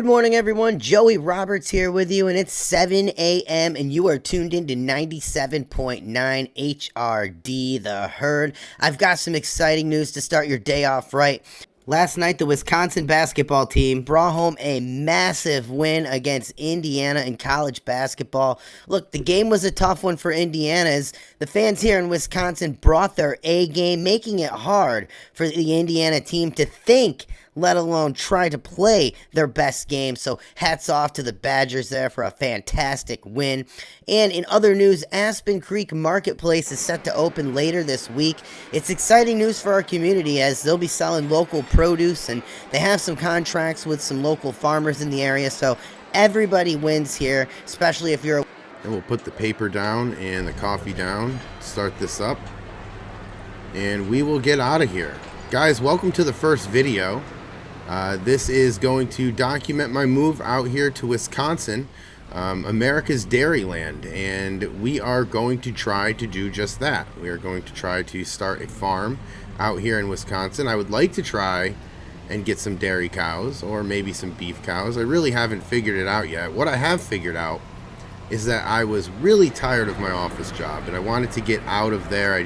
Good morning, everyone. Joey Roberts here with you, and it's 7 a.m., and you are tuned in to 97.9 HRD, The Herd. I've got some exciting news to start your day off right. Last night, the Wisconsin basketball team brought home a massive win against Indiana in college basketball. Look, the game was a tough one for Indiana as the fans here in Wisconsin brought their A game, making it hard for the Indiana team to think, let alone try to play their best game. So hats off to the Badgers there for a fantastic win. And in other news, Aspen Creek Marketplace is set to open later this week. It's exciting news for our community as they'll be selling local produce and they have some contracts with some local farmers in the area. So everybody wins here, especially if you're... And we'll put the paper down and the coffee down, start this up, and we will get out of here. Guys, welcome to the first video. This is going to document my move out here to Wisconsin, America's Dairyland, and we are going to try to do just that. We are going to try to start a farm out here in Wisconsin. I would like to try and get some dairy cows or maybe some beef cows. I really haven't figured it out yet. What I have figured out is that I was really tired of my office job and I wanted to get out of there.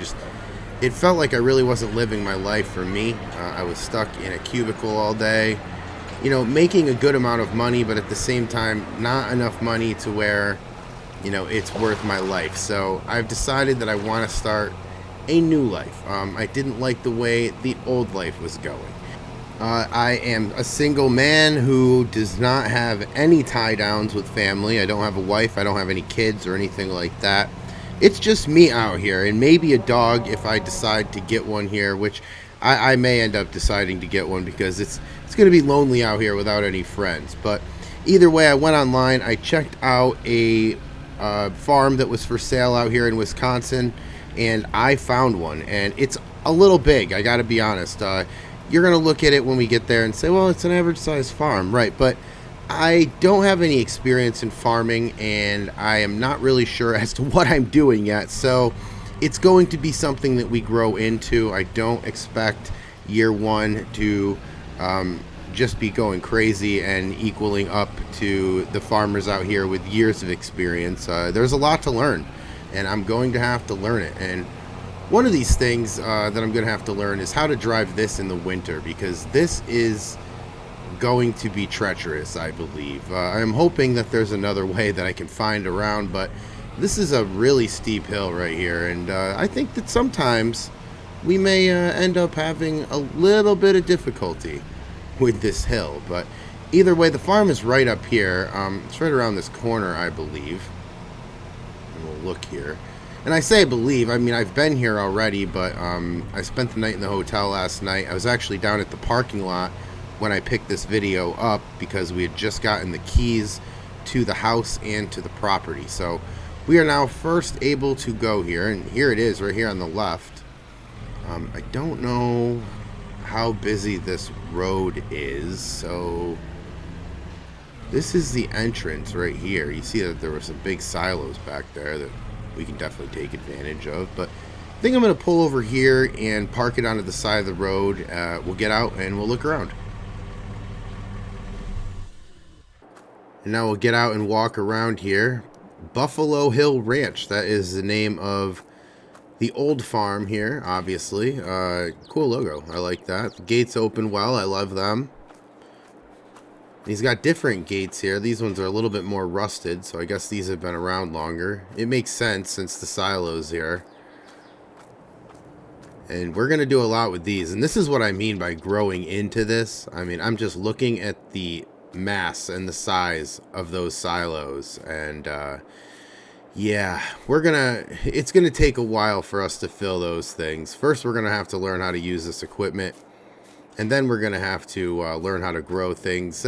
It felt like I really wasn't living my life for me. I was stuck in a cubicle all day, you know, making a good amount of money, but at the same time, not enough money to where, you know, it's worth my life. So I've decided that I want to start a new life. I didn't like the way the old life was going. I am a single man who does not have any tie downs with family. I don't have a wife. I don't have any kids or anything like that. It's just me out here, and maybe a dog if I decide to get one here, which I may end up deciding to get one because it's going to be lonely out here without any friends. But either way, I went online. I checked out a farm that was for sale out here in Wisconsin, and I found one, and it's a little big. I got to be honest. You're going to look at it when we get there and say, well, it's an average size farm, right? But I don't have any experience in farming, and I am not really sure as to what I'm doing yet. So it's going to be something that we grow into. I don't expect year one to just be going crazy and equaling up to the farmers out here with years of experience. There's a lot to learn, and I'm going to have to learn it. And one of these things that I'm going to have to learn is how to drive this in the winter, because this is going to be treacherous, I believe. I'm hoping that there's another way that I can find around, but this is a really steep hill right here, and I think that sometimes we may end up having a little bit of difficulty with this hill. But either way, the farm is right up here. It's right around this corner, I believe. And we'll look here. And I say believe, I mean, I've been here already, but I spent the night in the hotel last night. I was actually down at the parking lot when I picked this video up because we had just gotten the keys to the house and to the property. So we are now first able to go here, and here it is right here on the left. I don't know how busy this road is, so this is the entrance right here. You see that there were some big silos back there that we can definitely take advantage of, but I think I'm going to pull over here and park it onto the side of the road. We'll get out and we'll look around. And now we'll get out and walk around here. Buffalo Hill Ranch, that is the name of the old farm here, obviously. Cool logo, I like that. The gates open well, I love them. He's got different gates here. These ones are a little bit more rusted, so I guess these have been around longer. It makes sense since the silos here. And we're going to do a lot with these. And this is what I mean by growing into this. I mean, I'm just looking at the mass and the size of those silos, and yeah, it's gonna take a while for us to fill those things. First, we're gonna have to learn how to use this equipment, and then we're gonna have to learn how to grow things.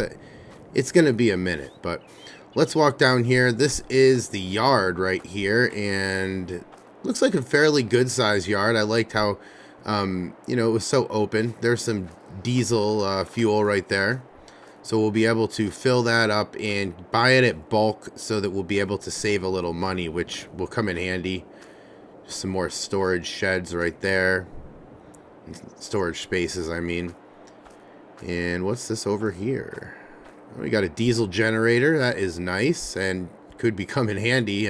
It's gonna be a minute, but let's walk down here. This is the yard right here, and looks like a fairly good sized yard. I liked how you know, it was so open. There's some diesel fuel right there. So we'll be able to fill that up and buy it at bulk so that we'll be able to save a little money, which will come in handy. Just some more storage sheds right there. Storage spaces, I mean. And what's this over here? We got a diesel generator. That is nice and could become in handy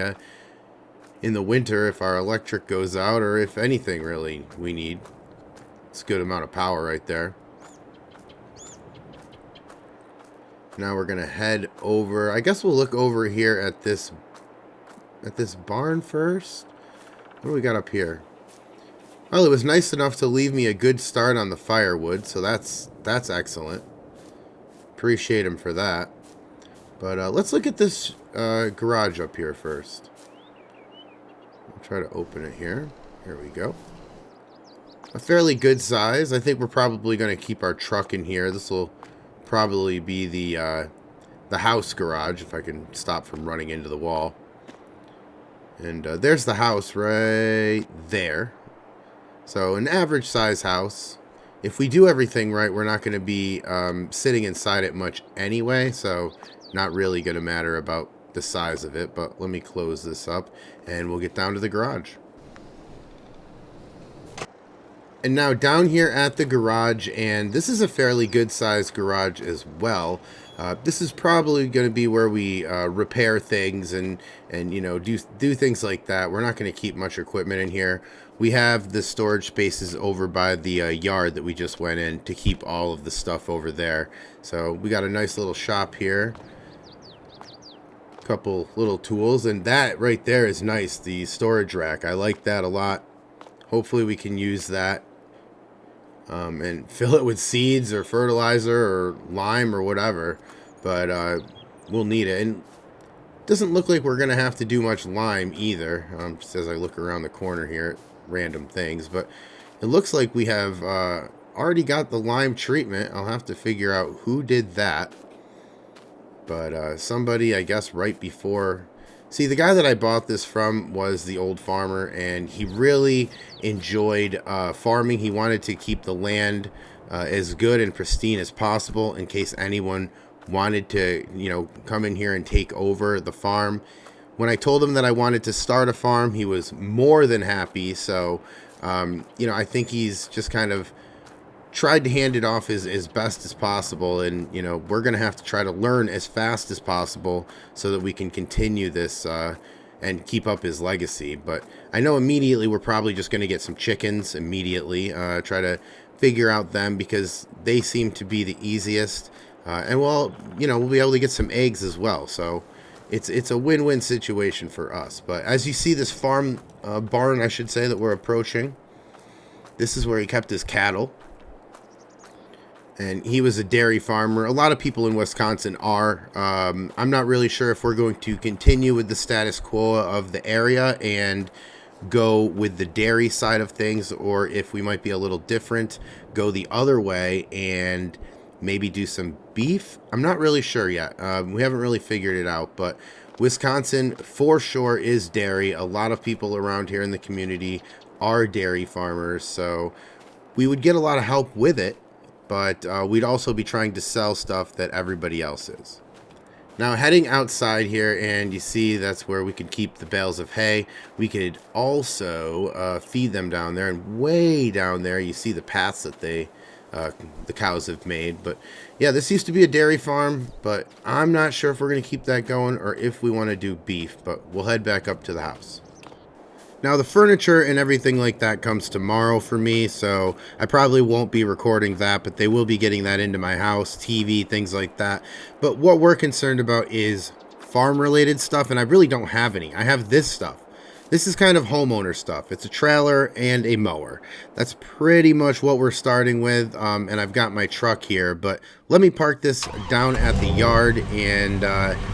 in the winter if our electric goes out, or if anything really we need. It's a good amount of power right there. Now we're gonna head over. I guess we'll look over here at this barn first. What do we got up here? Well, it was nice enough to leave me a good start on the firewood, so that's excellent. Appreciate him for that. But let's look at this garage up here first. I'll try to open it here. Here we go. A fairly good size. I think we're probably going to keep our truck in here. This will probably be the house garage, if I can stop from running into the wall. And there's the house right there. So an average size house. If we do everything right, we're not going to be sitting inside it much anyway, so not really going to matter about the size of it. But let me close this up and we'll get down to the garage. And now down here at the garage, and this is a fairly good sized garage as well. This is probably going to be where we repair things and you know, do things like that. We're not going to keep much equipment in here. We have the storage spaces over by the yard that we just went in to keep all of the stuff over there. So we got a nice little shop here. Couple little tools, and that right there is nice. The storage rack, I like that a lot. Hopefully we can use that and fill it with seeds or fertilizer or lime or whatever, but we'll need it. And it doesn't look like we're gonna have to do much lime either, just as I look around the corner here at random things. But it looks like we have already got the lime treatment. I'll have to figure out who did that, but somebody, I guess, right before. See, the guy that I bought this from was the old farmer, and he really enjoyed farming. He wanted to keep the land as good and pristine as possible in case anyone wanted to, you know, come in here and take over the farm. When I told him that I wanted to start a farm, he was more than happy. So, you know, I think he's just kind of tried to hand it off as best as possible, and you know, we're gonna have to try to learn as fast as possible so that we can continue this and keep up his legacy. But I know immediately we're probably just gonna get some chickens immediately, try to figure out them because they seem to be the easiest, and well, you know, we'll be able to get some eggs as well. So it's a win-win situation for us. But as you see, this farm barn, I should say, that we're approaching, this is where he kept his cattle. And he was a dairy farmer. A lot of people in Wisconsin are. I'm not really sure if we're going to continue with the status quo of the area and go with the dairy side of things, or if we might be a little different, go the other way and maybe do some beef. I'm not really sure yet. We haven't really figured it out, but Wisconsin for sure is dairy. A lot of people around here in the community are dairy farmers, so we would get a lot of help with it. But we'd also be trying to sell stuff that everybody else is. Now heading outside here, and you see that's where we could keep the bales of hay. We could also feed them down there, and way down there you see the paths that the cows have made. But yeah, this used to be a dairy farm, but I'm not sure if we're going to keep that going or if we want to do beef, but we'll head back up to the house. Now the furniture and everything like that comes tomorrow for me, so I probably won't be recording that, but they will be getting that into my house, TV, things like that. But what we're concerned about is farm related stuff, and I really don't have any. I have this stuff. This is kind of homeowner stuff. It's a trailer and a mower. That's pretty much what we're starting with, and I've got my truck here, but let me park this down at the yard, and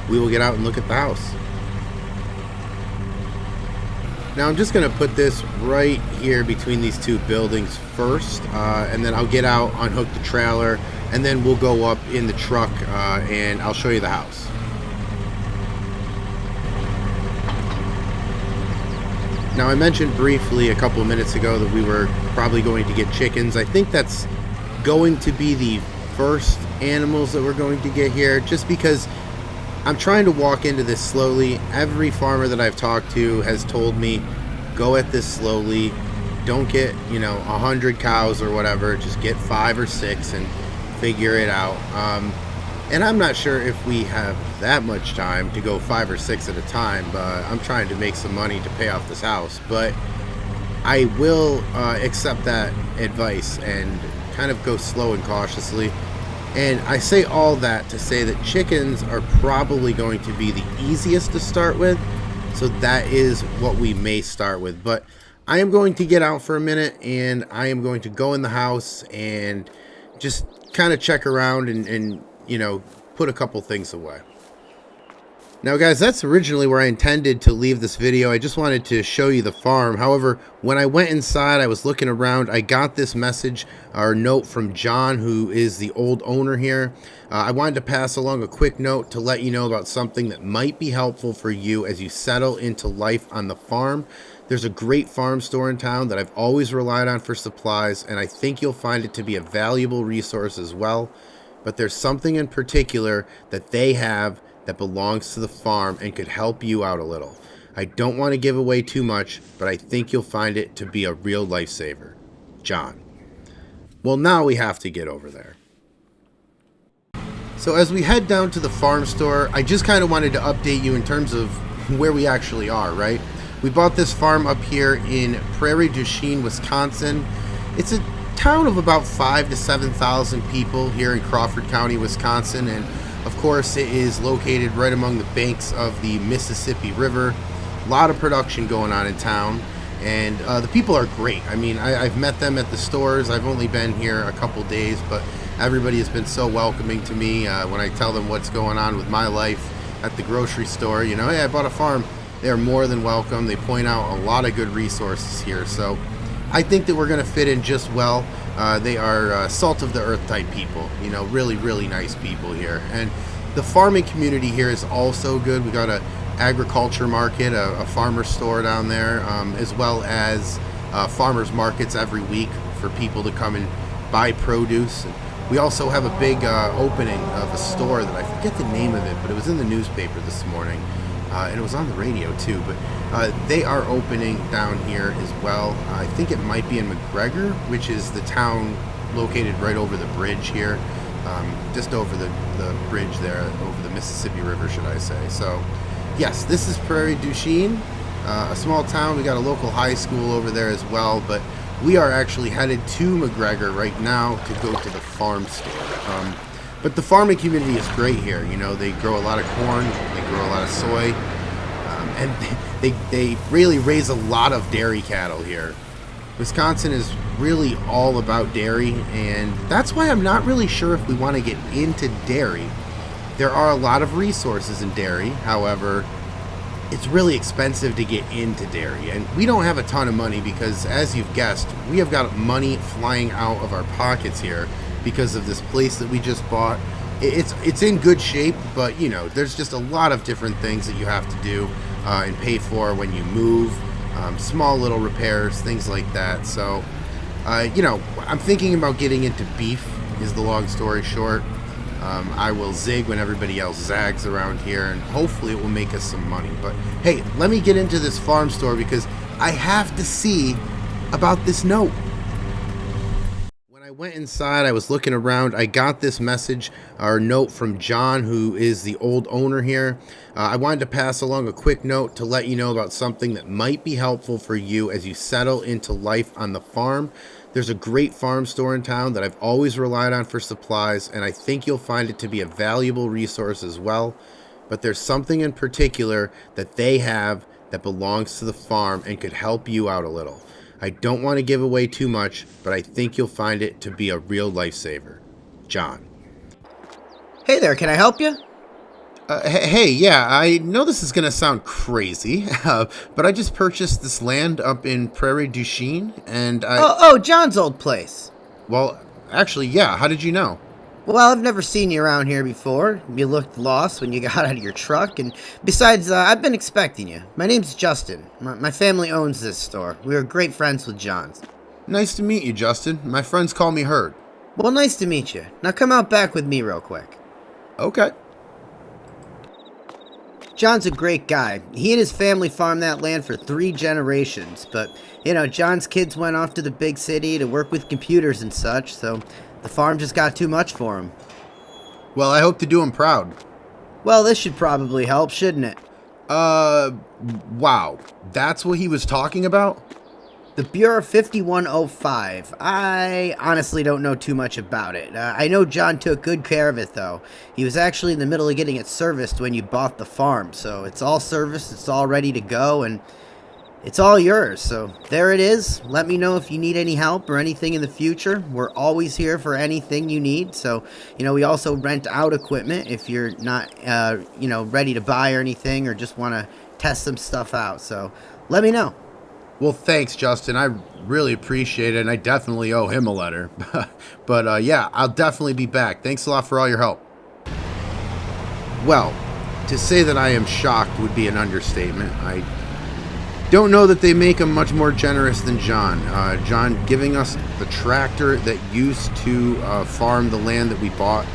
we will get out and look at the house. Now I'm just going to put this right here between these two buildings first, and then I'll get out, unhook the trailer, and then we'll go up in the truck and I'll show you the house. Now I mentioned briefly a couple of minutes ago that we were probably going to get chickens. I think that's going to be the first animals that we're going to get here, just because I'm trying to walk into this slowly. Every farmer that I've talked to has told me, go at this slowly. Don't get, 100 cows or whatever. Just get 5 or 6 and figure it out. And I'm not sure if we have that much time to go 5 or 6 at a time, but I'm trying to make some money to pay off this house. But I will accept that advice and kind of go slow and cautiously. And I say all that to say that chickens are probably going to be the easiest to start with. So that is what we may start with. But I am going to get out for a minute, and I am going to go in the house and just kind of check around and you know, put a couple things away. Now guys, that's originally where I intended to leave this video. I just wanted to show you the farm. However, when I went inside, I was looking around, I got this message or note from John, who is the old owner here. I wanted to pass along a quick note to let you know about something that might be helpful for you as you settle into life on the farm. There's a great farm store in town that I've always relied on for supplies, and I think you'll find it to be a valuable resource as well. But there's something in particular that they have that belongs to the farm and could help you out a little. I don't want to give away too much, but I think you'll find it to be a real lifesaver. John. Well, now we have to get over there. So as we head down to the farm store, I just kind of wanted to update you in terms of where we actually are, right? We bought this farm up here in Prairie du Chien, Wisconsin. It's a town of about 5,000 to 7,000 people here in Crawford County, Wisconsin, and of course it is located right among the banks of the Mississippi River. A lot of production going on in town, and the people are great. I mean, I've met them at the stores. I've only been here a couple days, but everybody has been so welcoming to me. When I tell them what's going on with my life at the grocery store, you know, hey, I bought a farm, they are more than welcome. They point out a lot of good resources here, so I think that we're going to fit in just well. They are salt of the earth type people, you know, really, really nice people here. And the farming community here is also good. We got a agriculture market, a farmer store down there, as well as farmers markets every week for people to come and buy produce. And we also have a big opening of a store that I forget the name of it, but it was in the newspaper this morning. And it was on the radio too, but they are opening down here as well. I think it might be in McGregor, which is the town located right over the bridge here, just over the bridge there, over the Mississippi River, should I say. So yes, this is Prairie du Chien, a small town. We got a local high school over there as well, but we are actually headed to McGregor right now to go to the farm store. But the farming community is great here. You know, they grow a lot of corn, they grow a lot of soy, and they really raise a lot of dairy cattle here. Wisconsin is really all about dairy, and that's why I'm not really sure if we want to get into dairy. There are a lot of resources in dairy, however, it's really expensive to get into dairy, and we don't have a ton of money because, as you've guessed, we have got money flying out of our pockets here because of this place that we just bought. It's in good shape, but you know, there's just a lot of different things that you have to do and pay for when you move, small little repairs, things like that. So you know, I'm thinking about getting into beef, is the long story short. I will zig when everybody else zags around here, and hopefully it will make us some money. But hey, let me get into this farm store because I have to see about this note. When I went inside, I was looking around, I got this message or note from John, who is the old owner here. I wanted to pass along a quick note to let you know about something that might be helpful for you as you settle into life on the farm. There's a great farm store in town that I've always relied on for supplies, and I think you'll find it to be a valuable resource as well. But there's something in particular that they have that belongs to the farm and could help you out a little. I don't want to give away too much, but I think you'll find it to be a real lifesaver. John. Hey there, can I help you? Hey, yeah, I know this is going to sound crazy, but I just purchased this land up in Prairie du Chien, and Oh, John's old place. Well, actually, yeah, how did you know? Well, I've never seen you around here before. You looked lost when you got out of your truck, and besides, I've been expecting you. My name's Justin. My family owns this store. We are great friends with John's. Nice to meet you, Justin. My friends call me Herd. Well, nice to meet you. Now come out back with me real quick. Okay. John's a great guy. He and his family farmed that land for 3 generations, but, you know, John's kids went off to the big city to work with computers and such, so the farm just got too much for him. Well, I hope to do him proud. Well, this should probably help, shouldn't it? Wow. That's what he was talking about? The Bureau 5105. I honestly don't know too much about it. I know John took good care of it, though. He was actually in the middle of getting it serviced when you bought the farm, so it's all serviced, it's all ready to go, and it's all yours. So there it is. Let me know if you need any help or anything in the future. We're always here for anything you need. So, we also rent out equipment if you're not, ready to buy or anything, or just want to test some stuff out. So let me know. Well, thanks, Justin. I really appreciate it, and I definitely owe him a letter. But yeah, I'll definitely be back. Thanks a lot for all your help. Well, to say that I am shocked would be an understatement. I don't know that they make him much more generous than John. John giving us the tractor that used to farm the land that we bought,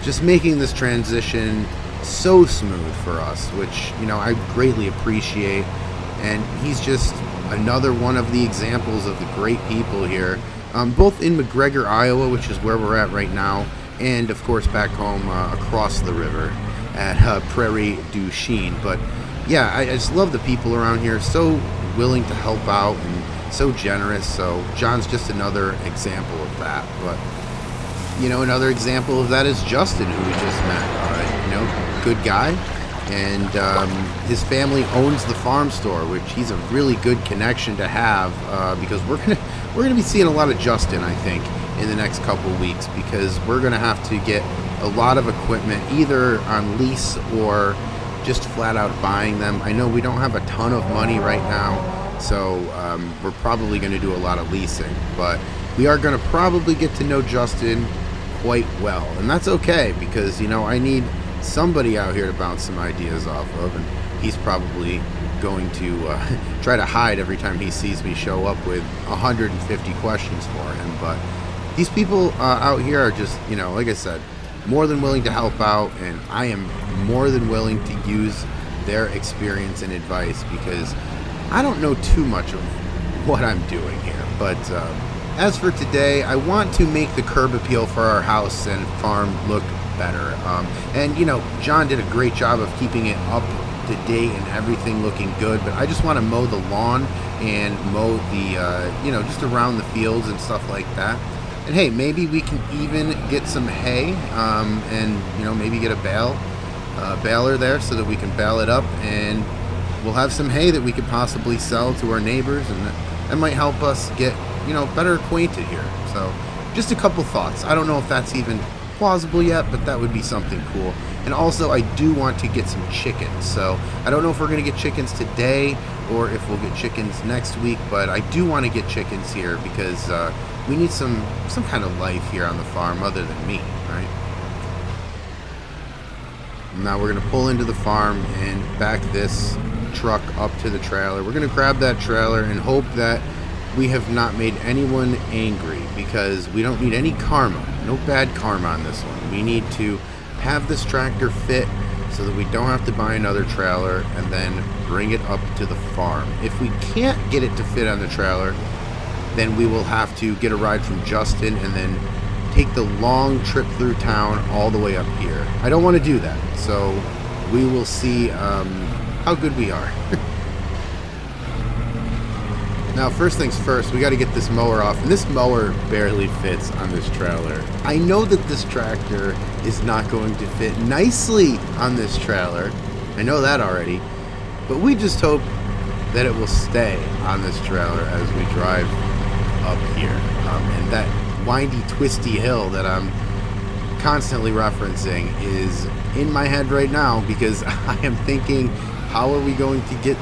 just making this transition so smooth for us, which, I greatly appreciate. And he's just another one of the examples of the great people here, both in McGregor, Iowa, which is where we're at right now, and of course back home across the river at Prairie du Chien. But yeah, I just love the people around here, so willing to help out and so generous. So John's just another example of that. But another example of that is Justin, who we just met. Good guy. And his family owns the farm store, which he's a really good connection to have, because we're gonna be seeing a lot of Justin, I think, in the next couple weeks, because we're gonna have to get a lot of equipment either on lease or just flat out buying them. I know we don't have a ton of money right now, so we're probably going to do a lot of leasing, but we are going to probably get to know Justin quite well, and that's okay, because I need somebody out here to bounce some ideas off of, and he's probably going to try to hide every time he sees me show up with 150 questions for him. But these people out here are just, like I said, more than willing to help out, and I am more than willing to use their experience and advice, because I don't know too much of what I'm doing here. But as for today, I want to make the curb appeal for our house and farm look better. And John did a great job of keeping it up to date and everything looking good, but I just want to mow the lawn and mow the just around the fields and stuff like that. And hey, maybe we can even get some hay, and maybe get a baler there so that we can bale it up, and we'll have some hay that we could possibly sell to our neighbors, and that might help us get better acquainted here. So just a couple thoughts. I don't know if that's even plausible yet, but that would be something cool. And also, I do want to get some chickens, so I don't know if we're going to get chickens today or if we'll get chickens next week, but I do want to get chickens here because we need some kind of life here on the farm other than meat, right? Now we're going to pull into the farm and back this truck up to the trailer. We're going to grab that trailer and hope that we have not made anyone angry, because we don't need any karma, no bad karma on this one. We need to have this tractor fit so that we don't have to buy another trailer and then bring it up to the farm. If we can't get it to fit on the trailer, then we will have to get a ride from Justin and then take the long trip through town all the way up here. I don't want to do that, so we will see how good we are. Now, first things first, we got to get this mower off, and this mower barely fits on this trailer. I know that this tractor is not going to fit nicely on this trailer. I know that already, but we just hope that it will stay on this trailer as we drive up here. And that windy, twisty hill that I'm constantly referencing is in my head right now, because I am thinking, how are we going to get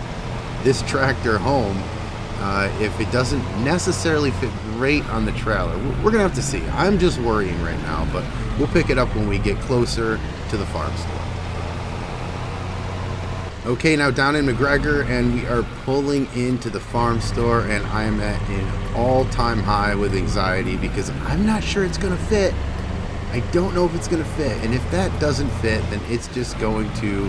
this tractor home if it doesn't necessarily fit great on the trailer? We're gonna have to see. I'm just worrying right now, but we'll pick it up when we get closer to the farm store. Okay, now down in McGregor, and we are pulling into the farm store, and I am at an all-time high with anxiety because I'm not sure it's gonna fit. I don't know if it's gonna fit, and if that doesn't fit, then it's just going to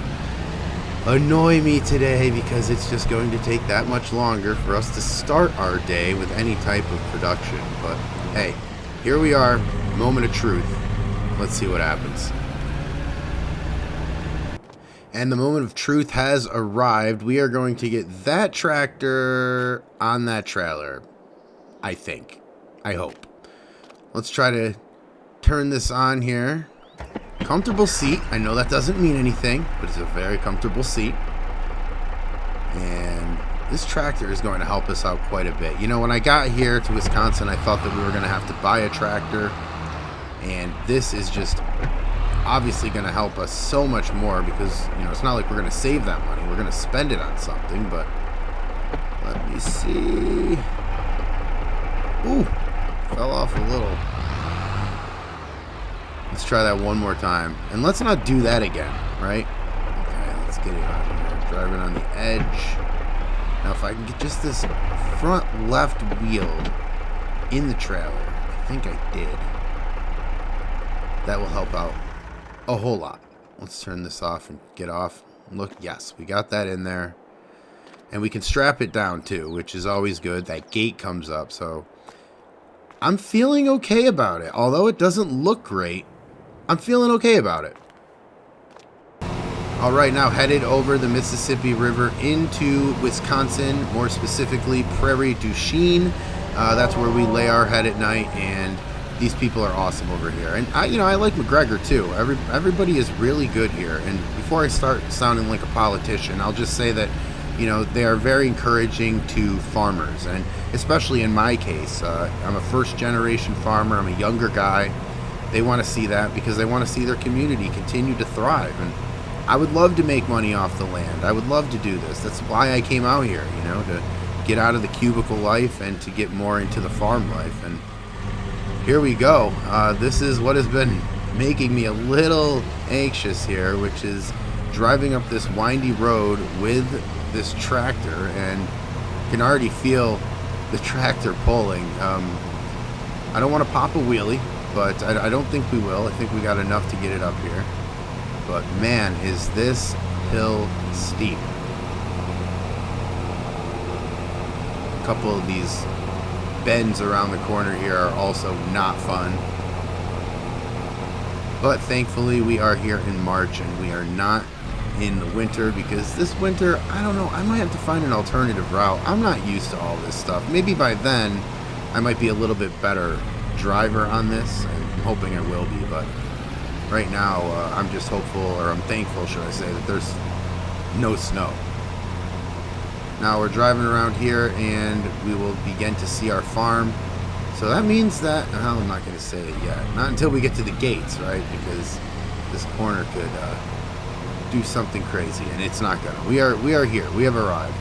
annoy me today, because it's just going to take that much longer for us to start our day with any type of production. But hey, here we are, moment of truth. Let's see what happens. And the moment of truth has arrived. We are going to get that tractor on that trailer. I think. I hope. Let's try to turn this on here. Comfortable seat. I know that doesn't mean anything, but it's a very comfortable seat. And this tractor is going to help us out quite a bit. You know, when I got here to Wisconsin, I thought that we were going to have to buy a tractor. And this is just obviously going to help us so much more because, you know, it's not like we're going to save that money. We're going to spend it on something, but let me see. Ooh, fell off a little. Let's try that one more time. And let's not do that again, right? Okay, let's get it out of here. Driving on the edge. Now, if I can get just this front left wheel in the trailer, I think I did. That will help out a whole lot. Let's turn this off and get off. Look, yes, we got that in there. And we can strap it down too, which is always good. That gate comes up, so I'm feeling okay about it. Although it doesn't look great, I'm feeling okay about it. All right, now headed over the Mississippi River into Wisconsin, more specifically Prairie du Chien. That's where we lay our head at night, and these people are awesome over here. And I like McGregor too. Everybody is really good here. And before I start sounding like a politician, I'll just say that, you know, they are very encouraging to farmers, and especially in my case, I'm a first-generation farmer. I'm a younger guy. They want to see that because they want to see their community continue to thrive. And I would love to make money off the land. I would love to do this. That's why I came out here, you know, to get out of the cubicle life and to get more into the farm life. And here we go. This is what has been making me a little anxious here, which is driving up this windy road with this tractor, and can already feel the tractor pulling. I don't want to pop a wheelie, but I don't think we will. I think we got enough to get it up here. But man, is this hill steep. A couple of these bends around the corner here are also not fun. But thankfully we are here in March and we are not in the winter, because this winter, I don't know, I might have to find an alternative route. I'm not used to all this stuff. Maybe by then I might be a little bit better driver on this, and I'm hoping I will be, but right now I'm just hopeful, or I'm thankful, should I say, that there's no snow. Now we're driving around here and we will begin to see our farm. So that means that, well, I'm not going to say it yet. Not until we get to the gates, right? Because this corner could do something crazy, and it's not going to. We are here. We have arrived.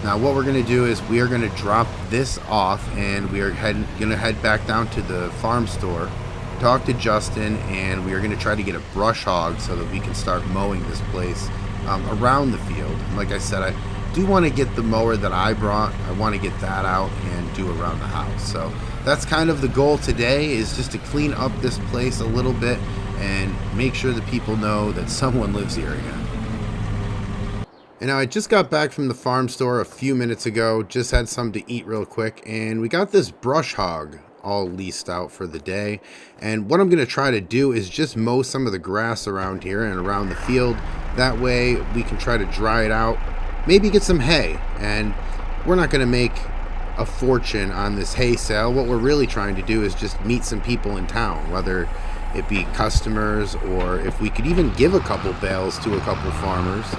Now what we're going to do is we are going to drop this off, and we are going to head back down to the farm store, talk to Justin, and we are going to try to get a brush hog so that we can start mowing this place around the field. And like I said, I do want to get the mower that I brought. I want to get that out and do around the house. So that's kind of the goal today, is just to clean up this place a little bit and make sure that people know that someone lives here again. And now I just got back from the farm store a few minutes ago, just had something to eat real quick, and we got this brush hog all leased out for the day. And what I'm going to try to do is just mow some of the grass around here and around the field. That way we can try to dry it out, maybe get some hay. And we're not going to make a fortune on this hay sale. What we're really trying to do is just meet some people in town, whether it be customers, or if we could even give a couple bales to a couple farmers.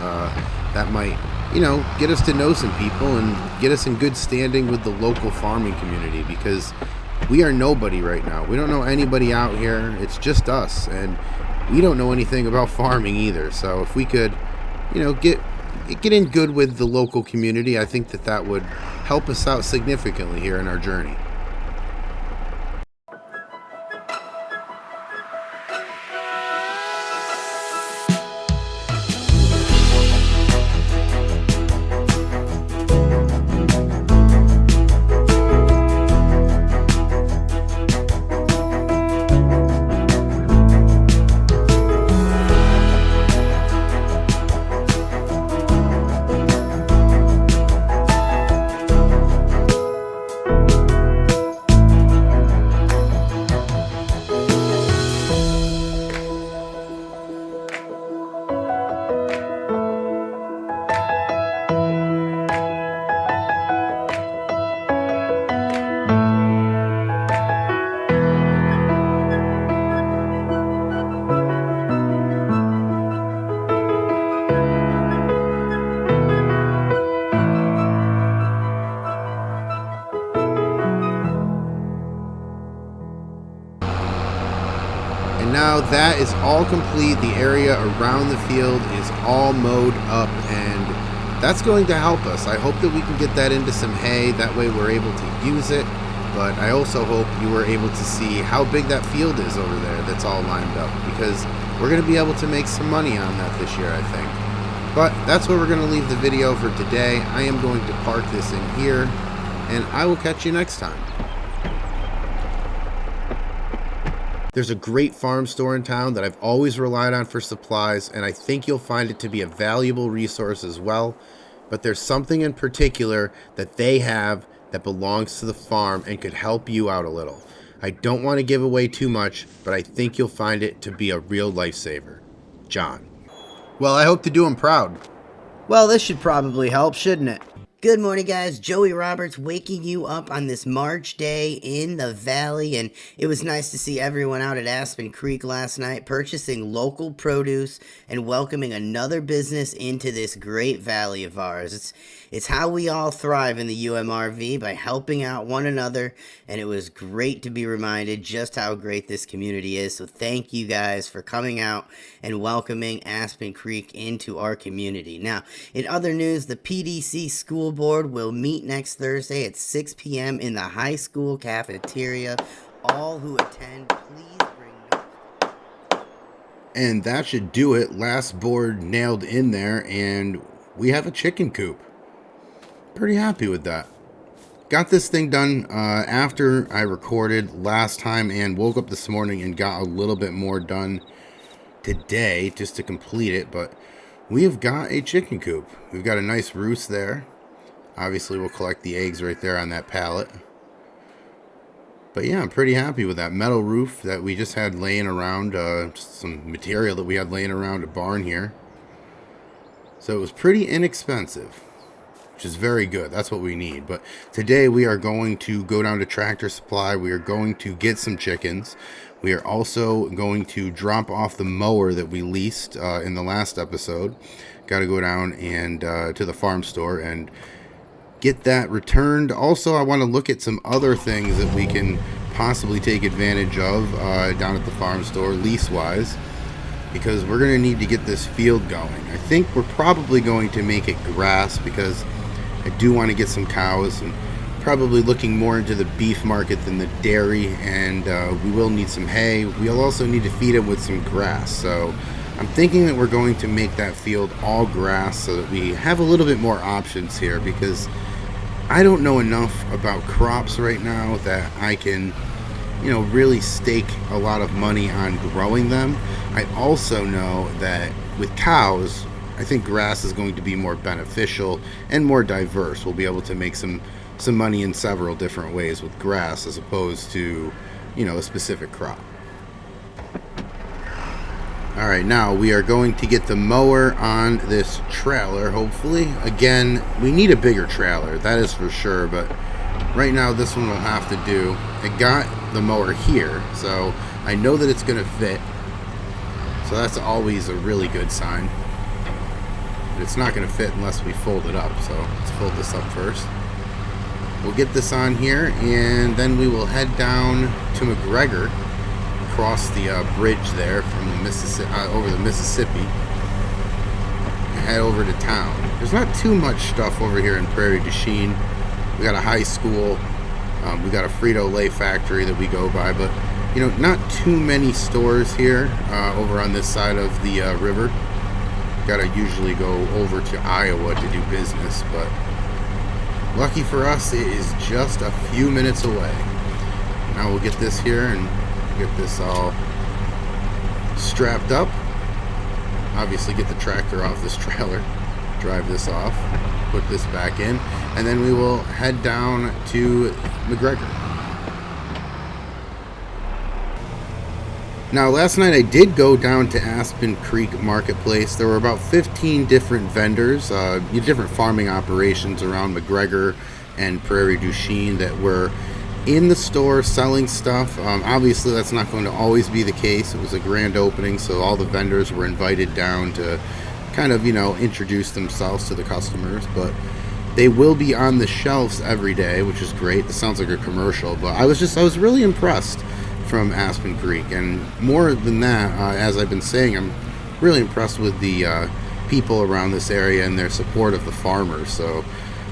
That might, you know, get us to know some people and get us in good standing with the local farming community, because we are nobody right now. We don't know anybody out here. It's just us, and we don't know anything about farming either. So if we could, you know, get in good with the local community, I think that would help us out significantly here in our journey. now that is all complete. The area around the field is all mowed up, and that's going to help us. I hope that we can get that into some hay. That way we're able to use it. But I also hope you were able to see how big that field is over there that's all lined up, because we're going to be able to make some money on that this year, I think. But that's where we're going to leave the video for today. I am going to park this in here, and I will catch you next time. There's a great farm store in town that I've always relied on for supplies, and I think you'll find it to be a valuable resource as well. But there's something in particular that they have that belongs to the farm and could help you out a little. I don't want to give away too much, but I think you'll find it to be a real lifesaver. John. Well, I hope to do him proud. Well, this should probably help, shouldn't it? Good morning, guys. Joey Roberts waking you up on this March day in the valley, and it was nice to see everyone out at Aspen Creek last night purchasing local produce and welcoming another business into this great valley of ours. It's how we all thrive in the UMRV, by helping out one another, and it was great to be reminded just how great this community is. So thank you guys for coming out and welcoming Aspen Creek into our community. Now, in other news, the PDC school board will meet next Thursday at 6 p.m. in the high school cafeteria. All who attend, please bring notes. And that should do it. Last board nailed in there, and we have a chicken coop. Pretty happy with that. Got this thing done after I recorded last time, and woke up this morning and got a little bit more done today just to complete it. But we have got a chicken coop. We've got a nice roost there. Obviously we'll collect the eggs right there on that pallet. But yeah, I'm pretty happy with that metal roof that we just had laying around, just some material that we had laying around a barn here. So it was pretty inexpensive, which is very good. That's what we need. But today we are going to go down to Tractor Supply. We are going to get some chickens. We are also going to drop off the mower that we leased in the last episode. Got to go down and to the farm store and get that returned. Also, I want to look at some other things that we can possibly take advantage of down at the farm store lease-wise, because we're going to need to get this field going. I think we're probably going to make it grass, because I do want to get some cows, and probably looking more into the beef market than the dairy, and we will need some hay. We'll also need to feed it with some grass. So I'm thinking that we're going to make that field all grass so that we have a little bit more options here, because I don't know enough about crops right now that I can, really stake a lot of money on growing them. I also know that with cows, I think grass is going to be more beneficial and more diverse. We'll be able to make some money in several different ways with grass, as opposed to, a specific crop. All right, now we are going to get the mower on this trailer, hopefully. Again, we need a bigger trailer, that is for sure, but right now this one will have to do. I got the mower here, so I know that it's going to fit. So that's always a really good sign. But it's not going to fit unless we fold it up, so let's fold this up first. We'll get this on here, and then we will head down to McGregor, across the bridge there from the Mississippi, over the Mississippi, and head over to town. There's not too much stuff over here in Prairie du Chien. We got a high school, we got a Frito-Lay factory that we go by, but not too many stores here over on this side of the river. Gotta usually go over to Iowa to do business, but lucky for us, it is just a few minutes away. Now we'll get this here and get this all strapped up. Obviously get the tractor off this trailer, drive this off, put this back in, and then we will head down to McGregor. Now, last night I did go down to Aspen Creek Marketplace. There were about 15 different vendors, different farming operations around McGregor and Prairie du Chien that were in the store selling stuff. Obviously that's not going to always be the case. It was a grand opening, so all the vendors were invited down to kind of introduce themselves to the customers, but they will be on the shelves every day, which is great. This sounds like a commercial, but I was really impressed. from Aspen Creek. And more than that, as I've been saying, I'm really impressed with the people around this area and their support of the farmers. So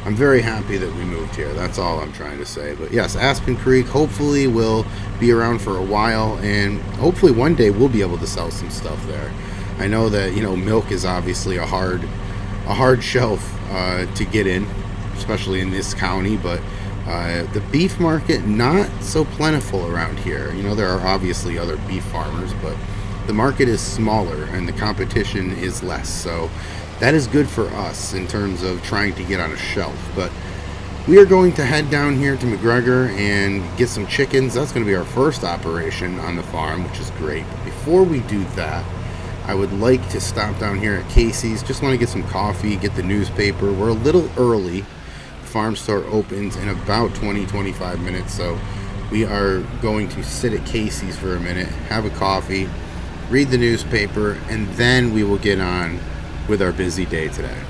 I'm very happy that we moved here. That's all I'm trying to say. But yes, Aspen Creek hopefully will be around for a while, and hopefully one day we'll be able to sell some stuff there. I know that, you know, milk is obviously a hard shelf to get in, especially in this county, but the beef market not so plentiful around here. You know, there are obviously other beef farmers, but the market is smaller and the competition is less. So that is good for us in terms of trying to get on a shelf. But we are going to head down here to McGregor and get some chickens. That's going to be our first operation on the farm, which is great. But before we do that, I would like to stop down here at Casey's. Just want to get some coffee, get the newspaper. We're a little early. The farm store opens in about 20-25 minutes, so we are going to sit at Casey's for a minute, have a coffee, read the newspaper, and then we will get on with our busy day today.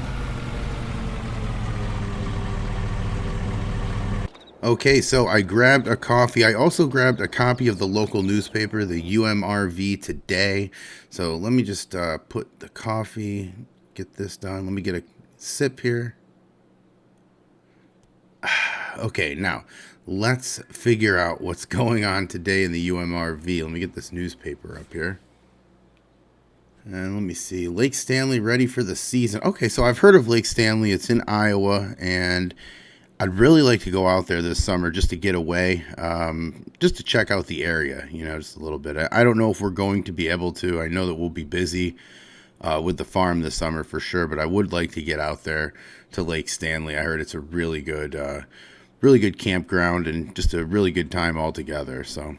Okay, so I grabbed a coffee. I also grabbed a copy of the local newspaper, the UMRV Today. So let me just put the coffee, get this done. Let me get a sip here. Okay, now let's figure out what's going on today in the UMRV. Let me get this newspaper up here. And let me see. Lake Stanley ready for the season. Okay, so I've heard of Lake Stanley. It's in Iowa, and I'd really like to go out there this summer just to get away, just to check out the area, you know, just a little bit. I don't know if we're going to be able to. I know that we'll be busy with the farm this summer for sure, but I would like to get out there to Lake Stanley. I heard it's a really good campground and just a really good time altogether. So,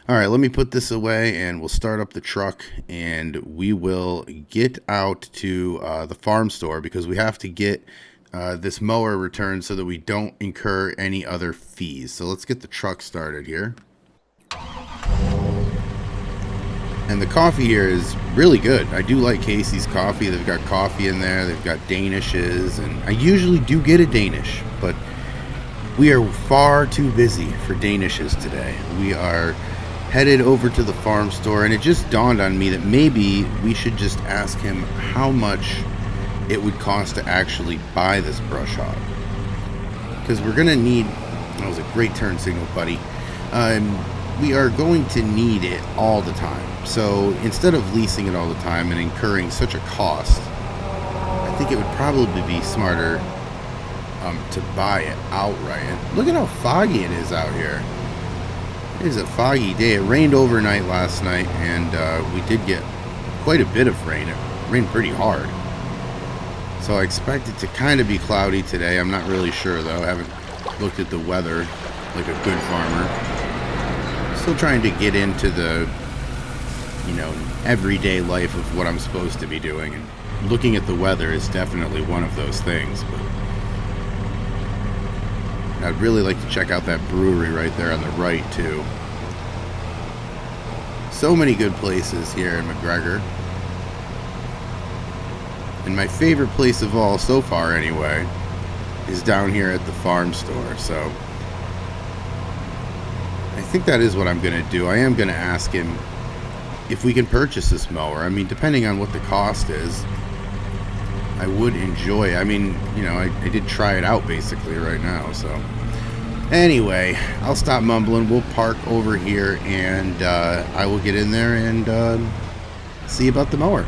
all right, let me put this away and we'll start up the truck and we will get out to the farm store because we have to get this mower returned so that we don't incur any other fees. So let's get the truck started here. And the coffee here is really good. I do like Casey's coffee. They've got coffee in there. They've got Danishes, and I usually do get a Danish, but we are far too busy for Danishes today. We are headed over to the farm store, and it just dawned on me that maybe we should just ask him how much it would cost to actually buy this brush hog, because we're gonna need, that was a great turn signal, buddy. We are going to need it all the time. So instead of leasing it all the time and incurring such a cost, I think it would probably be smarter to buy it outright. And look at how foggy it is out here. It is a foggy day. It rained overnight last night, and we did get quite a bit of rain. It rained pretty hard. So I expect it to kind of be cloudy today. I'm not really sure though. I haven't looked at the weather like a good farmer. Still trying to get into the, you know, everyday life of what I'm supposed to be doing. And looking at the weather is definitely one of those things. But I'd really like to check out that brewery right there on the right too. So many good places here in McGregor. And my favorite place of all so far anyway is down here at the farm store. So I think that is what I'm going to do. I am going to ask him if we can purchase this mower. I mean, depending on what the cost is, I would enjoy it. I mean, you know, I did try it out basically right now. So anyway, I'll stop mumbling. We'll park over here and I will get in there and see about the mower.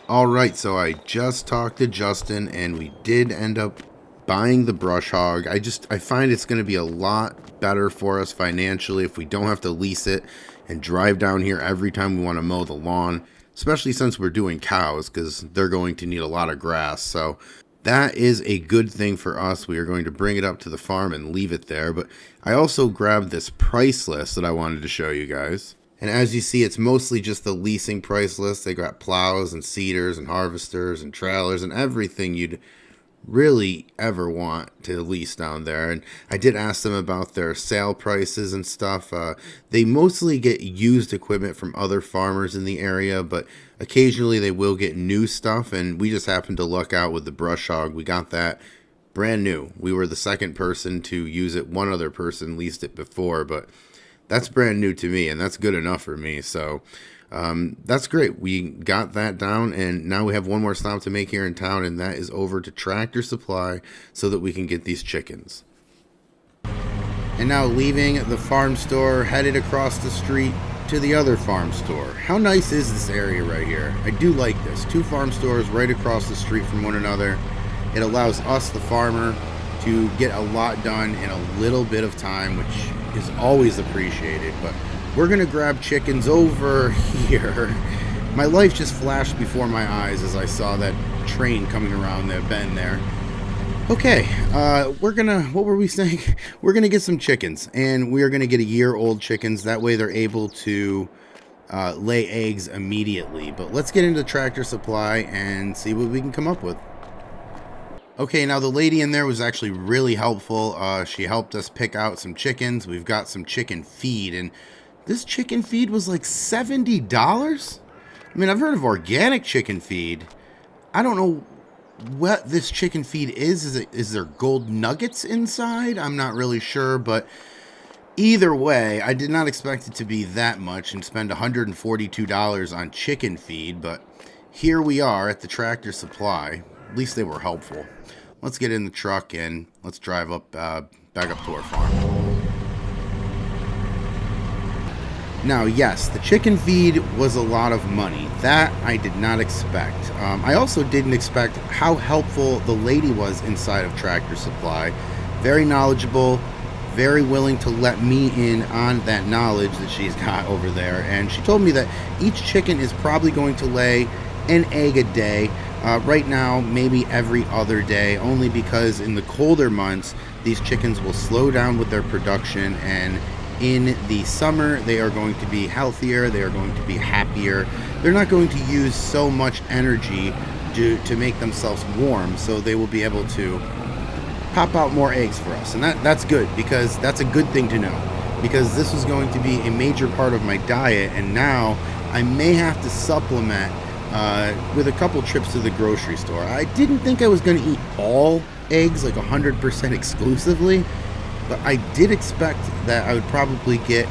All right, so I just talked to Justin and we did end up buying the brush hog. I find it's going to be a lot better for us financially if we don't have to lease it and drive down here every time we want to mow the lawn, especially since we're doing cows, because they're going to need a lot of grass. So that is a good thing for us. We are going to bring it up to the farm and leave it there. But I also grabbed this price list that I wanted to show you guys. And as you see, it's mostly just the leasing price list. They got plows and seeders and harvesters and trailers and everything you'd really ever want to lease down there. And I did ask them about their sale prices and stuff. They mostly get used equipment from other farmers in the area, but occasionally they will get new stuff, and we just happened to luck out with the brush hog. We got that brand new. We were the second person to use it. One other person leased it before, but that's brand new to me, and that's good enough for me. So that's great. We got that down, and now we have one more stop to make here in town, and that is over to Tractor Supply so that we can get these chickens. And now leaving the farm store, headed across the street to the other farm store. How nice is this area right here? I do like this. 2 farm stores right across the street from one another. It allows us, the farmer, to get a lot done in a little bit of time, which is always appreciated. But we're gonna grab chickens over here. My life just flashed before my eyes as I saw that train coming around that bend there. Okay, what were we saying? We're gonna get some chickens, and we are gonna get a year-old chickens. That way they're able to lay eggs immediately. But let's get into Tractor Supply and see what we can come up with. Okay, now the lady in there was actually really helpful. She helped us pick out some chickens. We've got some chicken feed, and this chicken feed was like $70? I mean, I've heard of organic chicken feed. I don't know what this chicken feed is. Is there gold nuggets inside? I'm not really sure, but either way, I did not expect it to be that much and spend $142 on chicken feed, but here we are at the Tractor Supply. At least they were helpful. Let's get in the truck and let's drive up back up to our farm. Now, yes, the chicken feed was a lot of money. That I did not expect. I also didn't expect how helpful the lady was inside of Tractor Supply. Very knowledgeable, very willing to let me in on that knowledge that she's got over there. And she told me that each chicken is probably going to lay an egg a day. Right now, maybe every other day, only because in the colder months, these chickens will slow down with their production, and in the summer, they are going to be healthier, they are going to be happier. They're not going to use so much energy to make themselves warm, so they will be able to pop out more eggs for us. And that's good, because that's a good thing to know, because this was going to be a major part of my diet, and now I may have to supplement with a couple trips to the grocery store. I didn't think I was going to eat all eggs, like 100% exclusively, but I did expect that I would probably get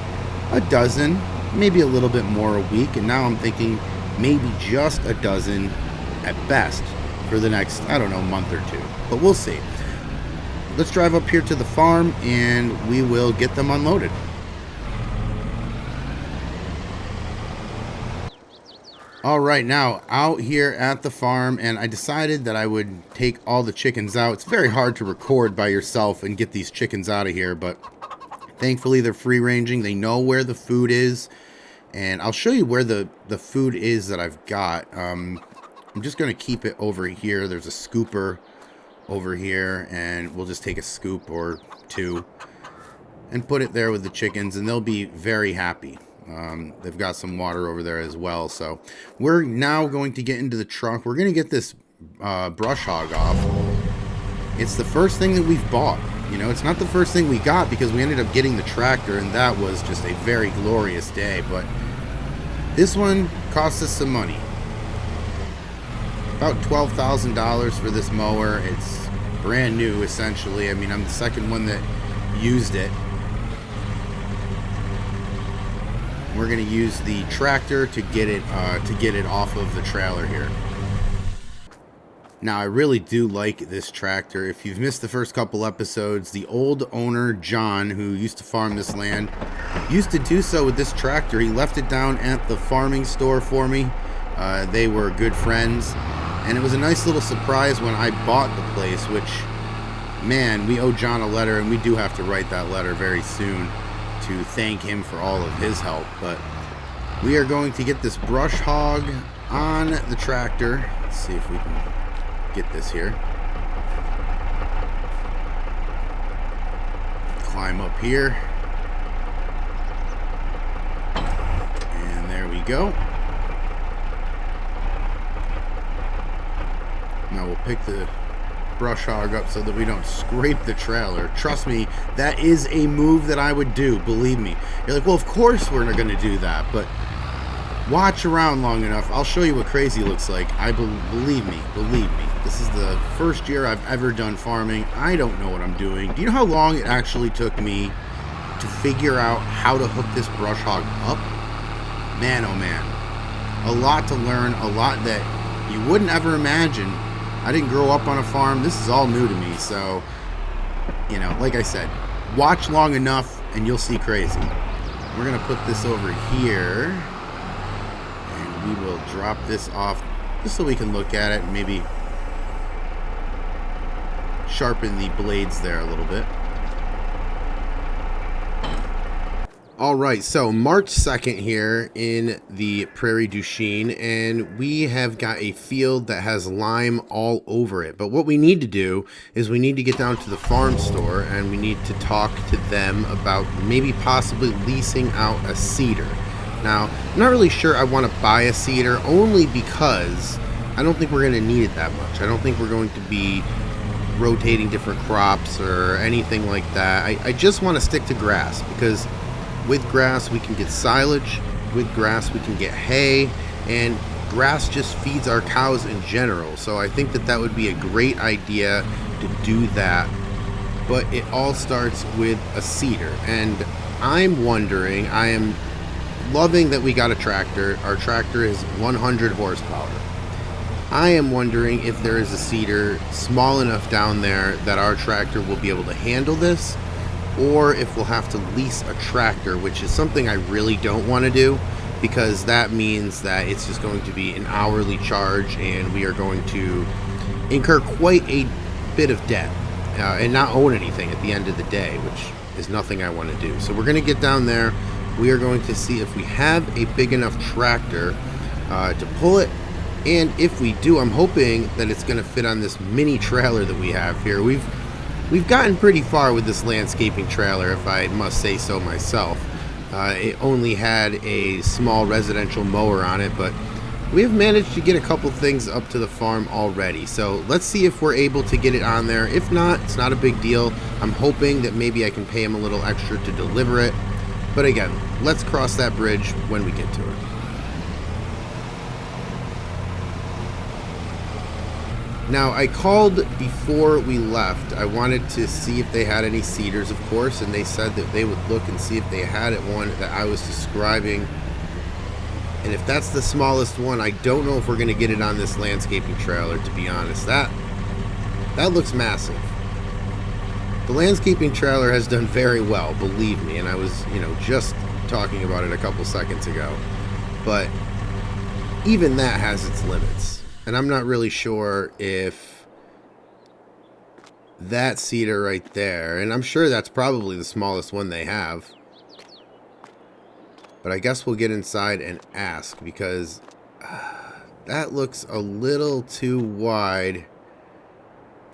a dozen, maybe a little bit more a week, and now I'm thinking maybe just a dozen at best for the next, I don't know, month or two. But we'll see. Let's drive up here to the farm and we will get them unloaded. All right, now out here at the farm, and I decided that I would take all the chickens out. It's very hard to record by yourself and get these chickens out of here, but thankfully they're free ranging. They know where the food is, and I'll show you where the food is that I've got. I'm just going to keep it over here. There's a scooper over here, and we'll just take a scoop or two and put it there with the chickens, and they'll be very happy. They've got some water over there as well. So we're now going to get into the truck. We're going to get this brush hog off. It's the first thing that we've bought. You know, it's not the first thing we got because we ended up getting the tractor, and that was just a very glorious day. But this one cost us some money. About $12,000 for this mower. It's brand new, essentially. I mean, I'm the second one that used it. We're going to use the tractor to get it off of the trailer here. Now, I really do like this tractor. If you've missed the first couple episodes, the old owner, John, who used to farm this land, used to do so with this tractor. He left it down at the farming store for me. They were good friends, and it was a nice little surprise when I bought the place, which, man, we owe John a letter, and we do have to write that letter very soon to thank him for all of his help. But we are going to get this brush hog on the tractor. Let's see if we can get this here. Climb up here, and there we go. Now we'll pick the brush hog up so that we don't scrape the trailer. Trust me, that is a move that I would do, believe me. You're like, well, of course we're not going to do that, but watch around long enough. I'll show you what crazy looks like. Believe me. This is the first year I've ever done farming. I don't know what I'm doing. Do you know how long it actually took me to figure out how to hook this brush hog up? Man, oh man. A lot to learn, a lot that you wouldn't ever imagine. I didn't grow up on a farm. This is all new to me. So, you know, like I said, watch long enough and you'll see crazy. We're going to put this over here. And we will drop this off just so we can look at it and maybe sharpen the blades there a little bit. Alright, so March 2nd here in the Prairie du Chien, and we have got a field that has lime all over it. But what we need to do is we need to get down to the farm store and we need to talk to them about maybe possibly leasing out a seeder. Now, I'm not really sure I want to buy a seeder, only because I don't think we're going to need it that much. I don't think we're going to be rotating different crops or anything like that. I just want to stick to grass, because with grass we can get silage, with grass we can get hay, and grass just feeds our cows in general. So I think that that would be a great idea to do that. But it all starts with a seeder, and I'm wondering, I am loving that we got a tractor. Our tractor is 100 horsepower. I am wondering if there is a seeder small enough down there that our tractor will be able to handle this, or if we'll have to lease a tractor, which is something I really don't want to do, because that means that it's just going to be an hourly charge and we are going to incur quite a bit of debt and not own anything at the end of the day, which is nothing I want to do. So we're going to get down there. We are going to see if we have a big enough tractor to pull it. And if we do, I'm hoping that it's going to fit on this mini trailer that we have here. We've gotten pretty far with this landscaping trailer, if I must say so myself. It only had a small residential mower on it, but we have managed to get a couple things up to the farm already. So let's see if we're able to get it on there. If not, it's not a big deal. I'm hoping that maybe I can pay him a little extra to deliver it. But again, let's cross that bridge when we get to it. Now, I called before we left. I wanted to see if they had any seeders, of course, and they said that they would look and see if they had one that I was describing. And if that's the smallest one, I don't know if we're going to get it on this landscaping trailer, to be honest. That looks massive. The landscaping trailer has done very well, believe me, and I was, just talking about it a couple seconds ago. But even that has its limits. And I'm not really sure if that seeder right there, and I'm sure that's probably the smallest one they have. But I guess we'll get inside and ask, because that looks a little too wide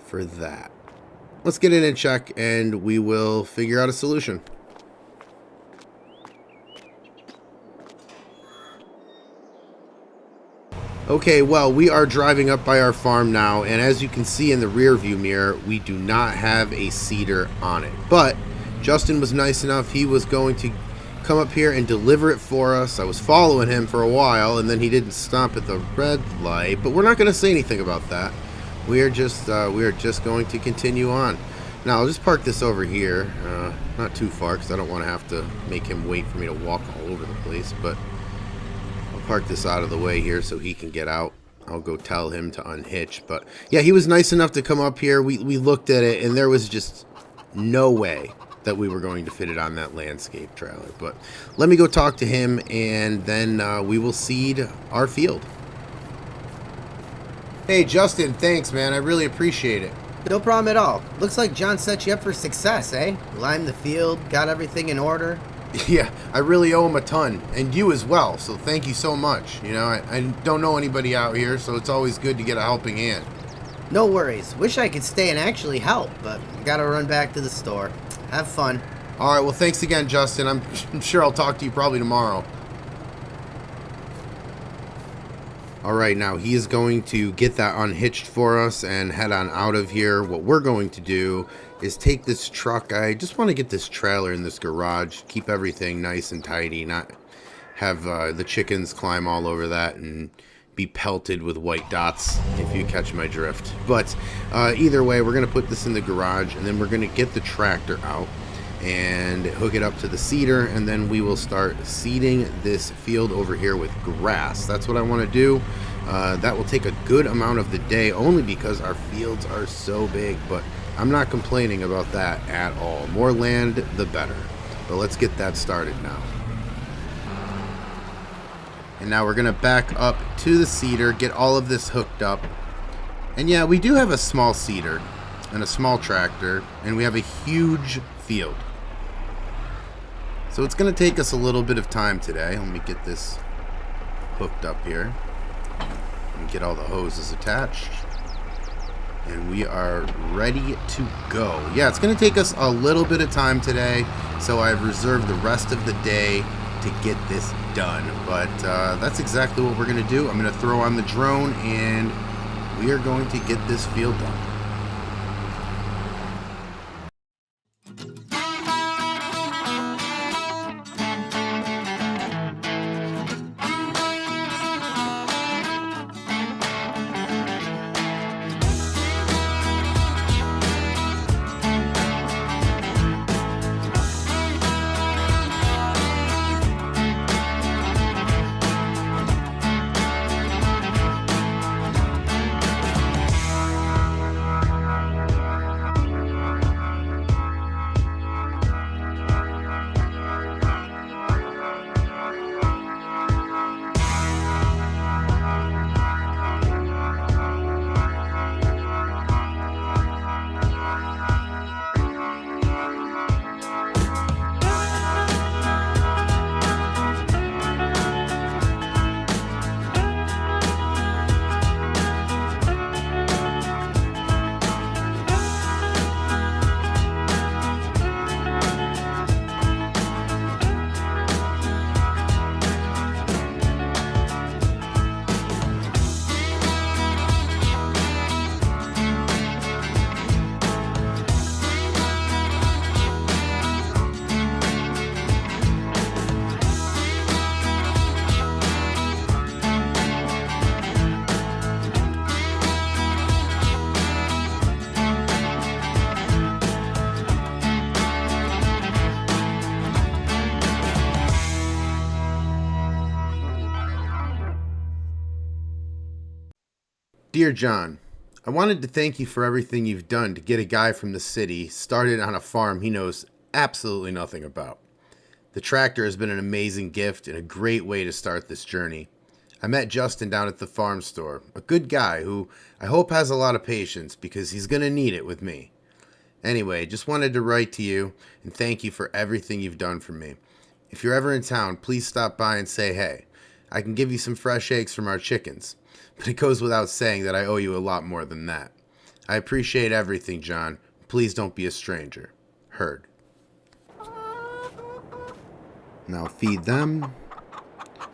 for that. Let's get in and check, and we will figure out a solution. Okay, well, we are driving up by our farm now, and as you can see in the rear view mirror, we do not have a seeder on it. But Justin was nice enough, he was going to come up here and deliver it for us. I was following him for a while, and then he didn't stop at the red light, but we're not going to say anything about that. We are just going to continue on. Now, I'll just park this over here, not too far, because I don't want to have to make him wait for me to walk all over the place, but park this out of the way here so he can get out. I'll go tell him to unhitch. But yeah, he was nice enough to come up here. We looked at it, and there was just no way that we were going to fit it on that landscape trailer. But let me go talk to him, and then we will seed our field. Hey Justin, thanks man, I really appreciate it. No problem at all. Looks like John set you up for success, eh? Limed the field, got everything in order. Yeah, I really owe him a ton, and you as well, so thank you so much. I don't know anybody out here, so it's always good to get a helping hand. No worries. Wish I could stay and actually help, but gotta run back to the store. Have fun. All right, well, thanks again, Justin. I'm sure I'll talk to you probably tomorrow. All right, now he is going to get that unhitched for us and head on out of here. What we're going to do is take this truck. I just want to get this trailer in this garage, keep everything nice and tidy, not have the chickens climb all over that and be pelted with white dots, if you catch my drift. But either way, we're going to put this in the garage, and then we're going to get the tractor out and hook it up to the seeder, and then we will start seeding this field over here with grass. That's what I want to do. That will take a good amount of the day, only because our fields are so big, but I'm not complaining about that at all. More land, the better. But let's get that started now. And now we're going to back up to the seeder, get all of this hooked up. And yeah, we do have a small seeder and a small tractor, and we have a huge field. So it's going to take us a little bit of time today. Let me get this hooked up here and get all the hoses attached. And we are ready to go. Yeah, it's going to take us a little bit of time today, so I've reserved the rest of the day to get this done. But that's exactly what we're going to do. I'm going to throw on the drone, and we are going to get this field done. Dear John, I wanted to thank you for everything you've done to get a guy from the city started on a farm he knows absolutely nothing about. The tractor has been an amazing gift and a great way to start this journey. I met Justin down at the farm store, a good guy who I hope has a lot of patience because he's going to need it with me. Anyway, just wanted to write to you and thank you for everything you've done for me. If you're ever in town, please stop by and say hey. I can give you some fresh eggs from our chickens. But it goes without saying that I owe you a lot more than that. I appreciate everything, John. Please don't be a stranger. Heard. Now feed them.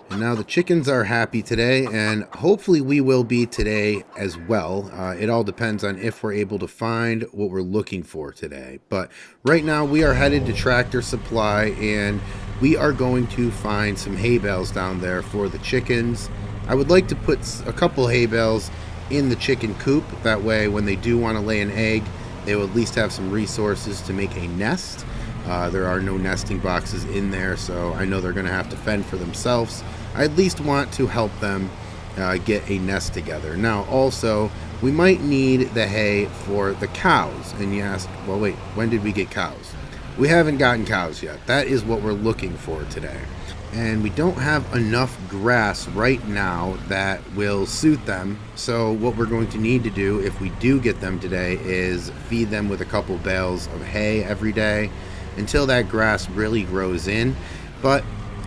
And now the chickens are happy today, and hopefully we will be today as well. It all depends on if we're able to find what we're looking for today. But right now we are headed to Tractor Supply, and we are going to find some hay bales down there for the chickens. I would like to put a couple hay bales in the chicken coop. That way when they do want to lay an egg, they will at least have some resources to make a nest. There are no nesting boxes in there, so I know they're going to have to fend for themselves. I at least want to help them get a nest together. Now also, we might need the hay for the cows. And you ask, well wait, when did we get cows? We haven't gotten cows yet. That is what we're looking for today. And we don't have enough grass right now that will suit them. So what we're going to need to do if we do get them today is feed them with a couple bales of hay every day until that grass really grows in. But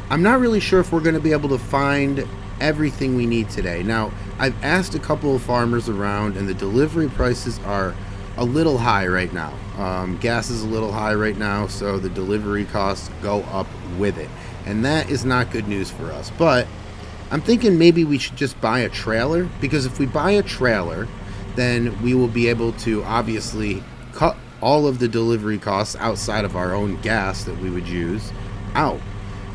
I'm not really sure if we're going to be able to find everything we need today. Now, I've asked a couple of farmers around, and the delivery prices are a little high right now. Gas is a little high right now, so the delivery costs go up with it. And that is not good news for us. But I'm thinking maybe we should just buy a trailer, because if we buy a trailer, then we will be able to obviously cut all of the delivery costs outside of our own gas that we would use out.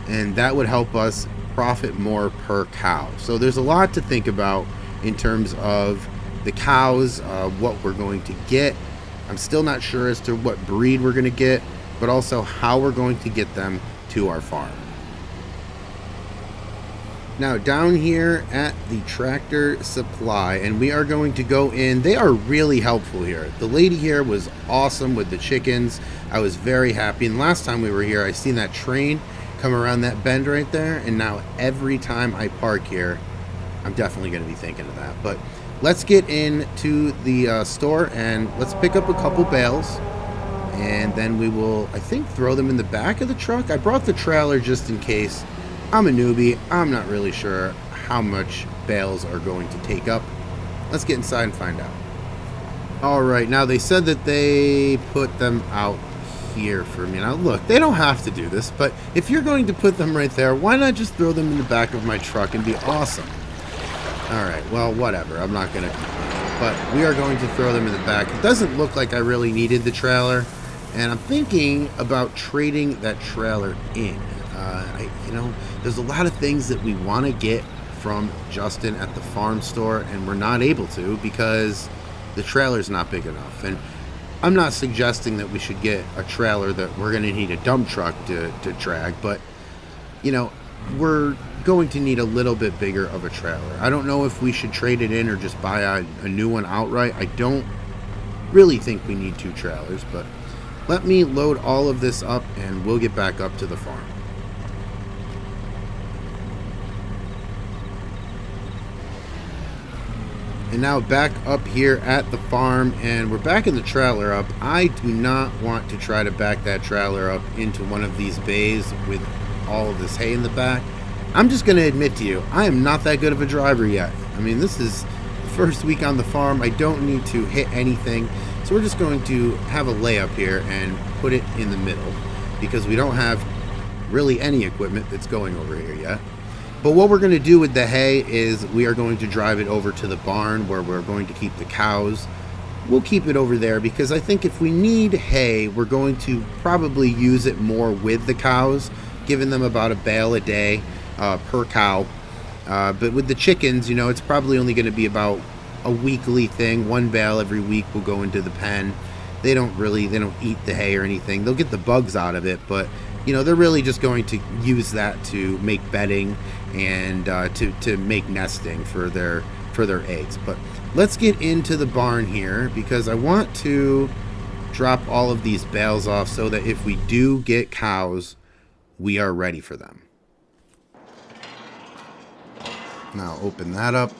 And that would help us profit more per cow. So there's a lot to think about in terms of the cows, what we're going to get. I'm still not sure as to what breed we're going to get, but also how we're going to get them to our farm. Now down here at the Tractor Supply, and we are going to go in. They are really helpful here. The lady here was awesome with the chickens. I was very happy. And last time we were here, I seen that train come around that bend right there, and now every time I park here, I'm definitely going to be thinking of that. But let's get into the store and let's pick up a couple bales, and then we will, I think, throw them in the back of the truck. I brought the trailer just in case. I'm a newbie. I'm not really sure how much bales are going to take up. Let's get inside and find out. All right, now they said that they put them out here for me. Now look, they don't have to do this, but if you're going to put them right there, why not just throw them in the back of my truck and be awesome? All right, well, whatever. I'm not going to complain, but we are going to throw them in the back. It doesn't look like I really needed the trailer, and I'm thinking about trading that trailer in. There's a lot of things that we want to get from Justin at the farm store, and we're not able to because the trailer's not big enough. And I'm not suggesting that we should get a trailer that we're going to need a dump truck to drag, but, we're going to need a little bit bigger of a trailer. I don't know if we should trade it in or just buy a new one outright. I don't really think we need two trailers, but let me load all of this up and we'll get back up to the farm. And now back up here at the farm, and we're backing the trailer up. I do not want to try to back that trailer up into one of these bays with all of this hay in the back. I'm just going to admit to you, I am not that good of a driver yet. I mean, this is the first week on the farm. I don't need to hit anything. So we're just going to have a layup here and put it in the middle because we don't have really any equipment that's going over here yet. But what we're going to do with the hay is we are going to drive it over to the barn where we're going to keep the cows. We'll keep it over there because I think if we need hay, we're going to probably use it more with the cows, giving them about a bale a day per cow. But with the chickens, it's probably only going to be about a weekly thing. One bale every week will go into the pen. They don't eat the hay or anything. They'll get the bugs out of it, but they're really just going to use that to make bedding and to make nesting for their eggs. But let's get into the barn here because I want to drop all of these bales off so that if we do get cows, we are ready for them. Now open that up.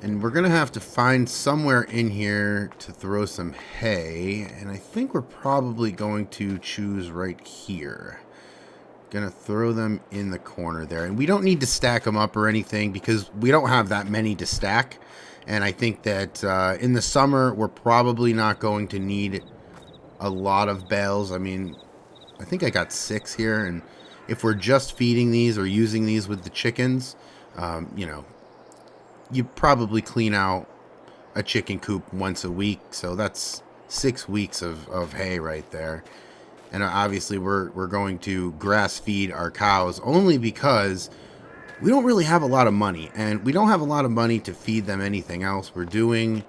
And we're going to have to find somewhere in here to throw some hay. And I think we're probably going to choose right here. Going to throw them in the corner there. And we don't need to stack them up or anything because we don't have that many to stack. And I think that in the summer, we're probably not going to need a lot of bales. I mean, I think I got 6 here. And if we're just feeding these or using these with the chickens, you probably clean out a chicken coop once a week. So that's 6 weeks of hay right there. And obviously we're going to grass feed our cows only because we don't really have a lot of money. And we don't have a lot of money to feed them anything else. We're doing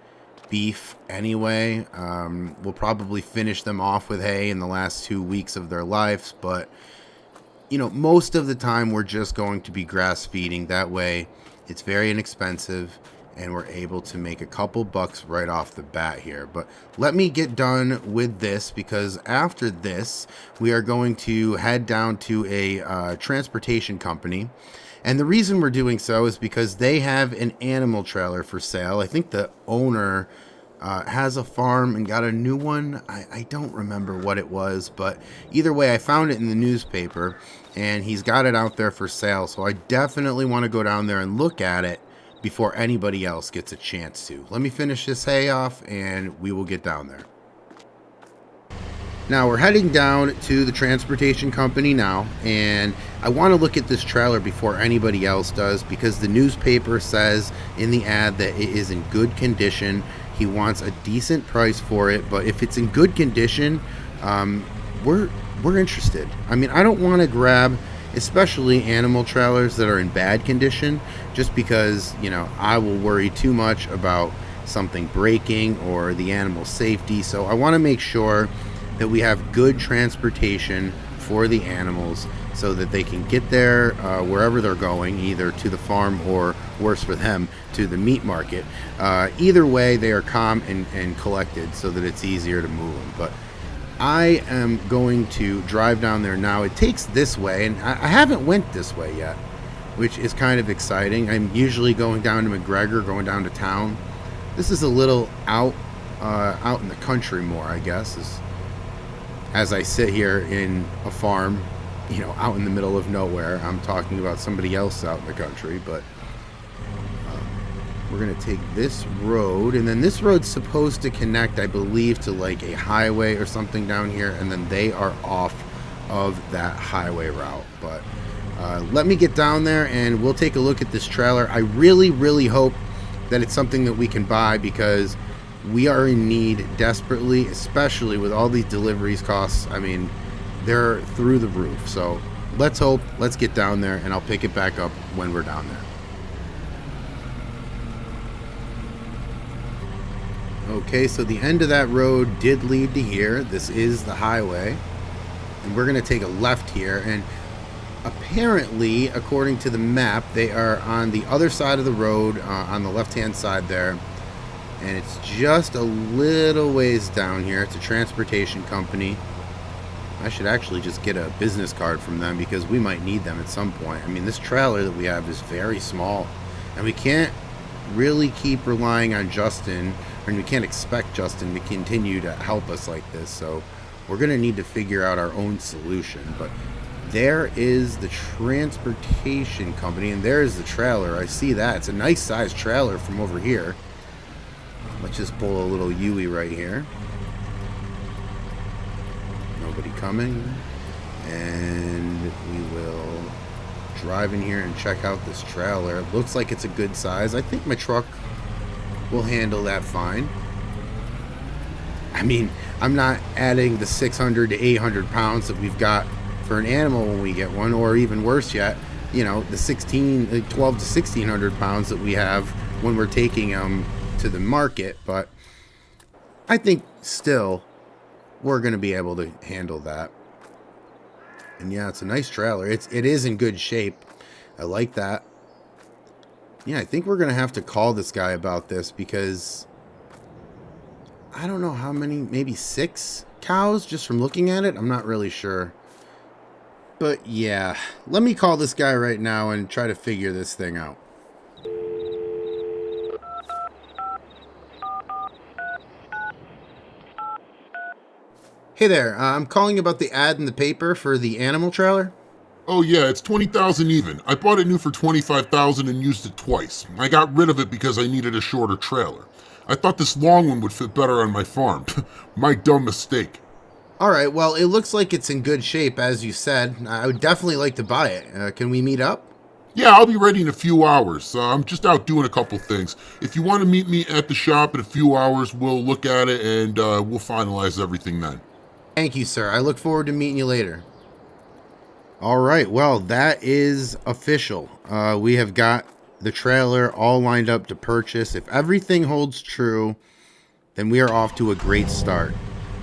beef anyway. We'll probably finish them off with hay in the last 2 weeks of their lives. But, most of the time we're just going to be grass feeding. That way it's very inexpensive and we're able to make a couple bucks right off the bat here. But let me get done with this because after this we are going to head down to a transportation company. And the reason we're doing so is because they have an animal trailer for sale. I think the owner has a farm and got a new one. I don't remember what it was, but either way I found it in the newspaper and he's got it out there for sale. So I definitely want to go down there and look at it before anybody else gets a chance to. Let me finish this hay off and we will get down there. Now we're heading down to the transportation company now, and I want to look at this trailer before anybody else does because the newspaper says in the ad that it is in good condition. He wants a decent price for it, but if it's in good condition, we're interested. I mean, I don't want to grab especially animal trailers that are in bad condition, just because, you know, I will worry too much about something breaking or the animal safety. So I want to make sure that we have good transportation for the animals so that they can get there wherever they're going, either to the farm or, worse for them, to the meat market. Either way, they are calm and collected so that it's easier to move them. But I am going to drive down there now. It takes this way, and I haven't went this way yet, which is kind of exciting. I'm usually going down to McGregor, going down to town. This is a little out in the country more, I guess, as I sit here in a farm, you know, out in the middle of nowhere. I'm talking about somebody else out in the country, but we're going to take this road, and then this road's supposed to connect, I believe, to like a highway or something down here, and then they are off of that highway route. But let me get down there and we'll take a look at this trailer. I really hope that it's something that we can buy, because we are in need desperately, especially with all these deliveries costs. I mean, they're through the roof. So let's hope. Let's get down there, and I'll pick it back up when we're down there. Okay, so the end of that road did lead to here. This is the highway, and we're going to take a left here, and apparently, according to the map, they are on the other side of the road, on the left-hand side there, and it's just a little ways down here. It's a transportation company. I should actually just get a business card from them, because we might need them at some point. I mean, this trailer that we have is very small, and we can't really keep relying on Justin, and we can't expect Justin to continue to help us like this. So we're going to need to figure out our own solution. But there is the transportation company, and there's the trailer. I see that. It's a nice sized trailer from over here. Let's just pull a little Yui right here. Nobody coming. And we will drive in here and check out this trailer. It looks like it's a good size. I think my truck will handle that fine. I mean, I'm not adding the 600 to 800 pounds that we've got for an animal when we get one, or even worse yet, you know, the 12 to 1600 pounds that we have when we're taking them to the market. But I think still we're going to be able to handle that. And yeah, it's a nice trailer. It is in good shape. I like that. Yeah, I think we're going to have to call this guy about this, because I don't know how many, maybe 6 cows just from looking at it. I'm not really sure. But yeah, let me call this guy right now and try to figure this thing out. Hey there, I'm calling about the ad in the paper for the animal trailer. Oh yeah, it's 20,000 even. I bought it new for 25,000 and used it twice. I got rid of it because I needed a shorter trailer. I thought this long one would fit better on my farm. My dumb mistake. Alright, well, it looks like it's in good shape, as you said. I would definitely like to buy it. Can we meet up? Yeah, I'll be ready in a few hours. I'm just out doing a couple things. If you want to meet me at the shop in a few hours, we'll look at it and we'll finalize everything then. Thank you, sir. I look forward to meeting you later. Alright, well, that is official. We have got the trailer all lined up to purchase. If everything holds true, then we are off to a great start.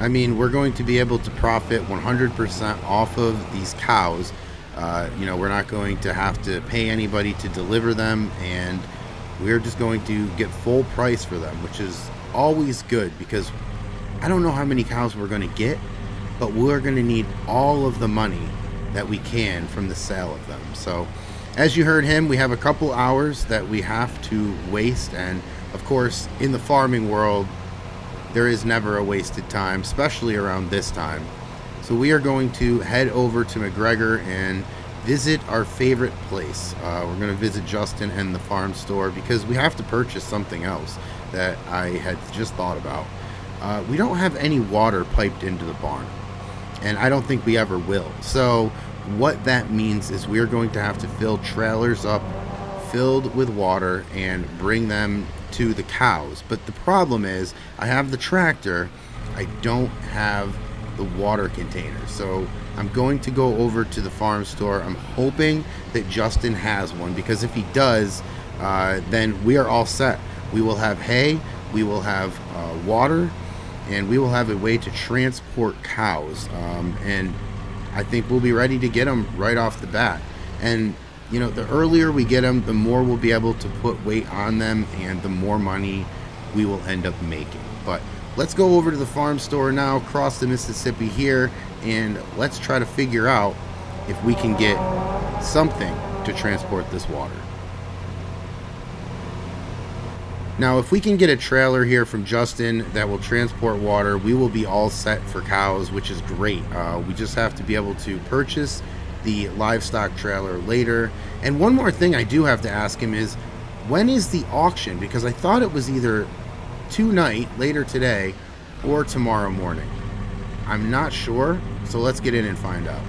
I mean, we're going to be able to profit 100% off of these cows. You know, we're not going to have to pay anybody to deliver them, and we're just going to get full price for them, which is always good, because I don't know how many cows we're going to get, but we're going to need all of the money that we can from the sale of them. So as you heard him, we have a couple hours that we have to waste, and of course in the farming world there is never a wasted time, especially around this time. So we are going to head over to McGregor and visit our favorite place. We're going to visit Justin and the farm store, because we have to purchase something else that I had just thought about. We don't have any water piped into the barn, and I don't think we ever will. So what that means is we're going to have to fill trailers up filled with water and bring them to the cows. But the problem is, I have the tractor, I don't have the water containers. So I'm going to go over to the farm store. I'm hoping that Justin has one, because if he does, then we are all set. We will have hay, we will have water, and we will have a way to transport cows. And I think we'll be ready to get them right off the bat. And you know, the earlier we get them, the more we'll be able to put weight on them, and the more money we will end up making. But let's go over to the farm store now, cross the Mississippi here, and let's try to figure out if we can get something to transport this water. Now, if we can get a trailer here from Justin that will transport water, we will be all set for cows, which is great. We just have to be able to purchase the livestock trailer later. And one more thing I do have to ask him is, when is the auction? Because I thought it was either tonight, later today, or tomorrow morning. I'm not sure, so let's get in and find out.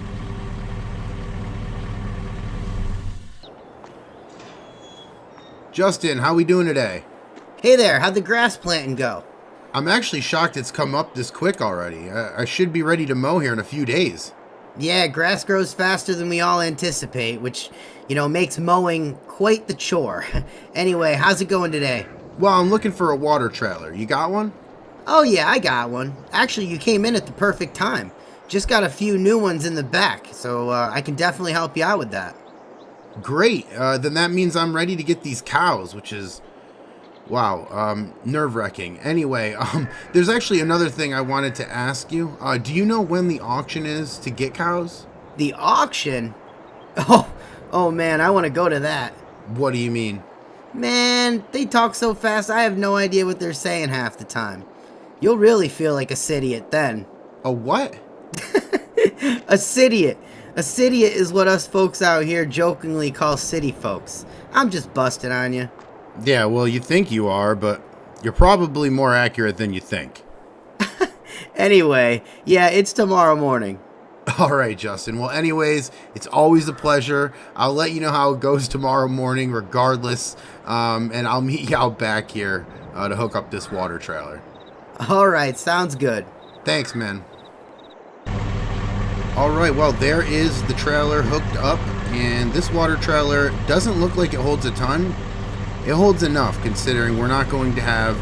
Justin, how we doing today? Hey there, how'd the grass planting go? I'm actually shocked it's come up this quick already. I should be ready to mow here in a few days. Yeah, grass grows faster than we all anticipate, which, you know, makes mowing quite the chore. Anyway, how's it going today? Well, I'm looking for a water trailer. You got one? Oh yeah, I got one. Actually, you came in at the perfect time. Just got a few new ones in the back, so I can definitely help you out with that. Great. Then that means I'm ready to get these cows, which is, wow, nerve-wracking. Anyway, there's actually another thing I wanted to ask you. Do you know when the auction is to get cows? The auction? Oh man, I want to go to that. What do you mean? Man, they talk so fast, I have no idea what they're saying half the time. You'll really feel like a cidiot then. A what? A cidiot. A cidiot is what us folks out here jokingly call city folks. I'm just busting on you. Yeah, well, you think you are, but you're probably more accurate than you think. Anyway, yeah, it's tomorrow morning. All right, Justin. Well, anyways, it's always a pleasure. I'll let you know how it goes tomorrow morning regardless, and I'll meet you out back here to hook up this water trailer. All right, sounds good. Thanks, man. All right, well, there is the trailer hooked up, and this water trailer doesn't look like it holds a ton. It holds enough, considering we're not going to have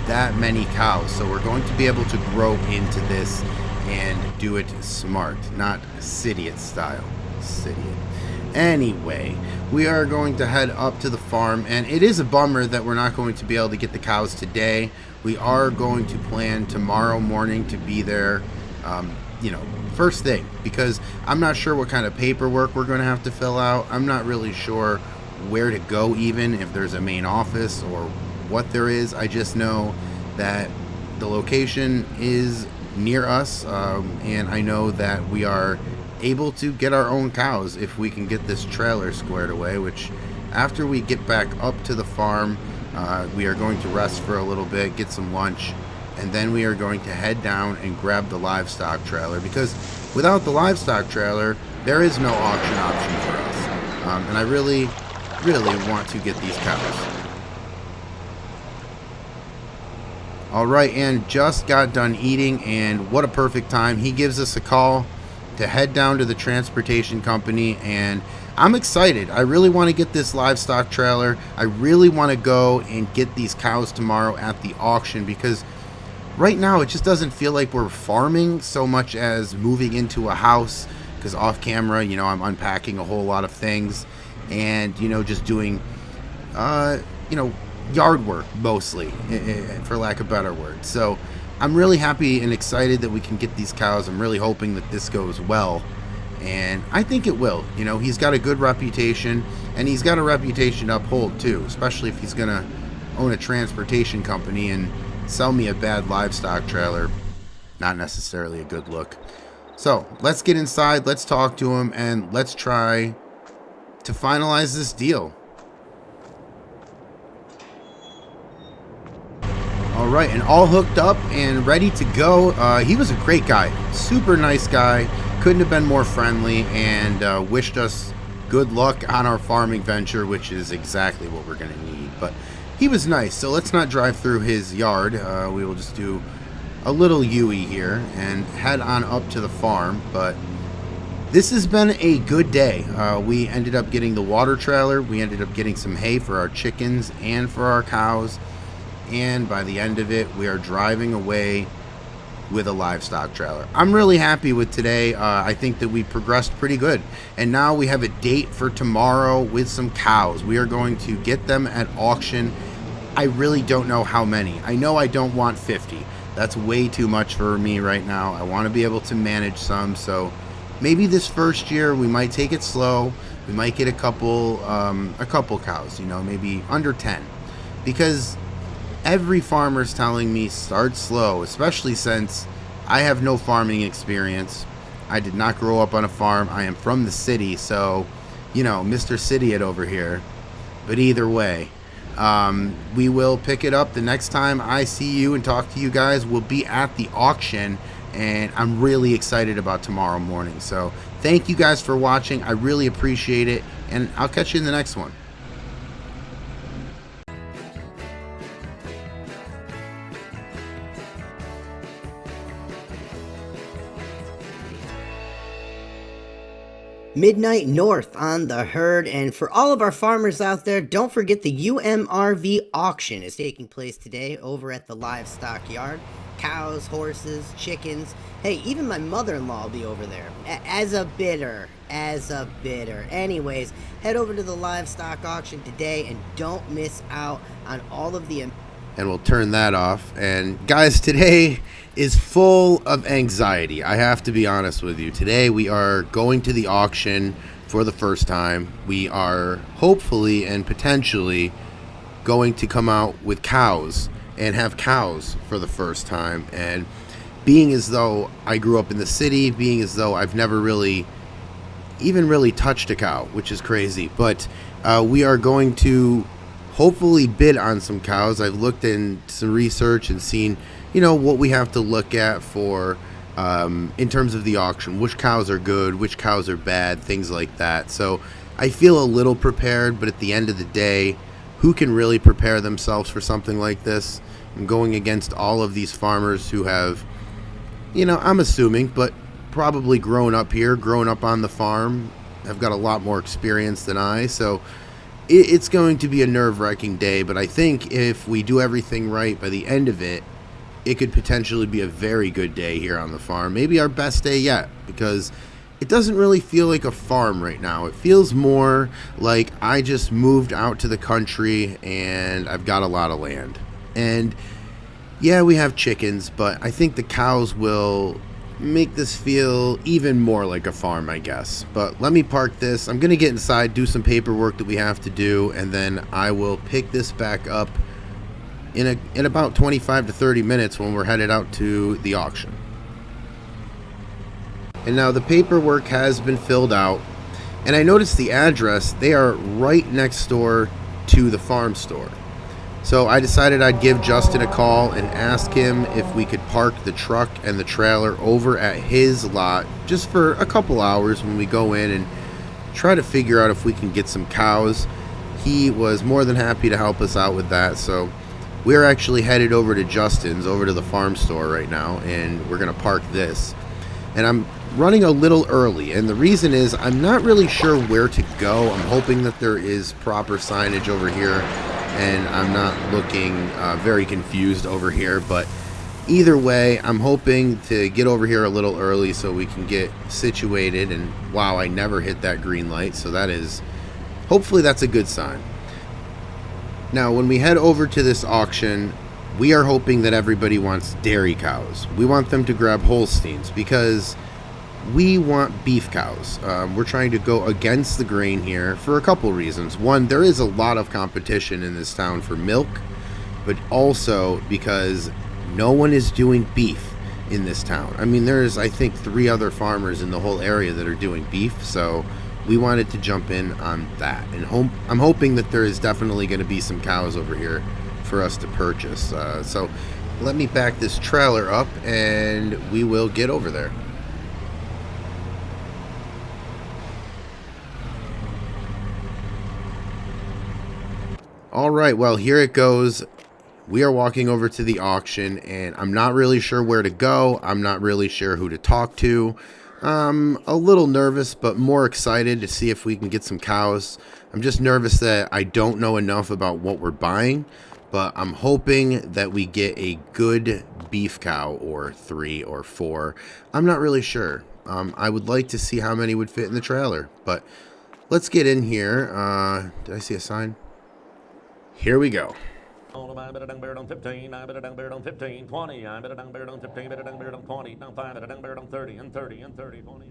that many cows, so we're going to be able to grow into this and do it smart, not cidiot style. Cidiot. Anyway, we are going to head up to the farm, and it is a bummer that we're not going to be able to get the cows today. We are going to plan tomorrow morning to be there, you know, first thing, because I'm not sure what kind of paperwork we're going to have to fill out. I'm not really sure where to go, even if there's a main office or what there is. I just know that the location is near us, and I know that we are able to get our own cows if we can get this trailer squared away, which after we get back up to the farm, we are going to rest for a little bit, get some lunch, and then we are going to head down and grab the livestock trailer, because without the livestock trailer there is no auction option for us, and I really want to get these cows. Alright, and just got done eating, and what a perfect time. He gives us a call to head down to the transportation company, and I'm excited. I really want to get this livestock trailer. I really want to go and get these cows tomorrow at the auction, because right now it just doesn't feel like we're farming so much as moving into a house, because off camera, you know, I'm unpacking a whole lot of things and, you know, just doing, you know, yard work mostly, for lack of a better word. So I'm really happy and excited that we can get these cows. I'm really hoping that this goes well, and I think it will. You know, he's got a good reputation, and he's got a reputation to uphold too, especially if he's gonna own a transportation company and sell me a bad livestock trailer. Not necessarily a good look. So let's get inside, let's talk to him, and let's try to finalize this deal. Alright, and all hooked up and ready to go. He was a great guy, super nice guy, couldn't have been more friendly, and wished us good luck on our farming venture, which is exactly what we're going to need. But he was nice, so let's not drive through his yard. We will just do a little Yui here and head on up to the farm. But this has been a good day. We ended up getting the water trailer. We ended up getting some hay for our chickens and for our cows. And by the end of it, we are driving away with a livestock trailer. I'm really happy with today. I think that we progressed pretty good. And now we have a date for tomorrow with some cows. We are going to get them at auction. I really don't know how many. I know I don't want 50. That's way too much for me right now. I want to be able to manage some. So maybe this first year we might take it slow. We might get a couple cows, you know, maybe under 10. Because every farmer's telling me start slow, especially since I have no farming experience. I did not grow up on a farm. I am from the city, so, you know, Mr. City it over here. But either way, we will pick it up the next time I see you and talk to you guys. We'll be at the auction, and I'm really excited about tomorrow morning. So thank you guys for watching. I really appreciate it, and I'll catch you in the next one. Midnight North on the herd, and for all of our farmers out there, don't forget the UMRV auction is taking place today over at the livestock yard. Cows, horses, chickens, hey, even my mother-in-law will be over there as a bidder. Anyways, head over to the livestock auction today and don't miss out on all of the... And we'll turn that off. And guys, today is full of anxiety. I have to be honest with you. Today we are going to the auction for the first time. We are hopefully and potentially going to come out with cows and have cows for the first time. And being as though I grew up in the city, being as though I've never really touched a cow, which is crazy. But we are going to hopefully bid on some cows. I've looked in some research and seen, you know, what we have to look at for in terms of the auction, which cows are good, which cows are bad, things like that. So I feel a little prepared, but at the end of the day, who can really prepare themselves for something like this? I'm going against all of these farmers who have, you know, I'm assuming, but probably grown up here, grown up on the farm, have got a lot more experience than I. So it's going to be a nerve-wracking day, but I think if we do everything right by the end of it, it could potentially be a very good day here on the farm. Maybe our best day yet, because it doesn't really feel like a farm right now. It feels more like I just moved out to the country and I've got a lot of land. And yeah, we have chickens, but I think the cows will make this feel even more like a farm, I guess. But let me park this. I'm gonna get inside, do some paperwork that we have to do, and then I will pick this back up in about 25 to 30 minutes when we're headed out to the auction. And now the paperwork has been filled out, and I noticed the address. They are right next door to the farm store. So I decided I'd give Justin a call and ask him if we could park the truck and the trailer over at his lot just for a couple hours when we go in and try to figure out if we can get some cows. He was more than happy to help us out with that. So we're actually headed over to Justin's, over to the farm store right now, and we're going to park this. And I'm running a little early, and the reason is I'm not really sure where to go. I'm hoping that there is proper signage over here, and I'm not looking very confused over here. But either way, I'm hoping to get over here a little early so we can get situated. And wow, I never hit that green light, so that is, hopefully that's a good sign. Now, when we head over to this auction, we are hoping that everybody wants dairy cows. We want them to grab Holsteins because we want beef cows. We're trying to go against the grain here for a couple reasons. One, there is a lot of competition in this town for milk, but also because no one is doing beef in this town. I mean, there's, I think, 3 other farmers in the whole area that are doing beef, so we wanted to jump in on that. And I'm hoping that there is definitely going to be some cows over here for us to purchase. So let me back this trailer up and we will get over there. All right, well, here it goes. we are walking over to the auction, and I'm not really sure where to go. I'm not really sure who to talk to. I'm a little nervous, but more excited to see if we can get some cows. I'm just nervous that I don't know enough about what we're buying, but I'm hoping that we get a good beef cow, or 3 or 4. I'm not really sure. I would like to see how many would fit in the trailer, but let's get in here. Did I see a sign? Here we go. I bet a dung bear on 15, I bet a dung bear on 15, 20, I bet a dung bear on 15, bet a dung bear on 20, down 5, bet a dung bear on 30, and 30, and 30, 20.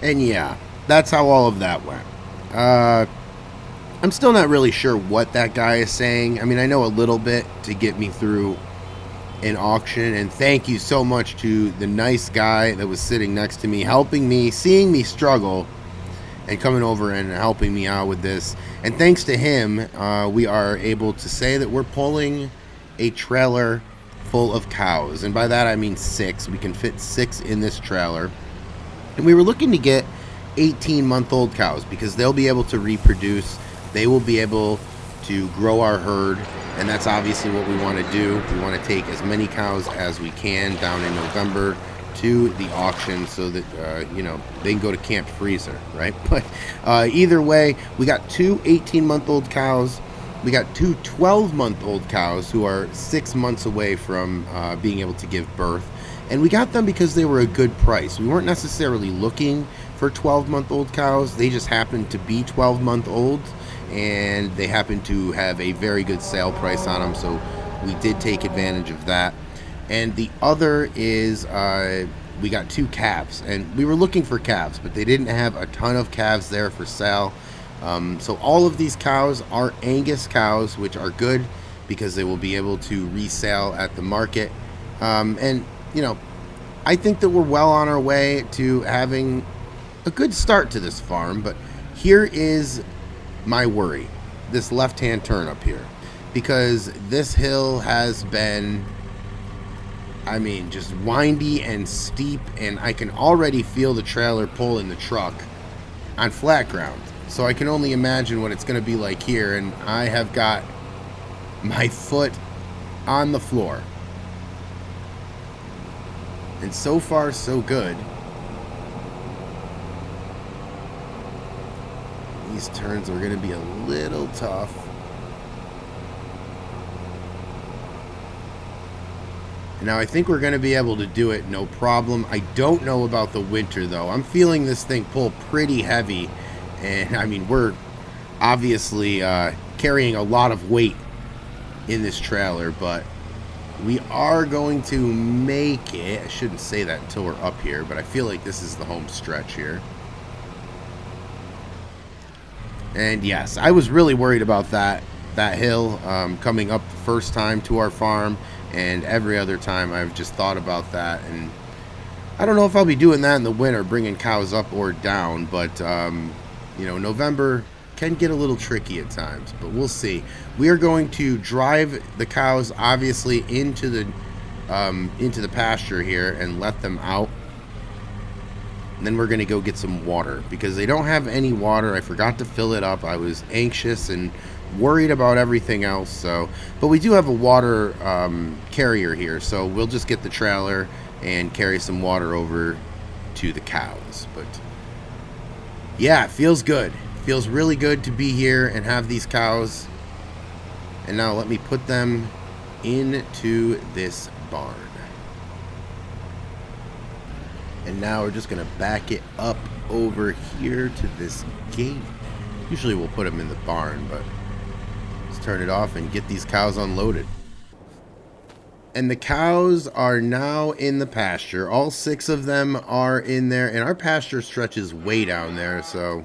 And yeah, that's how all of that went. I'm still not really sure what that guy is saying. I mean, I know a little bit to get me through an auction, and thank you so much to the nice guy that was sitting next to me, helping me, seeing me struggle, and coming over and helping me out with this. And thanks to him, we are able to say that we're pulling a trailer full of cows. And by that I mean 6. We can fit 6 in this trailer. And we were looking to get 18-month-old cows because they'll be able to reproduce. They will be able to grow our herd. And that's obviously what we want to do. We want to take as many cows as we can down in November to the auction so that, you know, they can go to Camp Freezer, right? But either way, we got 2 18-month-old cows. We got 2 12-month-old cows who are 6 months away from being able to give birth. And we got them because they were a good price. We weren't necessarily looking for 12-month-old cows. They just happened to be 12-month-old, and they happened to have a very good sale price on them, so we did take advantage of that. And the other is we got 2 calves, and we were looking for calves, but they didn't have a ton of calves there for sale. So all of these cows are Angus cows, which are good because they will be able to resell at the market. And, you know, I think that we're well on our way to having a good start to this farm, but here is my worry, this left-hand turn up here, because this hill has been, I mean, just windy and steep, and I can already feel the trailer pulling the truck on flat ground. So I can only imagine what it's going to be like here, and I have got my foot on the floor. And so far, so good. These turns are going to be a little tough. Now I think we're going to be able to do it no problem. I don't know about the winter though. I'm feeling this thing pull pretty heavy, and I mean, we're obviously carrying a lot of weight in this trailer, but we are going to make it. I shouldn't say that until we're up here, but I feel like this is the home stretch here. And yes, I was really worried about that hill coming up the first time to our farm. And every other time I've just thought about that, and I don't know if I'll be doing that in the winter, bringing cows up or down, but you know, November can get a little tricky at times, but we'll see. We are going to drive the cows obviously into the pasture here and let them out, and then we're going to go get some water because they don't have any water. I forgot to fill it up. I was anxious and worried about everything else, so, but we do have a water carrier here, so we'll just get the trailer and carry some water over to the cows. But yeah, it feels good. It feels really good to be here and have these cows. And now let me put them into this barn. And now we're just gonna back it up over here to this gate. Usually we'll put them in the barn, but turn it off and get these cows unloaded. And the cows are now in the pasture. All 6 of them are in there, and our pasture stretches way down there, so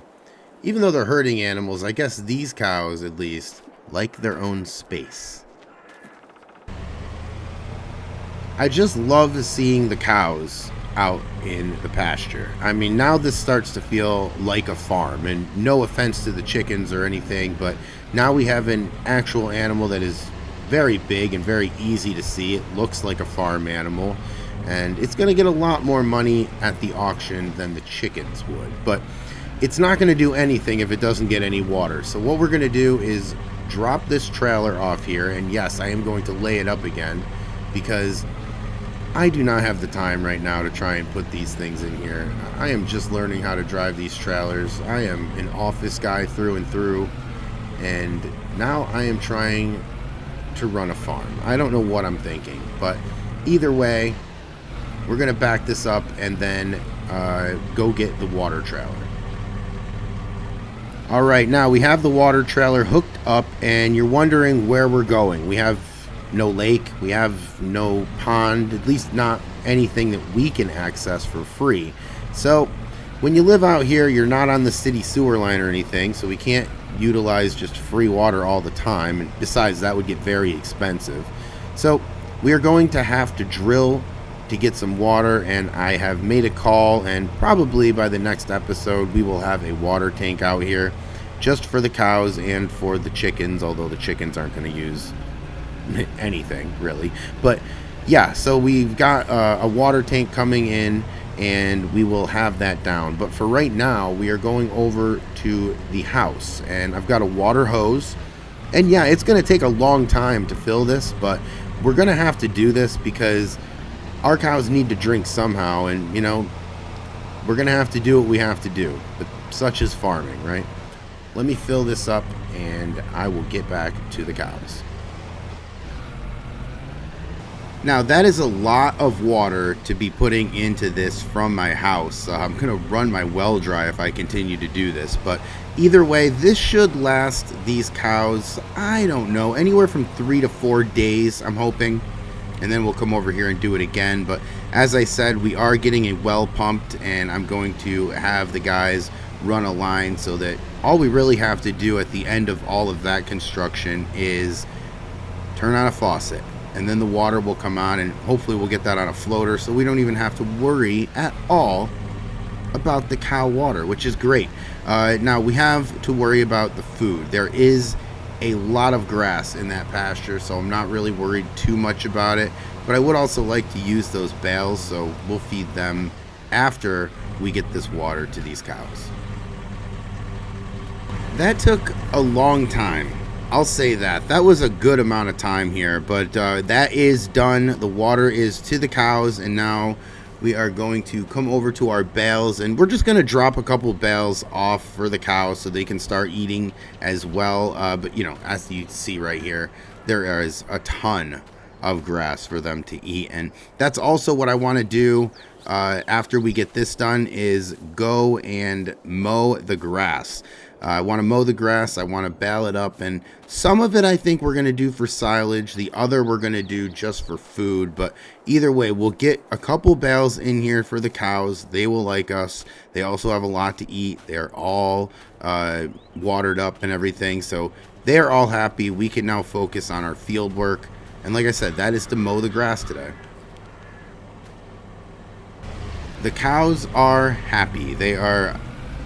even though they're herding animals, I guess these cows at least like their own space. I just love seeing the cows out in the pasture. I mean, now this starts to feel like a farm, and no offense to the chickens or anything, but now we have an actual animal that is very big and very easy to see. It looks like a farm animal, and it's going to get a lot more money at the auction than the chickens would. But it's not going to do anything if it doesn't get any water. So what we're going to do is drop this trailer off here, and yes, I am going to lay it up again because I do not have the time right now to try and put these things in here. I am just learning how to drive these trailers. I am an office guy through and through, and now I am trying to run a farm. I don't know what I'm thinking, but either way, we're going to back this up and then go get the water trailer. Alright, now we have the water trailer hooked up, and you're wondering where we're going. We have no lake, we have no pond, at least not anything that we can access for free. So when you live out here, you're not on the city sewer line or anything, so we can't utilize just free water all the time, and besides, that would get very expensive. So we are going to have to drill to get some water, and I have made a call, and probably by the next episode we will have a water tank out here just for the cows and for the chickens, although the chickens aren't going to use anything really. But yeah, so we've got a water tank coming in, and we will have that down. But for right now, we are going over to the house, and I've got a water hose, and yeah, it's going to take a long time to fill this, but we're going to have to do this because our cows need to drink somehow, and you know, we're gonna have to do what we have to do, but such is farming, right? Let me fill this up and I will get back to the cows. Now that is a lot of water to be putting into this from my house. I'm gonna run my well dry if I continue to do this, but either way, this should last these cows, I don't know, anywhere from 3 to 4 days, I'm hoping. And then we'll come over here and do it again. But as I said, we are getting a well pumped, and I'm going to have the guys run a line so that all we really have to do at the end of all of that construction is turn on a faucet, and then the water will come on, and hopefully we'll get that on a floater so we don't even have to worry at all about the cow water, which is great. Now we have to worry about the food. There is a lot of grass in that pasture, so I'm not really worried too much about it, but I would also like to use those bales, so we'll feed them after we get this water to these cows. That took a long time, I'll say that. That was a good amount of time here, but that is done. The water is to the cows, and now we are going to come over to our bales, and we're just going to drop a couple bales off for the cows so they can start eating as well. But you know, as you see right here, there is a ton of grass for them to eat, and that's also what I want to do after we get this done, is go and mow the grass. I want to mow the grass, I want to bale it up, and some of it I think we're going to do for silage, the other we're going to do just for food. But either way, we'll get a couple bales in here for the cows. They will like us. They also have a lot to eat. They're all watered up and everything, so they're all happy. We can now focus on our field work, and like I said, that is to mow the grass today. The cows are happy. They are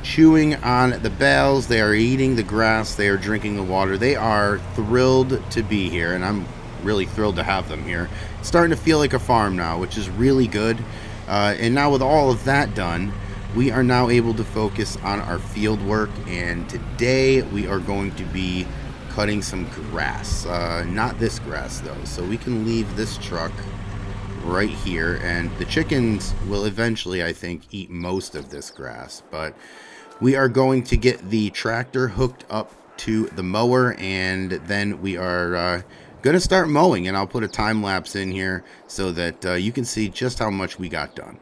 chewing on the bales, they are eating the grass, they are drinking the water. They are thrilled to be here, and I'm really thrilled to have them here. It's starting to feel like a farm now, which is really good. And now with all of that done, we are now able to focus on our field work, and today we are going to be cutting some grass. Not this grass though, so we can leave this truck right here, and the chickens will eventually, I think, eat most of this grass. But we are going to get the tractor hooked up to the mower, and then we are going to start mowing, and I'll put a time lapse in here so that you can see just how much we got done.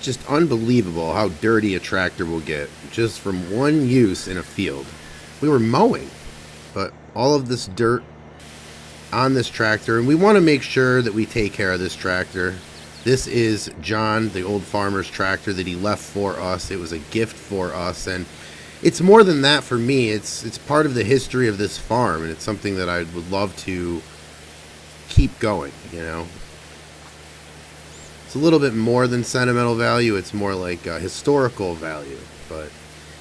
just unbelievable how dirty a tractor will get just from one use in a field. We were mowing, but all of this dirt on this tractor, and we want to make sure that we take care of this tractor. This is John, the old farmer's tractor that he left for us. It was a gift for us, and it's more than that for me. It's part of the history of this farm, and it's something that I would love to keep going, you know. It's a little bit more than sentimental value. It's more like historical value. But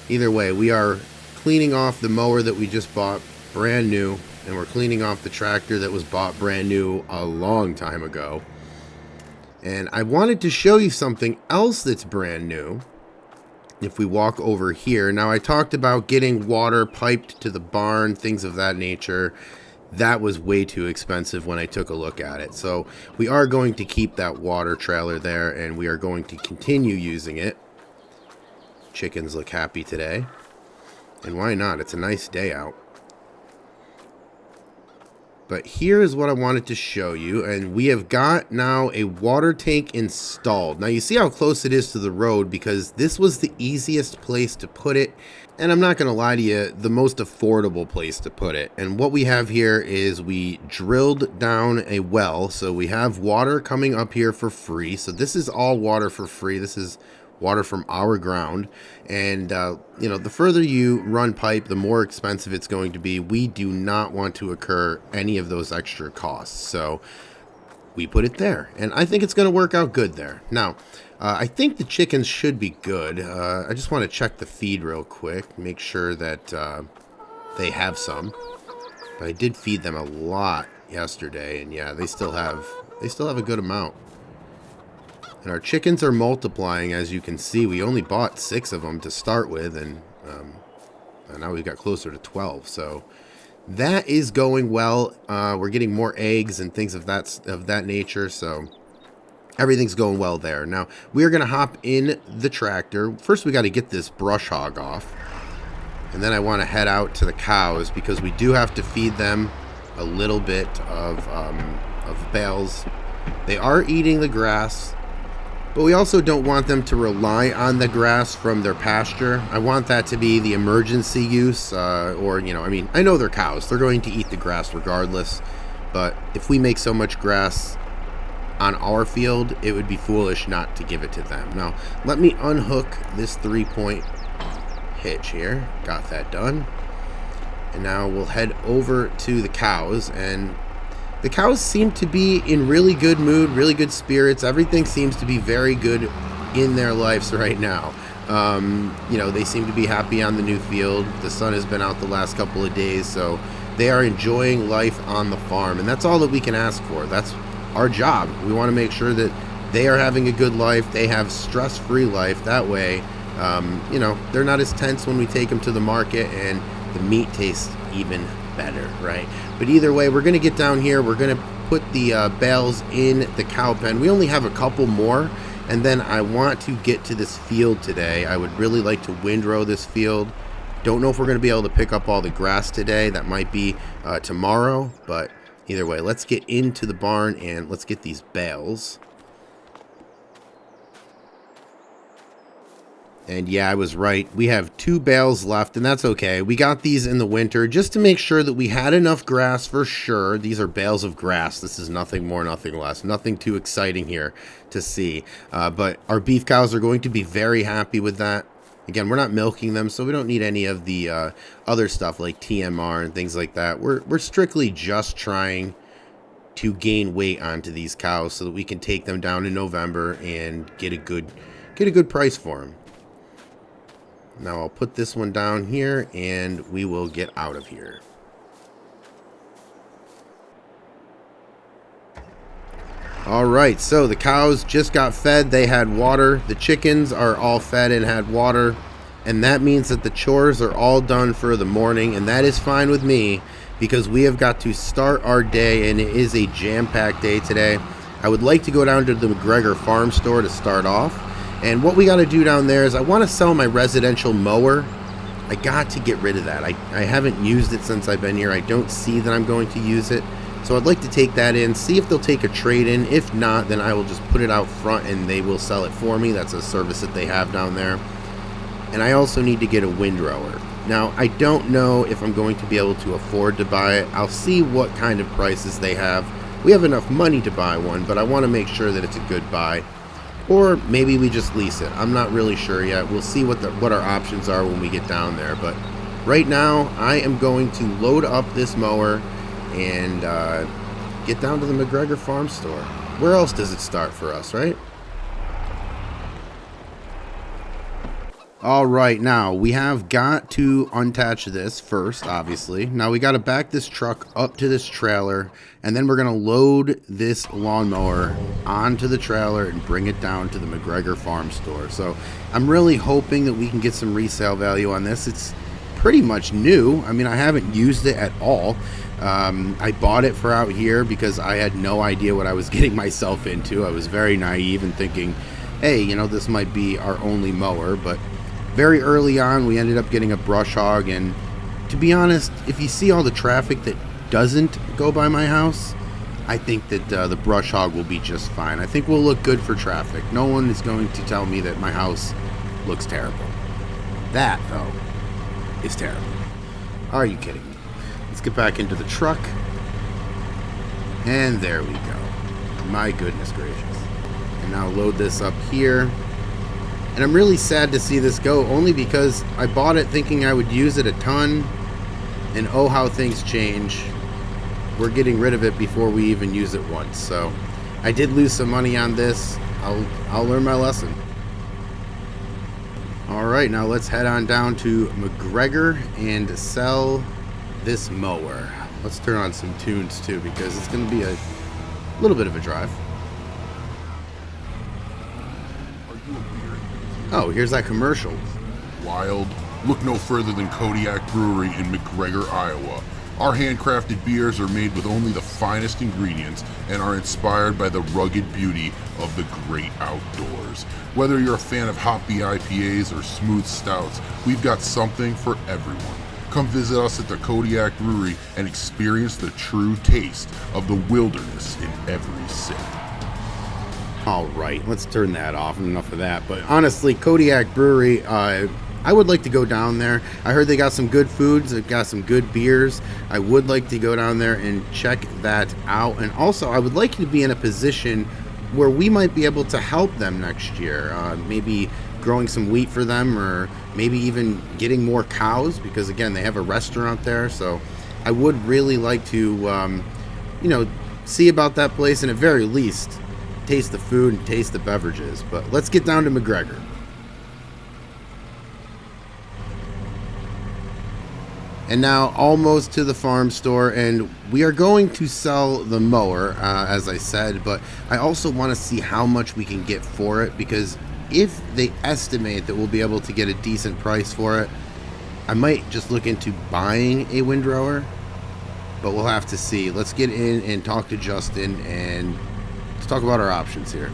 either way, we are cleaning off the mower that we just bought brand new, and we're cleaning off the tractor that was bought brand new a long time ago. And I wanted to show you something else that's brand new. If we walk over here, now I talked about getting water piped to the barn, things of that nature. That was way too expensive when I took a look at it. So we are going to keep that water trailer there, and we are going to continue using it. Chickens look happy today. And why not? It's a nice day out. But here is what I wanted to show you, and we have got now a water tank installed. Now you see how close it is to the road, because this was the easiest place to put it, and I'm not going to lie to you, the most affordable place to put it. And what we have here is we drilled down a well, so we have water coming up here for free. So this is all water for free. This is water from our ground, and you know, the further you run pipe, the more expensive it's going to be. We do not want to incur any of those extra costs, so we put it there, and I think it's going to work out good there. Now I think the chickens should be good. I just want to check the feed real quick, make sure that they have some. But I did feed them a lot yesterday, and yeah, they still have a good amount. And our chickens are multiplying, as you can see. We only bought 6 of them to start with, and now we've got closer to 12. So that is going well. We're getting more eggs and things of that nature. So everything's going well there. Now we are going to hop in the tractor. First, we got to get this brush hog off, and then I want to head out to the cows, because we do have to feed them a little bit of bales. They are eating the grass, but we also don't want them to rely on the grass from their pasture. I want that to be the emergency use, or, you know, I mean, I know they're cows. They're going to eat the grass regardless. But if we make so much grass on our field, it would be foolish not to give it to them. Now, let me unhook this 3-point hitch here. Got that done. And now we'll head over to the cows, and the cows seem to be in really good mood, really good spirits. Everything seems to be very good in their lives right now. You know, they seem to be happy on the new field. The sun has been out the last couple of days, so they are enjoying life on the farm. And that's all that we can ask for. That's our job. We want to make sure that they are having a good life. They have stress-free life. That way, you know, they're not as tense when we take them to the market, and the meat tastes even better, right? But either way, we're going to get down here. We're going to put the bales in the cow pen. We only have a couple more, and then I want to get to this field today. I would really like to windrow this field. Don't know if we're going to be able to pick up all the grass today. That might be tomorrow, but either way, let's get into the barn and let's get these bales. And yeah, I was right. We have 2 bales left, and that's okay. We got these in the winter just to make sure that we had enough grass for sure. These are bales of grass. This is nothing more, nothing less. Nothing too exciting here to see. But our beef cows are going to be very happy with that. Again, we're not milking them, so we don't need any of the other stuff like TMR and things like that. We're strictly just trying to gain weight onto these cows so that we can take them down in November and get a good price for them. Now I'll put this one down here, and we will get out of here. Alright, so the cows just got fed. They had water. The chickens are all fed and had water. And that means that the chores are all done for the morning. And that is fine with me, because we have got to start our day, and it is a jam-packed day today. I would like to go down to the McGregor Farm Store to start off. And what we got to do down there is I want to sell my residential mower. I got to get rid of that. I haven't used it since I've been here. I don't see that I'm going to use it. So I'd like to take that in, see if they'll take a trade-in. If not, then I will just put it out front and they will sell it for me. That's a service that they have down there. And I also need to get a windrower. Now, I don't know if I'm going to be able to afford to buy it. I'll see what kind of prices they have. We have enough money to buy one, but I want to make sure that it's a good buy. Or maybe we just lease it. I'm not really sure yet. We'll see what our options are when we get down there. But right now, I am going to load up this mower and get down to the McGregor Farm Store. Where else does it start for us, right? All right, now we have got to unattach this first, obviously. Now we got to back this truck up to this trailer, and then we're going to load this lawnmower onto the trailer and bring it down to the McGregor Farm Store. So I'm really hoping that we can get some resale value on this. It's pretty much new. I mean, I haven't used it at all. I bought it for out here because I had no idea what I was getting myself into. I was very naive and thinking, hey, you know, this might be our only mower, but very early on, we ended up getting a brush hog, and to be honest, if you see all the traffic that doesn't go by my house, I think that the brush hog will be just fine. I think we'll look good for traffic. No one is going to tell me that my house looks terrible. That, though, is terrible. Are you kidding me? Let's get back into the truck. And there we go. My goodness gracious. And now load this up here. And I'm really sad to see this go, only because I bought it thinking I would use it a ton, and oh how things change. We're getting rid of it before we even use it once. So I did lose some money on this. I'll learn my lesson. All right, now let's head on down to McGregor and sell this mower. Let's turn on some tunes too, because it's going to be a little bit of a drive. Oh, here's that commercial. Wild. Look no further than Kodiak Brewery in McGregor, Iowa. Our handcrafted beers are made with only the finest ingredients and are inspired by the rugged beauty of the great outdoors. Whether you're a fan of hoppy IPAs or smooth stouts, we've got something for everyone. Come visit us at the Kodiak Brewery and experience the true taste of the wilderness in every sip. All right, let's turn that off. Enough of that. But honestly, Kodiak Brewery, I would like to go down there. I heard they got some good foods. They've got some good beers. I would like to go down there and check that out. And also, I would like to be in a position where we might be able to help them next year. Maybe growing some wheat for them, or maybe even getting more cows, because again, they have a restaurant there. So I would really like to, see about that place, and at very least taste the food and taste the beverages. But let's get down to McGregor. And now almost to the farm store, and we are going to sell the mower, as I said, but I also want to see how much we can get for it, because if they estimate that we'll be able to get a decent price for it, I might just look into buying a windrower, but we'll have to see. Let's get in and talk to Justin, and let's talk about our options here.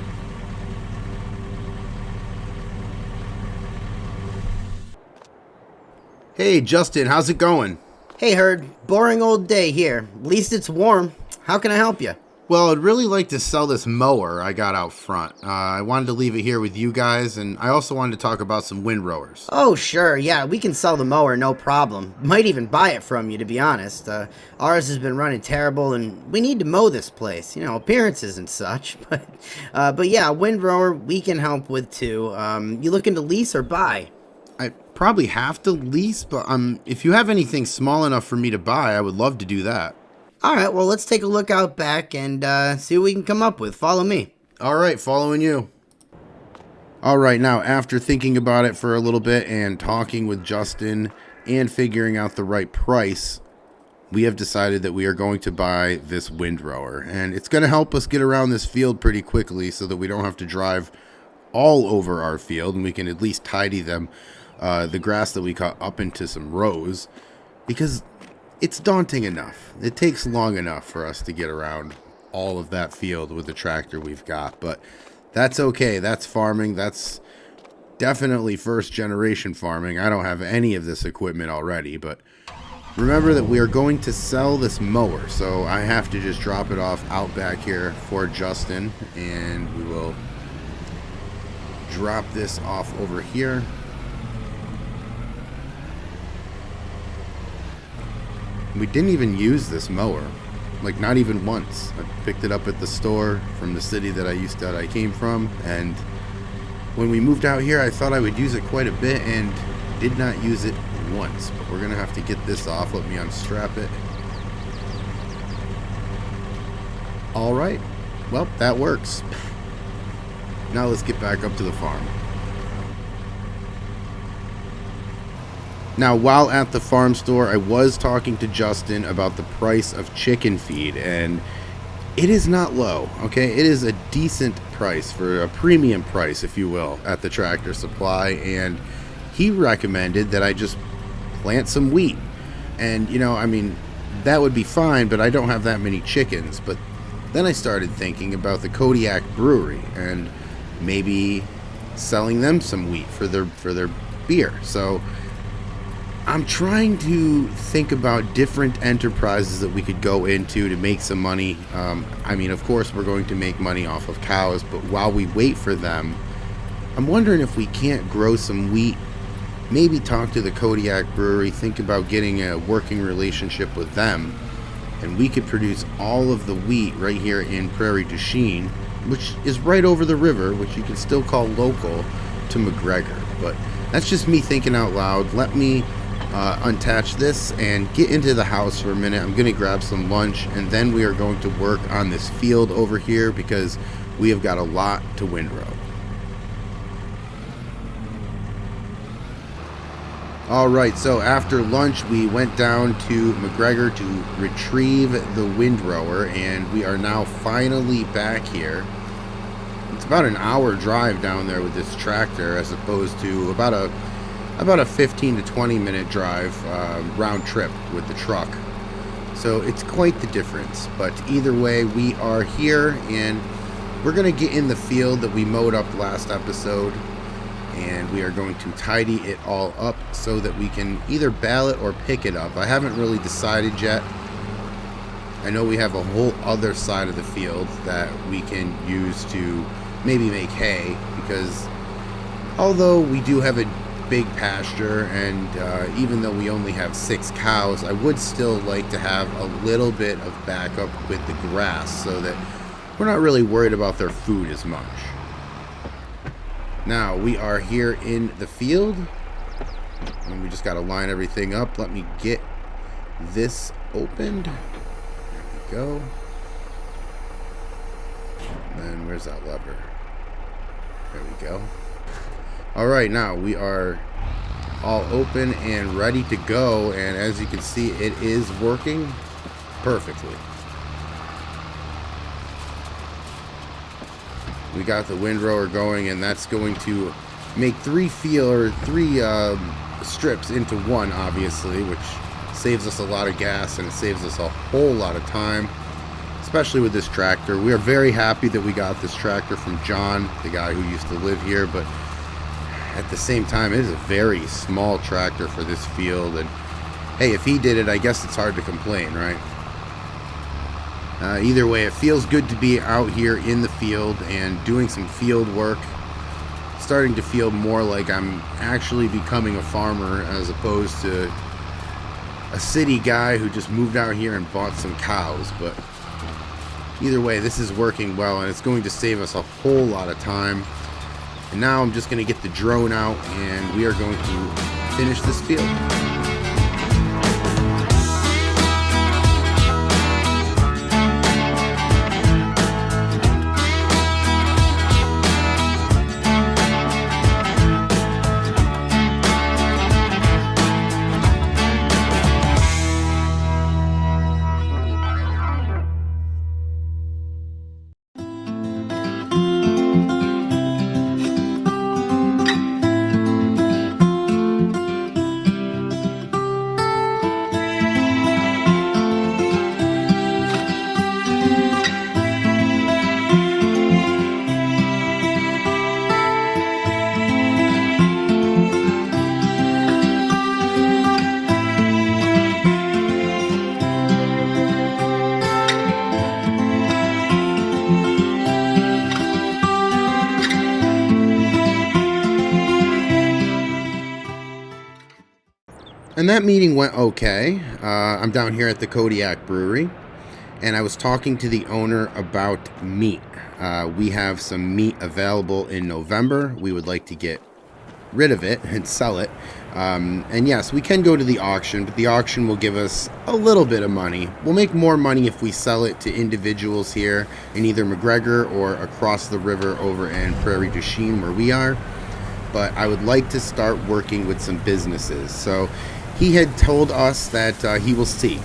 Hey, Justin, how's it going? Hey, Herd. Boring old day here. At least it's warm. How can I help you? Well, I'd really like to sell this mower I got out front. I wanted to leave it here with you guys, and I also wanted to talk about some windrowers. Oh, sure. Yeah, we can sell the mower, no problem. Might even buy it from you, to be honest. Ours has been running terrible, and we need to mow this place. You know, appearances and such. But yeah, windrower we can help with too. You looking to lease or buy? I probably have to lease, but if you have anything small enough for me to buy, I would love to do that. All right, well, let's take a look out back and see what we can come up with. Follow me. All right, following you. All right, now, after thinking about it for a little bit and talking with Justin and figuring out the right price, we have decided that we are going to buy this windrower. And it's going to help us get around this field pretty quickly so that we don't have to drive all over our field, and we can at least tidy them, the grass that we cut up into some rows, because it's daunting enough. It takes long enough for us to get around all of that field with the tractor we've got, but that's okay. That's farming. That's definitely first generation farming. I don't have any of this equipment already, but Remember that we are going to sell this mower, so I have to just drop it off out back here for Justin, and we will drop this off over here. We didn't even use this mower, like not even once. I picked it up at the store from the city that I came from, and when we moved out here I thought I would use it quite a bit and did not use it once. But we're gonna have to get this off. Let me unstrap it. All right, well, that works. Now let's get back up to the farm. Now, while at the farm store, I was talking to Justin about the price of chicken feed, and it is not low, okay? It is a decent price, for a premium price, if you will, at the Tractor Supply, and he recommended that I just plant some wheat. And, you know, I mean, that would be fine, but I don't have that many chickens. But then I started thinking about the Kodiak Brewery and maybe selling them some wheat for their beer. So I'm trying to think about different enterprises that we could go into to make some money. I mean, of course, we're going to make money off of cows, but while we wait for them, I'm wondering if we can't grow some wheat, maybe talk to the Kodiak Brewery, think about getting a working relationship with them, and we could produce all of the wheat right here in Prairie du Chien, which is right over the river, which you can still call local to McGregor. But that's just me thinking out loud. Let me unattach this and get into the house for a minute. I'm going to grab some lunch, and then we are going to work on this field over here because we have got a lot to windrow. Alright, so after lunch we went down to McGregor to retrieve the windrower, and we are now finally back here. It's about an hour drive down there with this tractor, as opposed to about a 15 to 20 minute drive round trip with the truck. So it's quite the difference, but either way we are here, and we're going to get in the field that we mowed up last episode, and we are going to tidy it all up so that we can either bale it or pick it up. I haven't really decided yet. I know we have a whole other side of the field that we can use to maybe make hay, because although we do have a big pasture, and even though we only have 6 cows, I would still like to have a little bit of backup with the grass so that we're not really worried about their food as much. Now we are here in the field, and we just got to line everything up. Let me get this opened. There we go. And then where's that lever? There we go. Alright, now we are all open and ready to go, and as you can see, it is working perfectly. We got the windrower going, and that's going to make 3 strips into one, obviously, which saves us a lot of gas and it saves us a whole lot of time, especially with this tractor. We are very happy that we got this tractor from John, the guy who used to live here, but at the same time, it is a very small tractor for this field, and hey, if he did it, I guess it's hard to complain, right? Either way, it feels good to be out here in the field and doing some field work. Starting to feel more like I'm actually becoming a farmer as opposed to a city guy who just moved out here and bought some cows. But either way, this is working well, and it's going to save us a whole lot of time. And now I'm just going to get the drone out, and we are going to finish this field. And that meeting went okay. I'm down here at the Kodiak Brewery, and I was talking to the owner about meat. We have some meat available in November. We would like to get rid of it and sell it. And yes, we can go to the auction, but the auction will give us a little bit of money. We'll make more money if we sell it to individuals here in either McGregor or across the river over in Prairie du Chien where we are. But I would like to start working with some businesses. So he had told us that he will see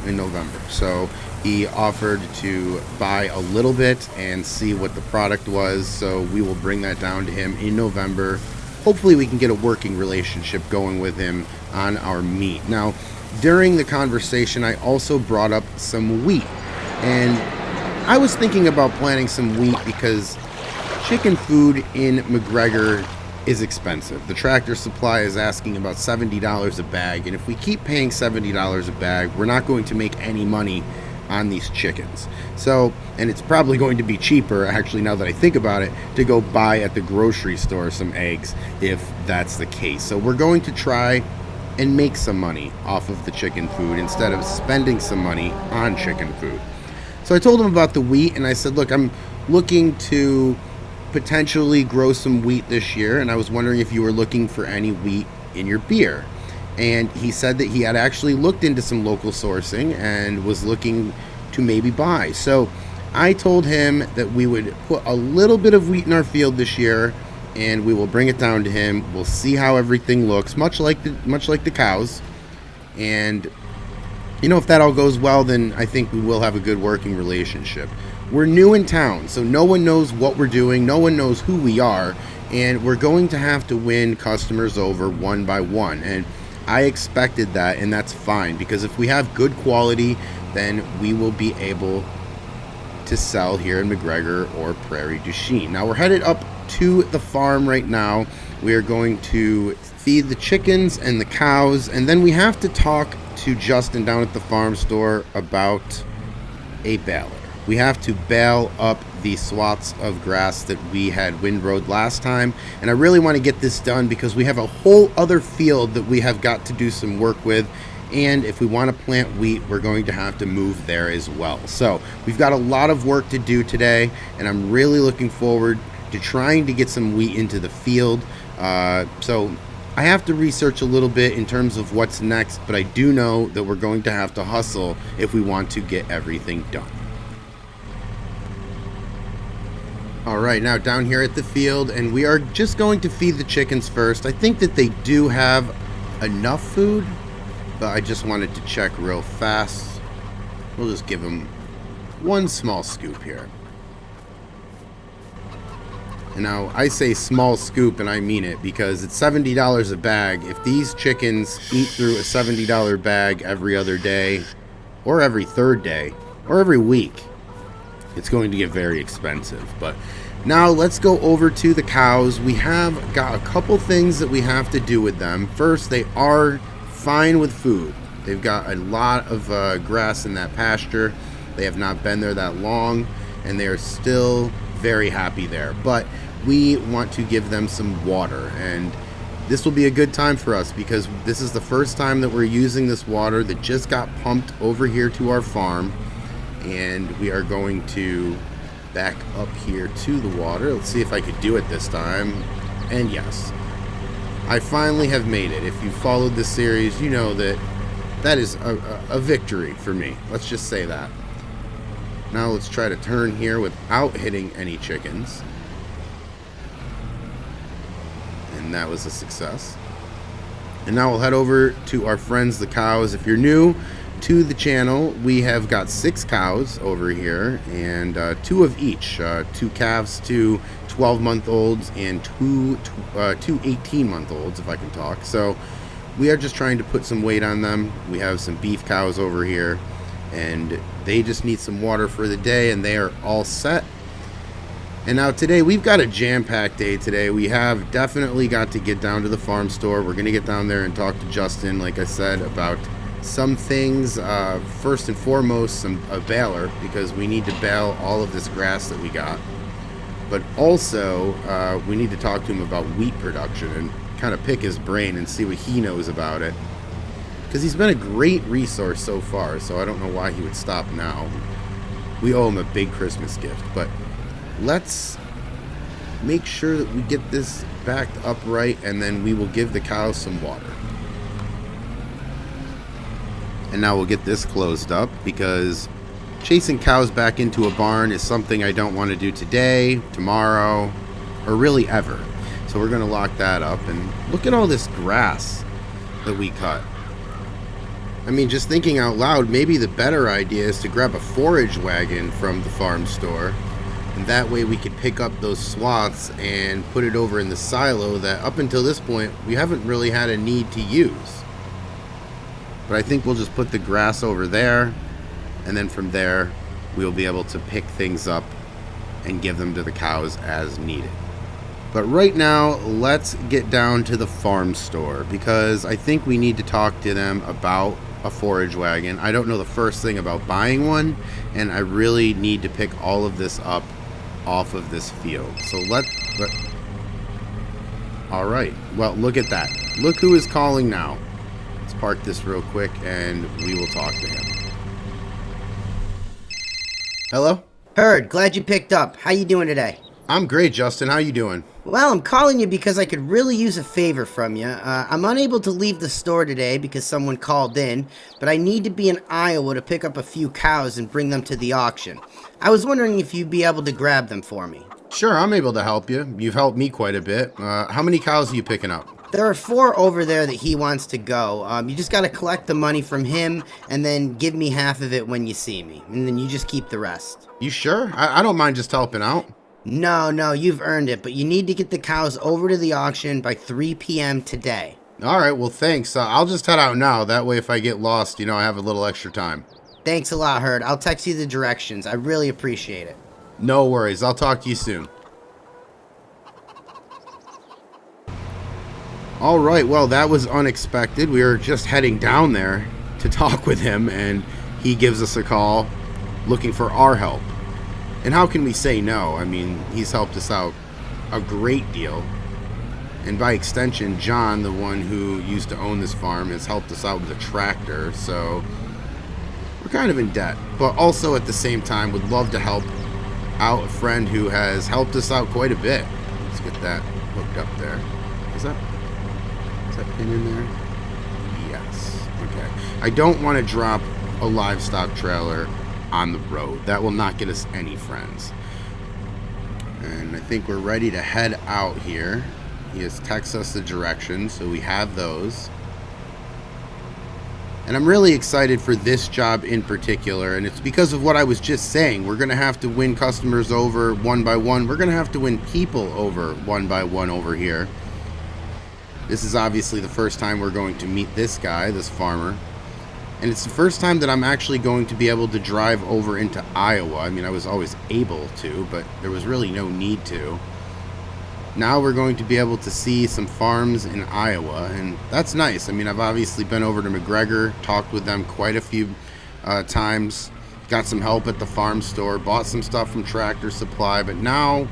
in November. So he offered to buy a little bit and see what the product was. So we will bring that down to him in November. Hopefully we can get a working relationship going with him on our meat. Now, during the conversation, I also brought up some wheat. And I was thinking about planting some wheat because chicken food in McGregor is expensive. The Tractor Supply is asking about $70 a bag. And if we keep paying $70 a bag, we're not going to make any money on these chickens. So, and it's probably going to be cheaper, actually, now that I think about it, to go buy at the grocery store some eggs if that's the case. So we're going to try and make some money off of the chicken food instead of spending some money on chicken food. So I told him about the wheat, and I said, look, I'm looking to potentially grow some wheat this year, and I was wondering if you were looking for any wheat in your beer. And he said that he had actually looked into some local sourcing and was looking to maybe buy. So I told him that we would put a little bit of wheat in our field this year, and we will bring it down to him. We'll see how everything looks, much like the cows. And you know, if that all goes well, then I think we will have a good working relationship. We're new in town, so no one knows what we're doing. No one knows who we are, and we're going to have to win customers over one by one. And I expected that, and that's fine, because if we have good quality, then we will be able to sell here in McGregor or Prairie du Chien. Now we're headed up to the farm right now. We are going to feed the chickens and the cows, and then we have to talk to Justin down at the farm store about a baler. We have to bale up the swaths of grass that we had windrowed last time, and I really want to get this done because we have a whole other field that we have got to do some work with, and if we want to plant wheat, we're going to have to move there as well. So we've got a lot of work to do today, and I'm really looking forward to trying to get some wheat into the field. So I have to research a little bit in terms of what's next, but I do know that we're going to have to hustle if we want to get everything done. All right, now down here at the field, and we are just going to feed the chickens first. I think that they do have enough food, but I just wanted to check real fast. We'll just give them one small scoop here. And now I say small scoop, and I mean it, because it's $70 a bag. If these chickens eat through a $70 bag every other day, or every third day, or every week, it's going to get very expensive. But now let's go over to the cows. We have got a couple things that we have to do with them. First, they are fine with food. They've got a lot of grass in that pasture. They have not been there that long, and they are still very happy there. But we want to give them some water, and this will be a good time for us because this is the first time that we're using this water that just got pumped over here to our farm. And we are going to back up here to the water. Let's see if I could do it this time. And yes, I finally have made it. If you followed this series, you know that that is a victory for me. Let's just say that. Now let's try to turn here without hitting any chickens. And that was a success. And now we'll head over to our friends, the cows. If you're new to the channel, we have got 6 cows over here, and 2 of each, 2 calves, 2 12-month-olds, and 2 18-month-olds, if I can talk. So we are just trying to put some weight on them. We have some beef cows over here, and they just need some water for the day, and they are all set. And now today, we've got a jam-packed day today. We have definitely got to get down to the farm store. We're going to get down there and talk to Justin, like I said, about some things. First and foremost, a baler, because we need to bale all of this grass that we got. But also, we need to talk to him about wheat production and kind of pick his brain and see what he knows about it. because he's been a great resource so far, so I don't know why he would stop now. We owe him a big Christmas gift, but let's make sure that we get this backed upright, and then we will give the cows some water. And now we'll get this closed up, because chasing cows back into a barn is something I don't want to do today, tomorrow, or really ever. So we're going to lock that up. And look at all this grass that we cut. I mean, just thinking out loud, maybe the better idea is to grab a forage wagon from the farm store, and that way we could pick up those swaths and put it over in the silo that up until this point we haven't really had a need to use. But I think we'll just put the grass over there, and then from there we'll be able to pick things up and give them to the cows as needed. But right now, let's get down to the farm store, because I think we need to talk to them about a forage wagon. I don't know the first thing about buying one, and I really need to pick all of this up off of this field. So all right, well, look at that. Look who is calling now. Let's park this real quick and we will talk to him. Hello? Herd, glad you picked up. How you doing today? I'm great, Justin. How you doing? Well, I'm calling you because I could really use a favor from you. I'm unable to leave the store today because someone called in, but I need to be in Iowa to pick up a few cows and bring them to the auction. I was wondering if you'd be able to grab them for me. Sure, I'm able to help you. You've helped me quite a bit. How many cows are you picking up? There are 4 over there that he wants to go. You just got to collect the money from him and then give me half of it when you see me. And then you just keep the rest. You sure? I don't mind just helping out. No, you've earned it, but you need to get the cows over to the auction by 3 p.m. today. All right, well, thanks. I'll just head out now. That way, if I get lost, I have a little extra time. Thanks a lot, Herd. I'll text you the directions. I really appreciate it. No worries. I'll talk to you soon. All right, well, that was unexpected. We were just heading down there to talk with him, and he gives us a call looking for our help. And how can we say no? I mean, he's helped us out a great deal. And by extension, John, the one who used to own this farm, has helped us out with a tractor. So we're kind of in debt. But also at the same time, would love to help out a friend who has helped us out quite a bit. Let's get that hooked up there. Is that pin in there? Yes. Okay. I don't want to drop a livestock trailer on the road. That will not get us any friends. And I think we're ready to head out here. He has texted us the directions, so we have those. And I'm really excited for this job in particular, and it's because of what I was just saying. We're going to have to win customers over one by one. We're going to have to win people over one by one over here. This is obviously the first time we're going to meet this guy, this farmer. And it's the first time that I'm actually going to be able to drive over into Iowa. I mean, I was always able to, but there was really no need to. Now we're going to be able to see some farms in Iowa, and that's nice. I mean, I've obviously been over to McGregor, talked with them quite a few times, got some help at the farm store, bought some stuff from Tractor Supply, but now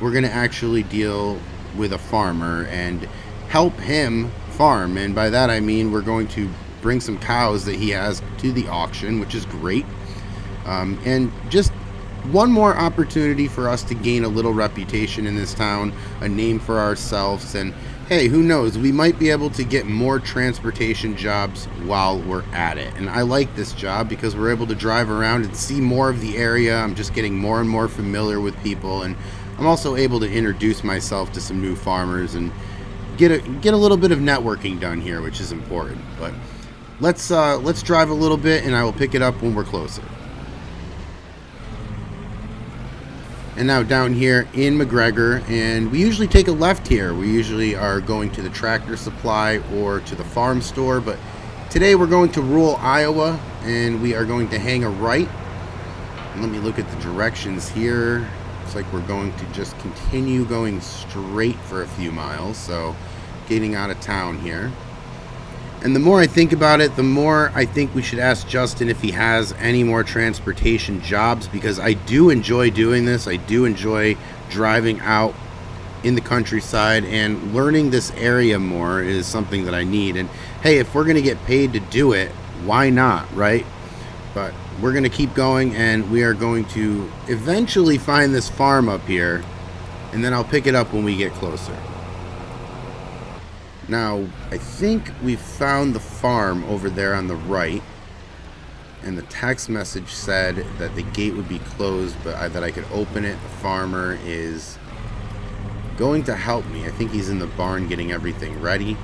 we're going to actually deal with a farmer and help him farm. And by that I mean we're going to bring some cows that he has to the auction, which is great. And just one more opportunity for us to gain a little reputation in this town, a name for ourselves, and hey, who knows, we might be able to get more transportation jobs while we're at it. And I like this job because we're able to drive around and see more of the area. I'm just getting more and more familiar with people, and I'm also able to introduce myself to some new farmers and get a little bit of networking done here, which is important. But let's drive a little bit, and I will pick it up when we're closer. And now down here in McGregor, and we usually take a left here. We usually are going to the Tractor Supply or to the farm store, but today we're going to rural Iowa, and we are going to hang a right. And let me look at the directions here. Looks like we're going to just continue going straight for a few miles, so getting out of town here. And the more I think about it, the more I think we should ask Justin if he has any more transportation jobs, because I do enjoy doing this. I do enjoy driving out in the countryside, and learning this area more is something that I need. And hey, if we're going to get paid to do it, why not, right? But we're going to keep going, and we are going to eventually find this farm up here, and then I'll pick it up when we get closer. Now, I think we've found the farm over there on the right, and the text message said that the gate would be closed, but that I could open it. The farmer is going to help me. I think he's in the barn getting everything ready.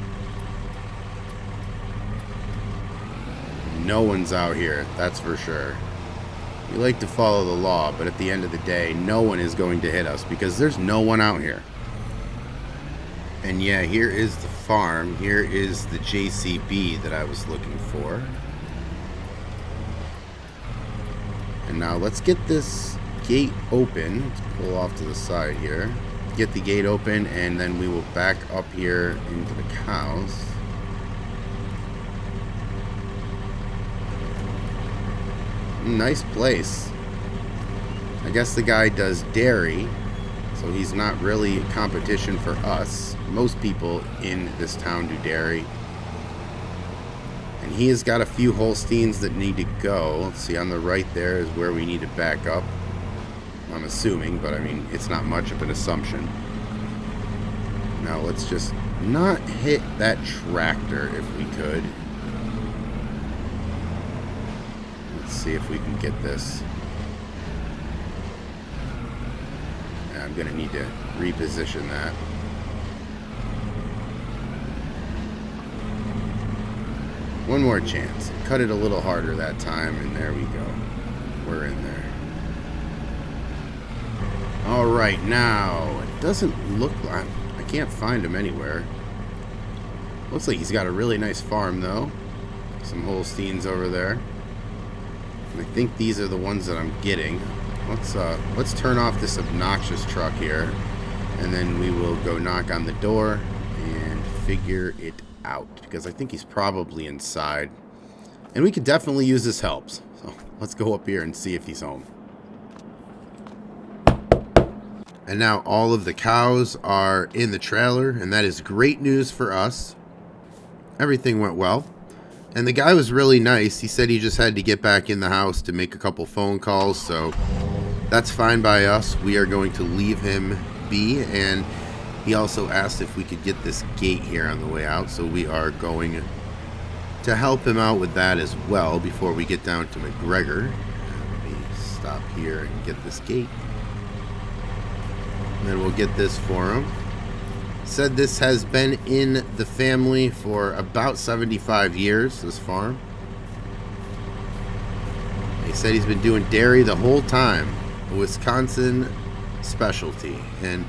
No one's out here, that's for sure. We like to follow the law, but at the end of the day, no one is going to hit us because there's no one out here. And yeah, here is the farm. Here is the JCB that I was looking for. And now let's get this gate open. Let's pull off to the side here. Get the gate open, and then we will back up here into the cows. Nice place. I guess the guy does dairy, so he's not really competition for us. Most people in this town do dairy. And he has got a few Holsteins that need to go. Let's see, on the right there is where we need to back up. I'm assuming, but I mean, it's not much of an assumption. Now let's just not hit that tractor if we could. Let's see if we can get this. Yeah, I'm gonna need to reposition that. One more chance. Cut it a little harder that time, and there we go. We're in there. Alright, now, it doesn't look like... I can't find him anywhere. Looks like he's got a really nice farm, though. Some Holsteins over there. And I think these are the ones that I'm getting. Let's turn off this obnoxious truck here, and then we will go knock on the door and figure it out, because I think he's probably inside. And we could definitely use his help. So let's go up here and see if he's home. And now all of the cows are in the trailer, and that is great news for us. Everything went well. And the guy was really nice. He said he just had to get back in the house to make a couple phone calls, so that's fine by us. We are going to leave him be, and he also asked if we could get this gate here on the way out, so we are going to help him out with that as well before we get down to McGregor. Let me stop here and get this gate. And then we'll get this for him. Said this has been in the family for about 75 years, this farm. He said he's been doing dairy the whole time. A Wisconsin specialty. And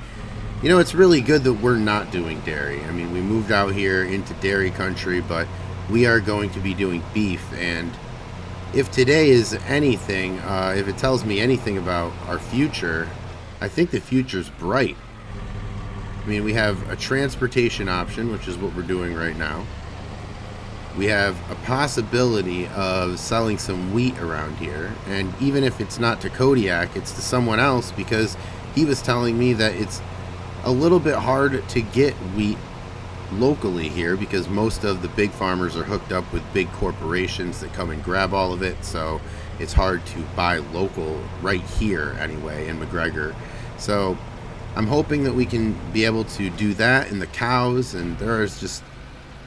you know, it's really good that we're not doing dairy. I mean, we moved out here into dairy country, but we are going to be doing beef. And if today is anything, if it tells me anything about our future, I think the future's bright. I mean, we have a transportation option, which is what we're doing right now. We have a possibility of selling some wheat around here. And even if it's not to Kodiak, it's to someone else, because he was telling me that it's a little bit hard to get wheat locally here because most of the big farmers are hooked up with big corporations that come and grab all of it. So it's hard to buy local right here anyway in McGregor. So I'm hoping that we can be able to do that in the cows, and there's just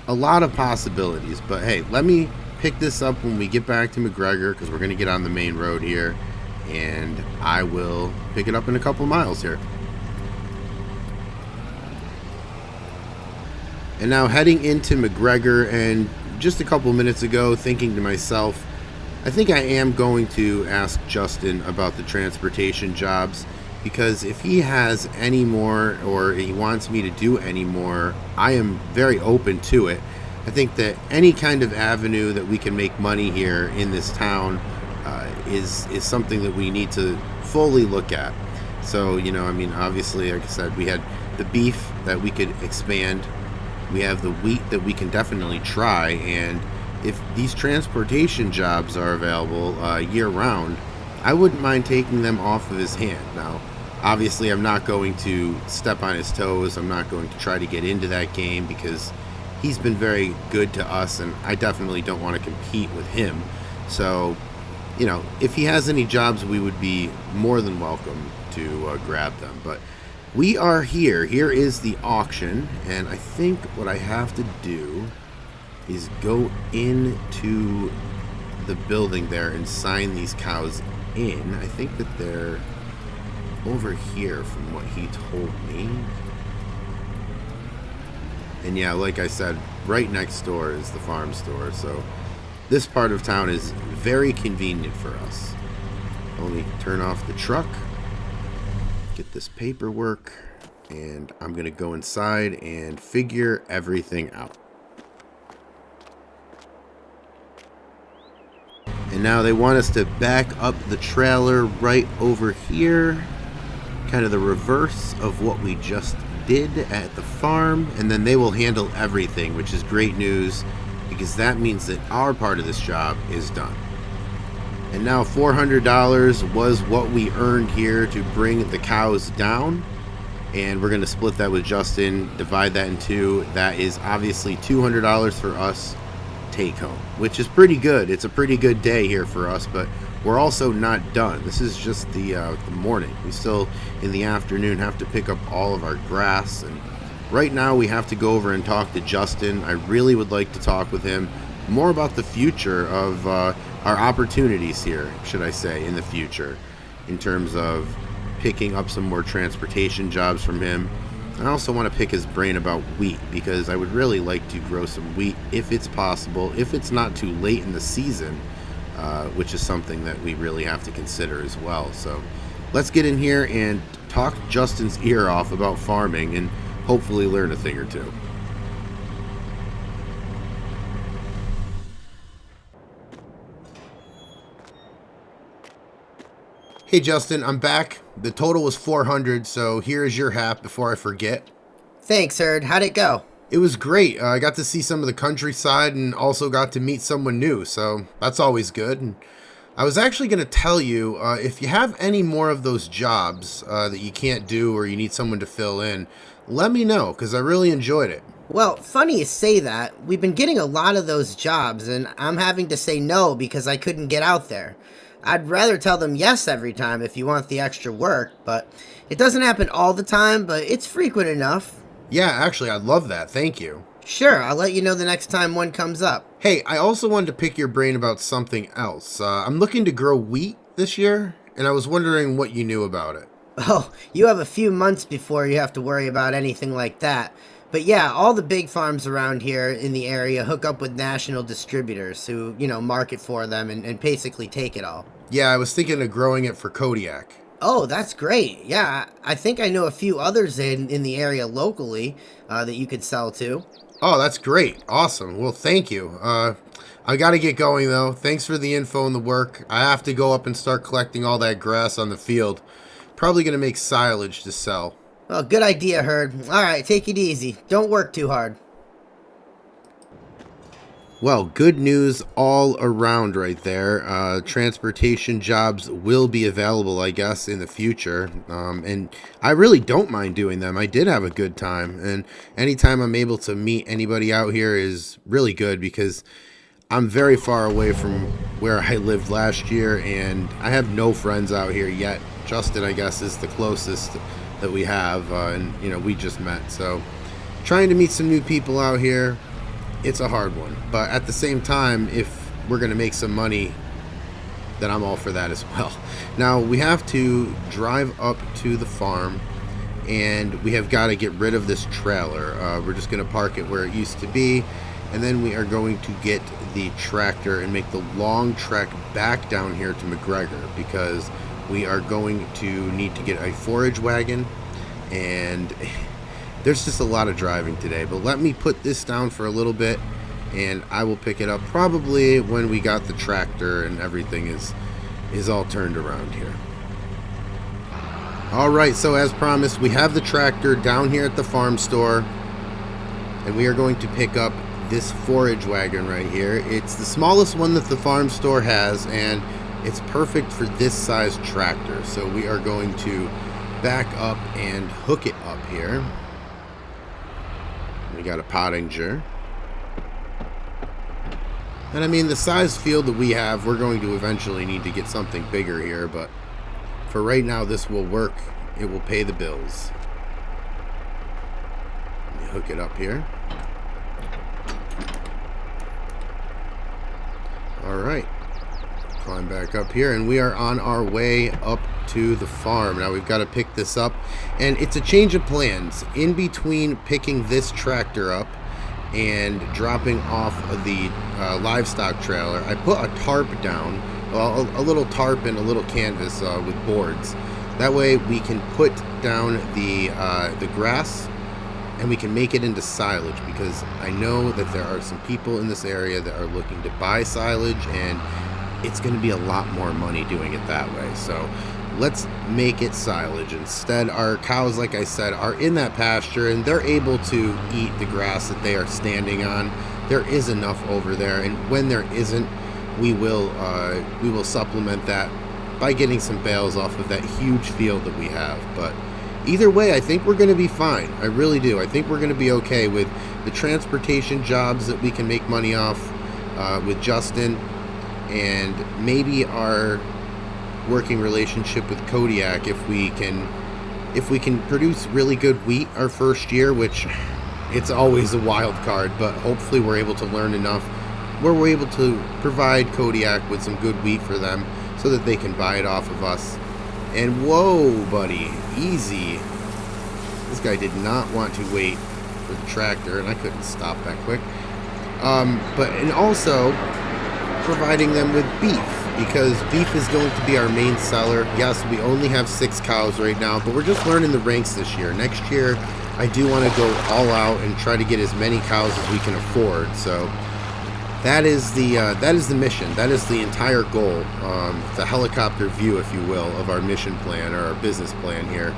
a lot of possibilities. But hey, let me pick this up when we get back to McGregor, because we're going to get on the main road here, and I will pick it up in a couple miles here. And now heading into McGregor, and just a couple minutes ago thinking to myself, I think I am going to ask Justin about the transportation jobs, because if he has any more, or he wants me to do any more, I am very open to it. I think that any kind of avenue that we can make money here in this town is something that we need to fully look at. So, you know, I mean, obviously, like I said, we had the beef that we could expand. We have the wheat that we can definitely try. And if these transportation jobs are available year-round, I wouldn't mind taking them off of his hand. Now, obviously, I'm not going to step on his toes. I'm not going to try to get into that game, because he's been very good to us, and I definitely don't want to compete with him. So, you know, if he has any jobs, we would be more than welcome to grab them. But we are here. Here is the auction, and I think what I have to do is go into the building there and sign these cows in. I think that they're over here from what he told me. And yeah, like I said, right next door is the farm store, so this part of town is very convenient for us. Only turn off the truck, get this paperwork, and I'm gonna go inside and figure everything out. And now they want us to back up the trailer right over here, kind of the reverse of what we just did at the farm, and then they will handle everything, which is great news because that means that our part of this job is done. And now $400 was what we earned here to bring the cows down, and we're going to split that with Justin, divide that in two. That is obviously $200 for us take home, which is pretty good. It's a pretty good day here for us, but we're also not done. This is just the morning. We still in the afternoon have to pick up all of our grass, and right now we have to go over and talk to Justin. I really would like to talk with him more about the future of our opportunities here, should I say, in the future, in terms of picking up some more transportation jobs from him. I also want to pick his brain about wheat, because I would really like to grow some wheat if it's possible, if it's not too late in the season, which is something that we really have to consider as well. So let's get in here and talk Justin's ear off about farming and hopefully learn a thing or two. Hey Justin, I'm back. The total was 400, so here's your half before I forget. Thanks, Herd. How'd it go? It was great. I got to see some of the countryside and also got to meet someone new, so that's always good. And I was actually going to tell you, if you have any more of those jobs that you can't do or you need someone to fill in, let me know, because I really enjoyed it. Well, funny you say that. We've been getting a lot of those jobs, and I'm having to say no because I couldn't get out there. I'd rather tell them yes every time if you want the extra work, but it doesn't happen all the time, but it's frequent enough. Yeah, actually, I'd love that. Thank you. Sure, I'll let you know the next time one comes up. Hey, I also wanted to pick your brain about something else. I'm looking to grow wheat this year, and I was wondering what you knew about it. Oh, you have a few months before you have to worry about anything like that. But yeah, all the big farms around here in the area hook up with national distributors who, market for them and basically take it all. Yeah, I was thinking of growing it for Kodiak. Oh, that's great. Yeah, I think I know a few others in the area locally that you could sell to. Oh, that's great. Awesome. Well, thank you. I got to get going, though. Thanks for the info and the work. I have to go up and start collecting all that grass on the field. Probably going to make silage to sell. Well, good idea, Herd. All right, take it easy. Don't work too hard. Well, good news all around right there. Transportation jobs will be available, I guess, in the future. And I really don't mind doing them. I did have a good time. And anytime I'm able to meet anybody out here is really good, because I'm very far away from where I lived last year, and I have no friends out here yet. Justin, I guess, is the closest that we have, and we just met. So trying to meet some new people out here, it's a hard one, but at the same time, if we're going to make some money, then I'm all for that as well. Now we have to drive up to the farm, and we have got to get rid of this trailer. We're just going to park it where it used to be, and then we are going to get the tractor and make the long trek back down here to McGregor, because we are going to need to get a forage wagon, and there's just a lot of driving today. But let me put this down for a little bit, and I will pick it up probably when we got the tractor and everything is all turned around here. All right, so as promised, we have the tractor down here at the farm store, and we are going to pick up this forage wagon right here. It's the smallest one that the farm store has, and it's perfect for this size tractor. So we are going to back up and hook it up here. We got a Pottinger. And I mean, the size field that we have, we're going to eventually need to get something bigger here, but for right now, this will work. It will pay the bills. Let me hook it up here. Alright. Climb back up here, and we are on our way up to the farm. Now we've got to pick this up, and it's a change of plans. In between picking this tractor up and dropping off the livestock trailer, I put a tarp down, well, a little tarp and a little canvas with boards. That way we can put down the grass, and we can make it into silage, because I know that there are some people in this area that are looking to buy silage, and it's going to be a lot more money doing it that way. So let's make it silage instead. Our cows, like I said, are in that pasture, and they're able to eat the grass that they are standing on. There is enough over there, and when there isn't, we will supplement that by getting some bales off of that huge field that we have. But either way, I think we're going to be fine. I really do. I think we're going to be okay with the transportation jobs that we can make money off with Justin, and maybe our working relationship with Kodiak, if we can produce really good wheat our first year, which it's always a wild card, but hopefully we're able to learn enough where we're able to provide Kodiak with some good wheat for them so that they can buy it off of us. And whoa, buddy, easy. This guy did not want to wait for the tractor, and I couldn't stop that quick. And also providing them with beef, because beef is going to be our main seller. Yes, we only have 6 cows right now, but we're just learning the ranks this year. Next year, I do want to go all out and try to get as many cows as we can afford. So that is the mission. That is the entire goal, the helicopter view, if you will, of our mission plan, or our business plan here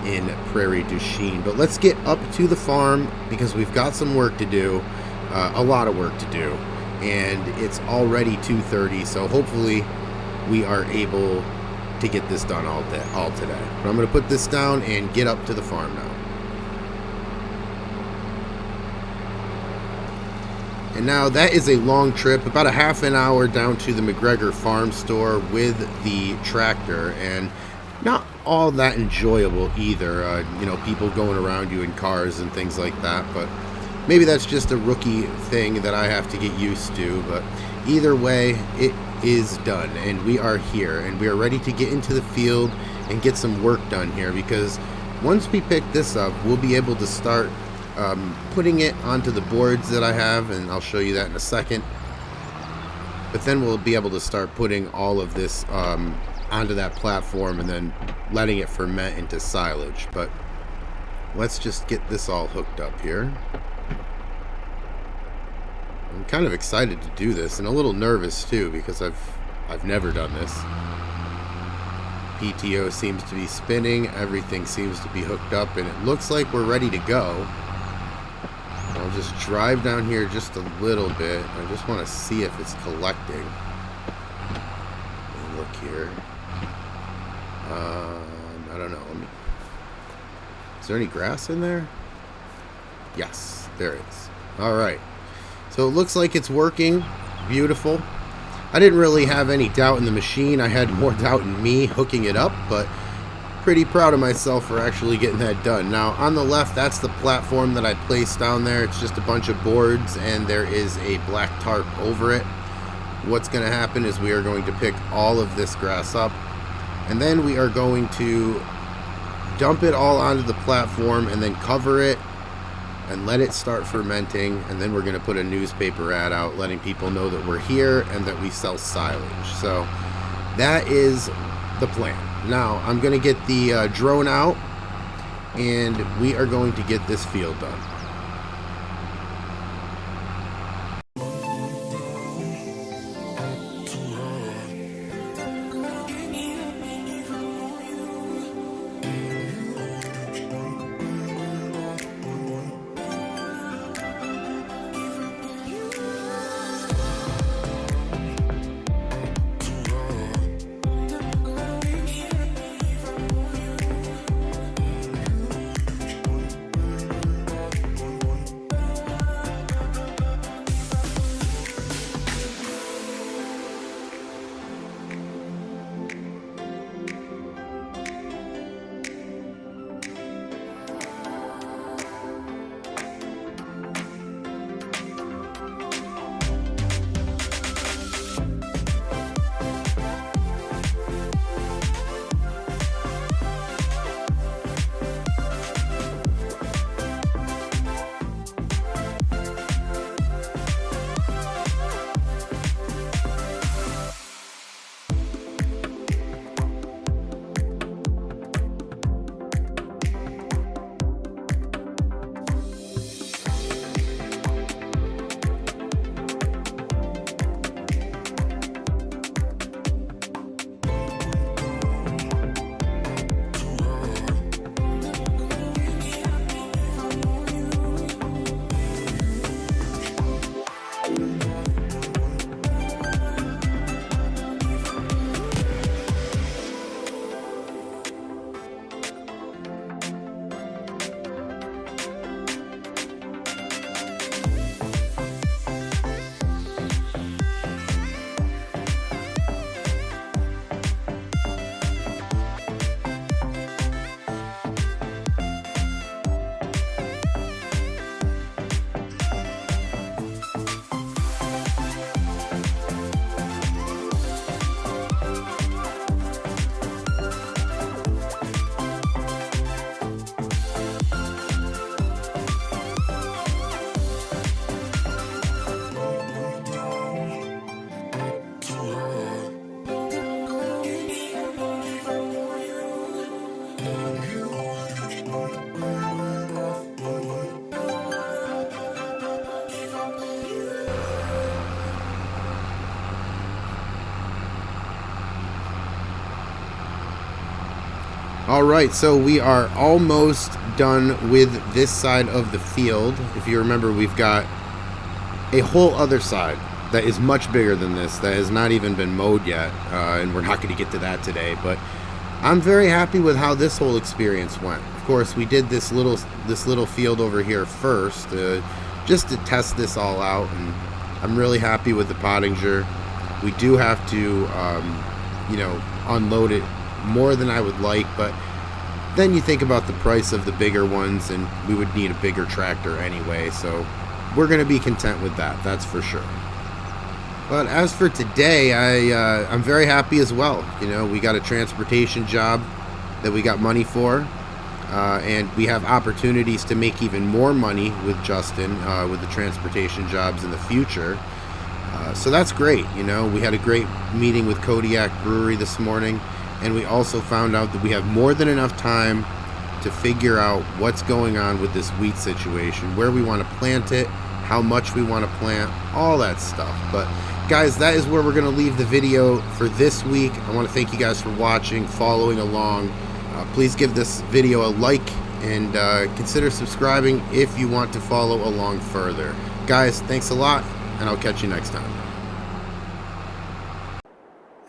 in Prairie du Chien. But let's get up to the farm, because we've got some work to do, a lot of work to do. And it's already 2:30, so hopefully we are able to get this done all today. But I'm going to put this down and get up to the farm now. And now that is a long trip, about a half an hour down to the McGregor farm store with the tractor, and not all that enjoyable either. People going around you in cars and things like that, but maybe that's just a rookie thing that I have to get used to. But either way, it is done, and we are here, and we are ready to get into the field and get some work done here, because once we pick this up, we'll be able to start putting it onto the boards that I have, and I'll show you that in a second. But then we'll be able to start putting all of this onto that platform and then letting it ferment into silage. But let's just get this all hooked up here. I'm kind of excited to do this, and a little nervous too, because I've never done this. PTO seems to be spinning, everything seems to be hooked up, and it looks like we're ready to go. I'll just drive down here just a little bit. I just want to see if it's collecting. Look here. I don't know. Is there any grass in there? Yes, there is. All right. So it looks like it's working. Beautiful. I didn't really have any doubt in the machine. I had more doubt in me hooking it up, but pretty proud of myself for actually getting that done. Now, on the left, that's the platform that I placed down there. It's just a bunch of boards, and there is a black tarp over it. What's going to happen is we are going to pick all of this grass up, and then we are going to dump it all onto the platform and then cover it and let it start fermenting, and then we're going to put a newspaper ad out letting people know that we're here and that we sell silage. So that is the plan. Now I'm going to get the drone out, and we are going to get this field done. All right, so we are almost done with this side of the field. If you remember, we've got a whole other side that is much bigger than this that has not even been mowed yet, and we're not going to get to that today. But I'm very happy with how this whole experience went. Of course, we did this little field over here first, just to test this all out, and I'm really happy with the pottinger. We do have to, unload it more than I would like, but then you think about the price of the bigger ones, and we would need a bigger tractor anyway, so we're going to be content with that, that's for sure. But as for today, I'm very happy as well. We got a transportation job that we got money for, and we have opportunities to make even more money with Justin with the transportation jobs in the future. So that's great. We had a great meeting with Kodiak Brewery this morning, and we also found out that we have more than enough time to figure out what's going on with this wheat situation, where we want to plant it, how much we want to plant, all that stuff. But guys, that is where we're going to leave the video for this week. I want to thank you guys for watching, following along. Please give this video a like, and consider subscribing if you want to follow along further. Guys, thanks a lot, and I'll catch you next time.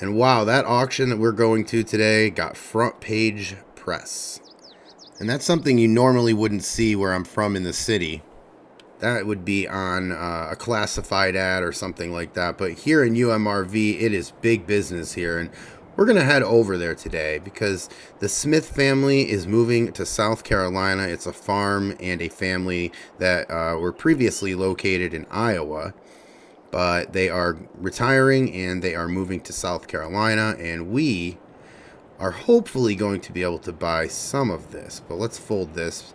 And wow, that auction that we're going to today got front page press. And that's something you normally wouldn't see where I'm from in the city. That would be on a classified ad or something like that. But here in UMRV, it is big business here. And we're going to head over there today because the Smith family is moving to South Carolina. It's a farm and a family that were previously located in Iowa. But they are retiring and they are moving to South Carolina, and we are hopefully going to be able to buy some of this. But let's fold this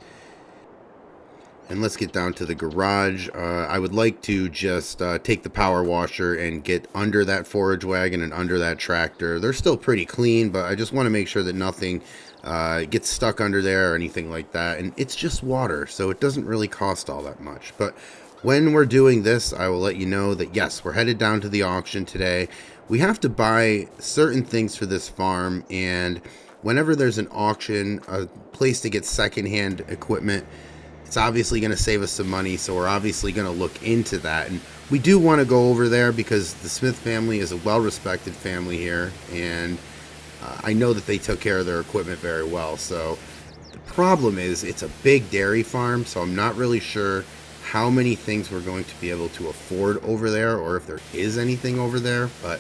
and let's get down to the garage. I would like to just take the power washer and get under that forage wagon and under that tractor. They're still pretty clean, but I just want to make sure that nothing gets stuck under there or anything like that. And it's just water, so it doesn't really cost all that much. But when we're doing this, I will let you know that yes, we're headed down to the auction today. We have to buy certain things for this farm, and whenever there's an auction, a place to get secondhand equipment, it's obviously going to save us some money, so we're obviously going to look into that. And we do want to go over there because the Smith family is a well-respected family here, and I know that they took care of their equipment very well. So the problem is it's a big dairy farm, so I'm not really sure how many things we're going to be able to afford over there, or if there is anything over there. But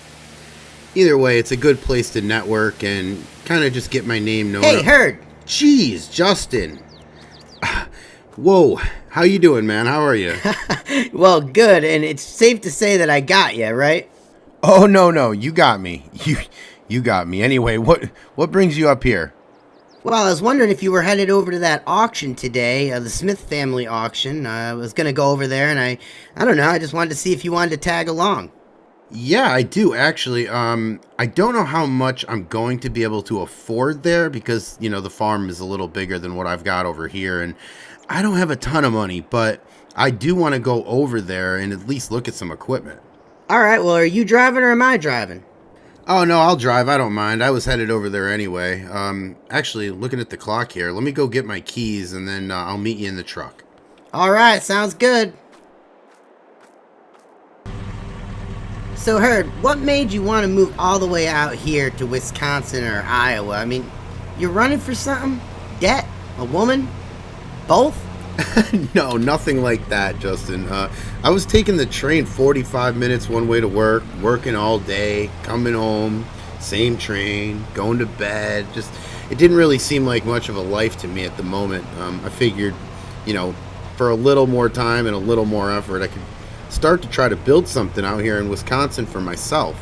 either way, it's a good place to network and kind of just get my name known. Hey, Herd! Jeez, Justin. Whoa, how you doing, man? How are you? Well, good, and it's safe to say that I got you, right? Oh, no, you got me. You got me. Anyway, what brings you up here? Well, I was wondering if you were headed over to that auction today, the Smith family auction. I was going to go over there, and I don't know, I just wanted to see if you wanted to tag along. Yeah, I do, actually. I don't know how much I'm going to be able to afford there because, the farm is a little bigger than what I've got over here, and I don't have a ton of money, but I do want to go over there and at least look at some equipment. All right, well, are you driving or am I driving? Oh, no, I'll drive. I don't mind. I was headed over there anyway. Actually, looking at the clock here, let me go get my keys, and then I'll meet you in the truck. All right, sounds good. So, Herd, what made you want to move all the way out here to Wisconsin or Iowa? I mean, you're running for something? Debt? A woman? Both? No, nothing like that, Justin. I was taking the train 45 minutes one way to work, working all day, coming home, same train, going to bed. Just, it didn't really seem like much of a life to me at the moment. I figured, for a little more time and a little more effort, I could start to try to build something out here in Wisconsin for myself.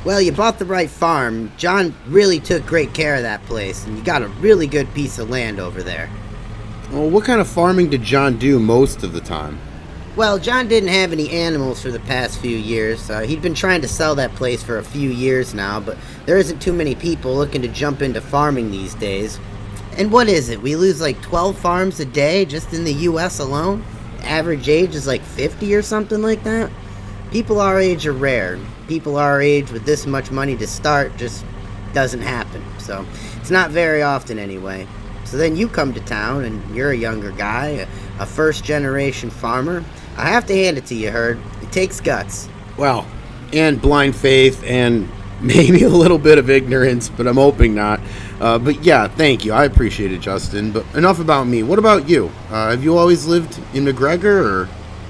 Well, you bought the right farm. John really took great care of that place, and you got a really good piece of land over there. Well, what kind of farming did John do most of the time? Well, John didn't have any animals for the past few years. He'd been trying to sell that place for a few years now, but there isn't too many people looking to jump into farming these days. And what is it? We lose like 12 farms a day just in the U.S. alone? Average age is like 50 or something like that? People our age are rare. People our age with this much money to start just doesn't happen. So it's not very often anyway. So then you come to town, and you're a younger guy, a first-generation farmer. I have to hand it to you, Herd. It takes guts. Well, and blind faith and maybe a little bit of ignorance, but I'm hoping not. But yeah, thank you. I appreciate it, Justin. But enough about me. What about you? Have you always lived in McGregor, or?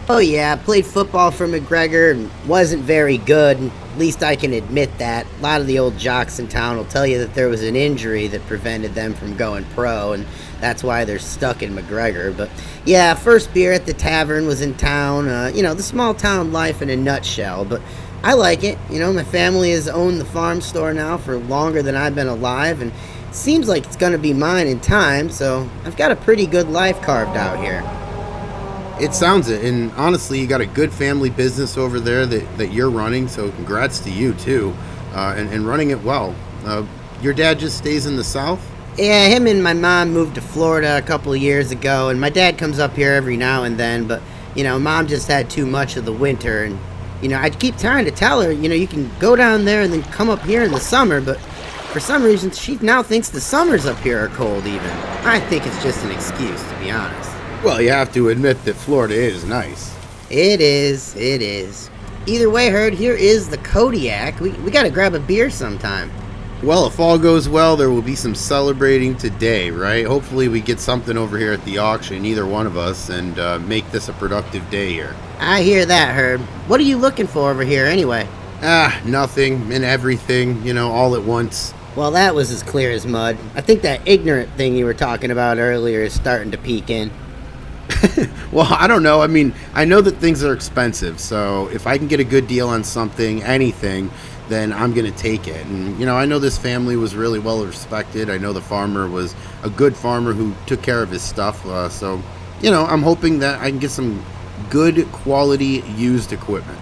Oh yeah, I played football for McGregor and wasn't very good. At least I can admit that. A lot of the old jocks in town will tell you that there was an injury that prevented them from going pro, and that's why they're stuck in McGregor. But yeah, first beer at the tavern was in town. The small town life in a nutshell. But I like it. My family has owned the farm store now for longer than I've been alive, and it seems like it's going to be mine in time, so I've got a pretty good life carved out here. It sounds it, and honestly, you got a good family business over there that you're running, so congrats to you, too, and running it well. Your dad just stays in the South? Yeah, him and my mom moved to Florida a couple of years ago, and my dad comes up here every now and then, but, Mom just had too much of the winter, and, I keep trying to tell her, you can go down there and then come up here in the summer, but for some reason, she now thinks the summers up here are cold even. I think it's just an excuse, to be honest. Well, you have to admit that Florida is nice. It is. Either way, Herd, here is the Kodiak. We gotta grab a beer sometime. Well, if all goes well, there will be some celebrating today, right? Hopefully we get something over here at the auction, either one of us, and make this a productive day here. I hear that, Herd. What are you looking for over here, anyway? Nothing and everything, all at once. Well, that was as clear as mud. I think that ignorant thing you were talking about earlier is starting to peek in. Well, I don't know. I mean, I know that things are expensive, so if I can get a good deal on something, anything, then I'm going to take it. And, I know this family was really well respected. I know the farmer was a good farmer who took care of his stuff. So, I'm hoping that I can get some good quality used equipment.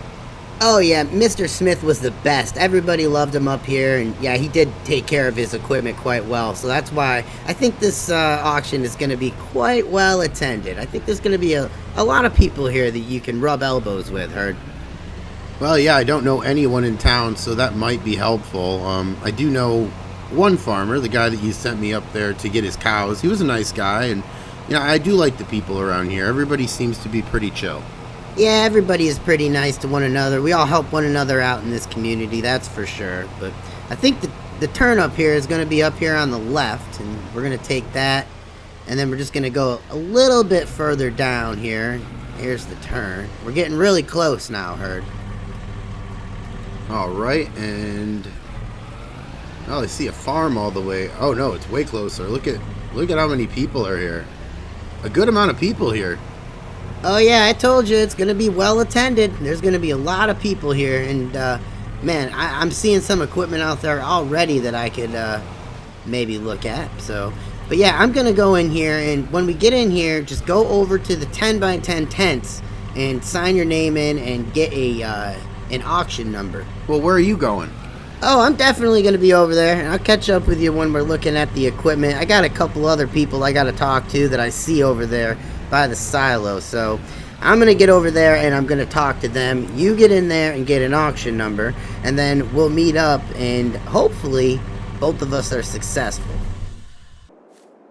Oh, yeah, Mr. Smith was the best. Everybody loved him up here, and yeah, he did take care of his equipment quite well. So that's why I think this auction is going to be quite well attended. I think there's going to be a lot of people here that you can rub elbows with, Herd. Well, yeah, I don't know anyone in town, so that might be helpful. I do know one farmer, the guy that you sent me up there to get his cows. He was a nice guy, and, I do like the people around here. Everybody seems to be pretty chill. Yeah, everybody is pretty nice to one another. We all help one another out in this community, that's for sure. But I think the turn up here is going to be up here on the left, and we're going to take that, and then we're just going to go a little bit further down here. Here's the turn. We're getting really close now, Herd. All right, and I see a farm all the way. Oh no, it's way closer. Look at how many people are here. A good amount of people here. Oh yeah, I told you it's going to be well attended. There's going to be a lot of people here, and man, I'm seeing some equipment out there already that I could maybe look at. So, but yeah, I'm going to go in here, and when we get in here, just go over to the 10x10 tents and sign your name in and get an auction number. Well, where are you going? Oh, I'm definitely going to be over there, and I'll catch up with you when we're looking at the equipment. I got a couple other people I got to talk to that I see over there by the silo, so I'm going to get over there and I'm going to talk to them. You get in there and get an auction number, and then we'll meet up, and hopefully both of us are successful.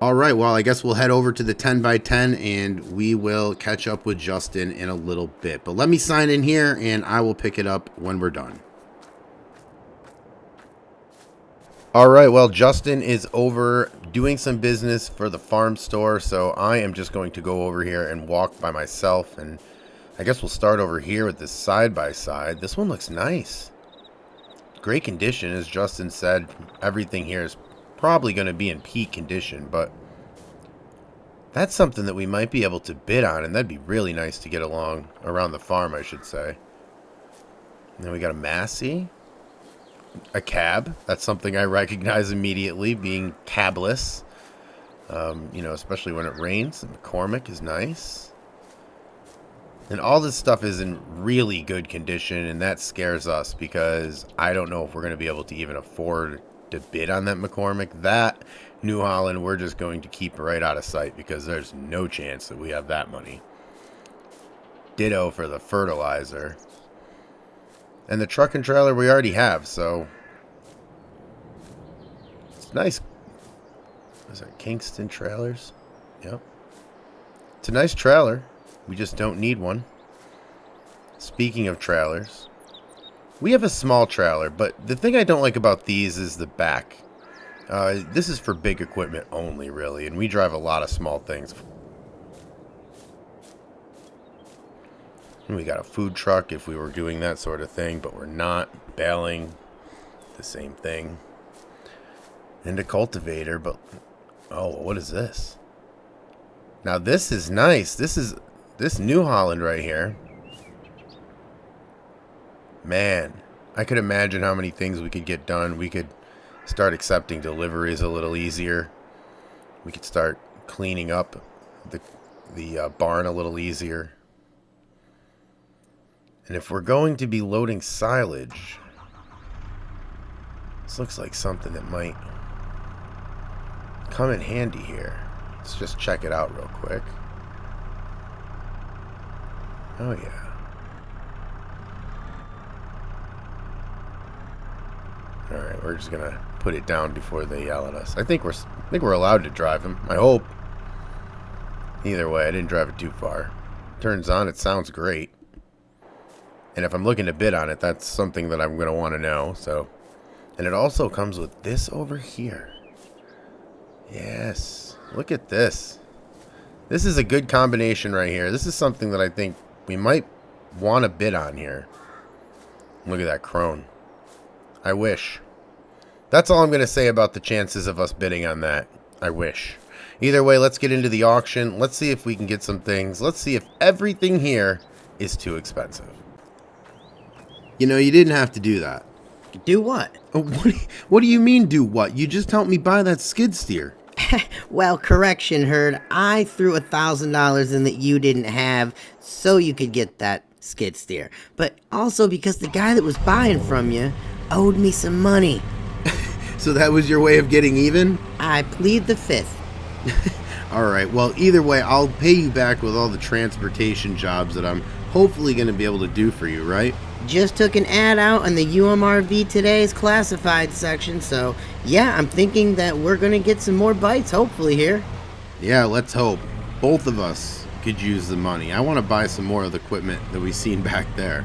All right, well, I guess we'll head over to the 10x10 and we will catch up with Justin in a little bit. But let me sign in here and I will pick it up when we're done. All right, well, Justin is over doing some business for the farm store, so I am just going to go over here and walk by myself, and I guess we'll start over here with this side-by-side. This one looks nice. Great condition, as Justin said. Everything here is probably going to be in peak condition, but that's something that we might be able to bid on, and that'd be really nice to get along around the farm, I should say. And then we got a Massey. A cab. That's something I recognize immediately, being cabless. Especially when it rains. The McCormick is nice. And all this stuff is in really good condition, and that scares us because I don't know if we're going to be able to even afford to bid on that McCormick. That New Holland, we're just going to keep right out of sight because there's no chance that we have that money. Ditto for the fertilizer. And the truck and trailer we already have, so It's nice. Is that Kingston Trailers? Yep. It's a nice trailer. We just don't need one. Speaking of trailers, we have a small trailer, but the thing I don't like about these is the back. This is for big equipment only, really, and we drive a lot of small things. We got a food truck if we were doing that sort of thing, but we're not. Baling, the same thing. And a cultivator, but... Oh, what is this? Now this is nice. This New Holland right here. Man, I could imagine how many things we could get done. We could start accepting deliveries a little easier. We could start cleaning up the barn a little easier. And if we're going to be loading silage, this looks like something that might come in handy here. Let's just check it out real quick. Oh yeah. Alright, we're just gonna put it down before they yell at us. I think we're allowed to drive him. I hope. Either way, I didn't drive it too far. Turns on, it sounds great. And if I'm looking to bid on it, that's something that I'm gonna want to know. So, and it also comes with this over here. Yes, look at this. This is a good combination right here. This is something that I think we might want to bid on here. Look at that crone. I wish. That's all I'm going to say about the chances of us bidding on that. I wish. Either way, let's get into the auction. Let's see if we can get some things. Let's see if everything here is too expensive. You know, you didn't have to do that. Do what? What do you mean, do what? You just helped me buy that skid steer. Well, correction, Herd. I threw $1,000 in that you didn't have so you could get that skid steer. But also because the guy that was buying from you owed me some money. So that was your way of getting even? I plead the fifth. Alright, well, either way, I'll pay you back with all the transportation jobs that I'm hopefully going to be able to do for you, right? Just took an ad out on the UMRV Today's classified section, so yeah, I'm thinking that we're gonna get some more bites hopefully here. Yeah, let's hope. Both of us could use the money. I want to buy some more of the equipment that we seen back there.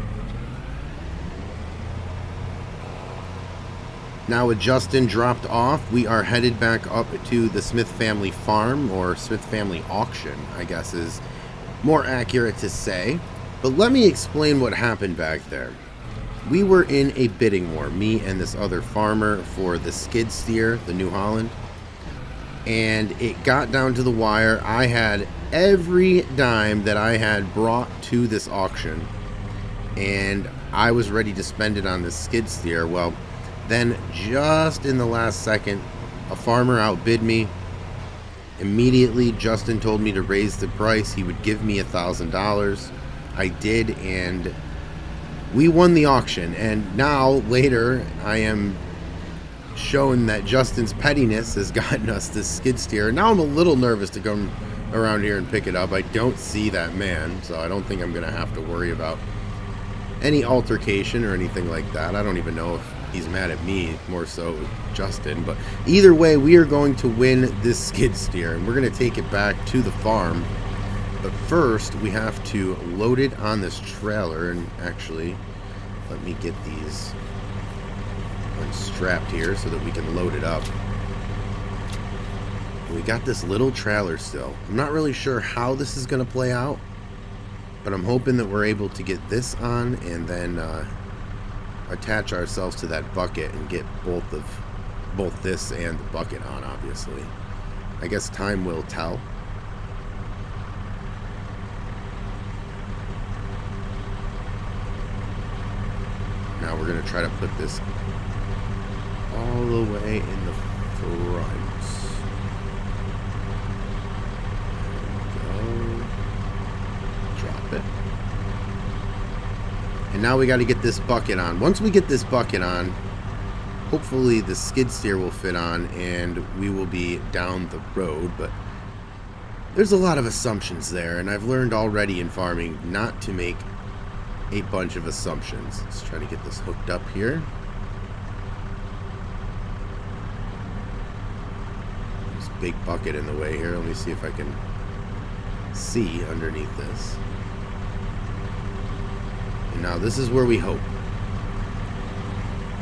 Now with Justin dropped off, we are headed back up to the Smith family farm, or Smith family auction, I guess is more accurate to say. But let me explain what happened back there. We were in a bidding war, me and this other farmer, for the skid steer, the New Holland. And it got down to the wire. I had every dime that I had brought to this auction, and I was ready to spend it on this skid steer. Well, then just in the last second, a farmer outbid me. Immediately, Justin told me to raise the price. He would give me $1,000. I did, and we won the auction. And now, later, I am shown that Justin's pettiness has gotten us this skid steer. Now I'm a little nervous to come around here and pick it up. I don't see that man, so I don't think I'm going to have to worry about any altercation or anything like that. I don't even know if he's mad at me, more so Justin. But either way, we are going to win this skid steer, and we're going to take it back to the farm. But first, we have to load it on this trailer. And actually, let me get these unstrapped here so that we can load it up. We got this little trailer still. I'm not really sure how this is going to play out, but I'm hoping that we're able to get this on and then attach ourselves to that bucket and get both this and the bucket on, obviously. I guess time will tell. Now we're going to try to put this all the way in the front. There we go. Drop it. And now we got to get this bucket on. Once we get this bucket on, hopefully the skid steer will fit on and we will be down the road. But there's a lot of assumptions there, and I've learned already in farming not to make a bunch of assumptions. Let's try to get this hooked up here. big bucket in the way here. Let me see if I can see underneath this. And now this is where we hope.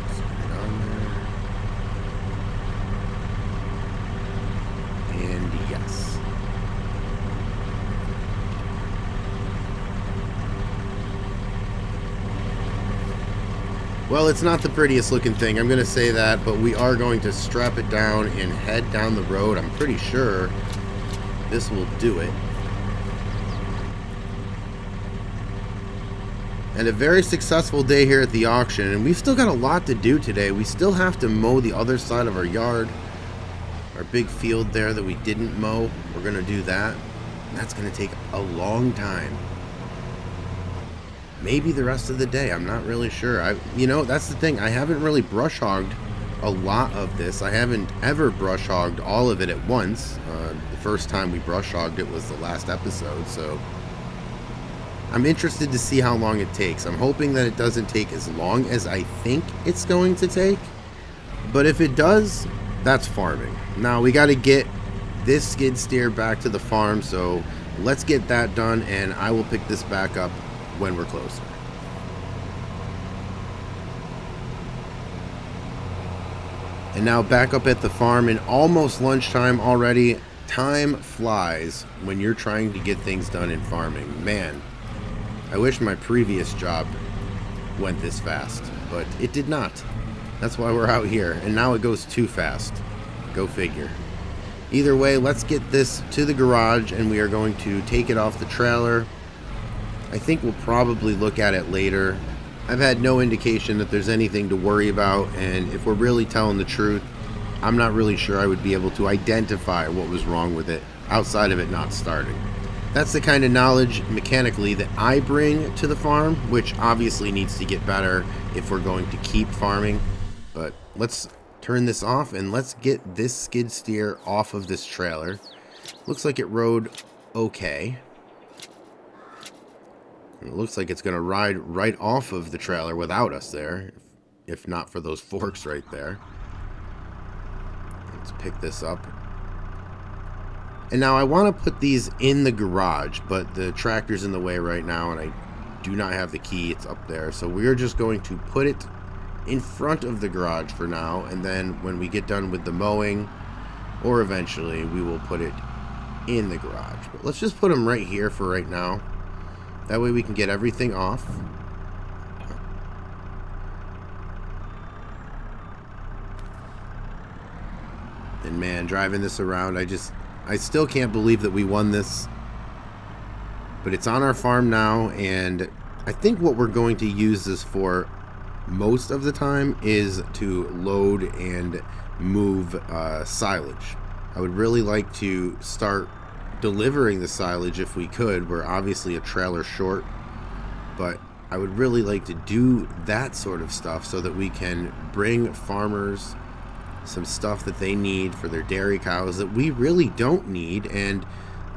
Let's get it on there. And yes. Well, it's not the prettiest looking thing, I'm going to say that, but we are going to strap it down and head down the road. I'm pretty sure this will do it. And a very successful day here at the auction, and we've still got a lot to do today. We still have to mow the other side of our yard, our big field there that we didn't mow. We're going to do that. That's going to take a long time. Maybe the rest of the day, I'm not really sure. You know, that's the thing, I haven't really brush hogged a lot of this. I haven't ever brush hogged all of it at once. The first time we brush hogged it was the last episode, so I'm interested to see how long it takes. I'm hoping that it doesn't take as long as I think it's going to take, but if it does, that's farming. Now we got to get this skid steer back to the farm, so let's get that done, and I will pick this back up when we're closer. And now back up at the farm, and almost lunchtime already. Time flies when you're trying to get things done in farming. Man, I wish my previous job went this fast, but it did not. That's why we're out here, and now it goes too fast. Go figure. Either way, let's get this to the garage, and we are going to take it off the trailer. I think we'll probably look at it later. I've had no indication that there's anything to worry about, and if we're really telling the truth, I'm not really sure I would be able to identify what was wrong with it outside of it not starting. That's the kind of knowledge mechanically that I bring to the farm, which obviously needs to get better if we're going to keep farming. But let's turn this off and let's get this skid steer off of this trailer. Looks like it rode okay. It looks like it's going to ride right off of the trailer without us there, if not for those forks right there. Let's pick this up. And now I want to put these in the garage, but the tractor's in the way right now, and I do not have the key. It's up there. So we're just going to put it in front of the garage for now, and then when we get done with the mowing, or eventually, we will put it in the garage. But let's just put them right here for right now. That way we can get everything off. And man, driving this around, I still can't believe that we won this. But it's on our farm now, and I think what we're going to use this for most of the time is to load and move silage. I would really like to start delivering the silage if we could. We're obviously a trailer short, but I would really like to do that sort of stuff so that we can bring farmers some stuff that they need for their dairy cows that we really don't need, and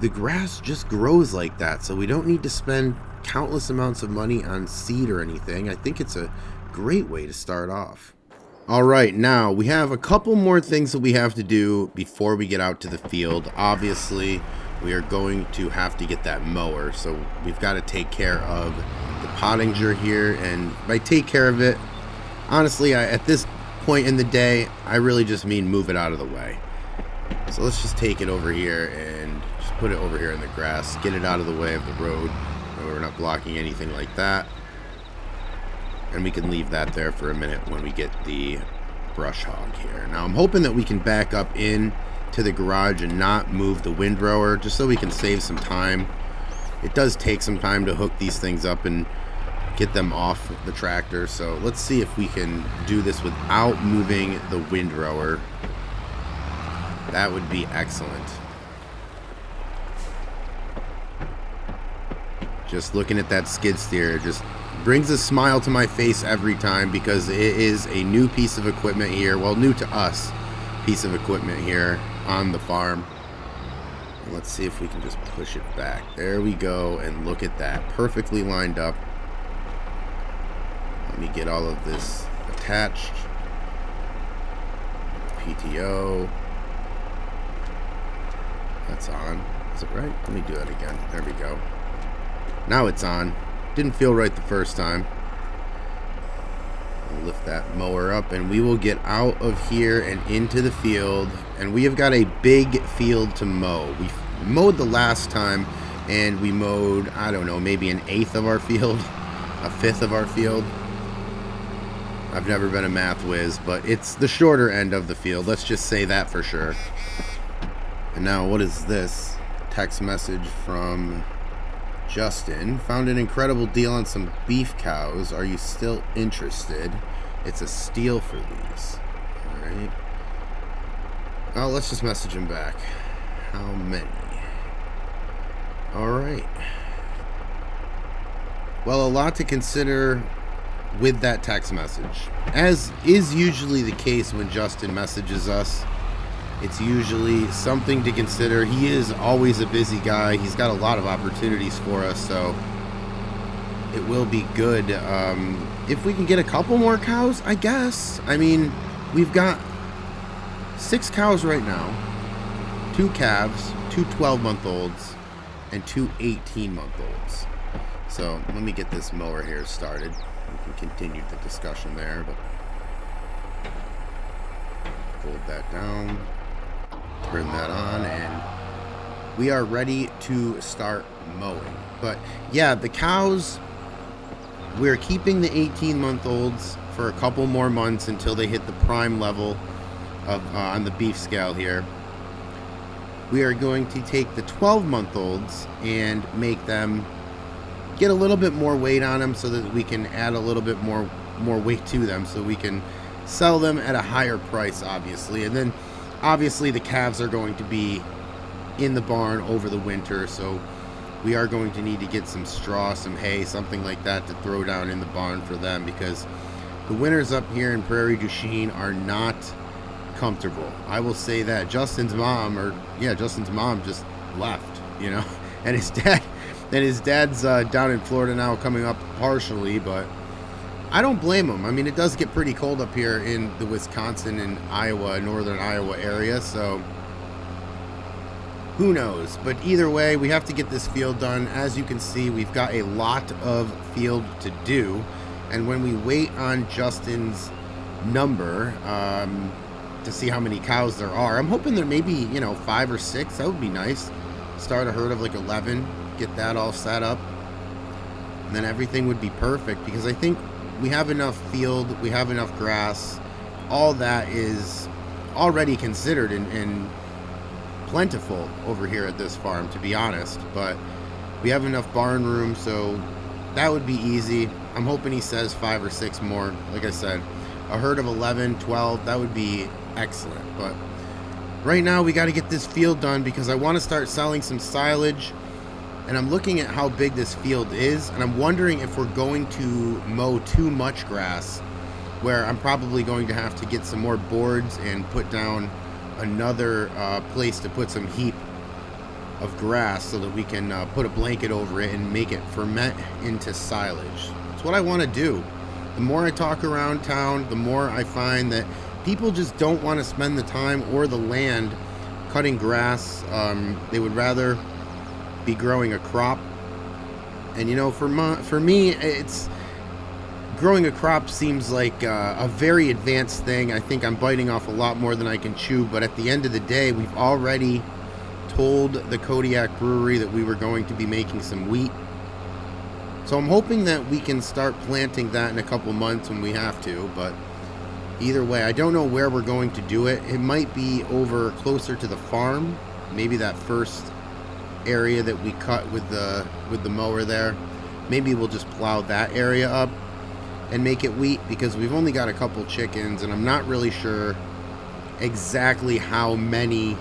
the grass just grows like that, so we don't need to spend countless amounts of money on seed or anything. I think it's a great way to start off. Alright, now we have a couple more things that we have to do before we get out to the field. Obviously, we are going to have to get that mower, so we've got to take care of the pottinger here, and by take care of it, honestly, at this point in the day, I really just mean move it out of the way. So let's just take it over here and just put it over here in the grass, get it out of the way of the road, so we're not blocking anything like that. And we can leave that there for a minute when we get the brush hog here. Now I'm hoping that we can back up in to the garage and not move the windrower, just so we can save some time. It does take some time to hook these things up and get them off the tractor, so let's see if we can do this without moving the windrower. That would be excellent. Just looking at that skid steer just brings a smile to my face every time, because it is a new piece of equipment here, well, new to us piece of equipment here on the farm. Let's see if we can just push it back. There we go, and look at that, perfectly lined up. Let me get all of this attached. PTO. That's on. Is it right? Let me do that again. There we go. Now it's on. Didn't feel right the first time. We'll lift that mower up and we will get out of here and into the field. And we have got a big field to mow. We mowed the last time and we mowed, I don't know, maybe an eighth of our field, a fifth of our field. I've never been a math whiz, but it's the shorter end of the field. Let's just say that for sure. And now what is this? Text message from Justin. Found an incredible deal on some beef cows. Are you still interested? It's a steal for these. Alright. Oh, let's just message him back. How many? Alright. Well, a lot to consider with that text message. As is usually the case when Justin messages us, it's usually something to consider. He is always a busy guy. He's got a lot of opportunities for us, so it will be good. If we can get a couple more cows, I guess. I mean, we've got 6 cows right now, 2 calves, 2 12-month-olds, and 2 18-month-olds. So let me get this mower here started. We can continue the discussion there, but fold that down, turn that on, and we are ready to start mowing. But yeah, the cows, we're keeping the 18-month-olds for a couple more months until they hit the prime level of on the beef scale here. We are going to take the 12-month-olds and make them get a little bit more weight on them so that we can add a little bit more weight to them so we can sell them at a higher price, obviously. And then obviously the calves are going to be in the barn over the winter, so we are going to need to get some straw, some hay, something like that to throw down in the barn for them, because the winters up here in Prairie du Chien are not comfortable. I will say that. Justin's mom just left, you know, and his dad's down in Florida now, coming up partially, but I don't blame him. I mean, it does get pretty cold up here in the Wisconsin and Iowa, northern Iowa area, so who knows? But either way, we have to get this field done. As you can see, we've got a lot of field to do, and when we wait on Justin's number to see how many cows there are, I'm hoping there may be, 5 or 6. That would be nice. Start a herd of like 11, get that all set up, and then everything would be perfect, because I think we have enough field, we have enough grass, all that is already considered and plentiful over here at this farm, to be honest. But we have enough barn room, so that would be easy. I'm hoping he says 5 or 6 more. Like I said, a herd of 11, 12, that would be excellent. But right now we got to get this field done, because I want to start selling some silage. And I'm looking at how big this field is, and I'm wondering if we're going to mow too much grass, where I'm probably going to have to get some more boards and put down another place to put some heap of grass so that we can put a blanket over it and make it ferment into silage. That's what I want to do. The more I talk around town, the more I find that people just don't want to spend the time or the land cutting grass. They would rather be growing a crop. And for me, it's growing a crop seems like a very advanced thing. I think I'm biting off a lot more than I can chew, but at the end of the day, we've already told the Kodiak Brewery that we were going to be making some wheat, so I'm hoping that we can start planting that in a couple months when we have to. But either way, I don't know where we're going to do it. It might be over closer to the farm, maybe that first area that we cut with the mower there. Maybe we'll just plow that area up and make it wheat, because we've only got a couple chickens, and I'm not really sure exactly how many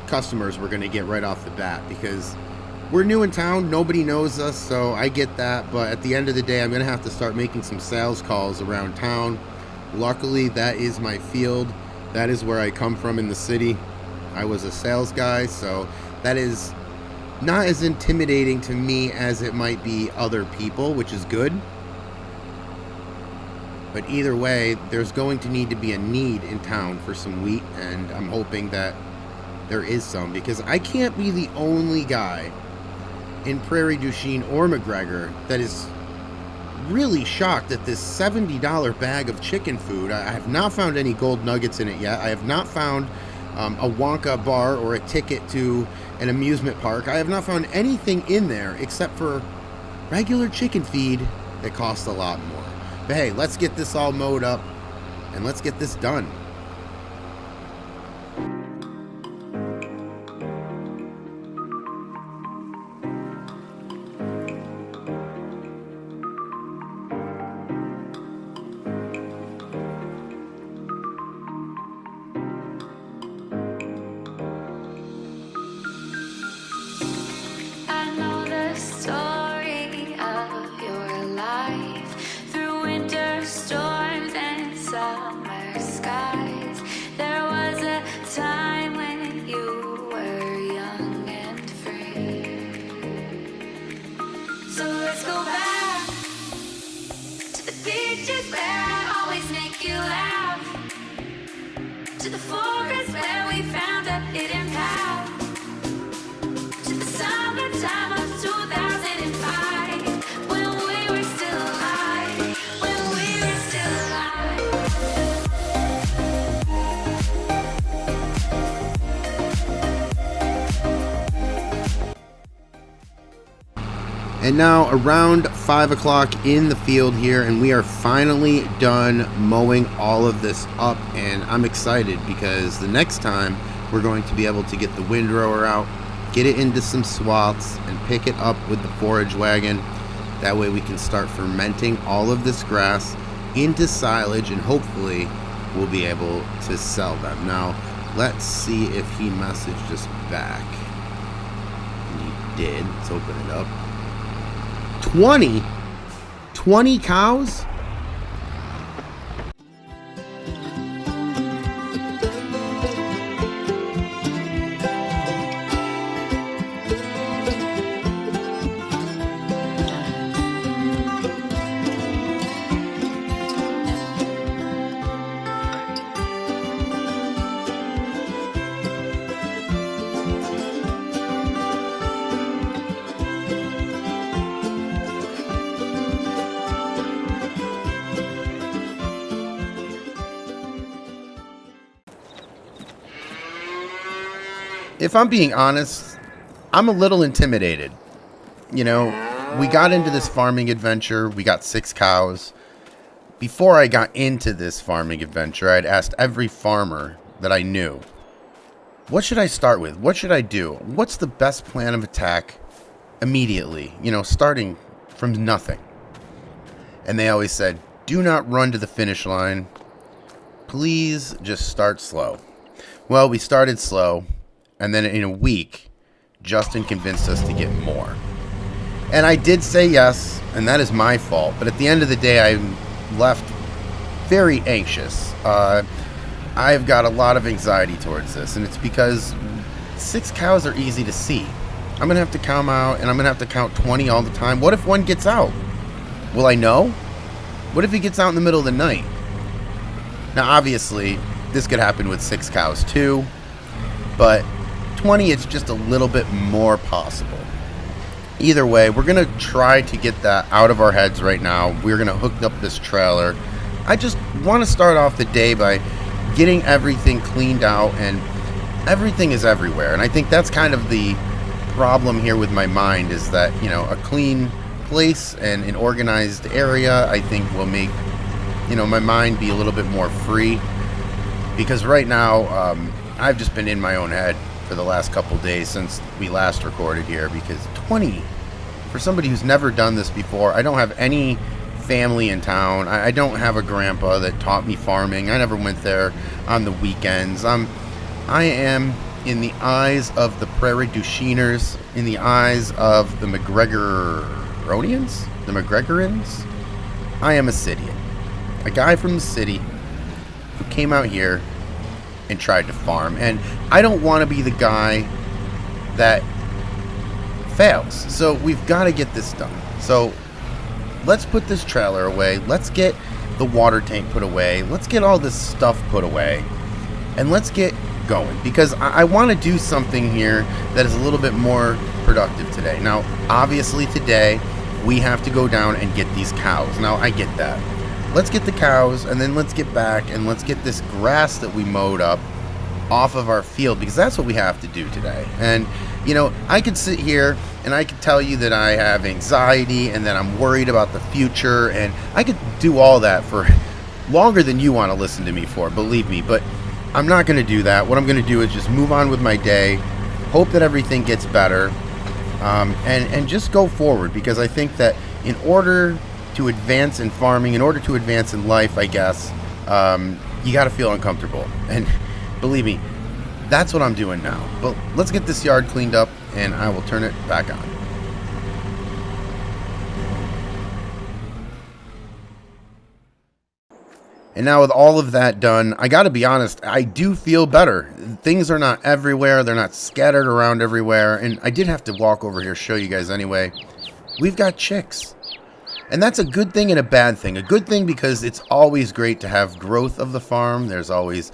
customers we're going to get right off the bat, because we're new in town, nobody knows us, so I get that. But at the end of the day, I'm going to have to start making some sales calls around town. Luckily, that is my field. That is where I come from in the city. I was a sales guy, so that is not as intimidating to me as it might be other people, which is good. But either way, there's going to need to be a need in town for some wheat, and I'm hoping that there is some, because I can't be the only guy in Prairie du Chien or McGregor that is really shocked at this $70 bag of chicken food. I have not found any gold nuggets in it yet. I have not found a Wonka bar or a ticket to an amusement park. I have not found anything in there except for regular chicken feed that costs a lot more. But hey, let's get this all mowed up and let's get this done. To the forest where we found a hidden path. To the summertime of 2005, when we were still alive, when we were still alive. And now around 5 o'clock in the field here, and we are finally done mowing all of this up, and I'm excited because the next time we're going to be able to get the windrower out, get it into some swaths, and pick it up with the forage wagon. That way we can start fermenting all of this grass into silage, and hopefully we'll be able to sell them. Now let's see if he messaged us back. And he did. Let's open it up. 20 cows? If I'm being honest, I'm a little intimidated. You know, we got into this farming adventure. We got 6 cows. Before I got into this farming adventure, I'd asked every farmer that I knew, what should I start with? What should I do? What's the best plan of attack immediately? You know, starting from nothing. And they always said, do not run to the finish line. Please just start slow. Well, we started slow. And then in a week, Justin convinced us to get more. And I did say yes, and that is my fault. But at the end of the day, I'm left very anxious. I've got a lot of anxiety towards this, and it's because 6 cows are easy to see. I'm going to have to count them out, and I'm going to have to count 20 all the time. What if one gets out? Will I know? What if he gets out in the middle of the night? Now, obviously, this could happen with 6 cows too, but 20, it's just a little bit more possible. Either way, we're going to try to get that out of our heads right now. We're going to hook up this trailer. I just want to start off the day by getting everything cleaned out, and everything is everywhere. And I think that's kind of the problem here with my mind, is that, you know, a clean place and an organized area, I think, will make, you know, my mind be a little bit more free. Because right now, I've just been in my own head for the last couple days since we last recorded here, because 20, for somebody who's never done this before, I don't have any family in town. I don't have a grandpa that taught me farming. I never went there on the weekends. I am, in the eyes of the Prairie du Chieners, in the eyes of the McGregoronians, the McGregorans, I am a citian. A guy from the city who came out here and tried to farm. And I don't want to be the guy that fails. So we've got to get this done. So let's put this trailer away. Let's get the water tank put away. Let's get all this stuff put away. And let's get going, because I want to do something here that is a little bit more productive today. Now, obviously today we have to go down and get these cows. Now, I get that. Let's get the cows, and then let's get back and let's get this grass that we mowed up off of our field, because that's what we have to do today. And you know, I could sit here and I could tell you that I have anxiety and that I'm worried about the future, and I could do all that for longer than you want to listen to me for, believe me. But I'm not going to do that. What I'm going to do is just move on with my day, hope that everything gets better, and just go forward, because I think that in order to advance in farming, in order to advance in life, I guess, you got to feel uncomfortable. And believe me, that's what I'm doing now. But let's get this yard cleaned up and I will turn it back on. And now with all of that done, I gotta be honest, I do feel better. Things are not everywhere, they're not scattered around everywhere, and I did have to walk over here, show you guys anyway. We've got chicks. And that's a good thing and a bad thing. A good thing because it's always great to have growth of the farm. There's always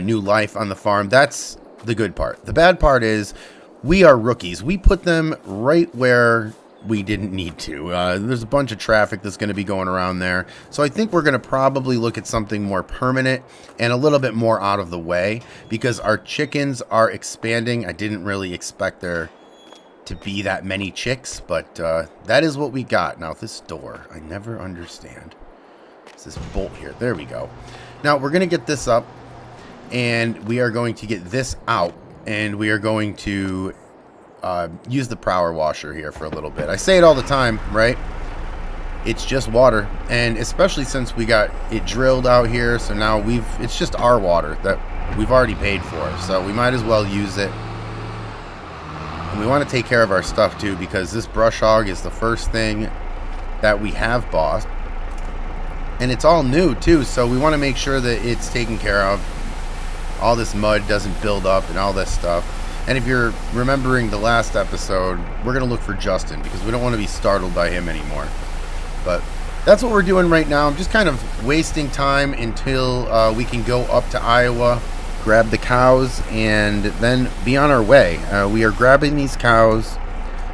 new life on the farm. That's the good part. The bad part is we are rookies. We put them right where we didn't need to. There's a bunch of traffic that's going to be going around there. So I think we're going to probably look at something more permanent and a little bit more out of the way, because our chickens are expanding. I didn't really expect there to be that many chicks, but that is what we got. Now this door, I never understand. It's this bolt here. There we go. Now we're going to get this up, and we are going to get this out, and we are going to use the power washer here for a little bit. I say it all the time, right? It's just water, and especially since we got it drilled out here, so now it's just our water that we've already paid for, so we might as well use it. And we want to take care of our stuff too, because this brush hog is the first thing that we have bought, and it's all new too, so we want to make sure that it's taken care of. All this mud doesn't build up and all this stuff. And if you're remembering the last episode, we're going to look for Justin, because we don't want to be startled by him anymore. But that's what we're doing right now. I'm just kind of wasting time until we can go up to Iowa, grab the cows, and then be on our way. We are grabbing these cows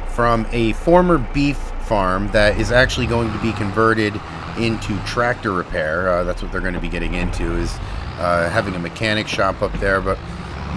from a former beef farm that is actually going to be converted into tractor repair. That's what they're going to be getting into, is having a mechanic shop up there, but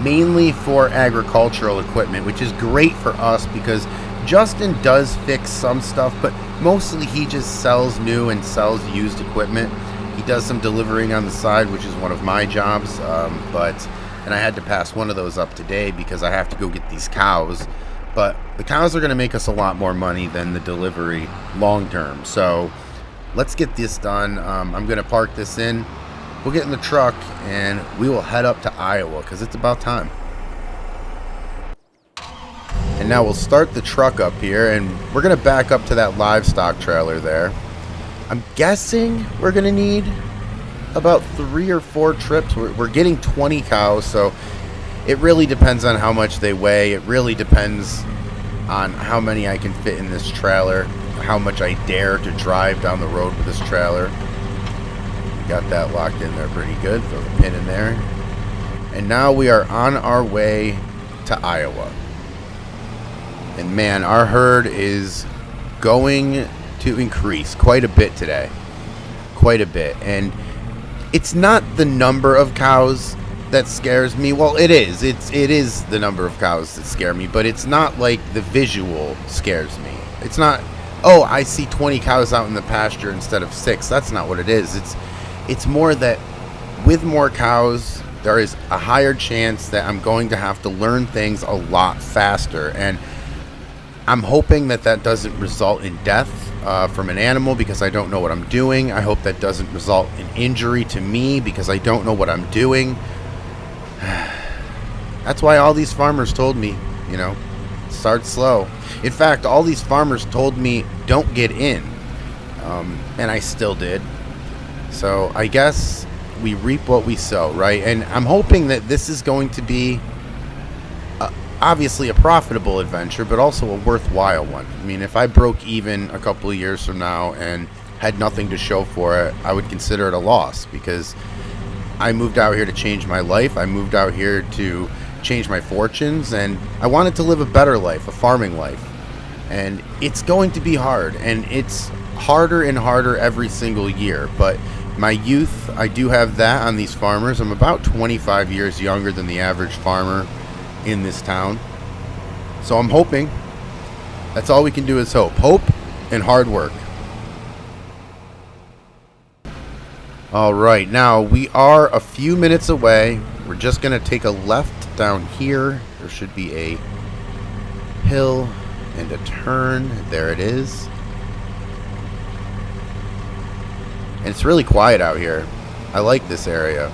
mainly for agricultural equipment, which is great for us because Justin does fix some stuff, but mostly he just sells new and sells used equipment. He does some delivering on the side, which is one of my jobs, and I had to pass one of those up today because I have to go get these cows. But the cows are going to make us a lot more money than the delivery long term. So let's get this done. I'm going to park this in. We'll get in the truck and we will head up to Iowa, because it's about time. And now we'll start the truck up here, and we're going to back up to that livestock trailer there. I'm guessing we're going to need about 3 or 4 trips. We're getting 20 cows, so it really depends on how much they weigh. It really depends on how many I can fit in this trailer, how much I dare to drive down the road with this trailer. Got that locked in there pretty good. Throw the pin in there. And now we are on our way to Iowa. And man, our herd is going to increase quite a bit today. Quite a bit. And it's not the number of cows that scares me. Well, it is. It is the number of cows that scare me, but it's not like the visual scares me. It's not, oh, I see 20 cows out in the pasture instead of 6. That's not what it is. It's more that with more cows, there is a higher chance that I'm going to have to learn things a lot faster. And I'm hoping that that doesn't result in death from an animal because I don't know what I'm doing. I hope that doesn't result in injury to me because I don't know what I'm doing. That's why all these farmers told me, start slow. In fact, all these farmers told me don't get in. And I still did. So I guess we reap what we sow, right? And I'm hoping that this is going to be obviously a profitable adventure, but also a worthwhile one. I mean, if I broke even a couple of years from now and had nothing to show for it, I would consider it a loss because I moved out here to change my life. I moved out here to change my fortunes, and I wanted to live a better life, a farming life. And it's going to be hard, and it's harder and harder every single year. But my youth, I do have that on these farmers. I'm about 25 years younger than the average farmer in this town. So I'm hoping. That's all we can do is hope. Hope and hard work. All right, now we are a few minutes away. We're just going to take a left down here. There should be a hill and a turn. There it is. And it's really quiet out here. I like this area.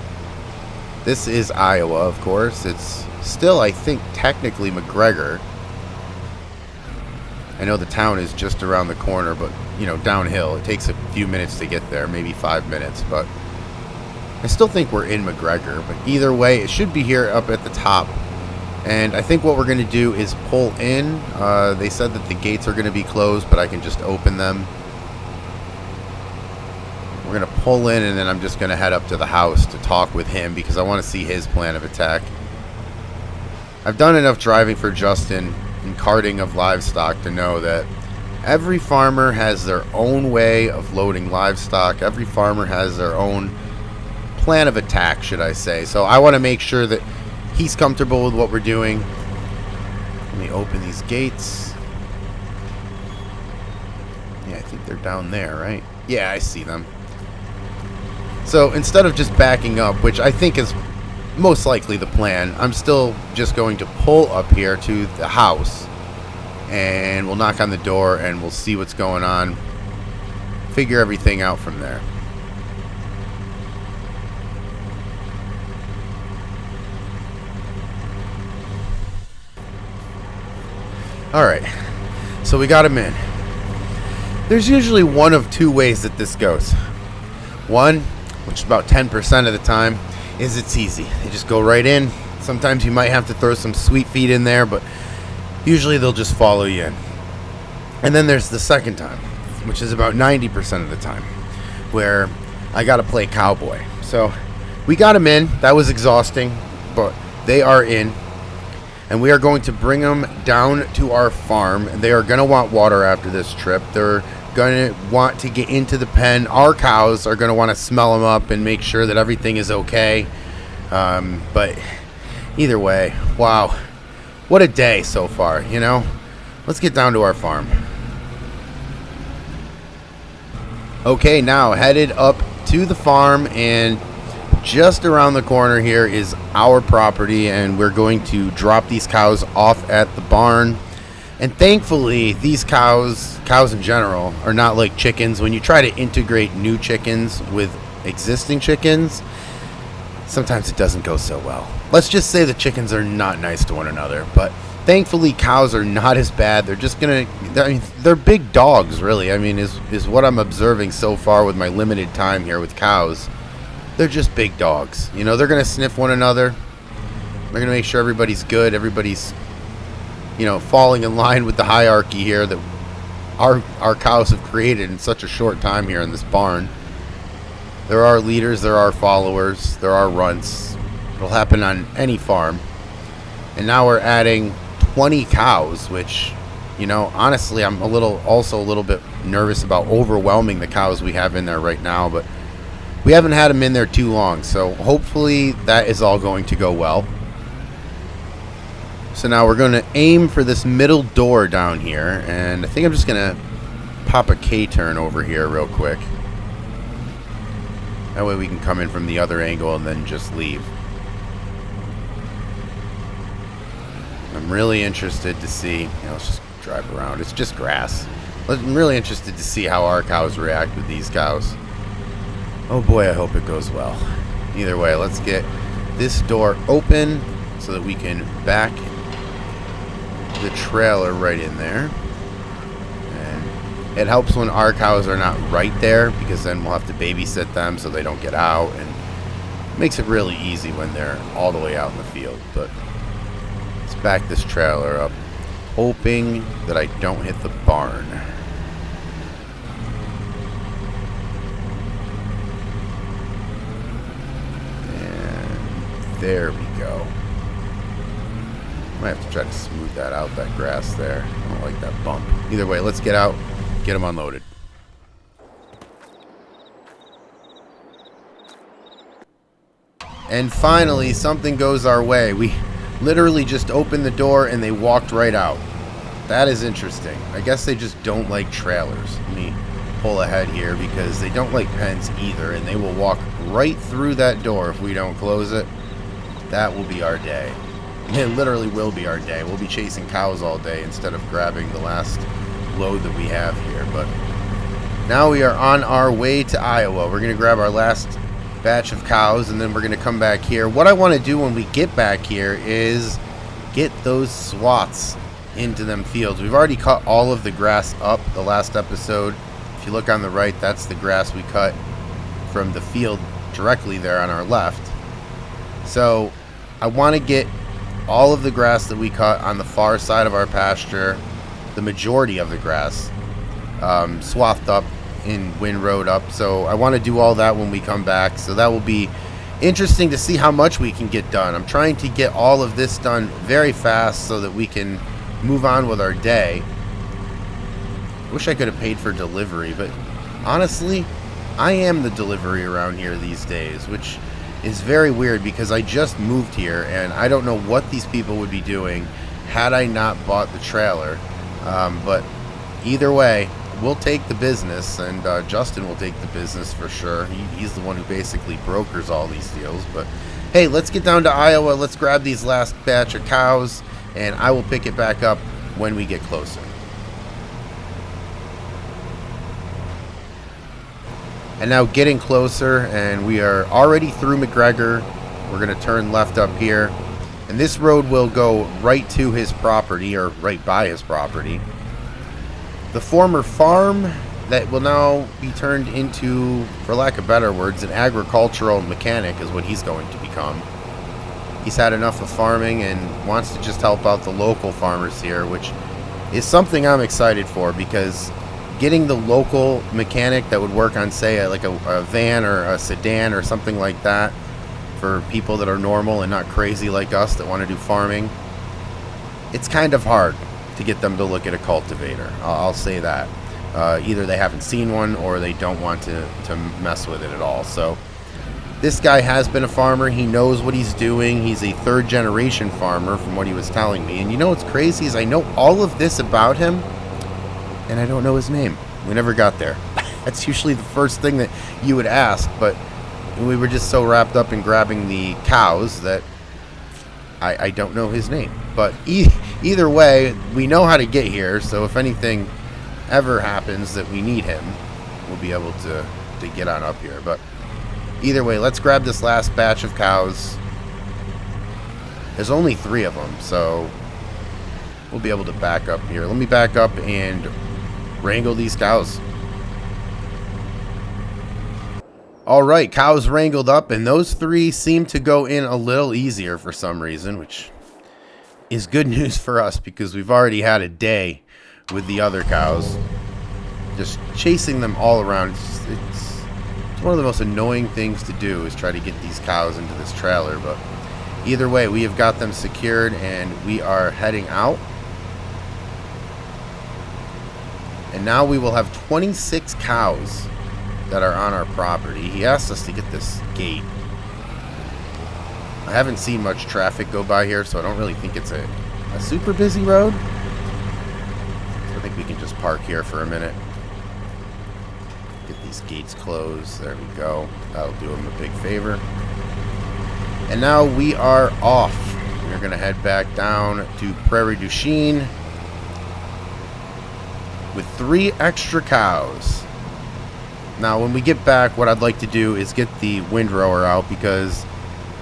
This is Iowa, of course. It's still, I think, technically McGregor. I know the town is just around the corner, but, you know, downhill. It takes a few minutes to get there, maybe 5 minutes, but I still think we're in McGregor. But either way, it should be here up at the top. And I think what we're going to do is pull in. They said that the gates are going to be closed, but I can just open them. We're going to pull in, and then I'm just going to head up to the house to talk with him because I want to see his plan of attack. I've done enough driving for Justin and carting of livestock to know that every farmer has their own way of loading livestock. Every farmer has their own plan of attack, should I say. So I want to make sure that he's comfortable with what we're doing. Let me open these gates. Yeah, I think they're down there, right? Yeah, I see them. So instead of just backing up, which I think is most likely the plan, I'm still just going to pull up here to the house and we'll knock on the door and we'll see what's going on, figure everything out from there. Alright, so we got him in. There's usually one of two ways that this goes. One, which is about 10% of the time, is it's easy. They just go right in. Sometimes you might have to throw some sweet feet in there, but usually they'll just follow you in. And then there's the second time, which is about 90% of the time, where I got to play cowboy. So we got them in. That was exhausting, but they are in. And we are going to bring them down to our farm. They are going to want water after this trip. They're going to want to get into the pen. Our cows are going to want to smell them up and make sure that everything is okay. But either way, wow, what a day so far, you know? Let's get down to our farm. Okay, now headed up to the farm, and just around the corner here is our property, and we're going to drop these cows off at the barn. And thankfully, these cows in general, are not like chickens. When you try to integrate new chickens with existing chickens, sometimes it doesn't go so well. Let's just say the chickens are not nice to one another. But thankfully, cows are not as bad. They're just they're big dogs, really. I mean, is what I'm observing so far with my limited time here with cows. They're just big dogs. You know, they're going to sniff one another. They're going to make sure everybody's good. Everybody's, you know, falling in line with the hierarchy here that our cows have created in such a short time here in this barn. There are leaders, there are followers, there are runts. It'll happen on any farm. And now we're adding 20 cows, which, you know, honestly, I'm also a little bit nervous about overwhelming the cows we have in there right now, but we haven't had them in there too long, so hopefully that is all going to go well. So now we're going to aim for this middle door down here, and I think I'm just going to pop a K-turn over here real quick. That way we can come in from the other angle and then just leave. I'm really interested to see, you know, let's just drive around. It's just grass. I'm really interested to see how our cows react with these cows. Oh boy, I hope it goes well. Either way, let's get this door open so that we can back the trailer right in there. And it helps when our cows are not right there, because then we'll have to babysit them so they don't get out, and it makes it really easy when they're all the way out in the field. But let's back this trailer up, hoping that I don't hit the barn. There we go. Might have to try to smooth that out, that grass there. I don't like that bump. Either way, let's get out, get them unloaded. And finally, something goes our way. We literally just opened the door and they walked right out. That is interesting. I guess they just don't like trailers. Let me pull ahead here because they don't like pens either, and they will walk right through that door if we don't close it. That will be our day. It literally will be our day. We'll be chasing cows all day instead of grabbing the last load that we have here. But now we are on our way to Iowa. We're going to grab our last batch of cows, and then we're going to come back here. What I want to do when we get back here is get those swaths into them fields. We've already cut all of the grass up the last episode. If you look on the right, that's the grass we cut from the field directly there on our left. So I want to get all of the grass that we cut on the far side of our pasture, the majority of the grass, swathed up in windrowed up. So I want to do all that when we come back. So that will be interesting to see how much we can get done. I'm trying to get all of this done very fast so that we can move on with our day. Wish I could have paid for delivery, but honestly, I am the delivery around here these days, which is very weird because I just moved here and I don't know what these people would be doing had I not bought the trailer. But either way, we'll take the business, and Justin will take the business for sure. He's the one who basically brokers all these deals. But hey, let's get down to Iowa. Let's grab these last batch of cows, and I will pick it back up when we get closer. And now getting closer, and we are already through McGregor. We're going to turn left up here, and this road will go right to his property, or right by his property. The former farm that will now be turned into, for lack of better words, an agricultural mechanic is what he's going to become. He's had enough of farming and wants to just help out the local farmers here, which is something I'm excited for, because getting the local mechanic that would work on, say, like a van or a sedan or something like that for people that are normal and not crazy like us that want to do farming, it's kind of hard to get them to look at a cultivator. I'll say that. Either they haven't seen one or they don't want to mess with it at all. So this guy has been a farmer. He knows what he's doing. He's a third generation farmer from what he was telling me. And you know what's crazy is I know all of this about him, and I don't know his name. We never got there. That's usually the first thing that you would ask, but we were just so wrapped up in grabbing the cows that I don't know his name. But either way, we know how to get here, so if anything ever happens that we need him, we'll be able to get on up here. But either way, let's grab this last batch of cows. There's only 3 of them, so we'll be able to back up here. Let me back up and wrangle these cows. Alright, cows wrangled up, and those 3 seem to go in a little easier for some reason, which is good news for us because we've already had a day with the other cows. Just chasing them all around. It's one of the most annoying things to do is try to get these cows into this trailer, but either way, we have got them secured and we are heading out. And now we will have 26 cows that are on our property. He asked us to get this gate. I haven't seen much traffic go by here, so I don't really think it's a super busy road. So I think we can just park here for a minute. Get these gates closed. There we go. That'll do him a big favor. And now we are off. We're going to head back down to Prairie du Chien with 3 extra cows. Now, when we get back, what I'd like to do is get the windrower out because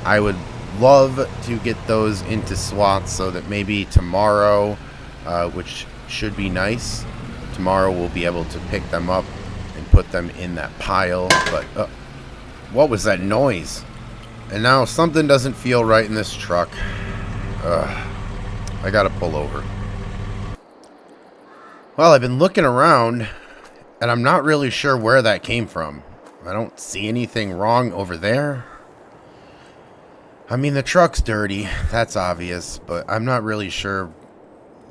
I would love to get those into swaths so that maybe tomorrow, which should be nice, tomorrow we'll be able to pick them up and put them in that pile. But what was that noise? And now something doesn't feel right in this truck. I gotta pull over. Well, I've been looking around and I'm not really sure where that came from. I don't see anything wrong over there. I mean, the truck's dirty, that's obvious, but I'm not really sure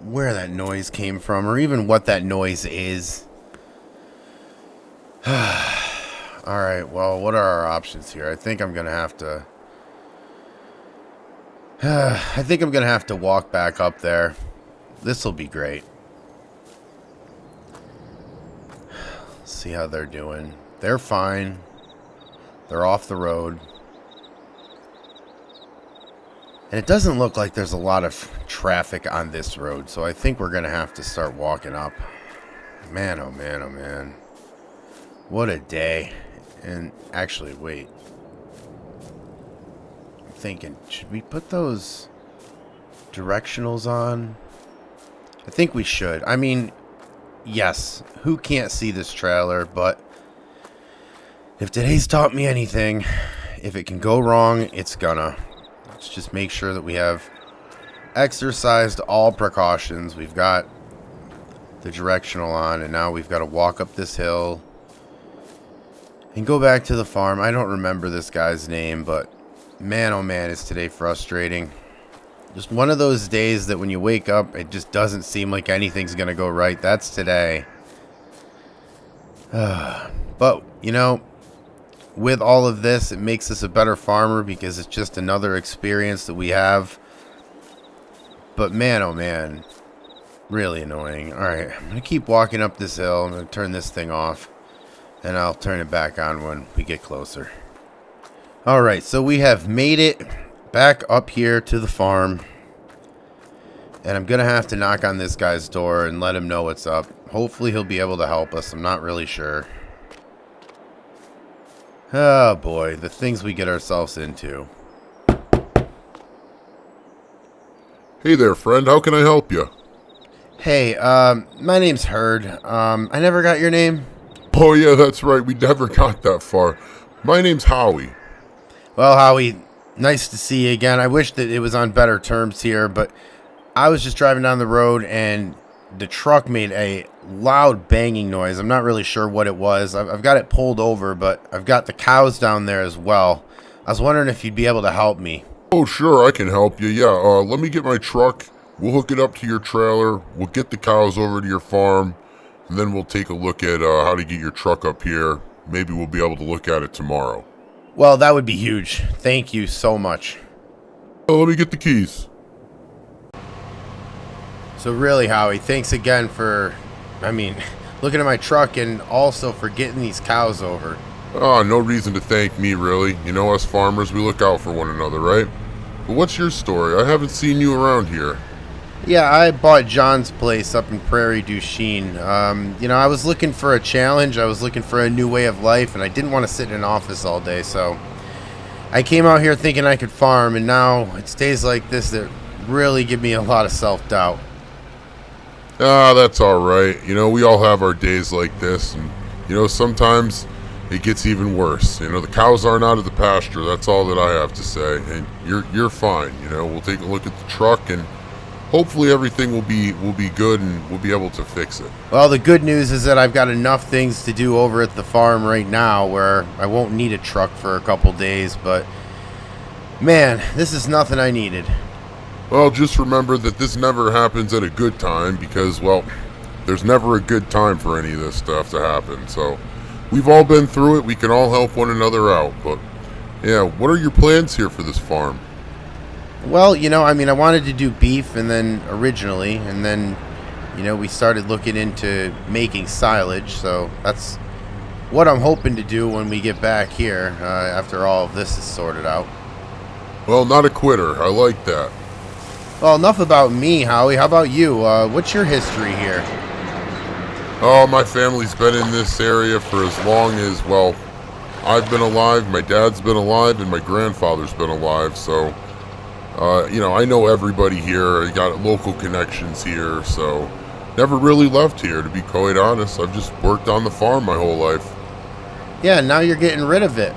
where that noise came from or even what that noise is. Alright, well, what are our options here? I think I'm gonna have to... I think I'm gonna have to walk back up there. This'll be great. Let's see how they're doing. They're fine. They're off the road. And it doesn't look like there's a lot of traffic on this road, so I think we're gonna have to start walking up. Man, oh man, oh man. What a day. And actually, wait. I'm thinking, should we put those directionals on? I think we should. I mean, yes, who can't see this trailer, but if today's taught me anything, if it can go wrong, it's gonna. Let's just make sure that we have exercised all precautions. We've got the directional on, and now we've got to walk up this hill and go back to the farm. I don't remember this guy's name, but man, oh man, is today frustrating. Just one of those days that when you wake up, it just doesn't seem like anything's going to go right. That's today. But, you know, with all of this, it makes us a better farmer because it's just another experience that we have. But man, oh man, really annoying. Alright, I'm going to keep walking up this hill. I'm going to turn this thing off. And I'll turn it back on when we get closer. Alright, so we have made it back up here to the farm. And I'm going to have to knock on this guy's door and let him know what's up. Hopefully he'll be able to help us. I'm not really sure. Oh boy, the things we get ourselves into. Hey there, friend. How can I help you? Hey, my name's Herd. I never got your name. Oh, yeah, that's right. We never got that far. My name's Howie. Well, Howie, nice to see you again. I wish that it was on better terms here, but I was just driving down the road and the truck made a loud banging noise. I'm not really sure what it was. I've got it pulled over, but I've got the cows down there as well. I was wondering if you'd be able to help me. Oh, sure, I can help you. Yeah, let me get my truck. We'll hook it up to your trailer. We'll get the cows over to your farm. And then we'll take a look at how to get your truck up here. Maybe we'll be able to look at it tomorrow. Well, that would be huge. Thank you so much. Let me get the keys. So really, Howie, thanks again for, looking at my truck and also for getting these cows over. No reason to thank me, really. You know, us farmers, we look out for one another, right? But what's your story? I haven't seen you around here. Yeah, I bought John's place up in Prairie du Chien. I was looking for a challenge. I was looking for a new way of life, and I didn't want to sit in an office all day, so I came out here thinking I could farm, and now it's days like this that really give me a lot of self-doubt. That's all right. You know, we all have our days like this, and, you know, sometimes it gets even worse. You know, the cows aren't out of the pasture. That's all that I have to say, and you're fine. You know, we'll take a look at the truck, and hopefully everything will be good and we'll be able to fix it. Well, the good news is that I've got enough things to do over at the farm right now where I won't need a truck for a couple days, but man, this is nothing I needed. Well, just remember that this never happens at a good time because, well, there's never a good time for any of this stuff to happen. So we've all been through it. We can all help one another out. But yeah, what are your plans here for this farm? Well, I wanted to do beef and then we started looking into making silage. So that's what I'm hoping to do when we get back here after all of this is sorted out. Well, not a quitter. I like that. Well, enough about me, Howie. How about you? What's your history here? Oh, my family's been in this area for as long as, well, I've been alive, my dad's been alive, and my grandfather's been alive, so... I know everybody here. I got local connections here, so never really left here, to be quite honest. I've just worked on the farm my whole life. Yeah, now you're getting rid of it.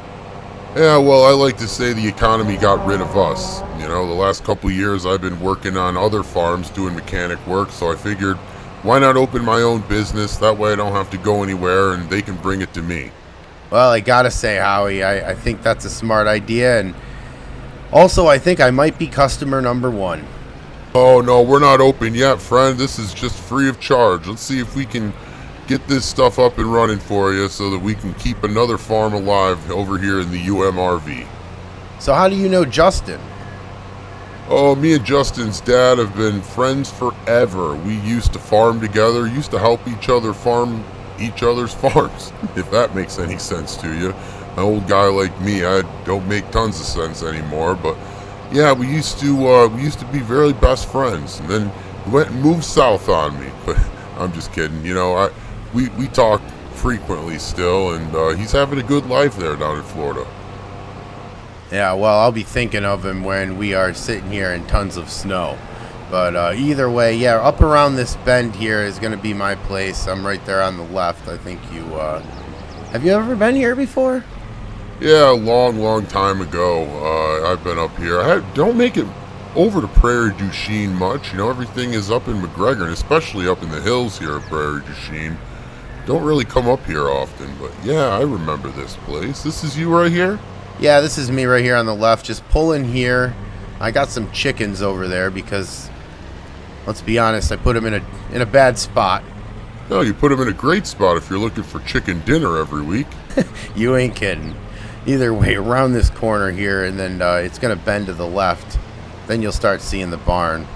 Yeah, well, I like to say the economy got rid of us. You know, the last couple of years I've been working on other farms doing mechanic work, so I figured, why not open my own business? That way I don't have to go anywhere and they can bring it to me. Well, I gotta say, Howie, I think that's a smart idea, and Also, I think I might be customer number 1. Oh no, we're not open yet, friend. This is just free of charge. Let's see if we can get this stuff up and running for you so that we can keep another farm alive over here in the UMRV. So how do you know Justin? Oh, me and Justin's dad have been friends forever. We used to farm together, used to help each other farm each other's farms, if that makes any sense to you. An old guy like me, I don't make tons of sense anymore, but yeah, we used to be very best friends. And then he went and moved south on me. But I'm just kidding. You know, we talk frequently still, and he's having a good life there down in Florida. Yeah, well, I'll be thinking of him when we are sitting here in tons of snow. But either way, yeah, up around this bend here is going to be my place. I'm right there on the left. I think you... have you ever been here before? Yeah, a long time ago. I've been up here. I don't make it over to Prairie du Chien much. You know, everything is up in McGregor, and especially up in the hills here at Prairie du Chien. Don't really come up here often, but yeah, I remember this place. This is you right here? Yeah, this is me right here on the left, just pulling here. I got some chickens over there because, let's be honest, I put them in a bad spot. No, you put them in a great spot if you're looking for chicken dinner every week. You ain't kidding. Either way, around this corner here, and then it's going to bend to the left. Then you'll start seeing the barn.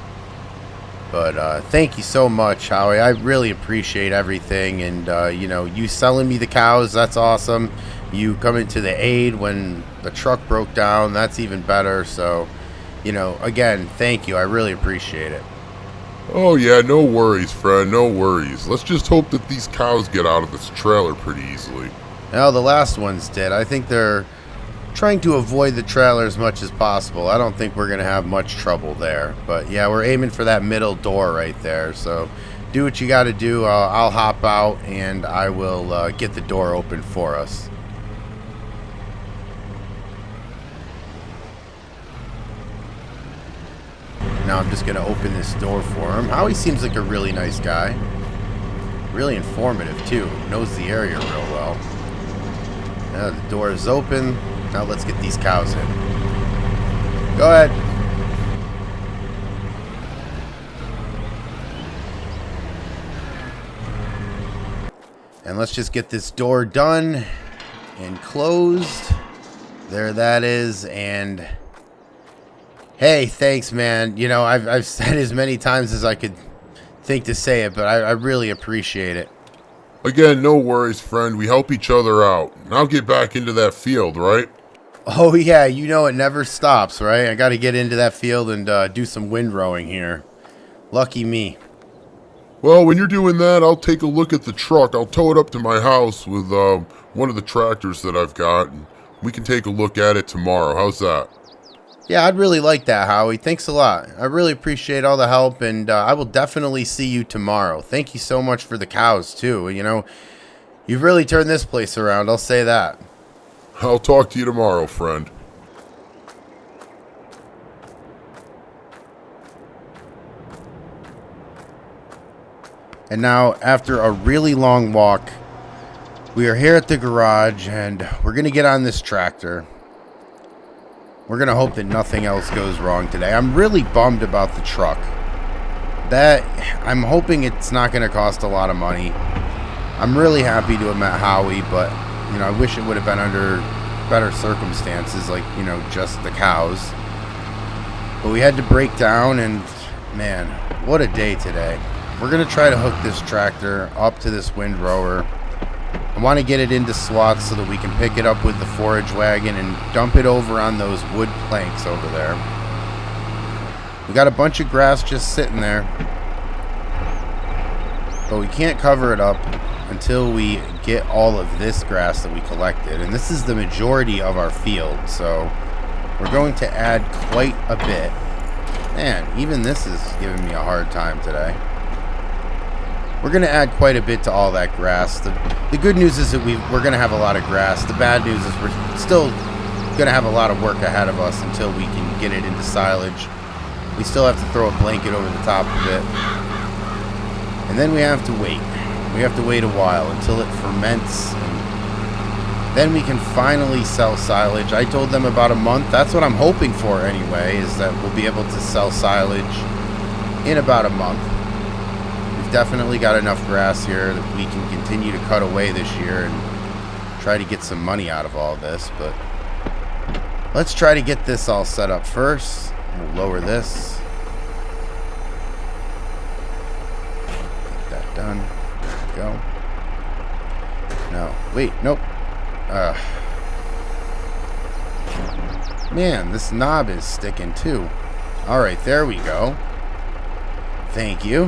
But thank you so much, Howie. I really appreciate everything. And, you know, you selling me the cows, that's awesome. You coming to the aid when the truck broke down, that's even better. So, you know, again, thank you. I really appreciate it. Oh yeah, no worries, friend, no worries. Let's just hope that these cows get out of this trailer pretty easily. Well, the last ones did. I think they're trying to avoid the trailer as much as possible. I don't think we're going to have much trouble there. But yeah, we're aiming for that middle door right there. So do what you got to do. I'll hop out and I will get the door open for us. Now I'm just going to open this door for him. Howie seems like a really nice guy. Really informative too. Knows the area real well. Now the door is open. Now let's get these cows in. Go ahead. And let's just get this door done and closed. There that is. And hey, thanks, man. You know, I've said as many times as I could think to say it, but I really appreciate it. Again, no worries, friend. We help each other out. Now get back into that field, right? Oh, yeah, you know it never stops, right? I got to get into that field and do some windrowing here. Lucky me. Well, when you're doing that, I'll take a look at the truck. I'll tow it up to my house with one of the tractors that I've got, and we can take a look at it tomorrow. How's that? Yeah, I'd really like that, Howie. Thanks a lot. I really appreciate all the help, and I will definitely see you tomorrow. Thank you so much for the cows, too. You know, you've really turned this place around, I'll say that. I'll talk to you tomorrow, friend. And now, after a really long walk, we are here at the garage, and we're going to get on this tractor. We're going to hope that nothing else goes wrong today. I'm really bummed about the truck. I'm hoping it's not going to cost a lot of money. I'm really happy to have met Howie, but, you know, I wish it would have been under better circumstances, like, you know, just the cows. But we had to break down, and, man, what a day today. We're going to try to hook this tractor up to this windrower. I want to get it into slots so that we can pick it up with the forage wagon and dump it over on those wood planks over there. We got a bunch of grass just sitting there, but we can't cover it up until we get all of this grass that we collected. And this is the majority of our field, so we're going to add quite a bit. Man, even this is giving me a hard time today. We're going to add quite a bit to all that grass. The good news is that we're going to have a lot of grass. The bad news is we're still going to have a lot of work ahead of us until we can get it into silage. We still have to throw a blanket over the top of it. And then we have to wait. We have to wait a while until it ferments and then we can finally sell silage. I told them about a month. That's what I'm hoping for anyway, is that we'll be able to sell silage in about a month. We've definitely got enough grass here that we can continue to cut away this year and try to get some money out of all this. But let's try to get this all set up first. We'll lower this. Get that done. There we go. No, wait, nope. Man, this knob is sticking too. Alright, there we go. Thank you.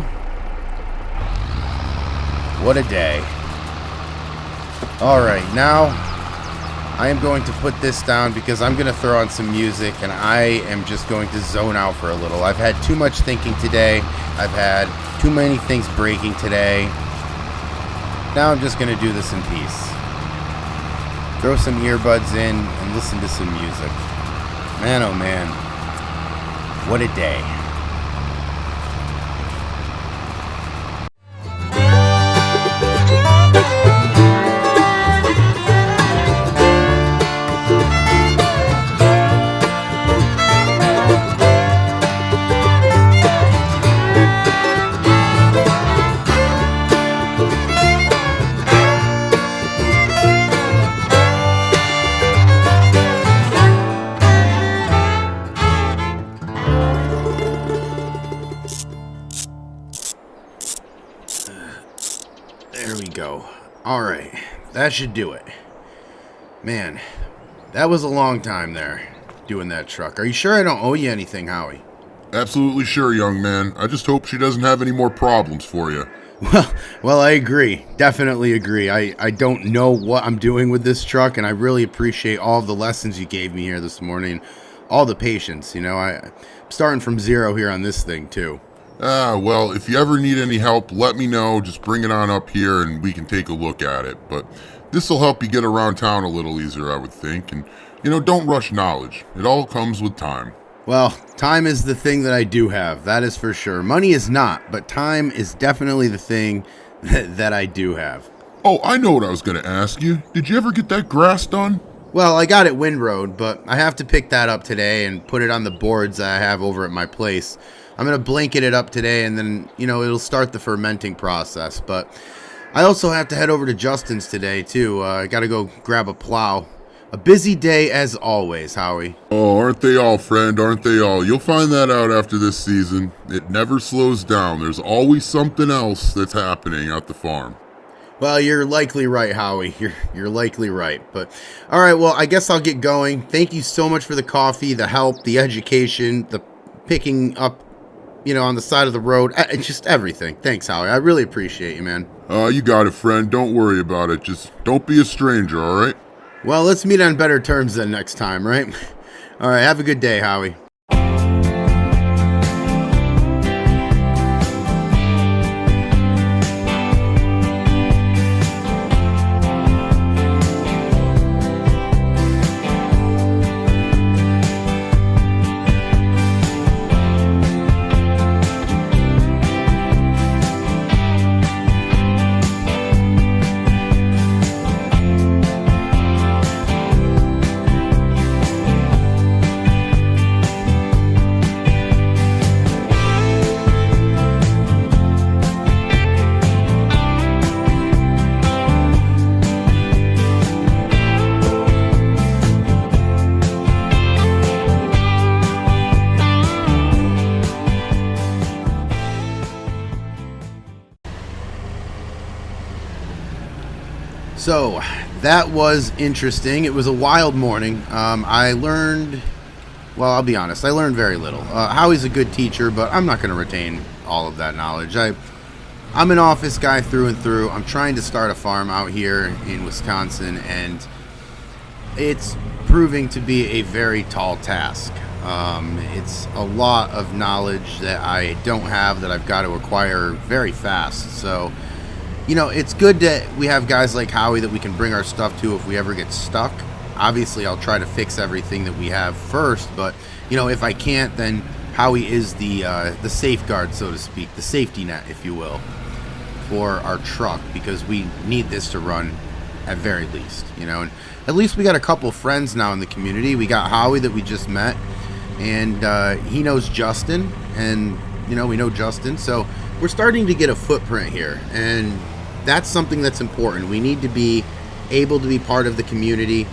What a day. Alright, now I am going to put this down because I'm going to throw on some music and I am just going to zone out for a little. I've had too much thinking today. I've had too many things breaking today. Now I'm just going to do this in peace. Throw some earbuds in and listen to some music. Man, oh man. What a day. There we go. Alright, that should do it. Man, that was a long time there, doing that truck. Are you sure I don't owe you anything, Howie? Absolutely sure, young man. I just hope she doesn't have any more problems for you. Well, I agree. Definitely agree. I don't know what I'm doing with this truck, and I really appreciate all of the lessons you gave me here this morning. All the patience, you know. I'm starting from zero here on this thing, too. Well, if you ever need any help, let me know. Just bring it on up here and we can take a look at it. But this will help you get around town a little easier, I would think. And, don't rush knowledge. It all comes with time. Well, time is the thing that I do have. That is for sure. Money is not, but time is definitely the thing that I do have. Oh, I know what I was going to ask you. Did you ever get that grass done? Well, I got it windrowed, but I have to pick that up today and put it on the boards that I have over at my place. I'm going to blanket it up today, and then, it'll start the fermenting process. But I also have to head over to Justin's today, too. I got to go grab a plow. A busy day as always, Howie. Oh, aren't they all, friend? Aren't they all? You'll find that out after this season. It never slows down. There's always something else that's happening at the farm. Well, you're likely right, Howie. You're likely right. But all right, well, I guess I'll get going. Thank you so much for the coffee, the help, the education, the picking up, on the side of the road. Just everything. Thanks, Howie. I really appreciate you, man. You got it, friend. Don't worry about it. Just don't be a stranger, all right? Well, let's meet on better terms then next time, right? All right, have a good day, Howie. So, that was interesting. It was a wild morning. I learned, well, I'll be honest, I learned very little. Howie's a good teacher, but I'm not going to retain all of that knowledge. I'm an office guy through and through. I'm trying to start a farm out here in Wisconsin, and it's proving to be a very tall task. It's a lot of knowledge that I don't have that I've got to acquire very fast. So, it's good that we have guys like Howie that we can bring our stuff to if we ever get stuck. Obviously, I'll try to fix everything that we have first, but, if I can't, then Howie is the safeguard, so to speak, the safety net, if you will, for our truck, because we need this to run at very least, you know. And at least we got a couple friends now in the community. We got Howie that we just met, and he knows Justin, and you know, we know Justin, so we're starting to get a footprint here, and that's something that's important. We need to be able to be part of the community,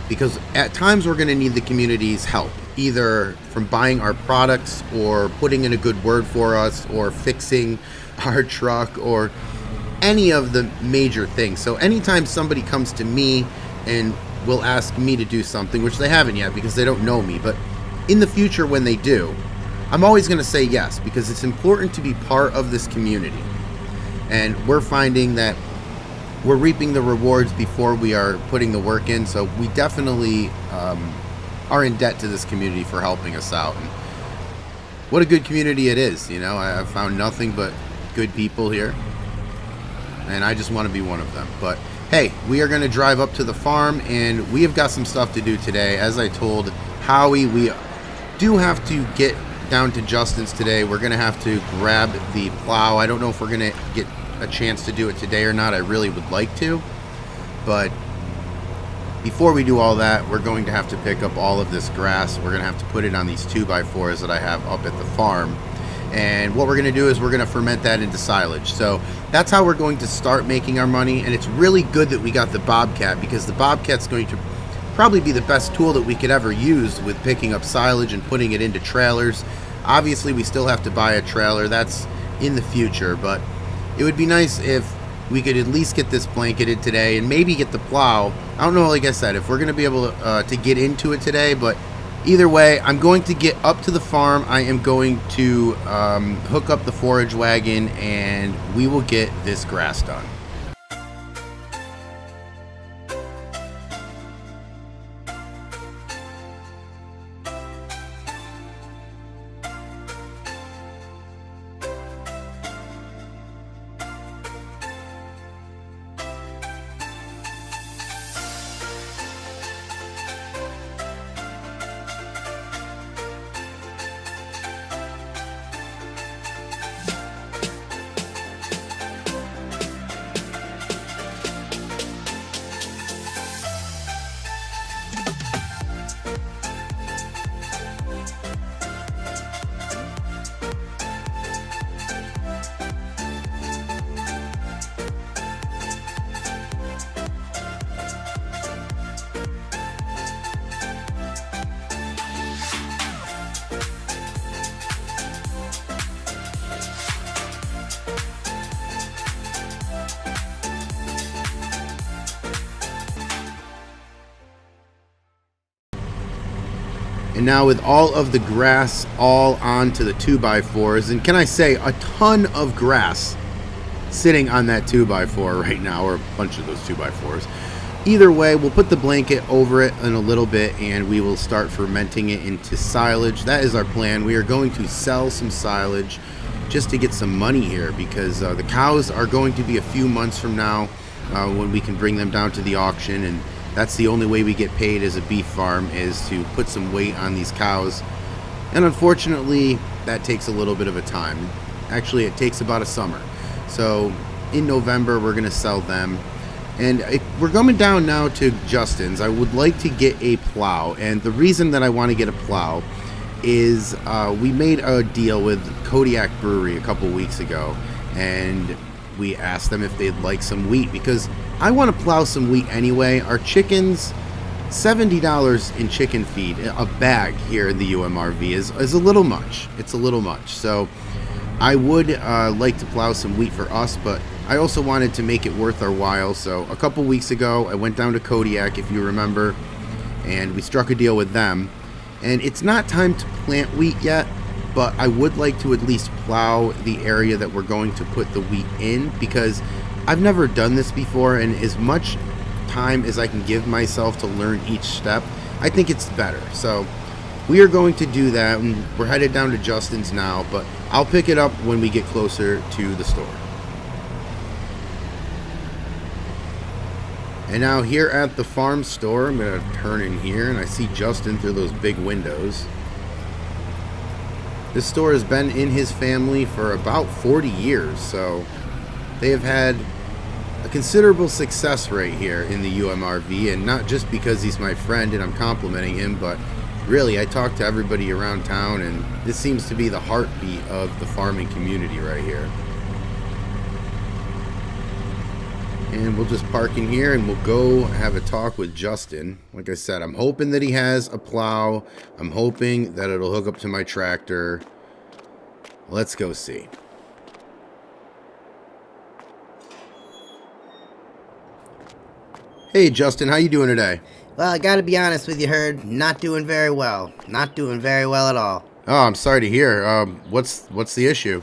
because at times we're going to need the community's help, either from buying our products or putting in a good word for us or fixing our truck or any of the major things. So anytime somebody comes to me and will ask me to do something, which they haven't yet because they don't know me, but in the future when they do, I'm always going to say yes, because it's important to be part of this community. And we're finding that we're reaping the rewards before we are putting the work in. So we definitely are in debt to this community for helping us out. And what a good community it is. You know, I've found nothing but good people here, and I just want to be one of them. But hey, we are going to drive up to the farm, and we have got some stuff to do today. As I told Howie, we do have to get down to Justin's today. We're going to have to grab the plow. I don't know if we're going to get a chance to do it today or not. I really would like to, but before we do all that, we're going to have to pick up all of this grass. We're going to have to put it on these 2x4s that I have up at the farm, and what we're going to do is we're going to ferment that into silage. So that's how we're going to start making our money. And it's really good that we got the Bobcat, because the Bobcat's going to probably be the best tool that we could ever use with picking up silage and putting it into trailers. Obviously we still have to buy a trailer, that's in the future, but it would be nice if we could at least get this blanketed today and maybe get the plow. I don't know, like I said, if we're going to be able to get into it today, but either way, I'm going to get up to the farm. I am going to hook up the forage wagon, and we will get this grass done. And now with all of the grass all onto the 2x4s, and can I say a ton of grass sitting on that 2x4 right now, or a bunch of those 2x4s. Either way, we'll put the blanket over it in a little bit, and we will start fermenting it into silage. That is our plan. We are going to sell some silage just to get some money here, because the cows are going to be a few months from now when we can bring them down to the auction, and that's the only way we get paid as a beef farm, is to put some weight on these cows. And unfortunately, that takes a little bit of a time. Actually, it takes about a summer. So in November, we're going to sell them. And we're coming down now to Justin's. I would like to get a plow. And the reason that I want to get a plow is we made a deal with Kodiak Brewery a couple weeks ago. And we asked them if they'd like some wheat, because I want to plow some wheat anyway. Our chickens, $70 in chicken feed, a bag here in the UMRV is a little much. It's a little much. So I would like to plow some wheat for us, but I also wanted to make it worth our while. So a couple weeks ago, I went down to Kodiak, if you remember, and we struck a deal with them. And it's not time to plant wheat yet, but I would like to at least plow the area that we're going to put the wheat in, because I've never done this before, and as much time as I can give myself to learn each step, I think it's better. So we are going to do that, and we're headed down to Justin's now, but I'll pick it up when we get closer to the store. And now here at the farm store, I'm going to turn in here, and I see Justin through those big windows. This store has been in his family for about 40 years, so they have had a considerable success rate here in the UMRV, and not just because he's my friend and I'm complimenting him, but really I talk to everybody around town, and this seems to be the heartbeat of the farming community right here. And we'll just park in here and we'll go have a talk with Justin. Like I said, I'm hoping that he has a plow. I'm hoping that it'll hook up to my tractor. Let's go see. Hey Justin, how you doing today? Well, I gotta be honest with you, Herd. Not doing very well. Not doing very well at all. Oh, I'm sorry to hear. What's the issue?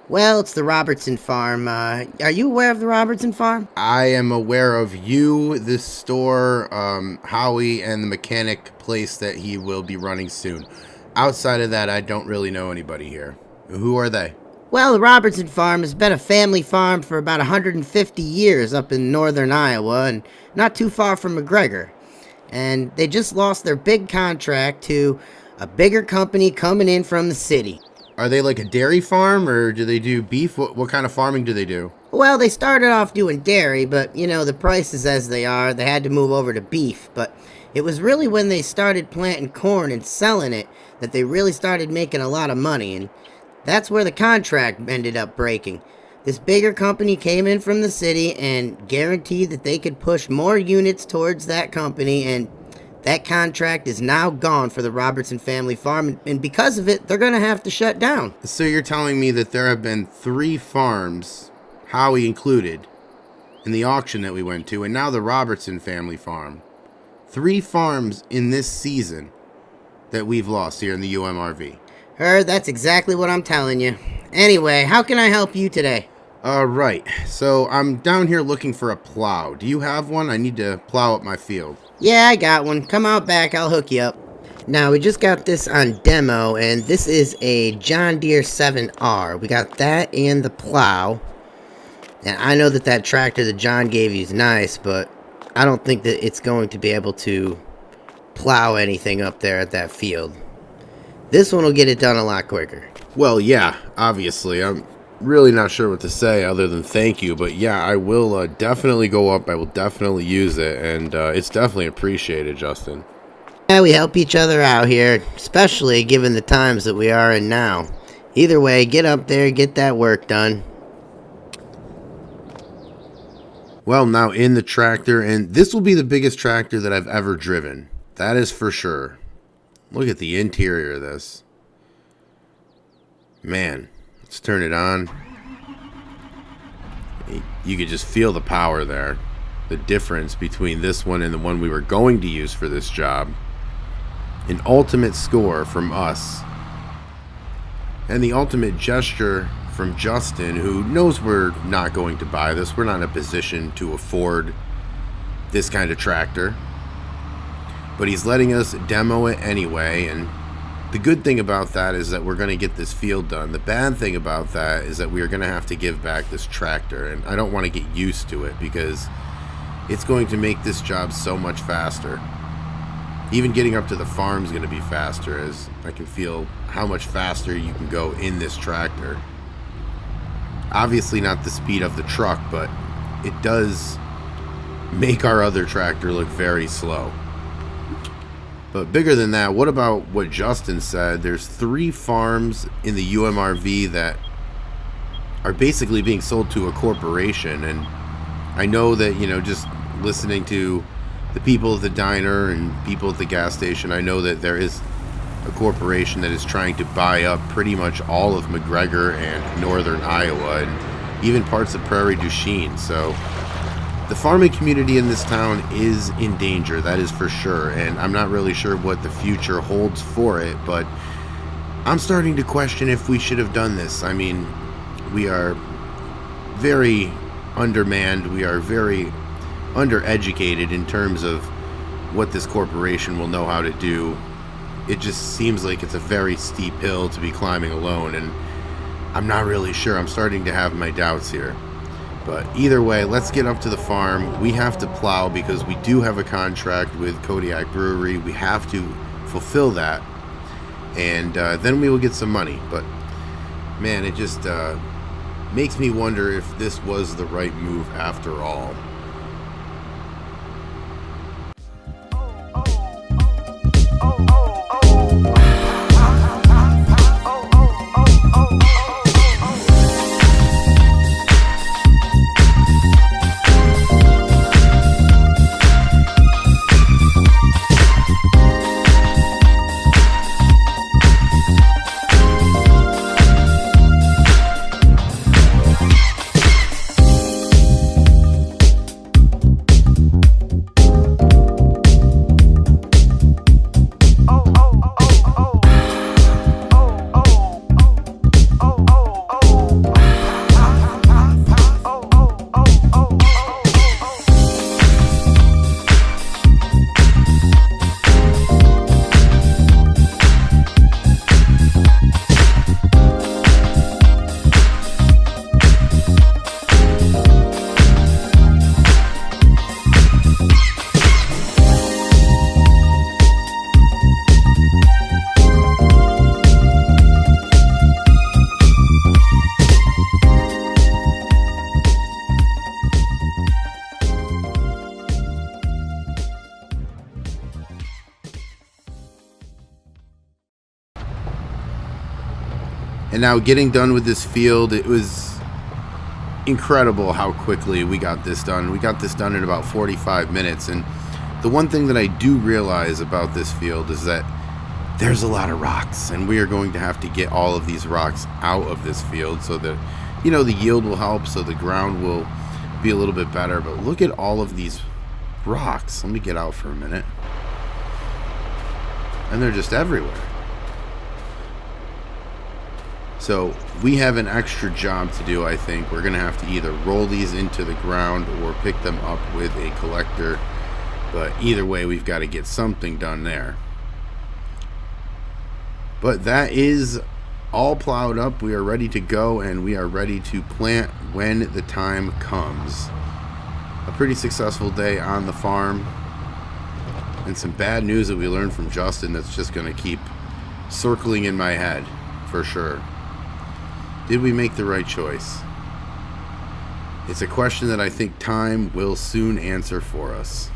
Well, it's the Robertson farm. Are you aware of the Robertson farm? I am aware of you, this store, Howie, and the mechanic place that he will be running soon. Outside of that, I don't really know anybody here. Who are they? Well, the Robertson farm has been a family farm for about 150 years up in northern Iowa and not too far from McGregor. And they just lost their big contract to a bigger company coming in from the city. Are they like a dairy farm, or do they do beef? What kind of farming do they do? Well, they started off doing dairy, but, you know, the prices as they are, they had to move over to beef. But it was really when they started planting corn and selling it that they really started making a lot of money, and that's where the contract ended up breaking. This bigger company came in from the city and guaranteed that they could push more units towards that company, and that contract is now gone for the Robertson family farm, and because of it, they're going to have to shut down. So you're telling me that there have been 3 farms, Howie included, in the auction that we went to, and now the Robertson family farm. 3 farms in this season that we've lost here in the UMRV. Heard, that's exactly what I'm telling you. Anyway, how can I help you today? Right. So I'm down here looking for a plow. Do you have one? I need to plow up my field. Yeah, I got one. Come out back, I'll hook you up. Now, we just got this on demo, and this is a John Deere 7R. We got that and the plow. And I know that that tractor that John gave you is nice, but I don't think that it's going to be able to plow anything up there at that field. This one will get it done a lot quicker. Well, yeah, obviously. I'm really not sure what to say other than thank you, but yeah, I will definitely go up. I will definitely use it, and it's definitely appreciated, Justin. Yeah, we help each other out here, especially given the times that we are in now. Either way, get up there, get that work done. Well, now in the tractor, and this will be the biggest tractor that I've ever driven. That is for sure. Look at the interior of this. Man, let's turn it on. You could just feel the power there. The difference between this one and the one we were going to use for this job. An ultimate score from us. And the ultimate gesture from Justin, who knows we're not going to buy this. We're not in a position to afford this kind of tractor. But he's letting us demo it anyway, and the good thing about that is that we're going to get this field done. The bad thing about that is that we are going to have to give back this tractor, and I don't want to get used to it because it's going to make this job so much faster. Even getting up to the farm is going to be faster, as I can feel how much faster you can go in this tractor. Obviously not the speed of the truck, but it does make our other tractor look very slow. But bigger than that, what about what Justin said? There's 3 farms in the UMRV that are basically being sold to a corporation. And I know that, you know, just listening to the people at the diner and people at the gas station, I know that there is a corporation that is trying to buy up pretty much all of McGregor and northern Iowa and even parts of Prairie du Chien. So the farming community in this town is in danger, that is for sure, and I'm not really sure what the future holds for it, but I'm starting to question if we should have done this. I mean, we are very undermanned, we are very undereducated in terms of what this corporation will know how to do. It just seems like it's a very steep hill to be climbing alone, and I'm not really sure. I'm starting to have my doubts here. But either way, let's get up to the farm. We have to plow because we do have a contract with Kodiak Brewery. We have to fulfill that. And then we will get some money. But man, it just makes me wonder if this was the right move after all. And now getting done with this field, it was incredible how quickly we got this done. We got this done in about 45 minutes. And the one thing that I do realize about this field is that there's a lot of rocks, and we are going to have to get all of these rocks out of this field so that, you know, the yield will help, so the ground will be a little bit better. But look at all of these rocks. Let me get out for a minute. And they're just everywhere. So we have an extra job to do, I think. We're going to have to either roll these into the ground or pick them up with a collector. But either way, we've got to get something done there. But that is all plowed up. We are ready to go, and we are ready to plant when the time comes. A pretty successful day on the farm. And some bad news that we learned from Justin that's just going to keep circling in my head for sure. Did we make the right choice? It's a question that I think time will soon answer for us.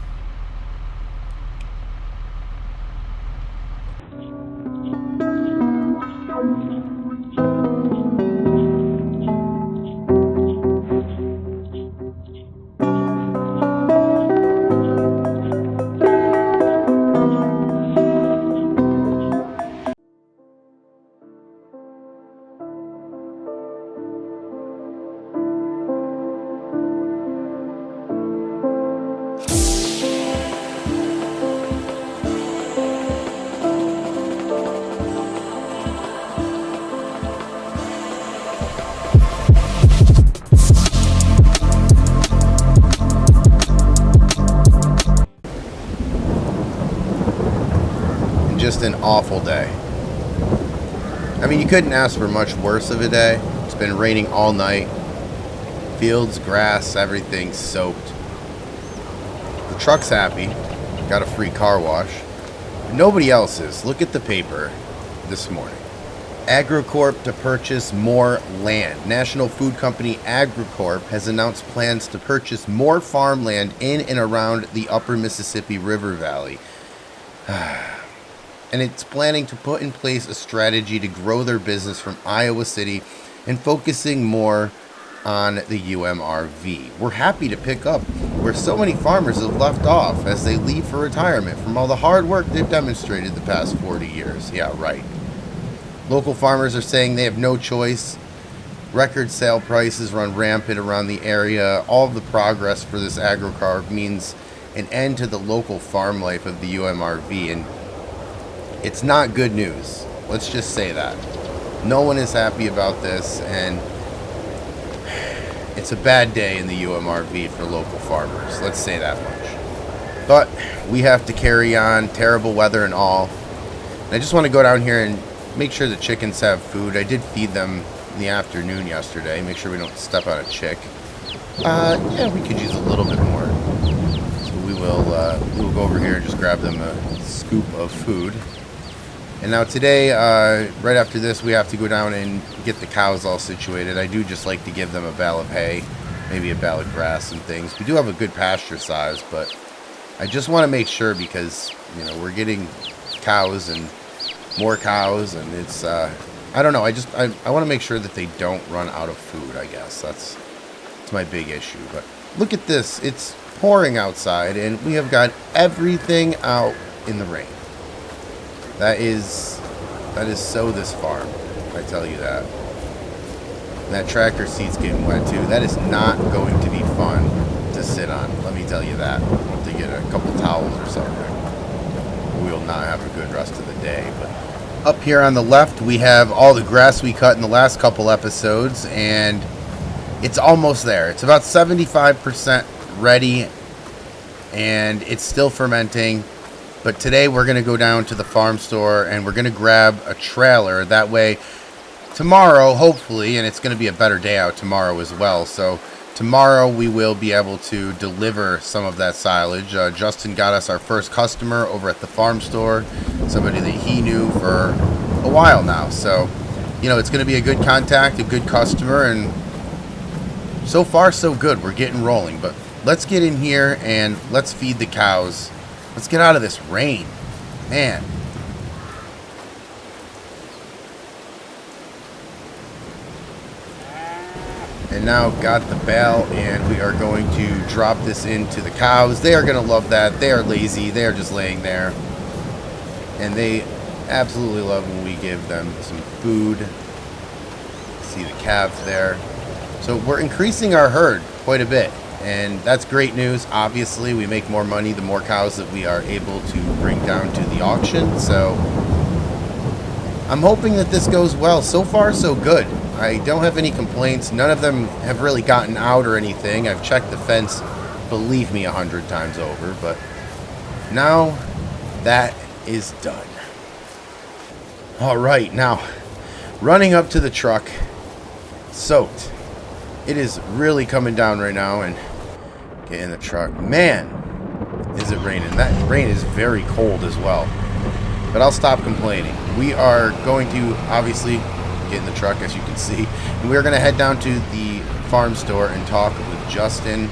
Just an awful day. I mean, you couldn't ask for much worse of a day. It's been raining all night. Fields, grass, everything soaked. The truck's happy. Got a free car wash. But nobody else is. Look at the paper this morning. AgriCorp to purchase more land. National food company AgriCorp has announced plans to purchase more farmland in and around the upper Mississippi River Valley. And it's planning to put in place a strategy to grow their business from Iowa City and focusing more on the UMRV. We're happy to pick up where so many farmers have left off as they leave for retirement from all the hard work they've demonstrated the past 40 years. Yeah, right. Local farmers are saying they have no choice. Record sale prices run rampant around the area. All of the progress for this AgriCorp means an end to the local farm life of the UMRV, and it's not good news. Let's just say that. No one is happy about this, and it's a bad day in the UMRV for local farmers. Let's say that much. But we have to carry on, terrible weather and all. And I just want to go down here and make sure the chickens have food. I did feed them in the afternoon yesterday. Make sure we don't step on a chick. Yeah, we could use a little bit more. So we will go over here and just grab them a scoop of food. And now today, right after this, we have to go down and get the cows all situated. I do just like to give them a bale of hay, maybe a bale of grass and things. We do have a good pasture size, but I just want to make sure because, you know, we're getting cows and more cows, and it's, I don't know, I want to make sure that they don't run out of food, I guess. That's my big issue. But look at this. It's pouring outside, and we have got everything out in the rain. That is so this farm, I tell you that. And that tractor seat's getting wet too. That is not going to be fun to sit on, let me tell you that. We'll have to get a couple towels or something. We will not have a good rest of the day. But up here on the left, we have all the grass we cut in the last couple episodes, and it's almost there. It's about 75% ready, and it's still fermenting. But today we're going to go down to the farm store and we're going to grab a trailer. That way tomorrow, hopefully, and it's going to be a better day out tomorrow as well. So tomorrow we will be able to deliver some of that silage. Justin got us our first customer over at the farm store, somebody that he knew for a while now. So, you know, it's going to be a good contact, a good customer, and so far so good. We're getting rolling. But let's get in here and let's feed the cows. Let's get out of this rain, man. And now got the bale, and we are going to drop this into the cows. They are going to love that. They are lazy. They are just laying there. And they absolutely love when we give them some food. See the calves there. So we're increasing our herd quite a bit. And that's great news. Obviously, we make more money the more cows that we are able to bring down to the auction. So I'm hoping that this goes well. So far, so good. I don't have any complaints. None of them have really gotten out or anything. I've checked the fence, believe me, 100 times over. But now that is done. All right, now running up to the truck, soaked. It is really coming down right now, and get in the truck. Man, is it raining. That rain is very cold as well. But I'll stop complaining. We are going to obviously get in the truck, as you can see. And we're going to head down to the farm store and talk with Justin.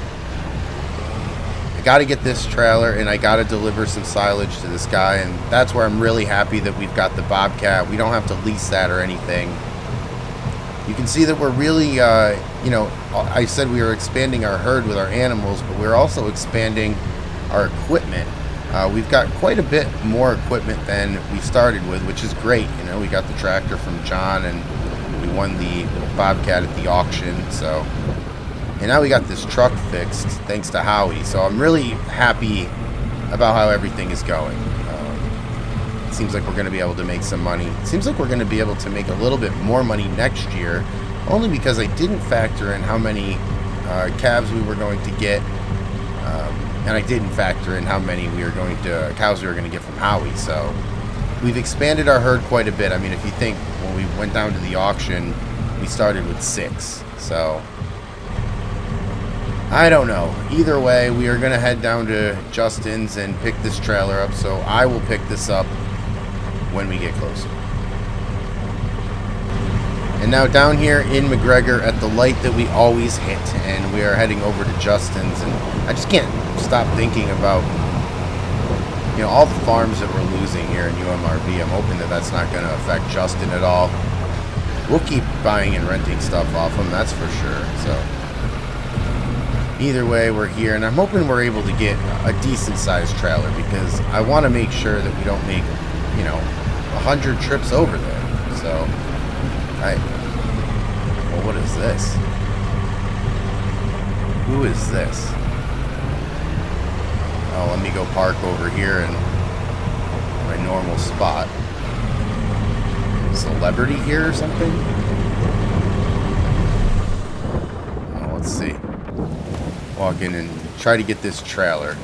I got to get this trailer, and I got to deliver some silage to this guy. And that's where I'm really happy that we've got the Bobcat. We don't have to lease that or anything. You can see that we're really, you know, I said we were expanding our herd with our animals, but we're also expanding our equipment. We've got quite a bit more equipment than we started with, which is great. You know, we got the tractor from John, and we won the Bobcat at the auction. So, and now we got this truck fixed thanks to Howie. So I'm really happy about how everything is going. It seems like we're going to be able to make some money. It seems like we're going to be able to make a little bit more money next year, only because I didn't factor in how many calves we were going to get, and I didn't factor in how many cows we were going to get from Howie. So we've expanded our herd quite a bit. I mean, if you think when we went down to the auction, we started with 6. So I don't know. Either way, we are going to head down to Justin's and pick this trailer up. So I will pick this up when we get closer. And now down here in McGregor at the light that we always hit, and we are heading over to Justin's, and I just can't stop thinking about, you know, all the farms that we're losing here in UMRV. I'm hoping that that's not going to affect Justin at all. We'll keep buying and renting stuff off him, that's for sure. So either way, we're here, and I'm hoping we're able to get a decent sized trailer, because I want to make sure that we don't make, you know, 100 trips over there. So well, what is this? Who is this? Oh, let me go park over here in my normal spot. Celebrity here or something? Oh, let's see. Walk in and try to get this trailer.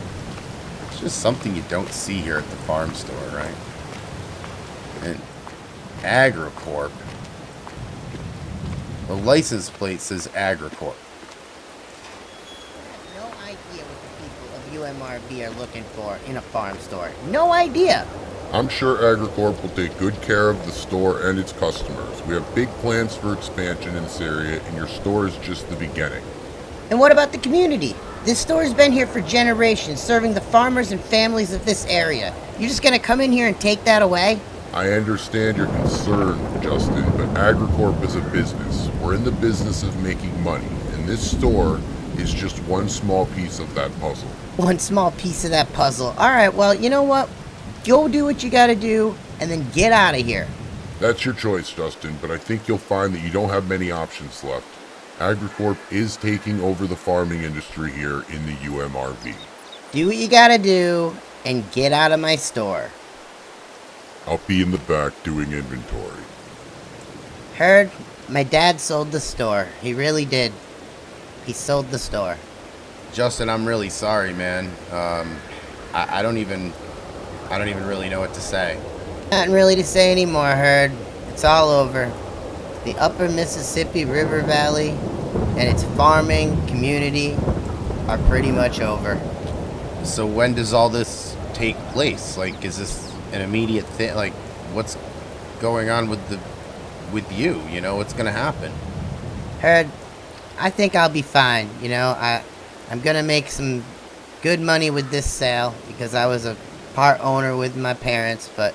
It's just something you don't see here at the farm store, right? And AgriCorp. The license plate says AgriCorp. No idea what the people of UMRV are looking for in a farm store. No idea. I'm sure AgriCorp will take good care of the store and its customers. We have big plans for expansion in this area, and your store is just the beginning. And what about the community? This store's been here for generations, serving the farmers and families of this area. You're just gonna come in here and take that away? I understand your concern, Justin, but AgriCorp is a business. We're in the business of making money, and this store is just one small piece of that puzzle. One small piece of that puzzle. Alright, well, you know what? Go do what you gotta do, and then get out of here. That's your choice, Justin, but I think you'll find that you don't have many options left. AgriCorp is taking over the farming industry here in the UMRV. Do what you gotta do, and get out of my store. I'll be in the back doing inventory. Heard? My dad sold the store. He really did. He sold the store. Justin, I'm really sorry, man. I don't even really know what to say. Nothing really to say anymore, Heard. It's all over. The upper Mississippi River Valley and its farming community are pretty much over. So when does all this take place? Like, is this an immediate thing? Like, what's going on with you? You know, what's gonna happen? Heard, I think I'll be fine. You know, I'm gonna make some good money with this sale because I was a part owner with my parents, but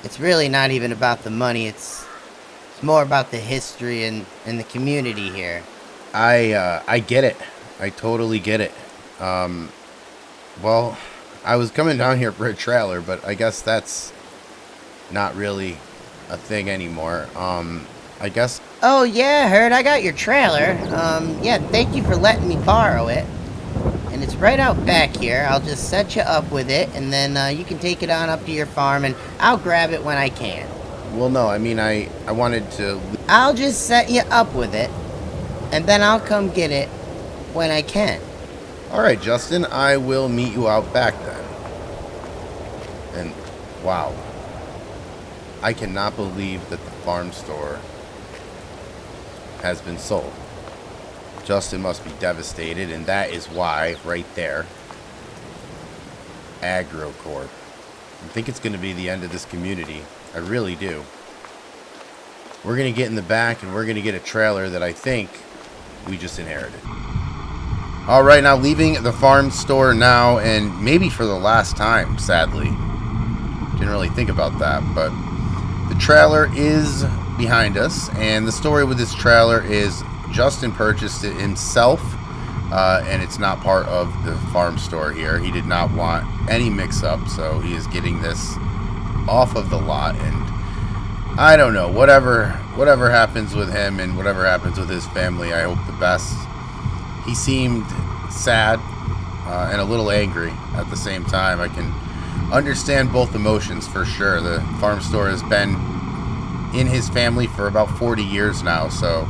it's really not even about the money. It's more about the history and the community here. I get it. I totally get it. Well, I was coming down here for a trailer, but I guess that's not really a thing anymore. I guess. Oh yeah, Heard, I got your trailer. Yeah, thank you for letting me borrow it. And it's right out back here. I'll just set you up with it, and then you can take it on up to your farm, and I'll grab it when I can. Well, no, I mean, I wanted to. I'll just set you up with it, and then I'll come get it when I can. All right, Justin, I will meet you out back then. And wow, I cannot believe that the farm store has been sold. Justin must be devastated, and that is why, right there, AgriCorp. I think it's going to be the end of this community. I really do. We're going to get in the back, and we're going to get a trailer that I think we just inherited. All right, now leaving the farm store now, and maybe for the last time, sadly. Didn't really think about that, but the trailer is behind us, and the story with this trailer is Justin purchased it himself, and it's not part of the farm store here. He did not want any mix-up, so he is getting this off of the lot, and I don't know, whatever happens with him and whatever happens with his family, I hope the best. He seemed sad and a little angry at the same time. I can understand both emotions for sure. The farm store has been in his family for about 40 years now, so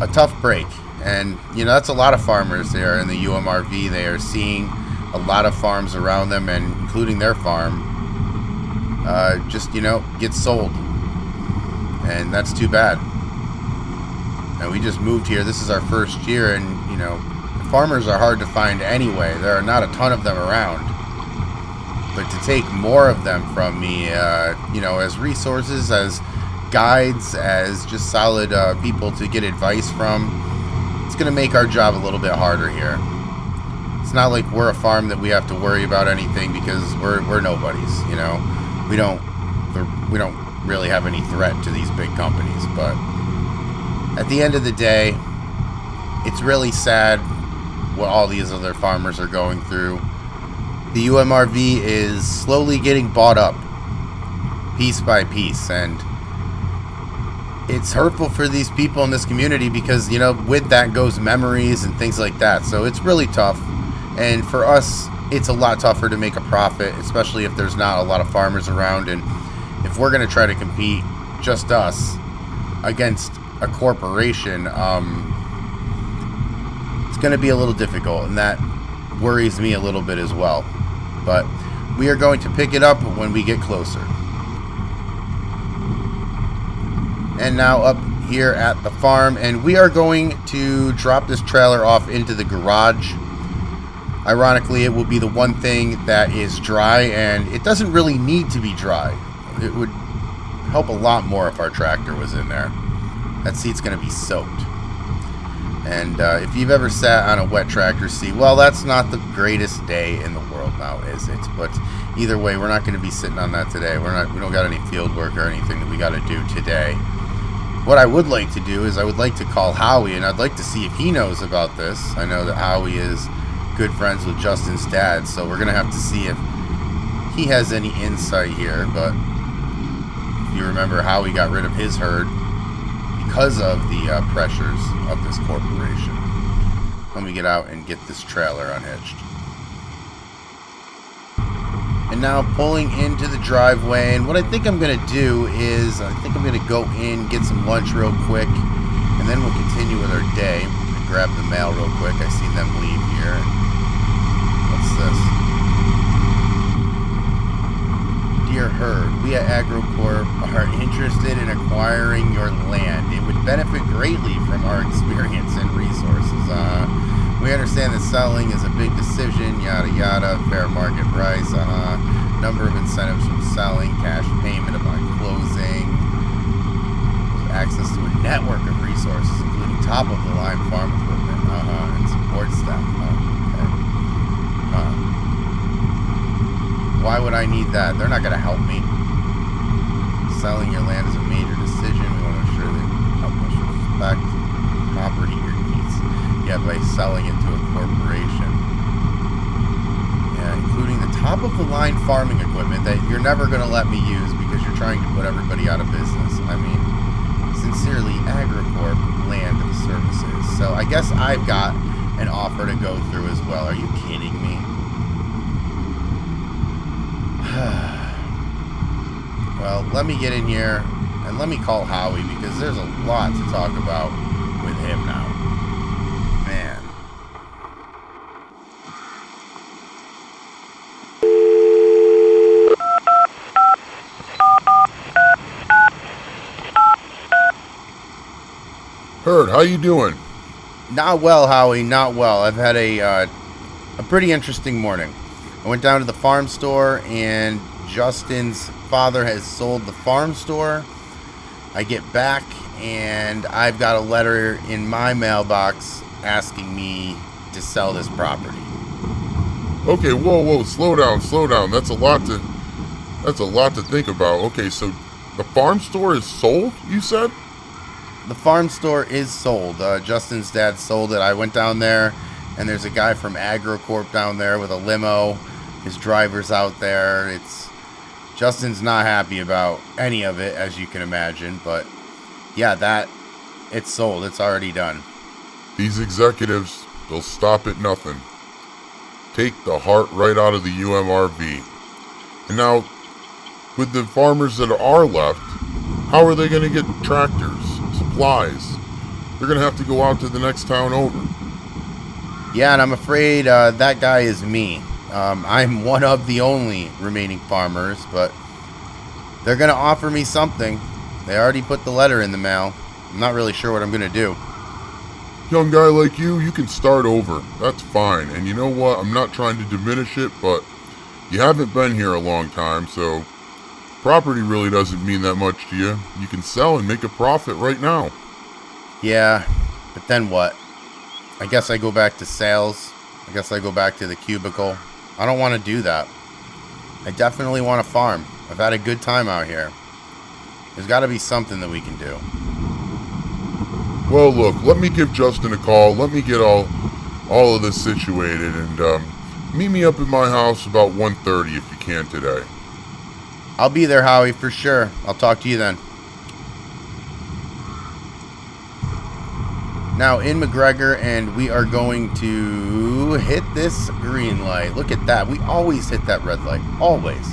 a tough break. And you know, that's a lot of farmers there in the UMRV. They are seeing a lot of farms around them, and including their farm, just, you know, get sold, and that's too bad. And we just moved here. This is our first year, and you know, farmers are hard to find anyway. There are not a ton of them around, but to take more of them from me, you know, as resources, as guides, as just solid people to get advice from, it's going to make our job a little bit harder here. It's not like we're a farm that we have to worry about anything because we're nobodies, you know. We don't really have any threat to these big companies, but at the end of the day, it's really sad what all these other farmers are going through. The UMRV is slowly getting bought up, piece by piece, and it's hurtful for these people in this community because, you know, with that goes memories and things like that. So it's really tough, and for us, it's a lot tougher to make a profit, especially if there's not a lot of farmers around, and if we're going to try to compete, just us, against a corporation, it's going to be a little difficult, and that worries me a little bit as well. But we are going to pick it up when we get closer. And now up here at the farm, and we are going to drop this trailer off into the garage. Ironically, it will be the one thing that is dry, and it doesn't really need to be dry. It would help a lot more if our tractor was in there. That seat's going to be soaked. And if you've ever sat on a wet tractor seat, well, that's not the greatest day in the world now, is it? But either way, we're not going to be sitting on that today. We don't got any field work or anything that we got to do today. What I would like to do is I would like to call Howie, and I'd like to see if he knows about this. I know that Howie is good friends with Justin's dad, so we're going to have to see if he has any insight here. But if you remember, Howie got rid of his herd because of the pressures of this corporation. Let me get out and get this trailer unhitched. And now pulling into the driveway, and what I think I'm going to do is I think I'm going to go in, get some lunch real quick, and then we'll continue with our day. I'm going to grab the mail real quick. I seen them leave here. What's this? Dear Herd, we at AgroCorp are interested in acquiring your land. It would benefit greatly from our experience and resources. We understand that selling is a big decision, yada yada, fair market price, number of incentives from selling, cash payment upon closing, access to a network of resources, including top-of-the-line farm equipment, and support staff. Okay. Why would I need that? They're not going to help me. Selling your land is a major decision. We want to ensure that utmost respect property your needs. Yeah, by selling it to a corporation. Yeah, including the top-of-the-line farming equipment that you're never going to let me use because you're trying to put everybody out of business. I mean, sincerely, AgroCorp Land Services. So I guess I've got an offer to go through as well. Are you kidding me? Well, let me get in here and let me call Howie because there's a lot to talk about with him now. Man. Herd, how you doing? Not well, Howie, not well. I've had a pretty interesting morning. I went down to the farm store, and Justin's father has sold the farm store. I get back, and I've got a letter in my mailbox asking me to sell this property. Okay, whoa, slow down. That's a lot to think about. Okay, so the farm store is sold, you said? The farm store is sold. Justin's dad sold it. I went down there, and there's a guy from AgroCorp down there with a limo. His driver's out there. Justin's not happy about any of it, as you can imagine. But yeah, it's sold. It's already done. These executives, they'll stop at nothing. Take the heart right out of the UMRV. And now, with the farmers that are left, how are they going to get tractors, supplies? They're going to have to go out to the next town over. Yeah, and I'm afraid that guy is me. I'm one of the only remaining farmers, but they're going to offer me something. They already put the letter in the mail. I'm not really sure what I'm going to do. Young guy like you can start over. That's fine. And you know what? I'm not trying to diminish it, but you haven't been here a long time, so property really doesn't mean that much to you. You can sell and make a profit right now. Yeah, but then what? I guess I go back to sales. I guess I go back to the cubicle. I don't want to do that. I definitely want to farm. I've had a good time out here. There's got to be something that we can do. Well, look, let me give Justin a call. Let me get all of this situated, and meet me up at my house about 1:30 if you can today. I'll be there, Howie, for sure. I'll talk to you then. Now in McGregor, and we are going to hit this green light. Look at that. We always hit that red light. Always.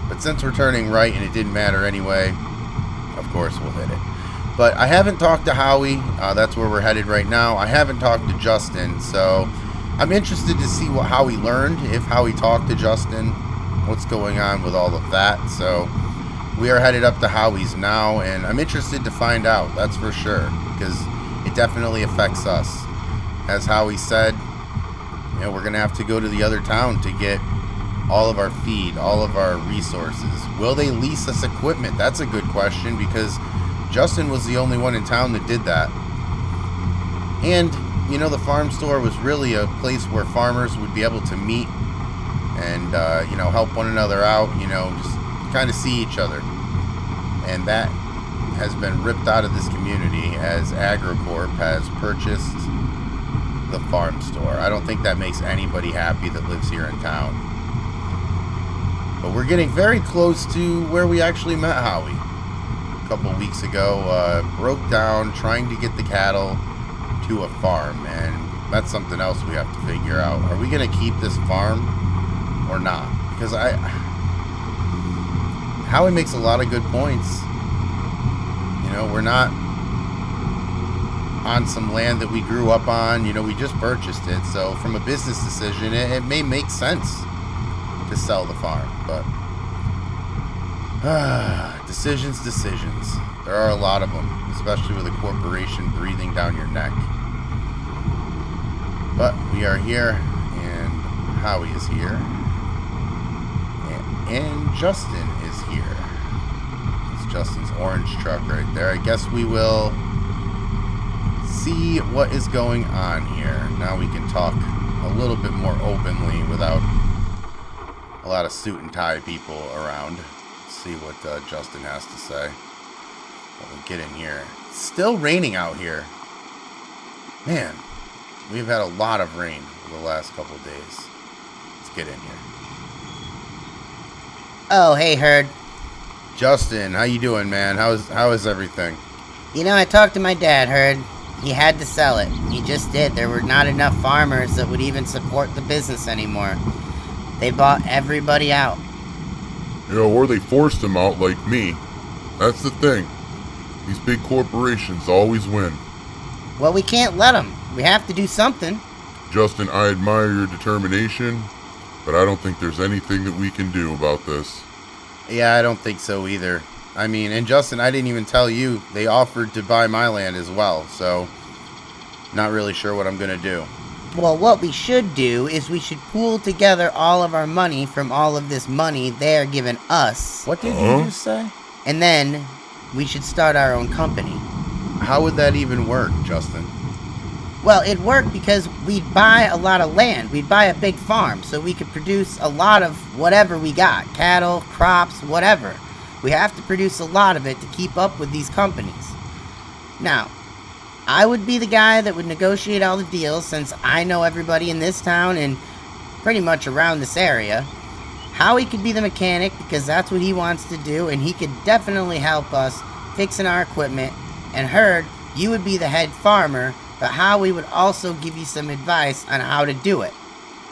But since we're turning right and it didn't matter anyway, of course we'll hit it. But I haven't talked to Howie. That's where we're headed right now. I haven't talked to Justin, so I'm interested to see how he learned, if Howie talked to Justin, what's going on with all of that. So we are headed up to Howie's now, and I'm interested to find out, that's for sure, because it definitely affects us. As Howie said, we're going to have to go to the other town to get all of our feed, all of our resources. Will they lease us equipment? That's a good question, because Justin was the only one in town that did that. And, the farm store was really a place where farmers would be able to meet and, help one another out, just kind of see each other. And that has been ripped out of this community as AgriCorp has purchased the farm store. I don't think that makes anybody happy that lives here in town. But we're getting very close to where we actually met Howie. A couple weeks ago, broke down trying to get the cattle to a farm, and that's something else we have to figure out. Are we going to keep this farm or not? Because Howie makes a lot of good points. We're not on some land that we grew up on. We just purchased it. So from a business decision, it may make sense to sell the farm. But decisions. There are a lot of them, especially with a corporation breathing down your neck. But we are here, and Howie is here, and Justin is here. Justin's orange truck right there. I guess we will see what is going on here. Now we can talk a little bit more openly without a lot of suit and tie people around. See what Justin has to say. We'll get in here. It's still raining out here. Man, we've had a lot of rain over the last couple of days. Let's get in here. Oh, hey, Herd. Justin, how you doing, man? How is everything? I talked to my dad, Herd. He had to sell it. He just did. There were not enough farmers that would even support the business anymore. They bought everybody out. Or they forced him out like me. That's the thing. These big corporations always win. Well, we can't let them. We have to do something. Justin, I admire your determination, but I don't think there's anything that we can do about this. Yeah, I don't think so either. And Justin, I didn't even tell you, they offered to buy my land as well, so not really sure what I'm going to do. Well, what we should do is we should pool together all of our money from all of this money they're giving us. What did you just say? And then we should start our own company. How would that even work, Justin? Well, it'd work because we'd buy a lot of land. We'd buy a big farm so we could produce a lot of whatever we got. Cattle, crops, whatever. We have to produce a lot of it to keep up with these companies. Now, I would be the guy that would negotiate all the deals since I know everybody in this town and pretty much around this area. Howie could be the mechanic because that's what he wants to do, and he could definitely help us fixing our equipment. And Herd, you would be the head farmer, but Howie would also give you some advice on how to do it.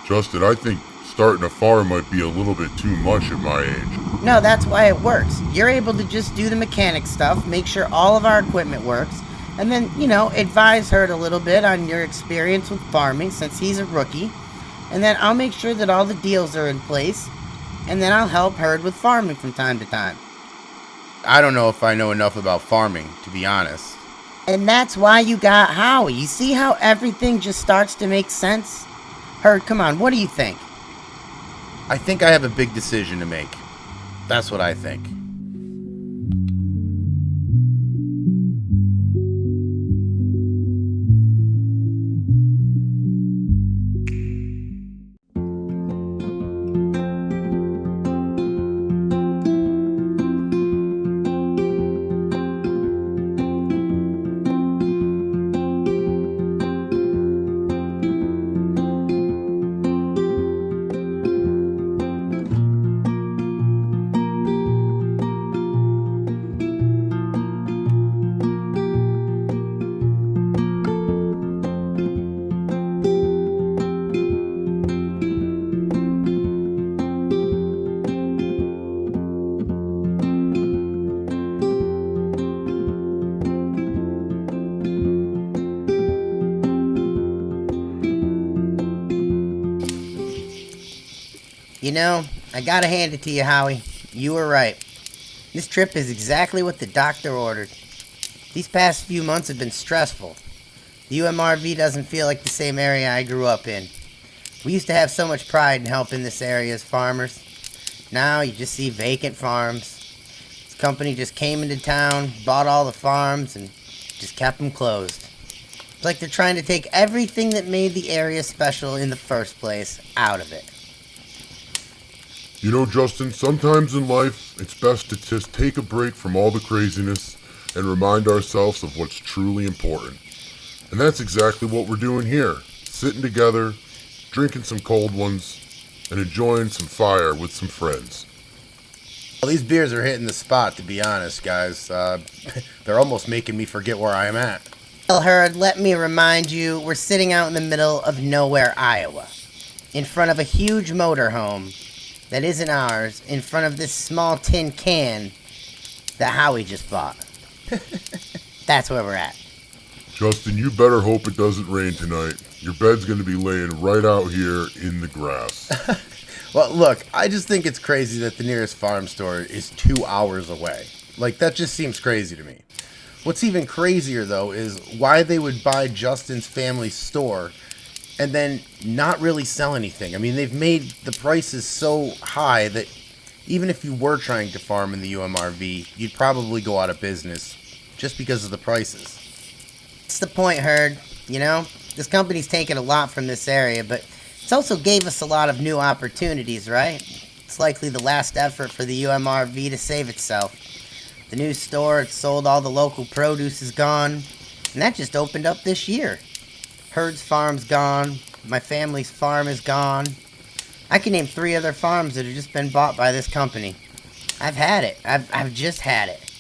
Justin, I think starting a farm might be a little bit too much at my age. No, that's why it works. You're able to just do the mechanic stuff, make sure all of our equipment works, and then, advise Herd a little bit on your experience with farming since he's a rookie. And then I'll make sure that all the deals are in place, and then I'll help Herd with farming from time to time. I don't know if I know enough about farming, to be honest. And that's why you got Howie. You see how everything just starts to make sense? Herd, come on, what do you think? I think I have a big decision to make. That's what I think. I gotta hand it to you, Howie. You were right. This trip is exactly what the doctor ordered. These past few months have been stressful. The UMRV doesn't feel like the same area I grew up in. We used to have so much pride in helping this area as farmers. Now you just see vacant farms. This company just came into town, bought all the farms, and just kept them closed. It's like they're trying to take everything that made the area special in the first place out of it. You know, Justin, sometimes in life, it's best to just take a break from all the craziness and remind ourselves of what's truly important. And that's exactly what we're doing here. Sitting together, drinking some cold ones, and enjoying some fire with some friends. Well, these beers are hitting the spot, to be honest, guys. They're almost making me forget where I am at. Well, Herd, let me remind you, we're sitting out in the middle of nowhere, Iowa, in front of a huge motorhome that isn't ours, in front of this small tin can that Howie just bought. That's where we're at. Justin, you better hope it doesn't rain tonight. Your bed's going to be laying right out here in the grass. Well, look, I just think it's crazy that the nearest farm store is 2 hours away. Like, that just seems crazy to me. What's even crazier, though, is why they would buy Justin's family store and then not really sell anything. I mean, they've made the prices so high that even if you were trying to farm in the UMRV, you'd probably go out of business just because of the prices. That's the point, Herd. You know, this company's taken a lot from this area, but it's also gave us a lot of new opportunities, right? It's likely the last effort for the UMRV to save itself. The new store, it sold all the local produce, is gone, and that just opened up this year. Herd's farm's gone. My family's farm is gone. I can name 3 other farms that have just been bought by this company. I've had it. I've just had it.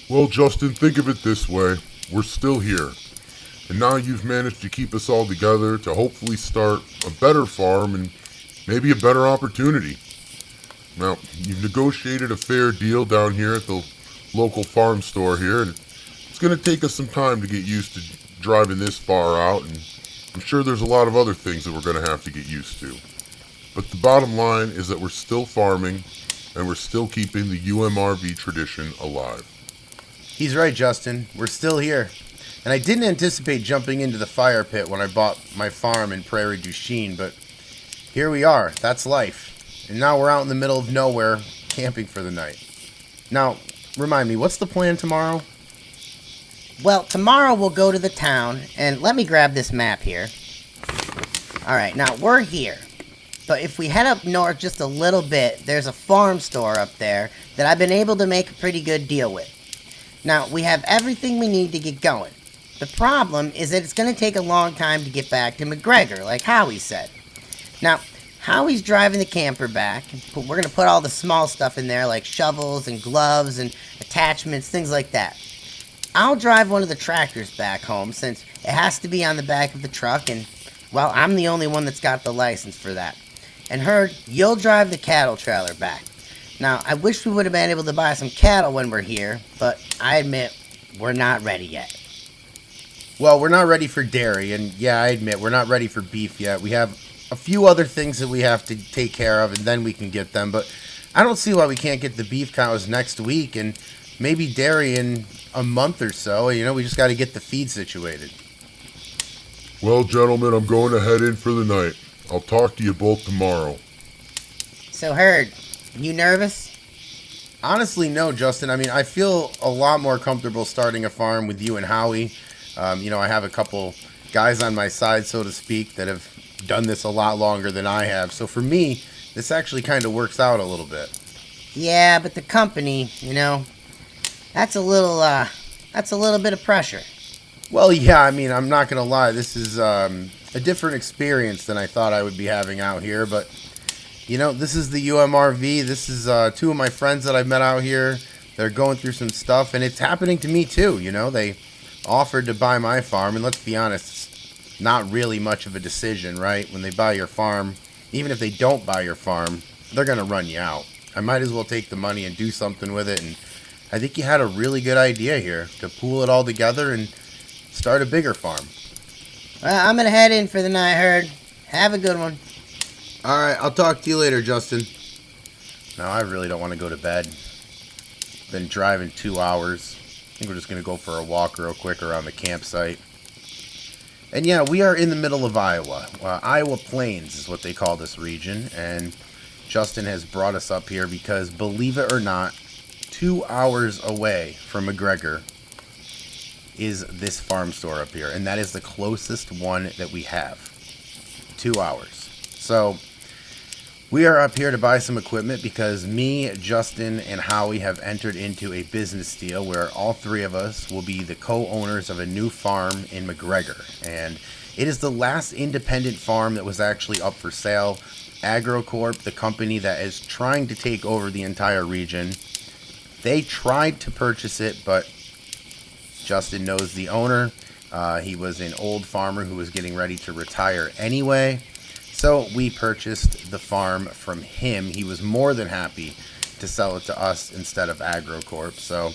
Well, Justin, think of it this way. We're still here. And now you've managed to keep us all together to hopefully start a better farm and maybe a better opportunity. Now, you've negotiated a fair deal down here at the local farm store here, and it's going to take us some time to get used to driving this far out, and I'm sure there's a lot of other things that we're going to have to get used to. But the bottom line is that we're still farming, and we're still keeping the UMRV tradition alive. He's right, Justin. We're still here. And I didn't anticipate jumping into the fire pit when I bought my farm in Prairie du Chien, but here we are. That's life. And now we're out in the middle of nowhere, camping for the night. Now, remind me, what's the plan tomorrow? Well, tomorrow we'll go to the town, and let me grab this map here. Alright, now we're here. But if we head up north just a little bit, there's a farm store up there that I've been able to make a pretty good deal with. Now, we have everything we need to get going. The problem is that it's going to take a long time to get back to McGregor, like Howie said. Now, Howie's driving the camper back. We're going to put all the small stuff in there, like shovels and gloves and attachments, things like that. I'll drive one of the tractors back home, since it has to be on the back of the truck, and, well, I'm the only one that's got the license for that. And Herd, you'll drive the cattle trailer back. Now, I wish we would have been able to buy some cattle when we're here, but I admit, we're not ready yet. Well, we're not ready for dairy, and yeah, I admit, we're not ready for beef yet. We have a few other things that we have to take care of, and then we can get them, but I don't see why we can't get the beef cows next week, and maybe dairy in a month or so. You know, we just got to get the feed situated. Well, gentlemen, I'm going to head in for the night. I'll talk to you both tomorrow. So, Herd, you nervous? Honestly, no, Justin. I mean, I feel a lot more comfortable starting a farm with you and Howie. You know, I have a couple guys on my side, so to speak, that have done this a lot longer than I have. So for me, this actually kind of works out a little bit. Yeah, but the company, you know, that's a little bit of pressure. Well, yeah, I mean, I'm not going to lie. This is a different experience than I thought I would be having out here. But, you know, this is the UMRV. This is 2 of my friends that I've met out here. They're going through some stuff, and it's happening to me too. You know, they offered to buy my farm, and let's be honest, it's not really much of a decision, right? When they buy your farm, even if they don't buy your farm, they're going to run you out. I might as well take the money and do something with it, and I think you had a really good idea here to pool it all together and start a bigger farm. Well, I'm going to head in for the night, Herd. Have a good one. All right, I'll talk to you later, Justin. No, I really don't want to go to bed. Been driving 2 hours. I think we're just going to go for a walk real quick around the campsite. And yeah, we are in the middle of Iowa. Iowa Plains is what they call this region, and Justin has brought us up here because, believe it or not, 2 hours away from McGregor is this farm store up here, and that is the closest one that we have. 2 hours. So we are up here to buy some equipment because me, Justin, and Howie have entered into a business deal where all three of us will be the co-owners of a new farm in McGregor, and it is the last independent farm that was actually up for sale. AgroCorp, the company that is trying to take over the entire region, they tried to purchase it, but Justin knows the owner. He was an old farmer who was getting ready to retire anyway. So we purchased the farm from him. He was more than happy to sell it to us instead of AgroCorp. So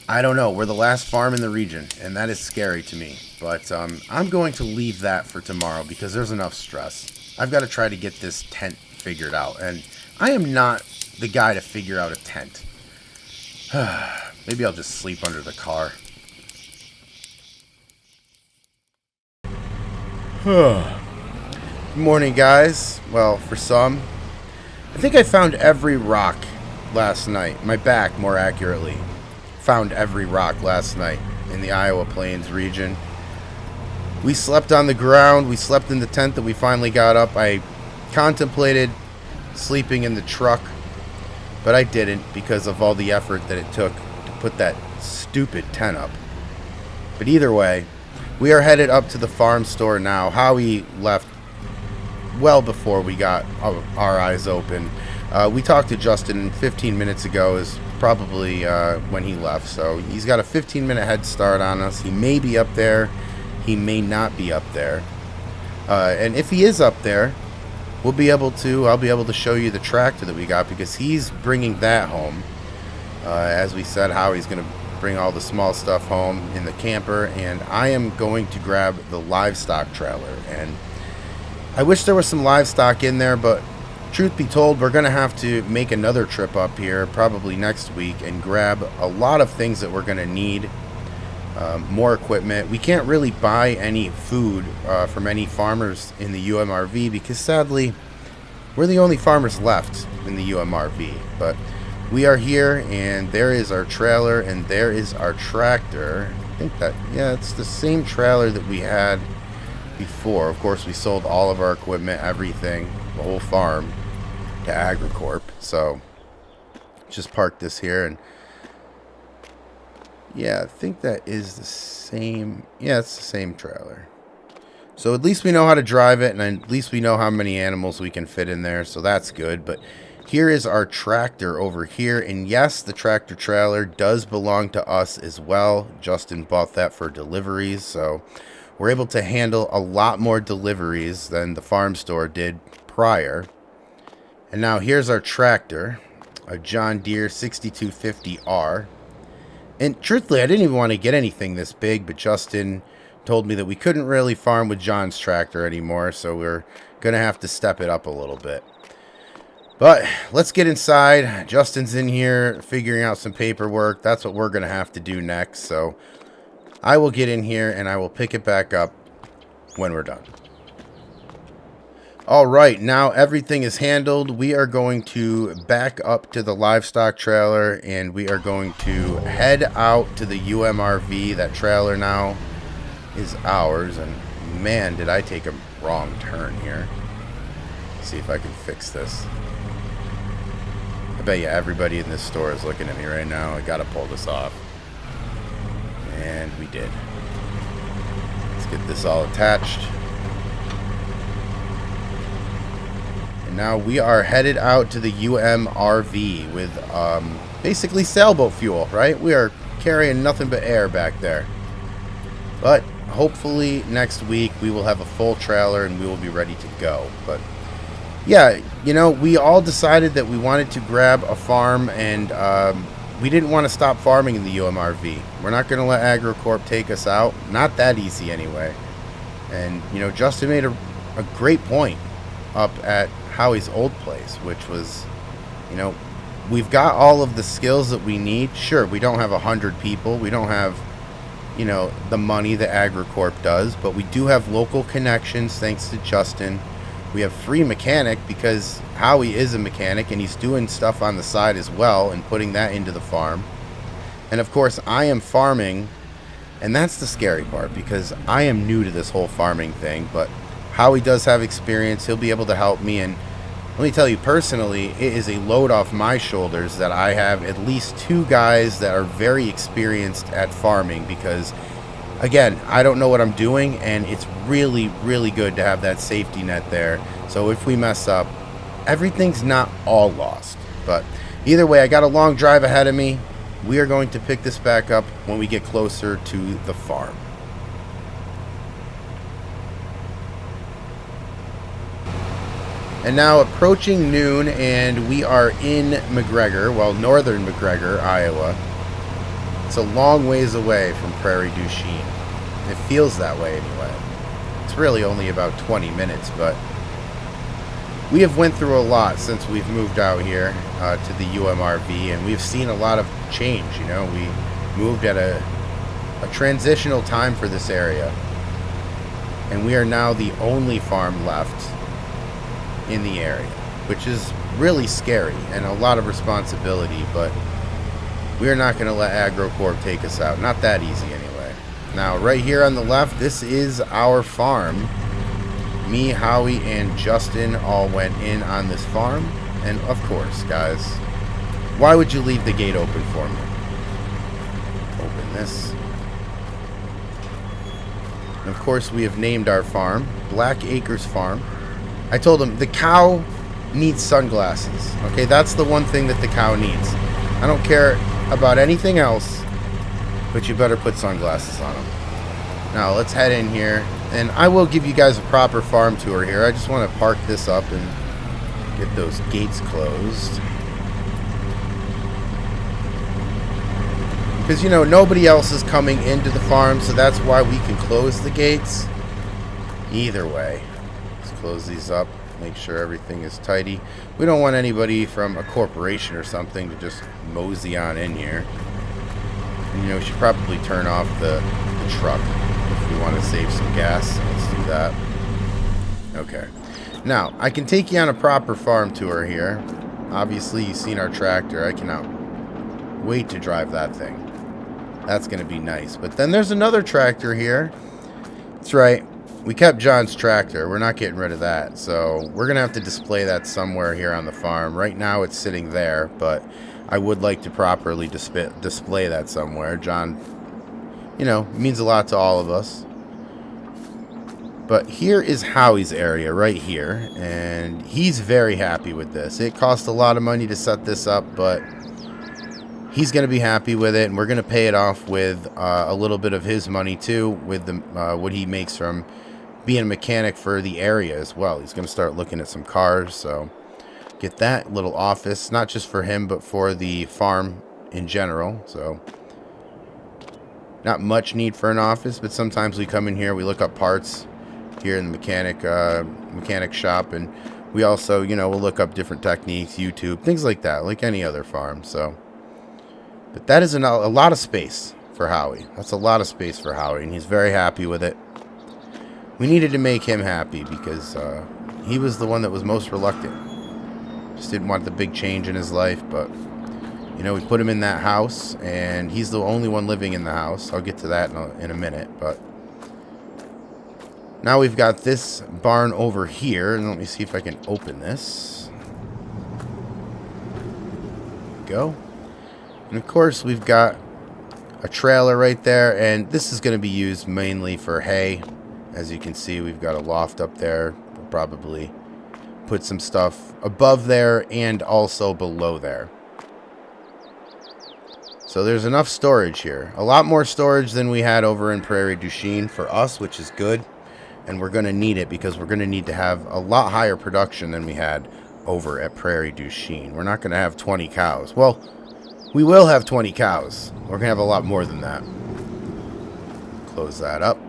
I don't know. We're the last farm in the region, and that is scary to me. But I'm going to leave that for tomorrow because there's enough stress. I've got to try to get this tent figured out. And I am not the guy to figure out a tent. Maybe I'll just sleep under the car. Good morning, guys. Well, for some, I think I found every rock last night. My back, more accurately, found every rock last night in the Iowa Plains region. We slept on the ground. We slept in the tent that we finally got up. I contemplated sleeping in the truck, but I didn't because of all the effort that it took to put that stupid tent up. But either way, we are headed up to the farm store now. Howie left well before we got our eyes open. We talked to Justin 15 minutes ago is probably when he left. So he's got a 15-minute head start on us. He may be up there. He may not be up there. And if he is up there, I'll be able to show you the tractor that we got because he's bringing that home. As we said, Howie's going to bring all the small stuff home in the camper, and I am going to grab the livestock trailer. And I wish there was some livestock in there, but truth be told, we're going to have to make another trip up here probably next week and grab a lot of things that we're going to need. More equipment. We can't really buy any food from any farmers in the UMRV because sadly we're the only farmers left in the UMRV. But we are here, and there is our trailer and there is our tractor. I think that, yeah, it's the same trailer that we had before. Of course, we sold all of our equipment, everything, the whole farm to AgroCorp. So just park this here, and yeah, I think that is the same. Yeah, it's the same trailer. So at least we know how to drive it, and at least we know how many animals we can fit in there, so that's good. But here is our tractor over here, and yes, the tractor trailer does belong to us as well. Justin bought that for deliveries, so we're able to handle a lot more deliveries than the farm store did prior. And now here's our tractor, a John Deere 6250R. And truthfully, I didn't even want to get anything this big, but Justin told me that we couldn't really farm with John's tractor anymore, so we're going to have to step it up a little bit. But let's get inside. Justin's in here figuring out some paperwork. That's what we're going to have to do next. So I will get in here and I will pick it back up when we're done. All right, now everything is handled. We are going to back up to the livestock trailer and we are going to head out to the UMRV. That trailer now is ours, and man, did I take a wrong turn here. Let's see if I can fix this. I bet you everybody in this store is looking at me right now. I gotta pull this off. And we did. Let's get this all attached. And now we are headed out to the UMRV with basically sailboat fuel, right? We are carrying nothing but air back there. But hopefully next week we will have a full trailer and we will be ready to go. But yeah, you know, we all decided that we wanted to grab a farm, and we didn't want to stop farming in the UMRV. We're not going to let AgroCorp take us out. Not that easy anyway. And, you know, Justin made a great point up at Howie's old place, which was, you know, we've got all of the skills that we need. Sure, we don't have 100 people. We don't have you know, the money that AgriCorp does, but we do have local connections thanks to Justin. We have free mechanic because Howie is a mechanic and he's doing stuff on the side as well and putting that into the farm. And of course, I am farming, and that's the scary part because I am new to this whole farming thing, but Howie does have experience. He'll be able to help me, and let me tell you personally, it is a load off my shoulders that I have at least 2 guys that are very experienced at farming because, again, I don't know what I'm doing, and it's really, really good to have that safety net there. So if we mess up, everything's not all lost. But either way, I got a long drive ahead of me. We are going to pick this back up when we get closer to the farm. And now approaching noon, and we are in McGregor, well, northern McGregor, Iowa. It's a long ways away from Prairie du Chien. It feels that way anyway. It's really only about 20 minutes, but we have went through a lot since we've moved out here to the UMRV, and we've seen a lot of change. You know, we moved at a transitional time for this area, and we are now the only farm left in the area, which is really scary and a lot of responsibility, but we're not going to let AgriCorp take us out. Not that easy anyway. Now, right here on the left, this is our farm. Me, Howie, and Justin all went in on this farm, and of course, guys, why would you leave the gate open for me? Open this. And of course, we have named our farm Black Acres Farm. I told him the cow needs sunglasses. Okay, that's the one thing that the cow needs. I don't care about anything else, but you better put sunglasses on them. Now let's head in here, and I will give you guys a proper farm tour here. I just want to park this up and get those gates closed, because you know nobody else is coming into the farm, so that's why we can close the gates. Either way, close these up, make sure everything is tidy. We don't want anybody from a corporation or something to just mosey on in here. And you know, we should probably turn off the truck if we want to save some gas. Let's do that. Okay. Now, I can take you on a proper farm tour here. Obviously, you've seen our tractor. I cannot wait to drive that thing. That's going to be nice. But then there's another tractor here. That's right. We kept John's tractor. We're not getting rid of that. So we're going to have to display that somewhere here on the farm. Right now it's sitting there, but I would like to properly display that somewhere. John, you know, means a lot to all of us. But here is Howie's area right here, and he's very happy with this. It cost a lot of money to set this up, but he's going to be happy with it, and we're going to pay it off with a little bit of his money too, with the what he makes from being a mechanic for the area as well. He's going to start looking at some cars, so get that little office, not just for him, but for the farm in general. So not much need for an office, but sometimes we come in here, we look up parts here in the mechanic shop, and we also, you know, we'll look up different techniques, YouTube, things like that, like any other farm. So, but that is a lot of space for Howie. That's a lot of space for Howie, and he's very happy with it. We needed to make him happy because he was the one that was most reluctant. Just didn't want the big change in his life, but you know, we put him in that house, and he's the only one living in the house. I'll get to that in a minute, but now we've got this barn over here, and let me see if I can open this. There we go. And of course, we've got a trailer right there, and this is going to be used mainly for hay. As you can see, we've got a loft up there. We'll probably put some stuff above there and also below there. So there's enough storage here. A lot more storage than we had over in Prairie du Chien for us, which is good. And we're going to need it because we're going to need to have a lot higher production than we had over at Prairie du Chien. We're not going to have 20 cows. Well, we will have 20 cows. We're going to have a lot more than that. Close that up.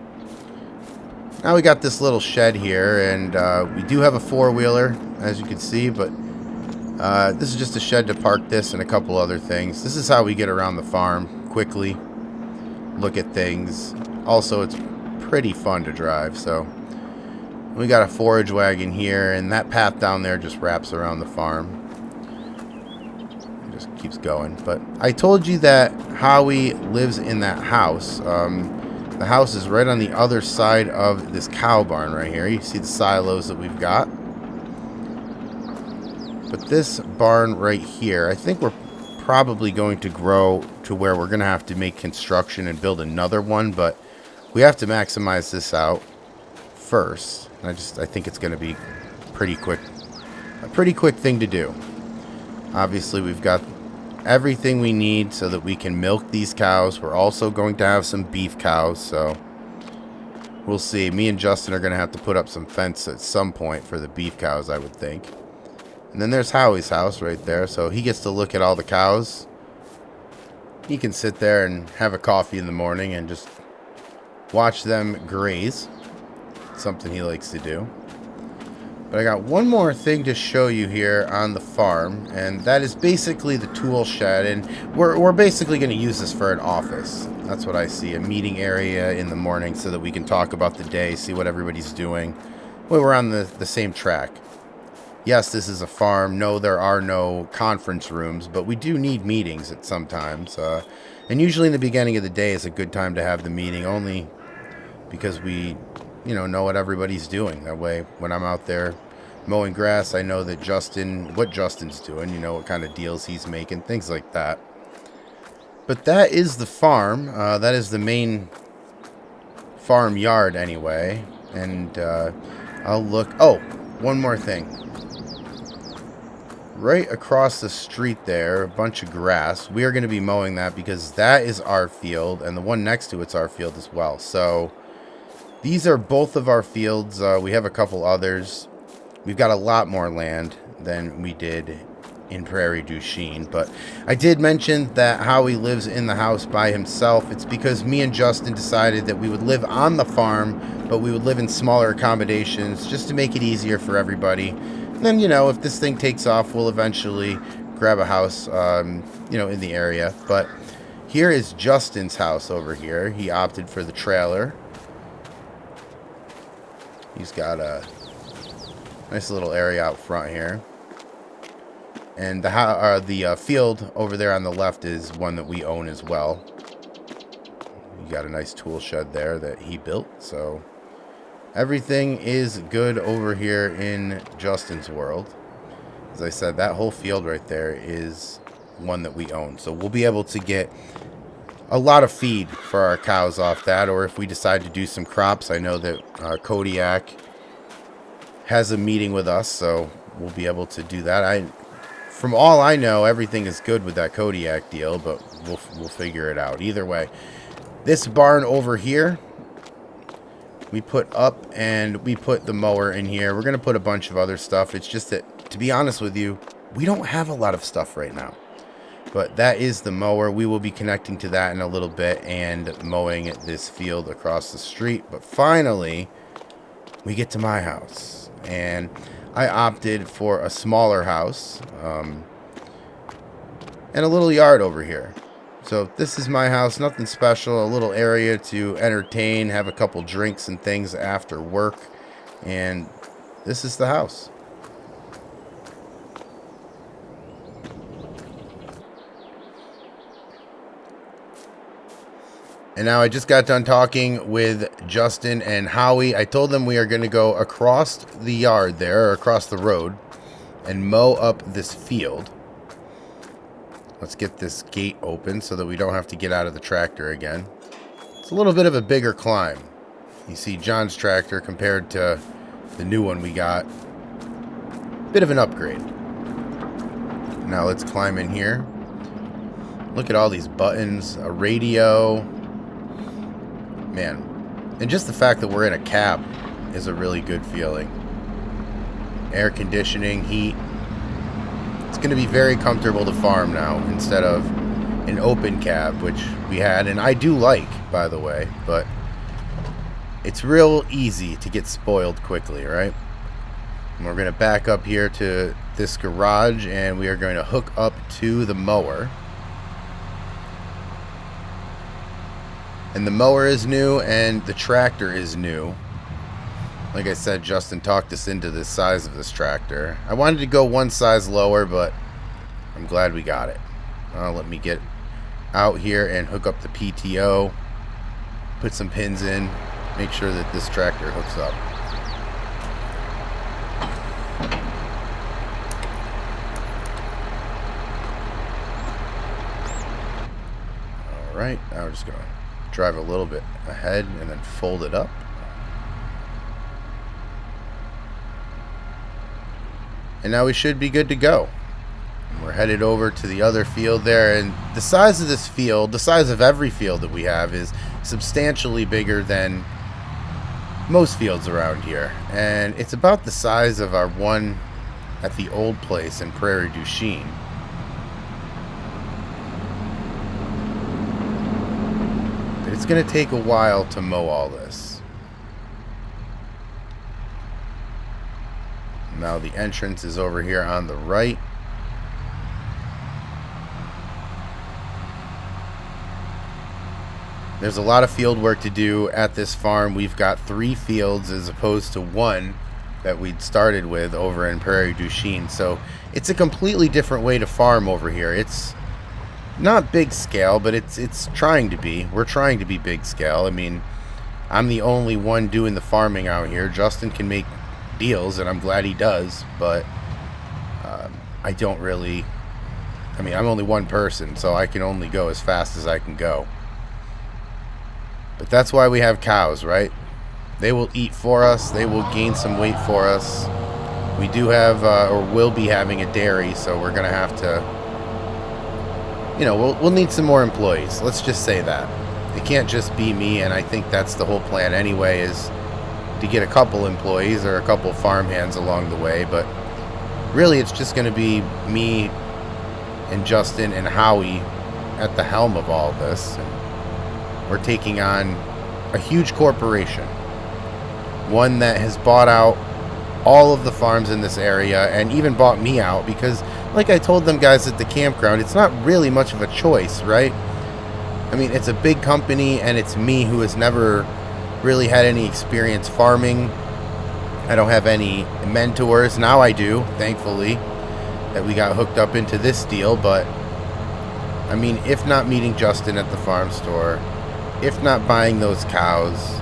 Now we got this little shed here, and we do have a four-wheeler, as you can see, but this is just a shed to park this and a couple other things. This is how we get around the farm quickly. look at things. Also, it's pretty fun to drive. So we got a forage wagon here, and that path down there just wraps around the farm. It just keeps going. But I told you that Howie lives in that house. The house is right on the other side of this cow barn right here. You see the silos that we've got. But this barn right here, I think we're probably going to grow to where we're going to have to make construction and build another one. But we have to maximize this out first. I think it's going to be pretty quick. A pretty quick thing to do. Obviously, we've got everything we need so that we can milk these cows. We're also going to have some beef cows, so we'll see. Me and Justin are going to have to put up some fence at some point for the beef cows, I would think. And then there's Howie's house right there, so he gets to look at all the cows. He can sit there and have a coffee in the morning and just watch them graze. Something he likes to do. But I got one more thing to show you here on the farm, and that is basically the tool shed, and we're basically going to use this for an office. That's what I see, a meeting area in the morning so that we can talk about the day, see what everybody's doing. Well, we're on the same track. Yes, this is a farm. No, there are no conference rooms, but we do need meetings at some times. And usually in the beginning of the day is a good time to have the meeting, only because we know what everybody's doing. That way, when I'm out there mowing grass, I know that what Justin's doing, what kind of deals he's making, things like that. But that is the farm. That is the main farm yard anyway. And I'll look. Oh, one more thing. Right across the street there, a bunch of grass. We are going to be mowing that because that is our field, and the one next to it's our field as well. So these are both of our fields. We have a couple others. We've got a lot more land than we did in Prairie du Chien. But I did mention that Howie lives in the house by himself. It's because me and Justin decided that we would live on the farm, but we would live in smaller accommodations just to make it easier for everybody. And then, if this thing takes off, we'll eventually grab a house, in the area. But here is Justin's house over here. He opted for the trailer. He's got a nice little area out front here. And the field over there on the left is one that we own as well. You got a nice tool shed there that he built. So everything is good over here in Justin's world. As I said, that whole field right there is one that we own. So we'll be able to get a lot of feed for our cows off that, or if we decide to do some crops. I know that Kodiak has a meeting with us, so we'll be able to do that. From all I know, everything is good with that Kodiak deal, but we'll figure it out. Either way, this barn over here, we put up, and we put the mower in here. We're going to put a bunch of other stuff. It's just that, to be honest with you, we don't have a lot of stuff right now. But that is the mower. We will be connecting to that in a little bit and mowing this field across the street. But finally, we get to my house. And I opted for a smaller house and a little yard over here. So this is my house. Nothing special. A little area to entertain, have a couple drinks and things after work. And this is the house. And now I just got done talking with Justin and Howie. I told them we are going to go across the yard there, or across the road, and mow up this field. Let's get this gate open so that we don't have to get out of the tractor again. It's a little bit of a bigger climb. You see John's tractor compared to the new one we got. Bit of an upgrade. Now let's climb in here. Look at all these buttons, a radio. Man, and just the fact that we're in a cab is a really good feeling. Air conditioning, heat. It's going to be very comfortable to farm now instead of an open cab, which we had, and I do like, by the way, but it's real easy to get spoiled quickly, right? And we're going to back up here to this garage, and we are going to hook up to the mower. And the mower is new and the tractor is new. Like I said, Justin talked us into the size of this tractor. I wanted to go one size lower, but I'm glad we got it. Let me get out here and hook up the PTO, put some pins in, make sure that this tractor hooks up. Alright, now we're just going to drive a little bit ahead and then fold it up. And now we should be good to go. We're headed over to the other field there, and the size of this field, the size of every field that we have, is substantially bigger than most fields around here. And it's about the size of our one at the old place in Prairie du Chien. But it's going to take a while to mow all this. Now the entrance is over here on the right. There's a lot of field work to do at this farm. We've got 3 fields as opposed to 1 that we'd started with over in Prairie du Chien. So it's a completely different way to farm over here. It's not big scale, but it's trying to be. We're trying to be big scale. I mean, I'm the only one doing the farming out here. Justin can make deals, and I'm glad he does, but I don't really. I mean, I'm only one person, so I can only go as fast as I can go. But that's why we have cows, right? They will eat for us. They will gain some weight for us. We do have, or will be having a dairy, so we're gonna have to, you know, we'll need some more employees. Let's just say that. It can't just be me, and I think that's the whole plan anyway, is to get a couple employees or a couple farmhands along the way. But really, it's just gonna be me and Justin and Howie at the helm of all this. And we're taking on a huge corporation, one that has bought out all of the farms in this area and even bought me out, because like I told them guys at the campground, it's not really much of a choice, right? I mean, it's a big company, and it's me who has never really had any experience farming. I don't have any mentors. Now I do, thankfully, that we got hooked up into this deal. But I mean, if not meeting Justin at the farm store, if not buying those cows,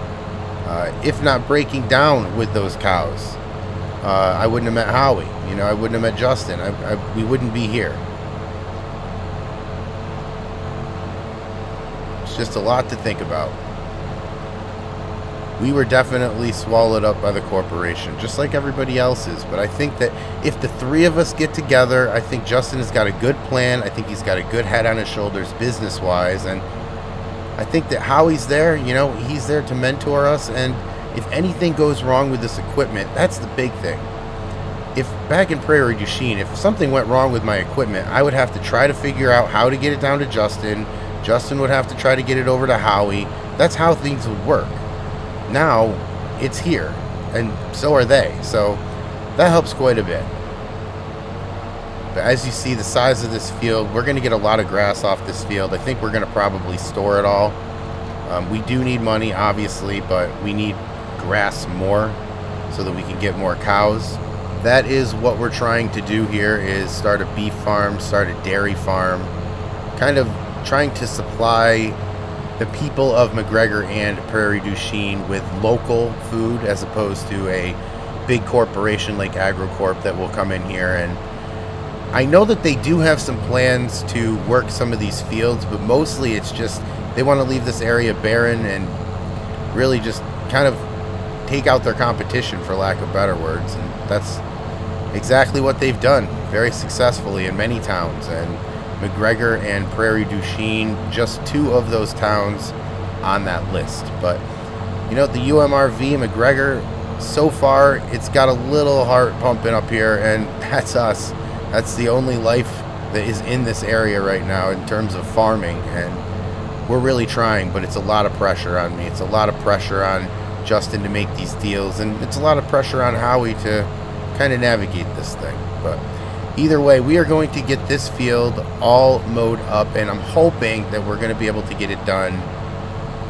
if not breaking down with those cows, I wouldn't have met Howie. You know, I wouldn't have met Justin. We wouldn't be here. It's just a lot to think about. We were definitely swallowed up by the corporation, just like everybody else is. But I think that if the 3 of us get together, I think Justin has got a good plan. I think he's got a good head on his shoulders business-wise. And I think that Howie's there, you know, he's there to mentor us. And if anything goes wrong with this equipment, that's the big thing. If back in Prairie du Chien, if something went wrong with my equipment, I would have to try to figure out how to get it down to Justin. Justin would have to try to get it over to Howie. That's how things would work. Now it's here, and so are they, so that helps quite a bit. But as you see, the size of this field, we're going to get a lot of grass off this field. I think we're going to probably store it all. We do need money, obviously, but we need grass more so that we can get more cows. That is what we're trying to do here, is start a beef farm, start a dairy farm, kind of trying to supply the people of McGregor and Prairie du Chien with local food, as opposed to a big corporation like AgroCorp that will come in here. And I know that they do have some plans to work some of these fields, but mostly it's just they want to leave this area barren and really just kind of take out their competition, for lack of better words. And that's exactly what they've done very successfully in many towns. And McGregor and Prairie du Chien, just 2 of those towns on that list. But you know, the UMRV McGregor, so far it's got a little heart pumping up here, and that's us. That's the only life that is in this area right now in terms of farming, and we're really trying, but it's a lot of pressure on me. It's a lot of pressure on Justin to make these deals, and it's a lot of pressure on Howie to kind of navigate this thing. But either way, we are going to get this field all mowed up, and I'm hoping that we're going to be able to get it done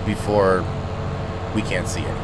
before we can't see anymore.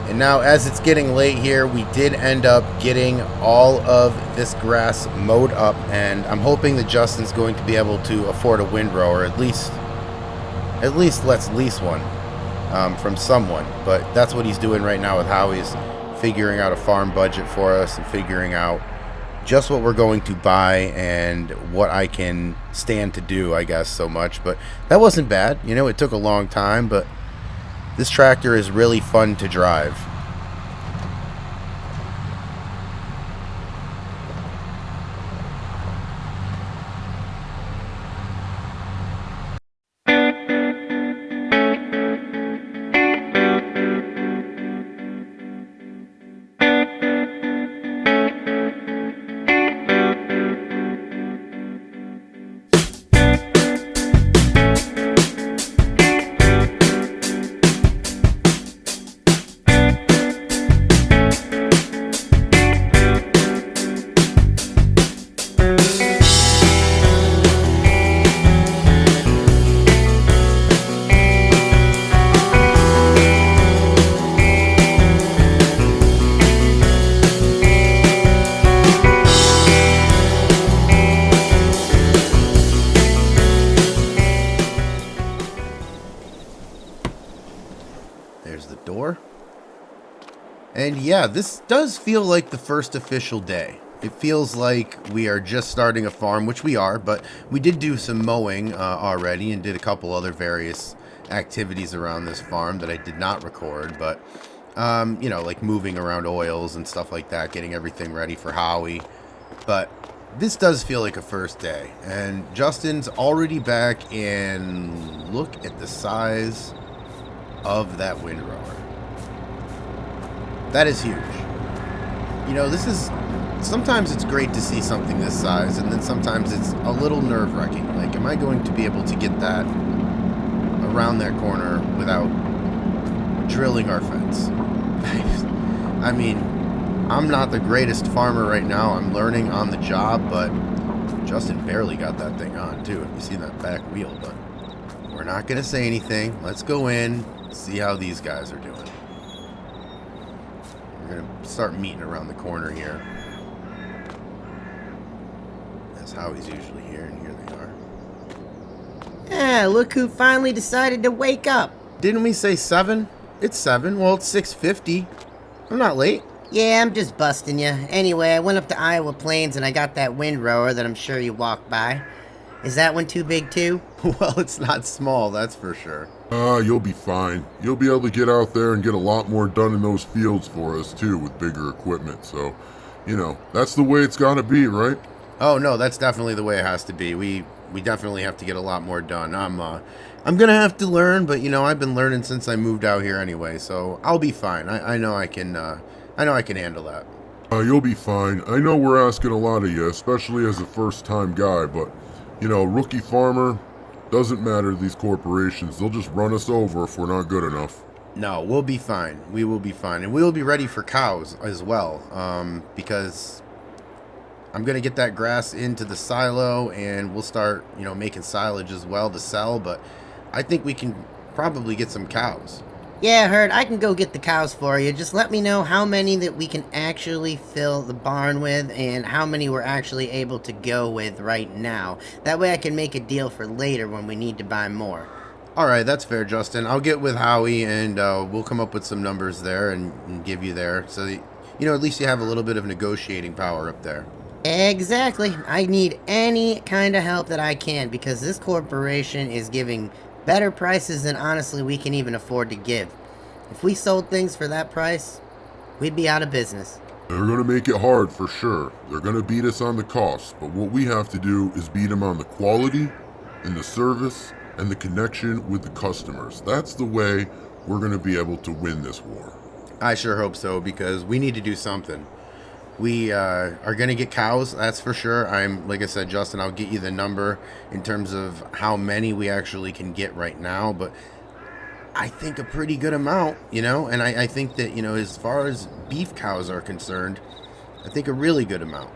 And now, as it's getting late here, we did end up getting all of this grass mowed up, and I'm hoping that Justin's going to be able to afford a windrower, at least let's lease one from someone. But that's what he's doing right now with Howie's figuring out a farm budget for us and figuring out just what we're going to buy and what I can stand to do, I guess, so much. But that wasn't bad. You know, it took a long time, but this tractor is really fun to drive. There's the door. And yeah, this does feel like the first official day. It feels like we are just starting a farm, which we are, but we did do some mowing already and did a couple other various activities around this farm that I did not record, but you know, like moving around oils and stuff like that, getting everything ready for Howie. But this does feel like a first day, and Justin's already back, and look at the size of that windrower. That is huge. You know, this is, sometimes it's great to see something this size, and then sometimes it's a little nerve-wracking. Like, am I going to be able to get that around that corner without drilling our fence? I mean, I'm not the greatest farmer right now. I'm learning on the job, but Justin barely got that thing on, too. If you see that back wheel, but we're not going to say anything. Let's go in, see how these guys are doing. We're going to start meeting around the corner here. That's how he's usually here, and here they are. Yeah, look who finally decided to wake up. Didn't we say 7? It's 7. Well, it's 6:50. I'm not late. Yeah, I'm just busting you. Anyway, I went up to Iowa Plains and I got that windrower that I'm sure you walked by. Is that one too big too? Well, it's not small, that's for sure. You'll be fine. You'll be able to get out there and get a lot more done in those fields for us, too, with bigger equipment. So, you know, that's the way it's got to be, right? Oh, no, that's definitely the way it has to be. We definitely have to get a lot more done. I'm going to have to learn, but, you know, I've been learning since I moved out here anyway, so I'll be fine. I know I can handle that. You'll be fine. I know we're asking a lot of you, especially as a first-time guy, but, you know, rookie farmer, doesn't matter to these corporations. They'll just run us over if we're not good enough. No, we'll be fine. We will be fine. And we'll be ready for cows as well, because I'm going to get that grass into the silo, and we'll start, you know, making silage as well to sell, but I think we can probably get some cows. Yeah, Herd, I can go get the cows for you. Just let me know how many that we can actually fill the barn with and how many we're actually able to go with right now. That way I can make a deal for later when we need to buy more. All right, that's fair, Justin. I'll get with Howie, and we'll come up with some numbers there and give you there. So, that, you know, at least you have a little bit of negotiating power up there. Exactly. I need any kind of help that I can because this corporation is giving better prices than honestly we can even afford to give. If we sold things for that price, we'd be out of business. They're going to make it hard for sure. They're going to beat us on the cost, but what we have to do is beat them on the quality and the service and the connection with the customers. That's the way we're going to be able to win this war. I sure hope so, because we need to do something. We are going to get cows, that's for sure. Like I said, Justin, I'll get you the number in terms of how many we actually can get right now, but I think a pretty good amount, you know, and I think that, you know, as far as beef cows are concerned, I think a really good amount.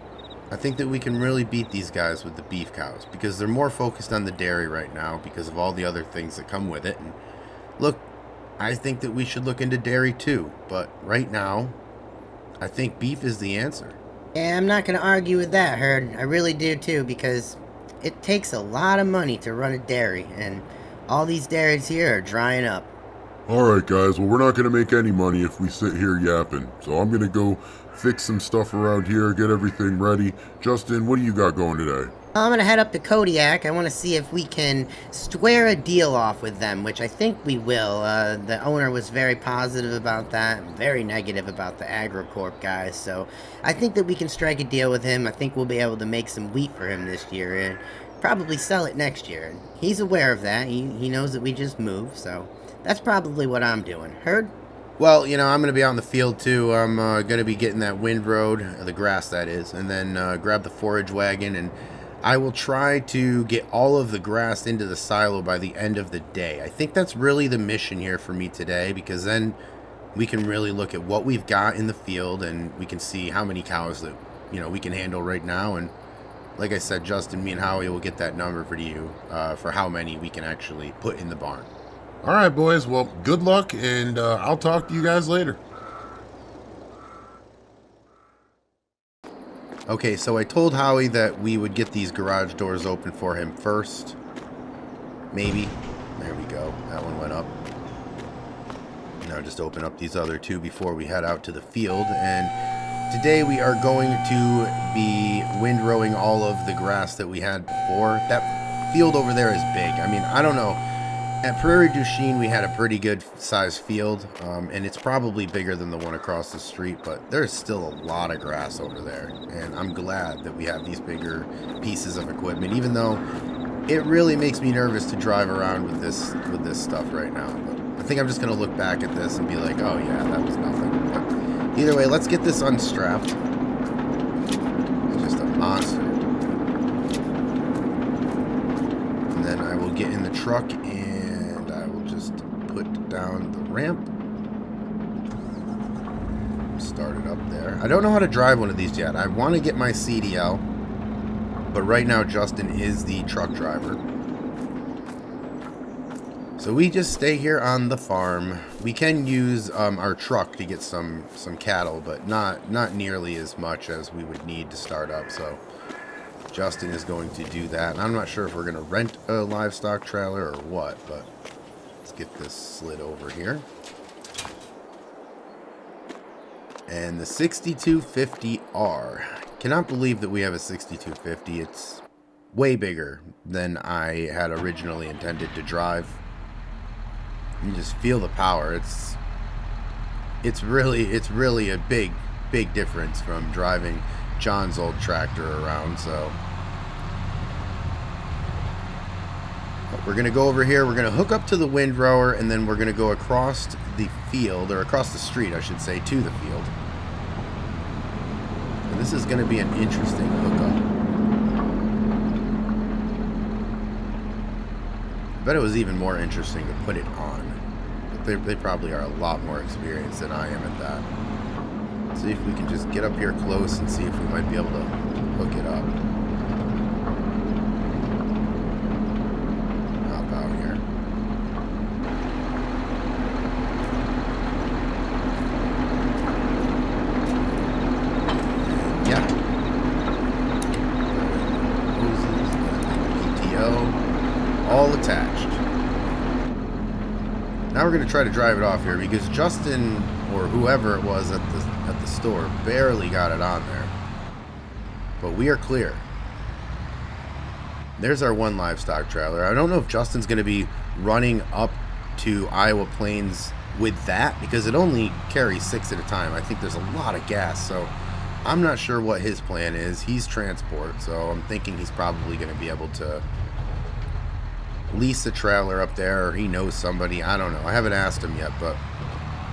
I think that we can really beat these guys with the beef cows because they're more focused on the dairy right now because of all the other things that come with it. And look, I think that we should look into dairy too, but right now, I think beef is the answer. Yeah, I'm not going to argue with that, Herd. I really do too, because it takes a lot of money to run a dairy, and all these dairies here are drying up. Alright guys, well we're not going to make any money if we sit here yapping. So I'm going to go fix some stuff around here, get everything ready. Justin, what do you got going today? I'm going to head up to Kodiak. I want to see if we can square a deal off with them, which I think we will. The owner was very positive about that, very negative about the AgriCorp guys, so I think that we can strike a deal with him. I think we'll be able to make some wheat for him this year and probably sell it next year. And he's aware of that. He knows that we just moved, so that's probably what I'm doing. Herd? Well, you know, I'm going to be out in the field too. I'm going to be getting that windrow, the grass that is, and then grab the forage wagon, and I will try to get all of the grass into the silo by the end of the day. I think that's really the mission here for me today, because then we can really look at what we've got in the field and we can see how many cows that, you know, we can handle right now. And like I said, Justin, me and Howie will get that number for you for how many we can actually put in the barn. All right, boys. Well, good luck, and I'll talk to you guys later. Okay, so I told Howie that we would get these garage doors open for him first. Maybe. There we go. That one went up. Now just open up these other two before we head out to the field. And today we are going to be windrowing all of the grass that we had before. That field over there is big. I mean, I don't know. At Prairie du Chien, we had a pretty good sized field, and it's probably bigger than the one across the street, but there's still a lot of grass over there, and I'm glad that we have these bigger pieces of equipment, even though it really makes me nervous to drive around with this stuff right now. But I think I'm just going to look back at this and be like, oh yeah, that was nothing. But either way, let's get this unstrapped. It's just a monster. And then I will get in the truck and put down the ramp. Start it up there. I don't know how to drive one of these yet. I want to get my CDL, but right now Justin is the truck driver. So we just stay here on the farm. We can use our truck to get some cattle, but not nearly as much as we would need to start up. So Justin is going to do that. And I'm not sure if we're going to rent a livestock trailer or what, but let's get this slid over here. And the 6250R. Cannot believe that we have a 6250. It's way bigger than I had originally intended to drive. You just feel the power. It's really a big difference from driving John's old tractor around. So we're gonna go over here, we're gonna hook up to the windrower, and then we're gonna go across the field, or across the street I should say, to the field. And this is gonna be an interesting hookup. I bet it was even more interesting to put it on. But they probably are a lot more experienced than I am at that. Let's see if we can just get up here close and see if we might be able to hook it up. Hop out here. Yeah. Hoses, PTO, all attached. Now we're going to try to drive it off here because Justin, or whoever it was at the store, barely got it on there. But we are clear. There's our one livestock trailer. I don't know if Justin's going to be running up to Iowa Plains with that because it only carries 6 at a time. I think there's a lot of gas, so I'm not sure what his plan is. He's transport, so I'm thinking he's probably going to be able to lease a trailer up there, or he knows somebody. I don't know. I haven't asked him yet, but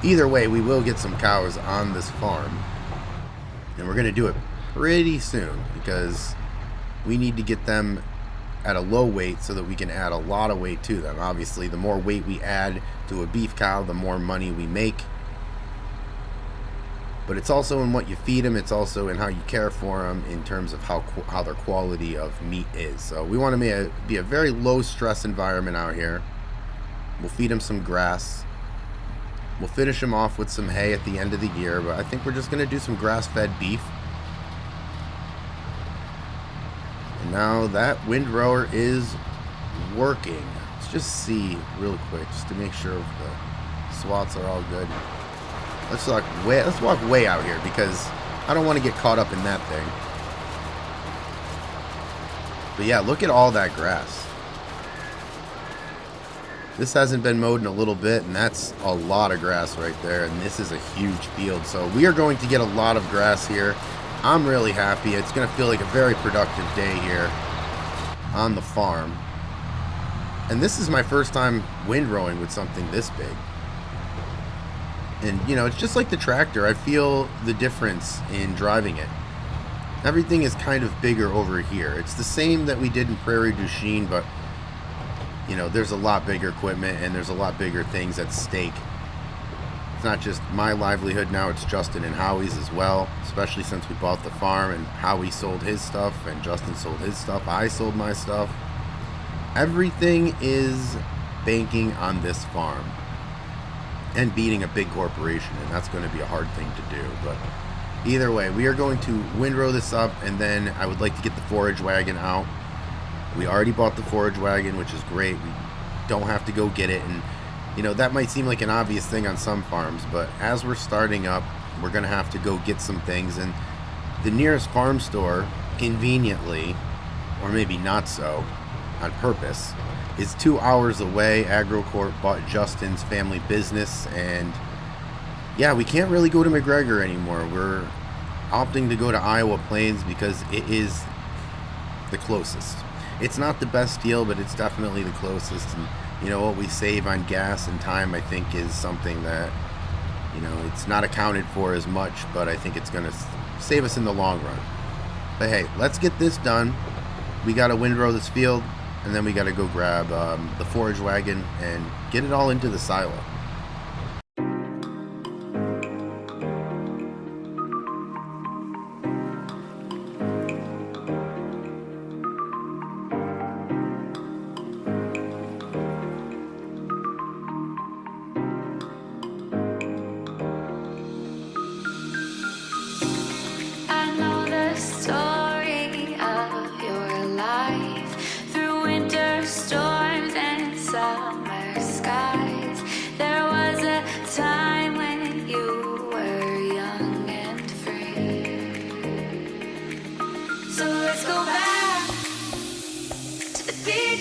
either way, we will get some cows on this farm, and we're going to do it pretty soon because we need to get them at a low weight so that we can add a lot of weight to them. Obviously, the more weight we add to a beef cow, the more money we make. But it's also in what you feed them. It's also in how you care for them in terms of how their quality of meat is. So we want to be a very low stress environment out here. We'll feed them some grass. We'll finish them off with some hay at the end of the year. But I think we're just going to do some grass-fed beef. And now that windrower is working. Let's just see real quick just to make sure the swats are all good. Let's walk way out here because I don't want to get caught up in that thing. But yeah, look at all that grass. This hasn't been mowed in a little bit, and that's a lot of grass right there, and this is a huge field. So we are going to get a lot of grass here. I'm really happy. It's going to feel like a very productive day here on the farm. And this is my first time windrowing with something this big. And, you know, it's just like the tractor. I feel the difference in driving it. Everything is kind of bigger over here. It's the same that we did in Prairie du Chien, but, you know, there's a lot bigger equipment and there's a lot bigger things at stake. It's not just my livelihood now, it's Justin and Howie's as well, especially since we bought the farm and Howie sold his stuff and Justin sold his stuff. I sold my stuff. Everything is banking on this farm and beating a big corporation, and that's going to be a hard thing to do. But either way, we are going to windrow this up, and then I would like to get the forage wagon out. We already bought the forage wagon, which is great. We don't have to go get it, and you know, that might seem like an obvious thing on some farms, but as we're starting up, we're going to have to go get some things, and the nearest farm store, conveniently, or maybe not so, on purpose, is 2 hours away. AgroCorp bought Justin's family business, and yeah, we can't really go to McGregor anymore. We're opting to go to Iowa Plains because it is the closest. It's not the best deal, but it's definitely the closest. And you know, what we save on gas and time, I think, is something that, you know, it's not accounted for as much, but I think it's going to save us in the long run. But hey, let's get this done. We got to windrow this field, and then we got to go grab the forage wagon and get it all into the silo.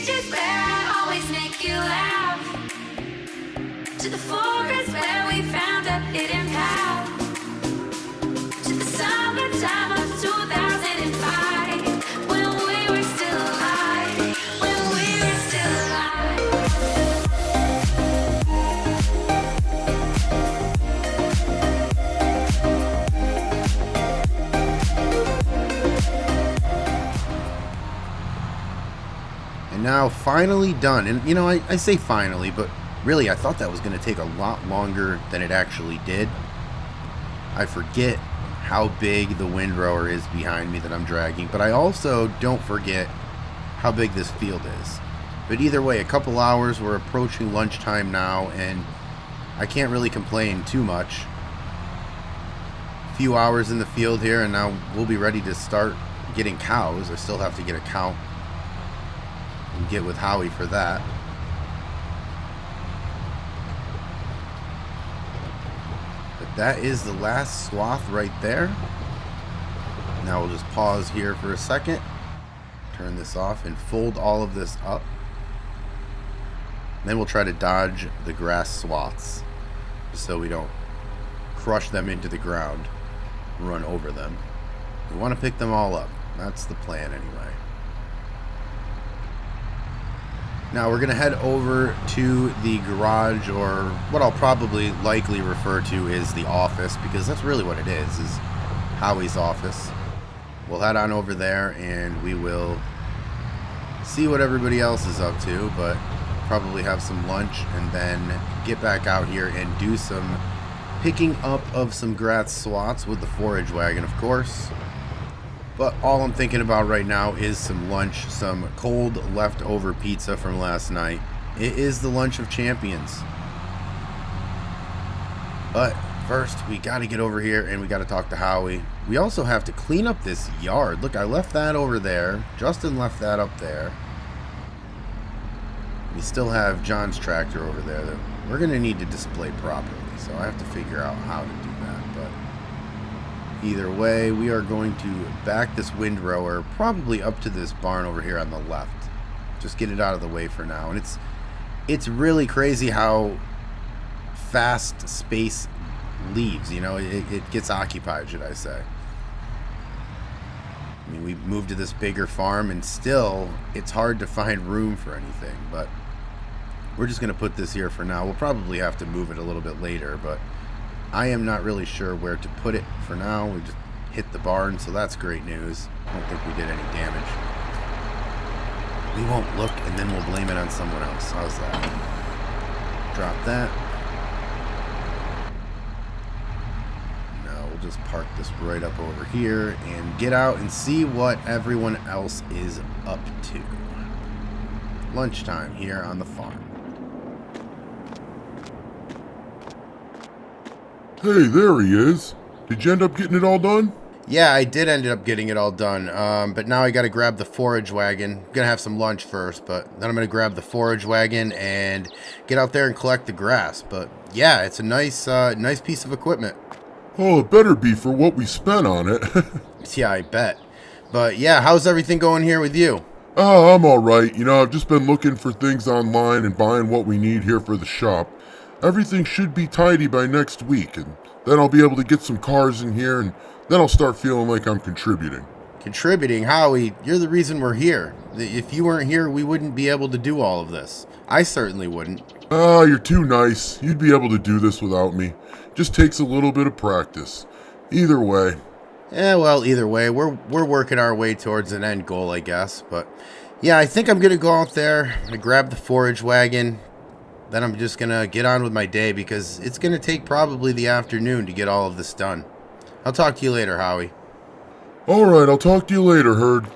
stages where I always make you laugh. To the forest where we found a hidden path. To the summertime of 2005, when we were still alive. When we were still alive. And now finally done. And you know, I say finally, but really I thought that was going to take a lot longer than it actually did. I forget how big the windrower is behind me that I'm dragging, but I also don't forget how big this field is. But either way, a couple hours, we're approaching lunchtime now, and I can't really complain too much. A few hours in the field here, and now we'll be ready to start getting cows. I still have to get a count and get with Howie for that. But that is the last swath right there. Now we'll just pause here for a second, turn this off, and fold all of this up. Then we'll try to dodge the grass swaths just so we don't crush them into the ground, run over them. We want to pick them all up. That's the plan anyway. Now we're going to head over to the garage, or what I'll probably likely refer to as the office, because that's really what it is Howie's office. We'll head on over there and we will see what everybody else is up to, but probably have some lunch and then get back out here and do some picking up of some grass swaths with the forage wagon, of course. But all I'm thinking about right now is some lunch, some cold leftover pizza from last night. It is the lunch of champions. But first, we got to get over here and we got to talk to Howie. We also have to clean up this yard. Look, I left that over there. Justin left that up there. We still have John's tractor over there that we're going to need to display properly. So I have to figure out how to do that. But either way, we are going to back this windrower probably up to this barn over here on the left. Just get it out of the way for now. And it's really crazy how fast space leaves. You know, it gets occupied, should I say. I mean, we moved to this bigger farm and still it's hard to find room for anything. But we're just going to put this here for now. We'll probably have to move it a little bit later, but I am not really sure where to put it for now. We just hit the barn, so that's great news. I don't think we did any damage. We won't look, and then we'll blame it on someone else. How's that? Drop that. Now we'll just park this right up over here and get out and see what everyone else is up to. Lunchtime here on the farm. Hey, there he is. Did you end up getting it all done? Yeah, I did end up getting it all done, but now I got to grab the forage wagon. I'm going to have some lunch first, but then I'm going to grab the forage wagon and get out there and collect the grass. But yeah, it's a nice piece of equipment. Oh, it better be for what we spent on it. Yeah, I bet. But yeah, how's everything going here with you? Oh, I'm alright. You know, I've just been looking for things online and buying what we need here for the shop. Everything should be tidy by next week, and then I'll be able to get some cars in here, and then I'll start feeling like I'm contributing. Contributing? Howie, you're the reason we're here. If you weren't here, we wouldn't be able to do all of this. I certainly wouldn't. Ah, you're too nice. You'd be able to do this without me. Just takes a little bit of practice. Either way. Yeah, well, either way, we're working our way towards an end goal, I guess. But yeah, I think I'm going to go out there and grab the forage wagon. Then I'm just going to get on with my day because it's going to take probably the afternoon to get all of this done. I'll talk to you later, Howie. Alright, I'll talk to you later, Herd.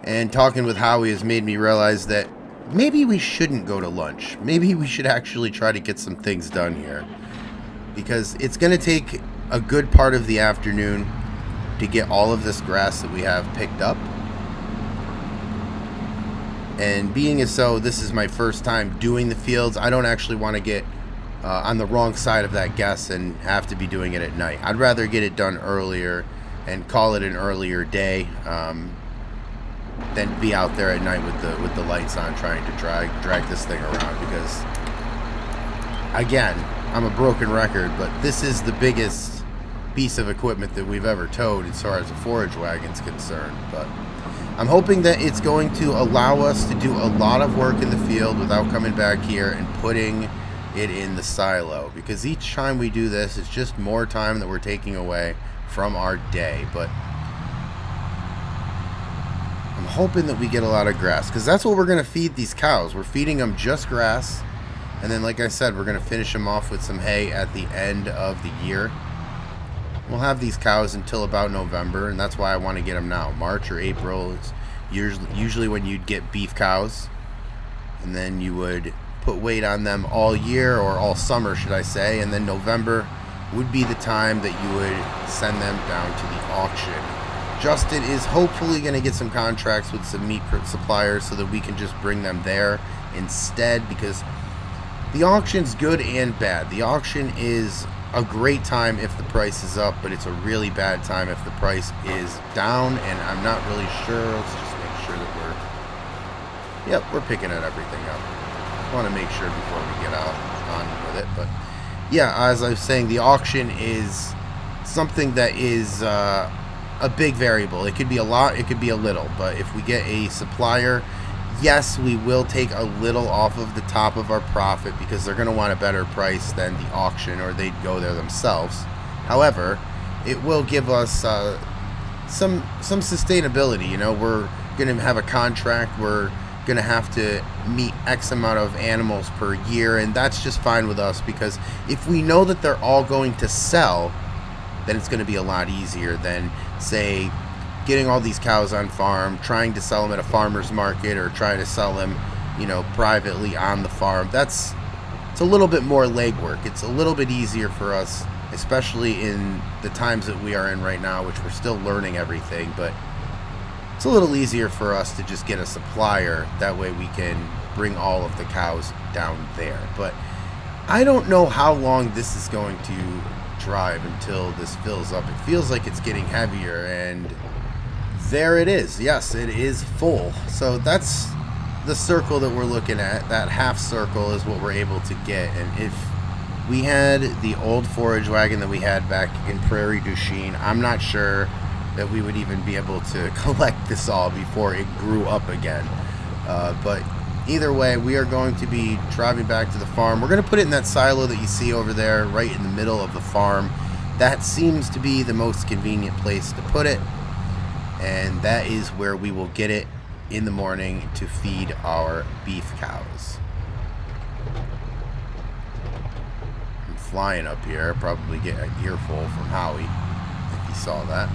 And talking with Howie has made me realize that maybe we shouldn't go to lunch. Maybe we should actually try to get some things done here. Because it's going to take a good part of the afternoon to get all of this grass that we have picked up. And being as so, this is my first time doing the fields, I don't actually want to get on the wrong side of that guess and have to be doing it at night. I'd rather get it done earlier and call it an earlier day. than be out there at night with the lights on trying to drag this thing around, because again, I'm a broken record, but this is the biggest piece of equipment that we've ever towed as far as a forage wagon's concerned. But I'm hoping that it's going to allow us to do a lot of work in the field without coming back here and putting it in the silo, because each time we do this, it's just more time that we're taking away from our day. But I'm hoping that we get a lot of grass, because that's what we're going to feed these cows. We're feeding them just grass, and then, like I said, we're going to finish them off with some hay at the end of the year. We'll have these cows until about November, and that's why I want to get them now. March or April is usually when you'd get beef cows, and then you would put weight on them all year, or all summer, should I say, and then November would be the time that you would send them down to the auction. Justin is hopefully going to get some contracts with some meat suppliers so that we can just bring them there instead, because the auction's good and bad. The auction is a great time if the price is up, but it's a really bad time if the price is down, and I'm not really sure. Let's just make sure that we're picking at everything up. I want to make sure before we get on with it. But yeah, as I was saying, the auction is something that is a big variable. It could be a lot, it could be a little, but if we get a supplier, yes, we will take a little off of the top of our profit, because they're going to want a better price than the auction, or they'd go there themselves. However, it will give us some sustainability. You know, we're going to have a contract, we're going to have to meet X amount of animals per year, and that's just fine with us, because if we know that they're all going to sell, then it's going to be a lot easier than, say, getting all these cows on farm, trying to sell them at a farmer's market, or trying to sell them, you know, privately on the farm. It's a little bit more legwork. It's a little bit easier for us, especially in the times that we are in right now, which we're still learning everything, but it's a little easier for us to just get a supplier. That way we can bring all of the cows down there. But I don't know how long this is going to drive until this fills up. It feels like it's getting heavier, and there it is. Yes, it is full. So that's the circle that we're looking at. That half circle is what we're able to get. And if we had the old forage wagon that we had back in Prairie du Chien, I'm not sure that we would even be able to collect this all before it grew up again. But either way, we are going to be driving back to the farm. We're going to put it in that silo that you see over there, right in the middle of the farm. That seems to be the most convenient place to put it, and that is where we will get it in the morning to feed our beef cows. I'm flying up here. Probably get an earful from Howie if he saw that.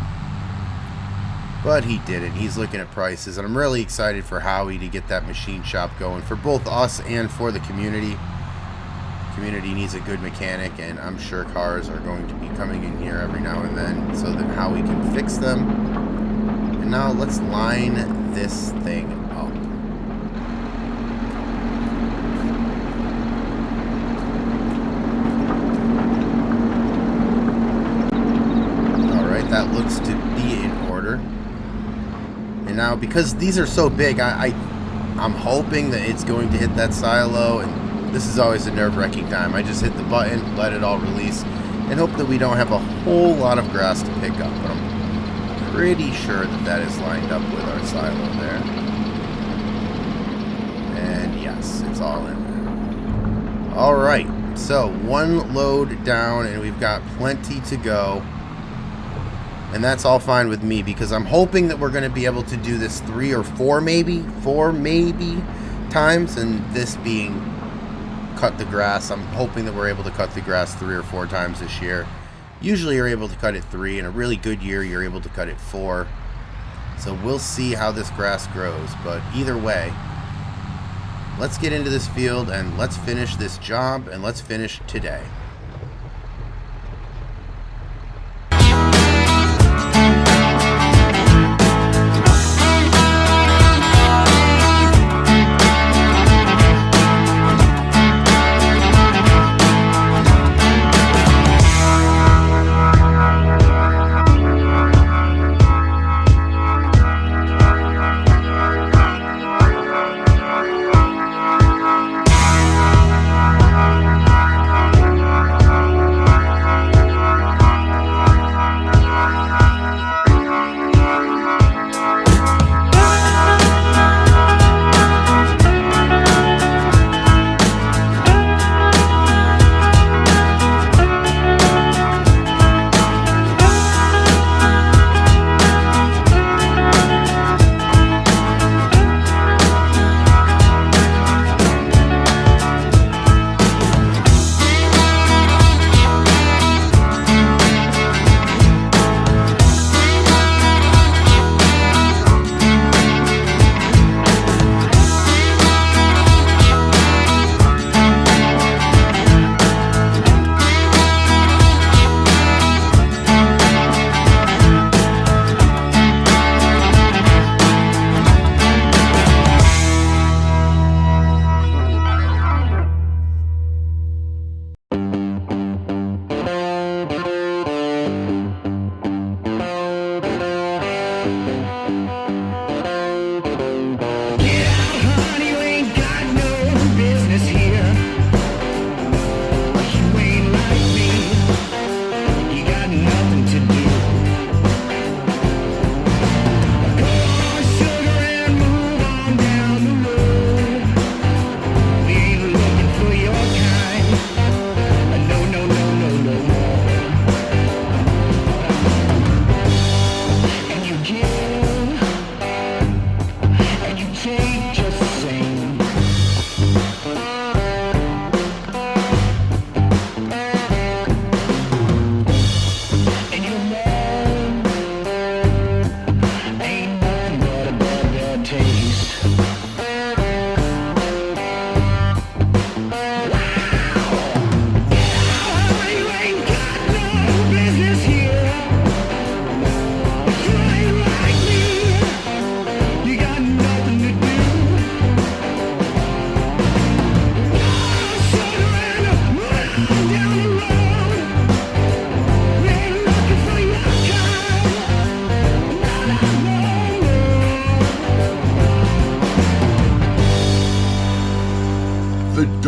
But he didn't. He's looking at prices, and I'm really excited for Howie to get that machine shop going for both us and for the community. The community needs a good mechanic, and I'm sure cars are going to be coming in here every now and then so that Howie can fix them. And now let's line this thing up. Alright, that looks to be in order. And now, because these are so big, I'm hoping that it's going to hit that silo, and this is always a nerve-wracking time. I just hit the button, let it all release, and hope that we don't have a whole lot of grass to pick up. But I'm pretty sure that that is lined up with our silo there. And yes, it's all in there. Alright, so one load down, and we've got plenty to go. And that's all fine with me, because I'm hoping that we're going to be able to do this 3 or 4 maybe times, and this being cut the grass. I'm hoping that we're able to cut the grass 3 or 4 times this year. Usually you're able to cut it 3. In a really good year, you're able to cut it 4. So we'll see how this grass grows. But either way, let's get into this field and let's finish this job, and let's finish today.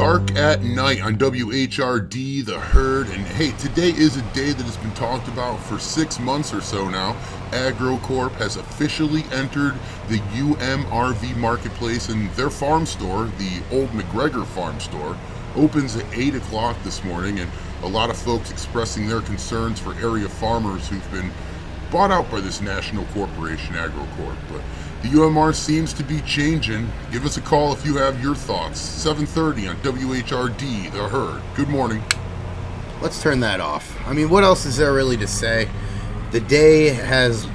Dark at Night on WHRD, The Herd. And hey, today is a day that has been talked about for 6 months or so now. AgroCorp has officially entered the UMRV marketplace, and their farm store, the Old McGregor Farm Store, opens at 8 o'clock this morning, and a lot of folks expressing their concerns for area farmers who've been bought out by this national corporation, AgroCorp. But the UMR seems to be changing. Give us a call if you have your thoughts. 7:30 on WHRD, The Herd. Good morning. Let's turn that off. I mean, what else is there really to say? The day has,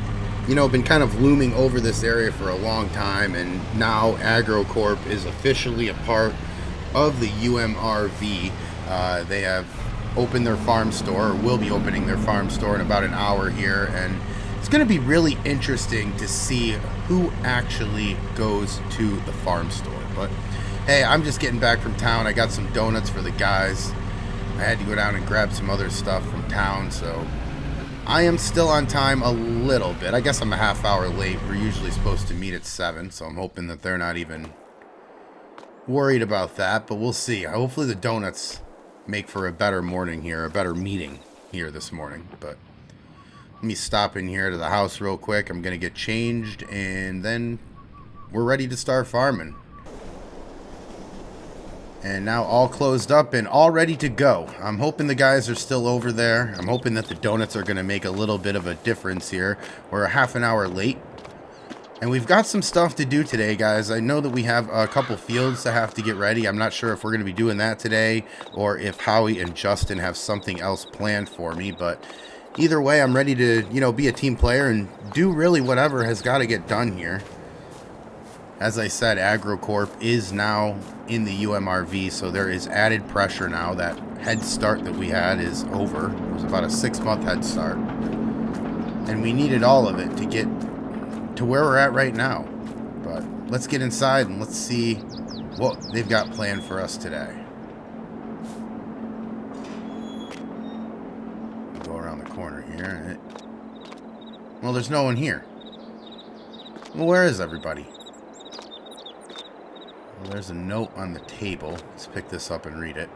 been kind of looming over this area for a long time, and now AgroCorp is officially a part of the UMRV. They have opened their farm store, or will be opening their farm store in about an hour here, and it's going to be really interesting to see who actually goes to the farm store. But hey, I'm just getting back from town. I got some donuts for the guys. I had to go down and grab some other stuff from town, so I am still on time a little bit. I guess I'm a half hour late. We're usually supposed to meet at 7, so I'm hoping that they're not even worried about that, but we'll see. Hopefully the donuts make for a better morning here, a better meeting here this morning. But let me stop in here to the house real quick. I'm going to get changed, and then we're ready to start farming. And now all closed up and all ready to go. I'm hoping the guys are still over there. I'm hoping that the donuts are going to make a little bit of a difference here. We're a half an hour late. And we've got some stuff to do today, guys. I know that we have a couple fields to have to get ready. I'm not sure if we're going to be doing that today or if Howie and Justin have something else planned for me. But either way, I'm ready to, be a team player and do really whatever has got to get done here. As I said, AgroCorp is now in the UMRV, so there is added pressure now. That head start that we had is over. It was about a 6-month head start. And we needed all of it to get to where we're at right now. But let's get inside and let's see what they've got planned for us today. Go around the corner here. Well, there's no one here. Well, where is everybody? Well, there's a note on the table. Let's pick this up and read it.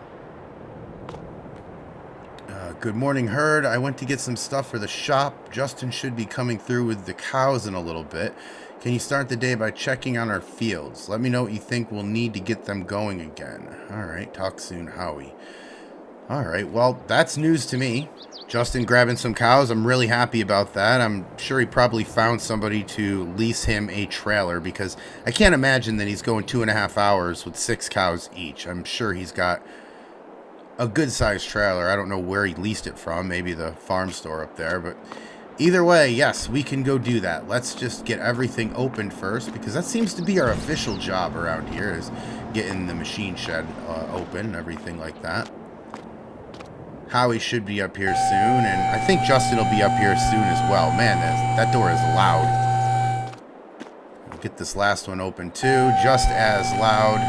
Good morning, Herd. I went to get some stuff for the shop. Justin should be coming through with the cows in a little bit. Can you start the day by checking on our fields? Let me know what you think we'll need to get them going again. All right, talk soon, Howie. All right, well, that's news to me. Justin grabbing some cows. I'm really happy about that. I'm sure he probably found somebody to lease him a trailer, because I can't imagine that he's going 2.5 hours with 6 cows each. I'm sure he's got a good-sized trailer. I don't know where he leased it from. Maybe the farm store up there. But either way, yes, we can go do that. Let's just get everything opened first, because that seems to be our official job around here, is getting the machine shed open and everything like that. Howie should be up here soon, and I think Justin will be up here soon as well. Man, that door is loud. We'll get this last one open too, just as loud.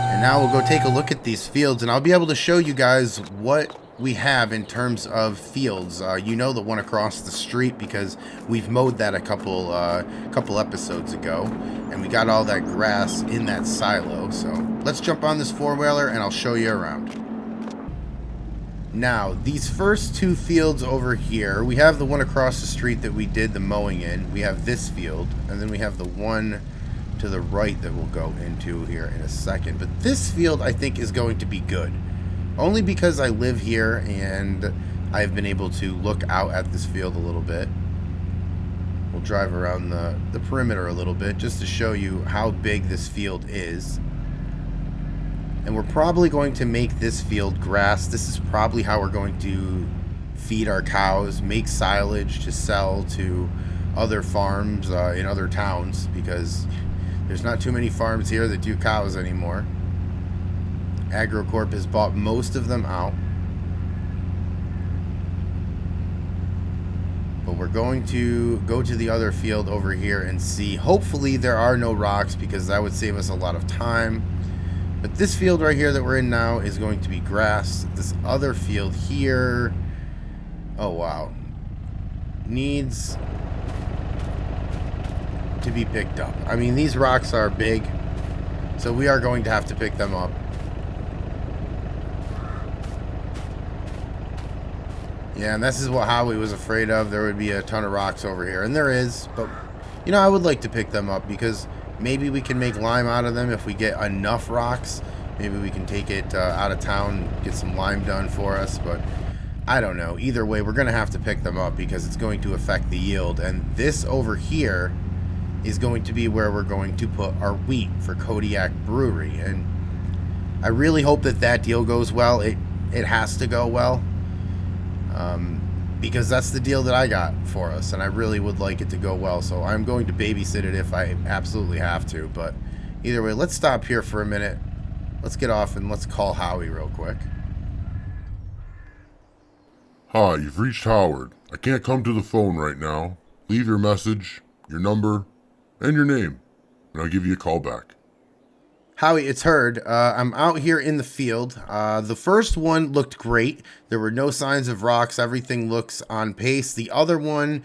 And now we'll go take a look at these fields, and I'll be able to show you guys what we have in terms of fields. The one across the street, because we've mowed that a couple episodes ago, and we got all that grass in that silo. So let's jump on this four-wheeler and I'll show you around. Now, these first 2 fields over here, we have the one across the street that we did the mowing in. We have this field, and then we have the one to the right that we'll go into here in a second. But this field, I think, is going to be good. Only because I live here and I've been able to look out at this field a little bit. We'll drive around the perimeter a little bit just to show you how big this field is. And we're probably going to make this field grass. This is probably how we're going to feed our cows, make silage to sell to other farms in other towns, because there's not too many farms here that do cows anymore. AgroCorp has bought most of them out. But we're going to go to the other field over here and see. Hopefully there are no rocks, because that would save us a lot of time. But this field right here that we're in now is going to be grass. This other field here, oh wow, needs to be picked up. I mean, these rocks are big. So we are going to have to pick them up. Yeah, and this is what Howie was afraid of. There would be a ton of rocks over here. And there is, but, you know, I would like to pick them up because maybe we can make lime out of them if we get enough rocks. Maybe we can take it out of town and get some lime done for us, but I don't know. Either way, we're going to have to pick them up because it's going to affect the yield. And this over here is going to be where we're going to put our wheat for Kodiak Brewery. And I really hope that that deal goes well. It has to go well. Because that's the deal that I got for us, and I really would like it to go well, so I'm going to babysit it if I absolutely have to. But either way, let's stop here for a minute. Let's get off and let's call Howie real quick. Hi, you've reached Howard. I can't come to the phone right now. Leave your message, your number, and your name, and I'll give you a call back. Howie, it's Herd. I'm out here in the field. The first one looked great. There were no signs of rocks. Everything looks on pace. The other one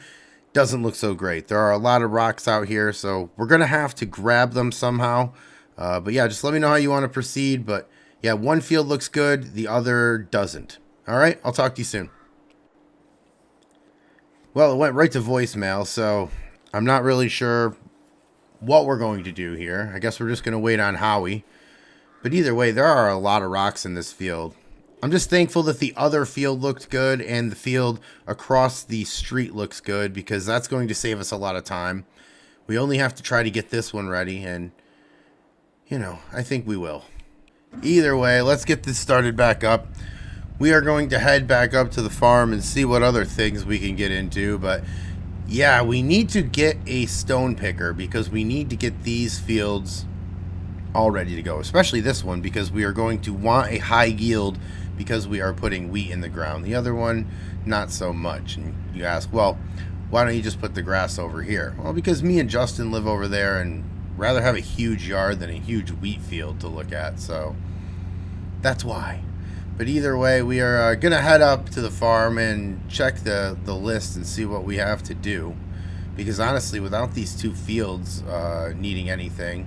doesn't look so great. There are a lot of rocks out here, so we're going to have to grab them somehow. But yeah, just let me know how you want to proceed. But yeah, one field looks good. The other doesn't. All right, I'll talk to you soon. Well, it went right to voicemail, so I'm not really sure what we're going to do here. I guess we're just going to wait on Howie. But either way, there are a lot of rocks in this field. I'm just thankful that the other field looked good and the field across the street looks good because that's going to save us a lot of time. We only have to try to get this one ready and, you know, I think we will. Either way, let's get this started back up. We are going to head back up to the farm and see what other things we can get into, but yeah, we need to get a stone picker because we need to get these fields all ready to go, especially this one because we are going to want a high yield because we are putting wheat in the ground. The other one, not so much. And you ask, well, why don't you just put the grass over here? Well, because me and Justin live over there and rather have a huge yard than a huge wheat field to look at, so that's why. But either way, we are going to head up to the farm and check the list and see what we have to do. Because honestly, without these two fields needing anything,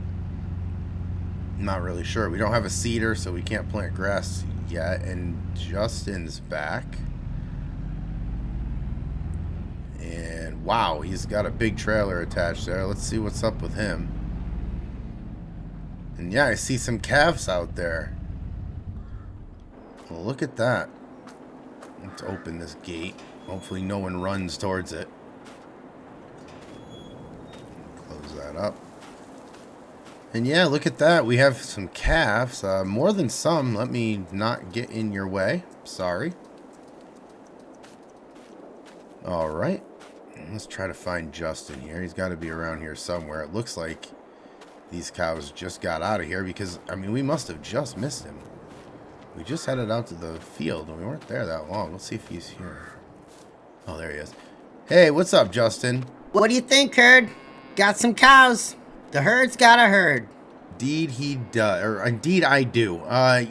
I'm not really sure. We don't have a seeder, so we can't plant grass yet. And Justin's back. And wow, he's got a big trailer attached there. Let's see what's up with him. And yeah, I see some calves out there. Well, look at that. Let's open this gate. Hopefully no one runs towards it. Close that up. And yeah, look at that. We have some calves. More than some. Let me not get in your way. Sorry. Alright. Let's try to find Justin here. He's got to be around here somewhere. It looks like these cows just got out of here because, I mean, we must have just missed him. We just headed out to the field and we weren't there that long. Let's see if he's here. Oh, there he is. Hey, what's up, Justin? What do you think, Herd? Got some cows. The herd's got a herd. Indeed he does. Or indeed I do.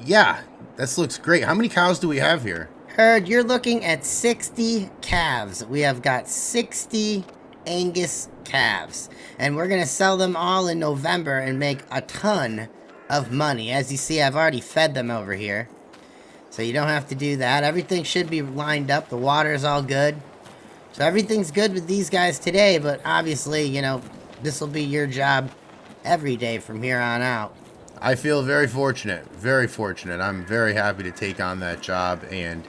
Yeah, this looks great. How many cows do we have here? Herd, you're looking at 60 calves. We have got 60 Angus calves. And we're going to sell them all in November and make a ton of money. As you see, I've already fed them over here. So you don't have to do that. Everything should be lined up. The water's all good. So everything's good with these guys today, but obviously, you know, this will be your job every day from here on out. I feel very fortunate. Very fortunate. I'm very happy to take on that job. And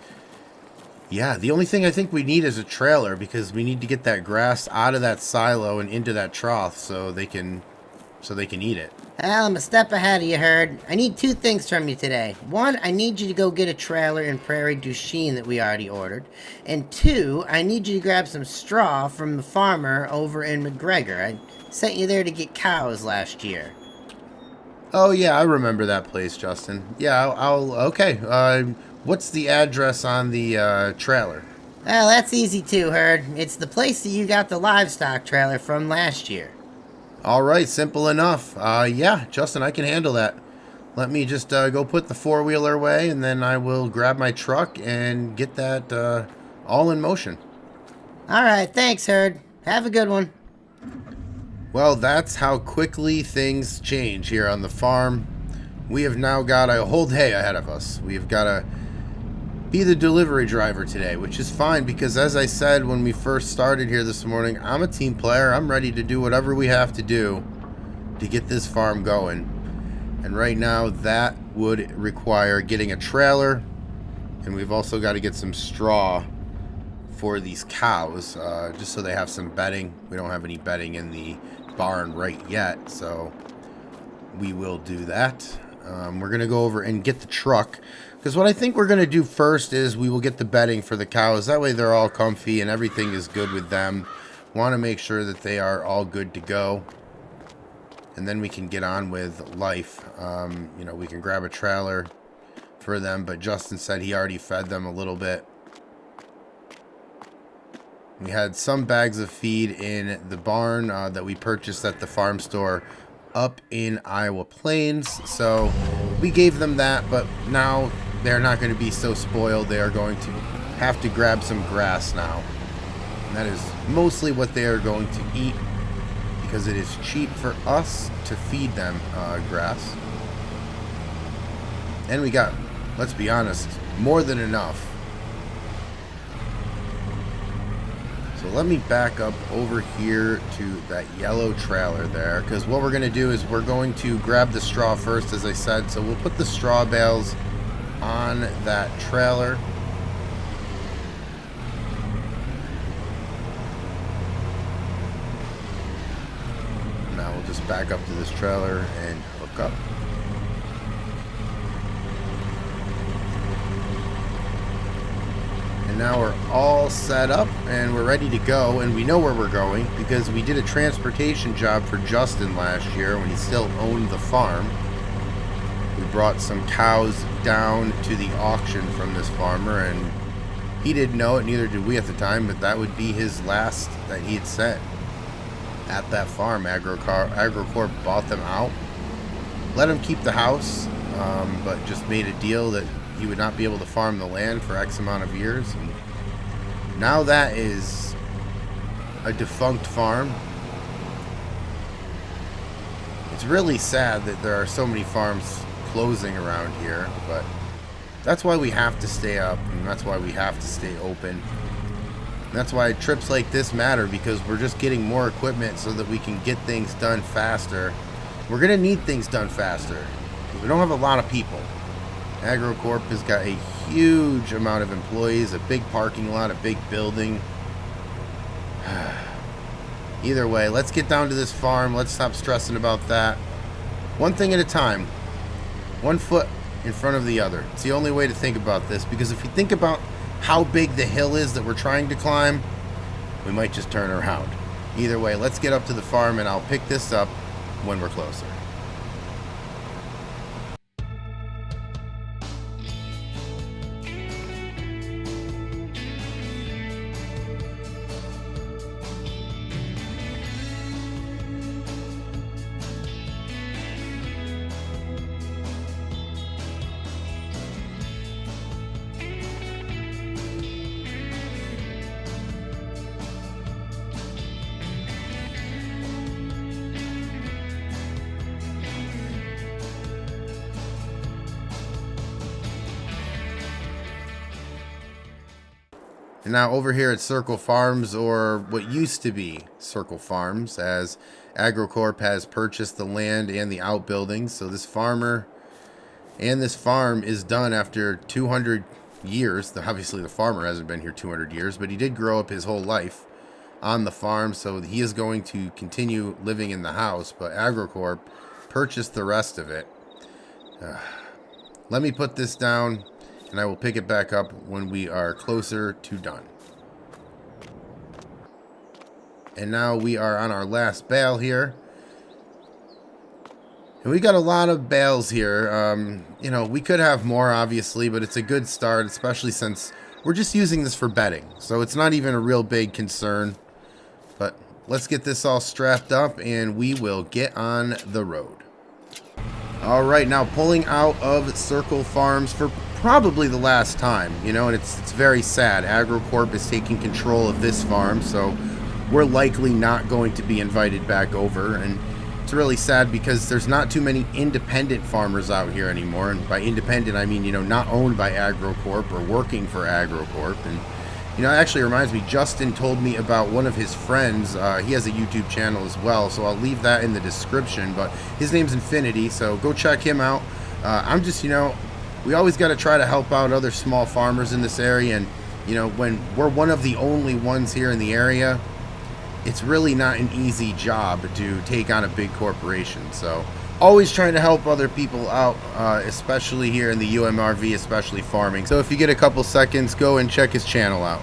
yeah, the only thing I think we need is a trailer because we need to get that grass out of that silo and into that trough so they can eat it. Well, I'm a step ahead of you, Herd. I need two things from you today. One, I need you to go get a trailer in Prairie du Chien that we already ordered. And two, I need you to grab some straw from the farmer over in McGregor. I sent you there to get cows last year. Oh, yeah, I remember that place, Justin. Yeah, okay. What's the address on the trailer? Well, that's easy too, Herd. It's the place that you got the livestock trailer from last year. All right, simple enough. Yeah, Justin, I can handle that. Let me just go put the four-wheeler away, and then I will grab my truck and get that all in motion. All right, thanks, Herd. Have a good one. Well, that's how quickly things change here on the farm. We have now got a whole day ahead of us. We have got to be the delivery driver today, which is fine because, as I said when we first started here this morning, I'm a team player. I'm ready to do whatever we have to do to get this farm going. And right now, that would require getting a trailer, and we've also got to get some straw for these cows, just so they have some bedding. We don't have any bedding in the barn right yet, so we will do that. We're going to go over and get the truck, because what I think we're going to do first is we will get the bedding for the cows. That way they're all comfy and everything is good with them. Want to make sure that they are all good to go. And then we can get on with life. You know, we can grab a trailer for them, but Justin said he already fed them a little bit. We had some bags of feed in the barn that we purchased at the farm store up in Iowa Plains. So we gave them that, but now they're not going to be so spoiled. They are going to have to grab some grass now. And that is mostly what they are going to eat, because it is cheap for us to feed them grass. And we got, let's be honest, more than enough. So let me back up over here to that yellow trailer there, because what we're going to do is we're going to grab the straw first, as I said. So we'll put the straw bales on that trailer. Now we'll just back up to this trailer and hook up. And now we're all set up and we're ready to go, and we know where we're going because we did a transportation job for Justin last year when he still owned the farm. We brought some cows down to the auction from this farmer, and he didn't know it, neither did we at the time, but that would be his last that he had set at that farm. AgroCorp bought them out, let him keep the house, but just made a deal that he would not be able to farm the land for X amount of years. And now that is a defunct farm. It's really sad that there are so many farms closing around here, but that's why we have to stay up, and that's why we have to stay open. And that's why trips like this matter, because we're just getting more equipment so that we can get things done faster. We're going to need things done faster because we don't have a lot of people. AgroCorp has got a huge amount of employees, a big parking lot, a big building. Either way, let's get down to this farm. Let's stop stressing about that. One thing at a time. One foot in front of the other. It's the only way to think about this, because if you think about how big the hill is that we're trying to climb, we might just turn around. Either way, let's get up to the farm and I'll pick this up when we're closer. And now over here at Circle Farms, or what used to be Circle Farms, as AgroCorp has purchased the land and the outbuildings. So this farmer and this farm is done after 200 years. Obviously the farmer hasn't been here 200 years, but he did grow up his whole life on the farm. So he is going to continue living in the house, but AgroCorp purchased the rest of it. Let me put this down, and I will pick it back up when we are closer to done. And now we are on our last bale here. And we got a lot of bales here. You know, we could have more, obviously, but it's a good start, especially since we're just using this for bedding. So it's not even a real big concern. But let's get this all strapped up and we will get on the road. All right, now pulling out of Circle Farms for probably the last time, you know, and it's very sad. AgroCorp is taking control of this farm, so we're likely not going to be invited back over. And it's really sad because there's not too many independent farmers out here anymore. And by independent, I mean, you know, not owned by AgroCorp or working for AgroCorp. And, you know, it actually reminds me, Justin told me about one of his friends. He has a YouTube channel as well, so I'll leave that in the description. But his name's Infinity, so go check him out. I'm just, you know, we always got to try to help out other small farmers in this area. And, you know, when we're one of the only ones here in the area, it's really not an easy job to take on a big corporation. So always trying to help other people out, especially here in the UMRV, especially farming. So if you get a couple seconds, go and check his channel out.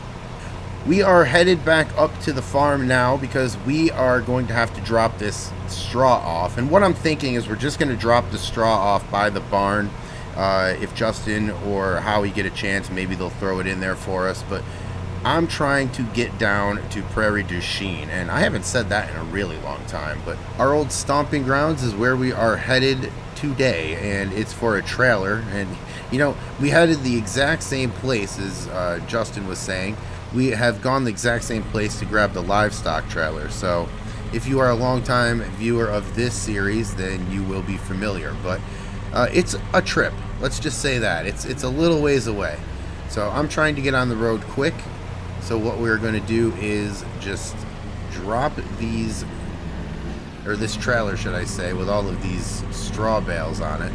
We are headed back up to the farm now because we are going to have to drop this straw off. And what I'm thinking is we're just going to drop the straw off by the barn. If Justin or Howie get a chance, maybe they'll throw it in there for us. But I'm trying to get down to Prairie du Chien, and I haven't said that in a really long time, but our old stomping grounds is where we are headed today, and it's for a trailer. And, you know, we headed the exact same place as Justin was saying. We have gone the exact same place to grab the livestock trailer, so if you are a long-time viewer of this series, then you will be familiar. But it's a trip, let's just say that. It's a little ways away, so I'm trying to get on the road quick. So what we're going to do is just drop these, or this trailer should I say, with all of these straw bales on it.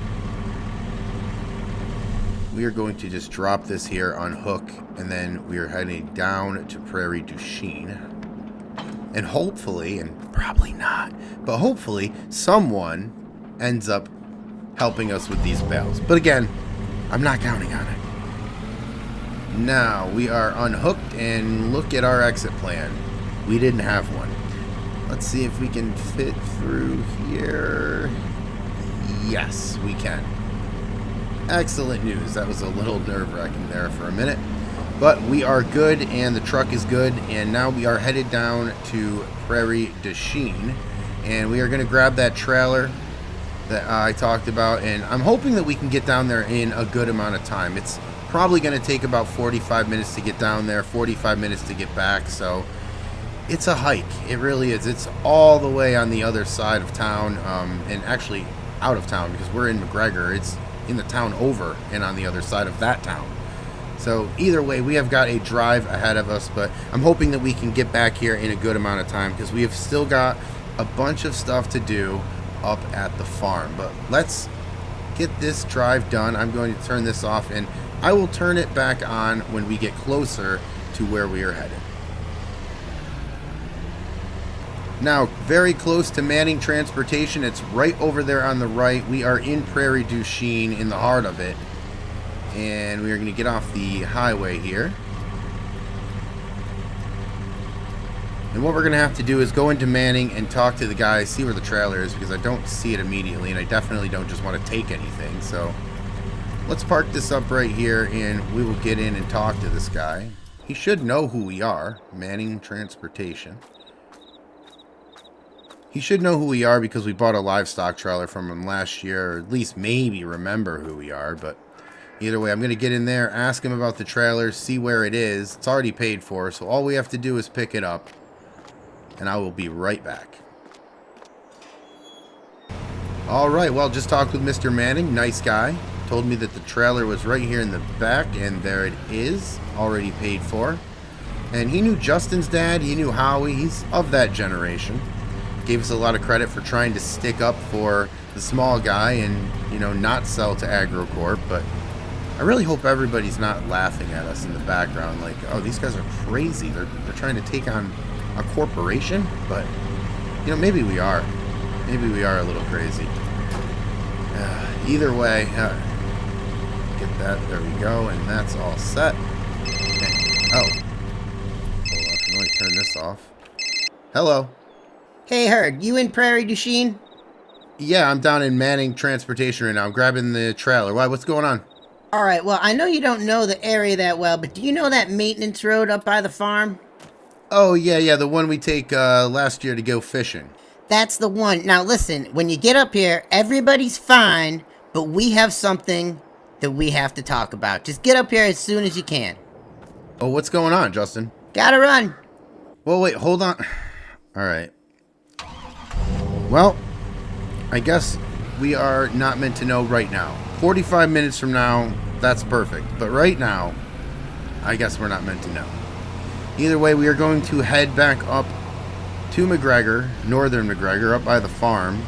We are going to just drop this here on hook, and then we are heading down to Prairie du Chien. And hopefully, and probably not, but hopefully someone ends up helping us with these bales. But again, I'm not counting on it. Now we are unhooked, and look at our exit plan. We didn't have one. Let's see if we can fit through here. Yes, we can. Excellent news. That was a little nerve-wracking there for a minute, but we are good, and the truck is good. And now we are headed down to Prairie du Chien, and we are going to grab that trailer that I talked about, and I'm hoping that we can get down there in a good amount of time. It's probably going to take about 45 minutes to get down there, 45 minutes to get back, so it's a hike. It really is. It's all the way on the other side of town, and actually out of town, because we're in McGregor. It's in the town over and on the other side of that town. So either way, we have got a drive ahead of us, but I'm hoping that we can get back here in a good amount of time, because we have still got a bunch of stuff to do up at the farm. But let's get this drive done. I'm going to turn this off, and I will turn it back on when we get closer to where we are headed. Now, very close to Manning Transportation. It's right over there on the right. We are in Prairie du Chien, in the heart of it. And we are going to get off the highway here. And what we're going to have to do is go into Manning and talk to the guy, see where the trailer is, because I don't see it immediately, and I definitely don't just want to take anything. So let's park this up right here, and we will get in and talk to this guy. He should know who we are. Manning Transportation. He should know who we are because we bought a livestock trailer from him last year, or at least maybe remember who we are. But either way, I'm going to get in there, ask him about the trailer, see where it is. It's already paid for, so all we have to do is pick it up, and I will be right back. Alright, well, just talked with Mr. Manning. Nice guy. Told me that the trailer was right here in the back, and there it is, already paid for. And he knew Justin's dad, he knew Howie, he's of that generation. Gave us a lot of credit for trying to stick up for the small guy and, you know, not sell to AgroCorp. But I really hope everybody's not laughing at us in the background like, oh, these guys are crazy. They're trying to take on a corporation. But, you know, maybe we are. Maybe we are a little crazy. Either way, get that. There we go. And that's all set. Oh. Hold on. Let me turn this off. Hello. Hey, Herd, you in Prairie du Chien? Yeah, I'm down in Manning Transportation right now. I'm grabbing the trailer. Why? What's going on? Alright, well, I know you don't know the area that well, but do you know that maintenance road up by the farm? Oh, yeah, the one we take last year to go fishing. That's the one. Now, listen, when you get up here, everybody's fine, but we have something that we have to talk about. Just get up here as soon as you can. Oh, what's going on, Justin? Gotta run. Well, wait, hold on. All right. Well, I guess we are not meant to know right now. 45 minutes from now, that's perfect. But right now, I guess we're not meant to know. Either way, we are going to head back up to McGregor, northern McGregor, up by the farm.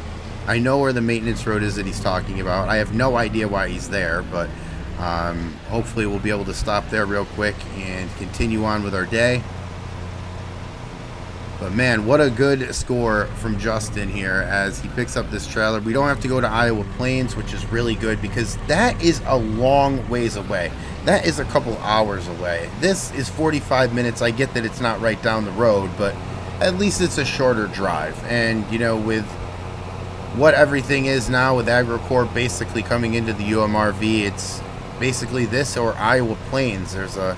I know where the maintenance road is that he's talking about. I have no idea why he's there, but hopefully we'll be able to stop there real quick and continue on with our day. But man, what a good score from Justin here as he picks up this trailer. We don't have to go to Iowa Plains, which is really good because that is a long ways away. That is a couple hours away. This is 45 minutes. I get that it's not right down the road, but at least it's a shorter drive. And, you know, with what everything is now with AgriCorp basically coming into the UMRV, it's basically this or Iowa Plains. There's a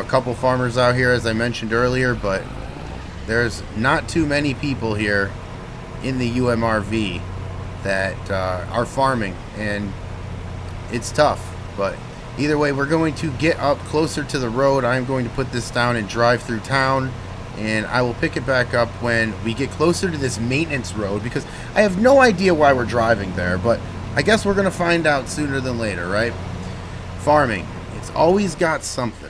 couple farmers out here, as I mentioned earlier, but there's not too many people here in the UMRV that are farming, and it's tough. But either way, we're going to get up closer to the road. I'm going to put this down and drive through town, and I will pick it back up when we get closer to this maintenance road, because I have no idea why we're driving there, but I guess we're going to find out sooner than later, right? Farming, it's always got something.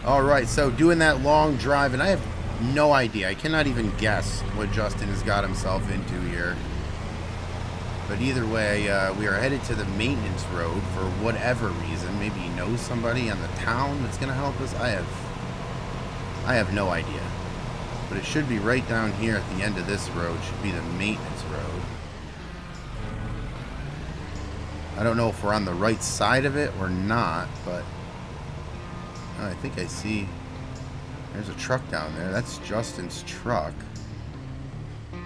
Alright, so doing that long drive, and I have no idea. I cannot even guess what Justin has got himself into here. But either way, we are headed to the maintenance road for whatever reason. Maybe he knows somebody on the town that's going to help us. I have no idea. But it should be right down here at the end of this road. Should be the maintenance road. I don't know if we're on the right side of it or not, but I think I see there's a truck down there. That's Justin's truck. Well,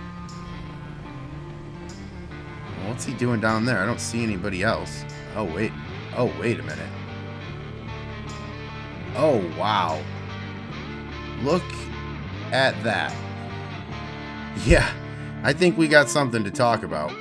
what's he doing down there? I don't see anybody else. Oh, wait. Oh, wait a minute. Oh, wow. Look at that. Yeah, I think we got something to talk about.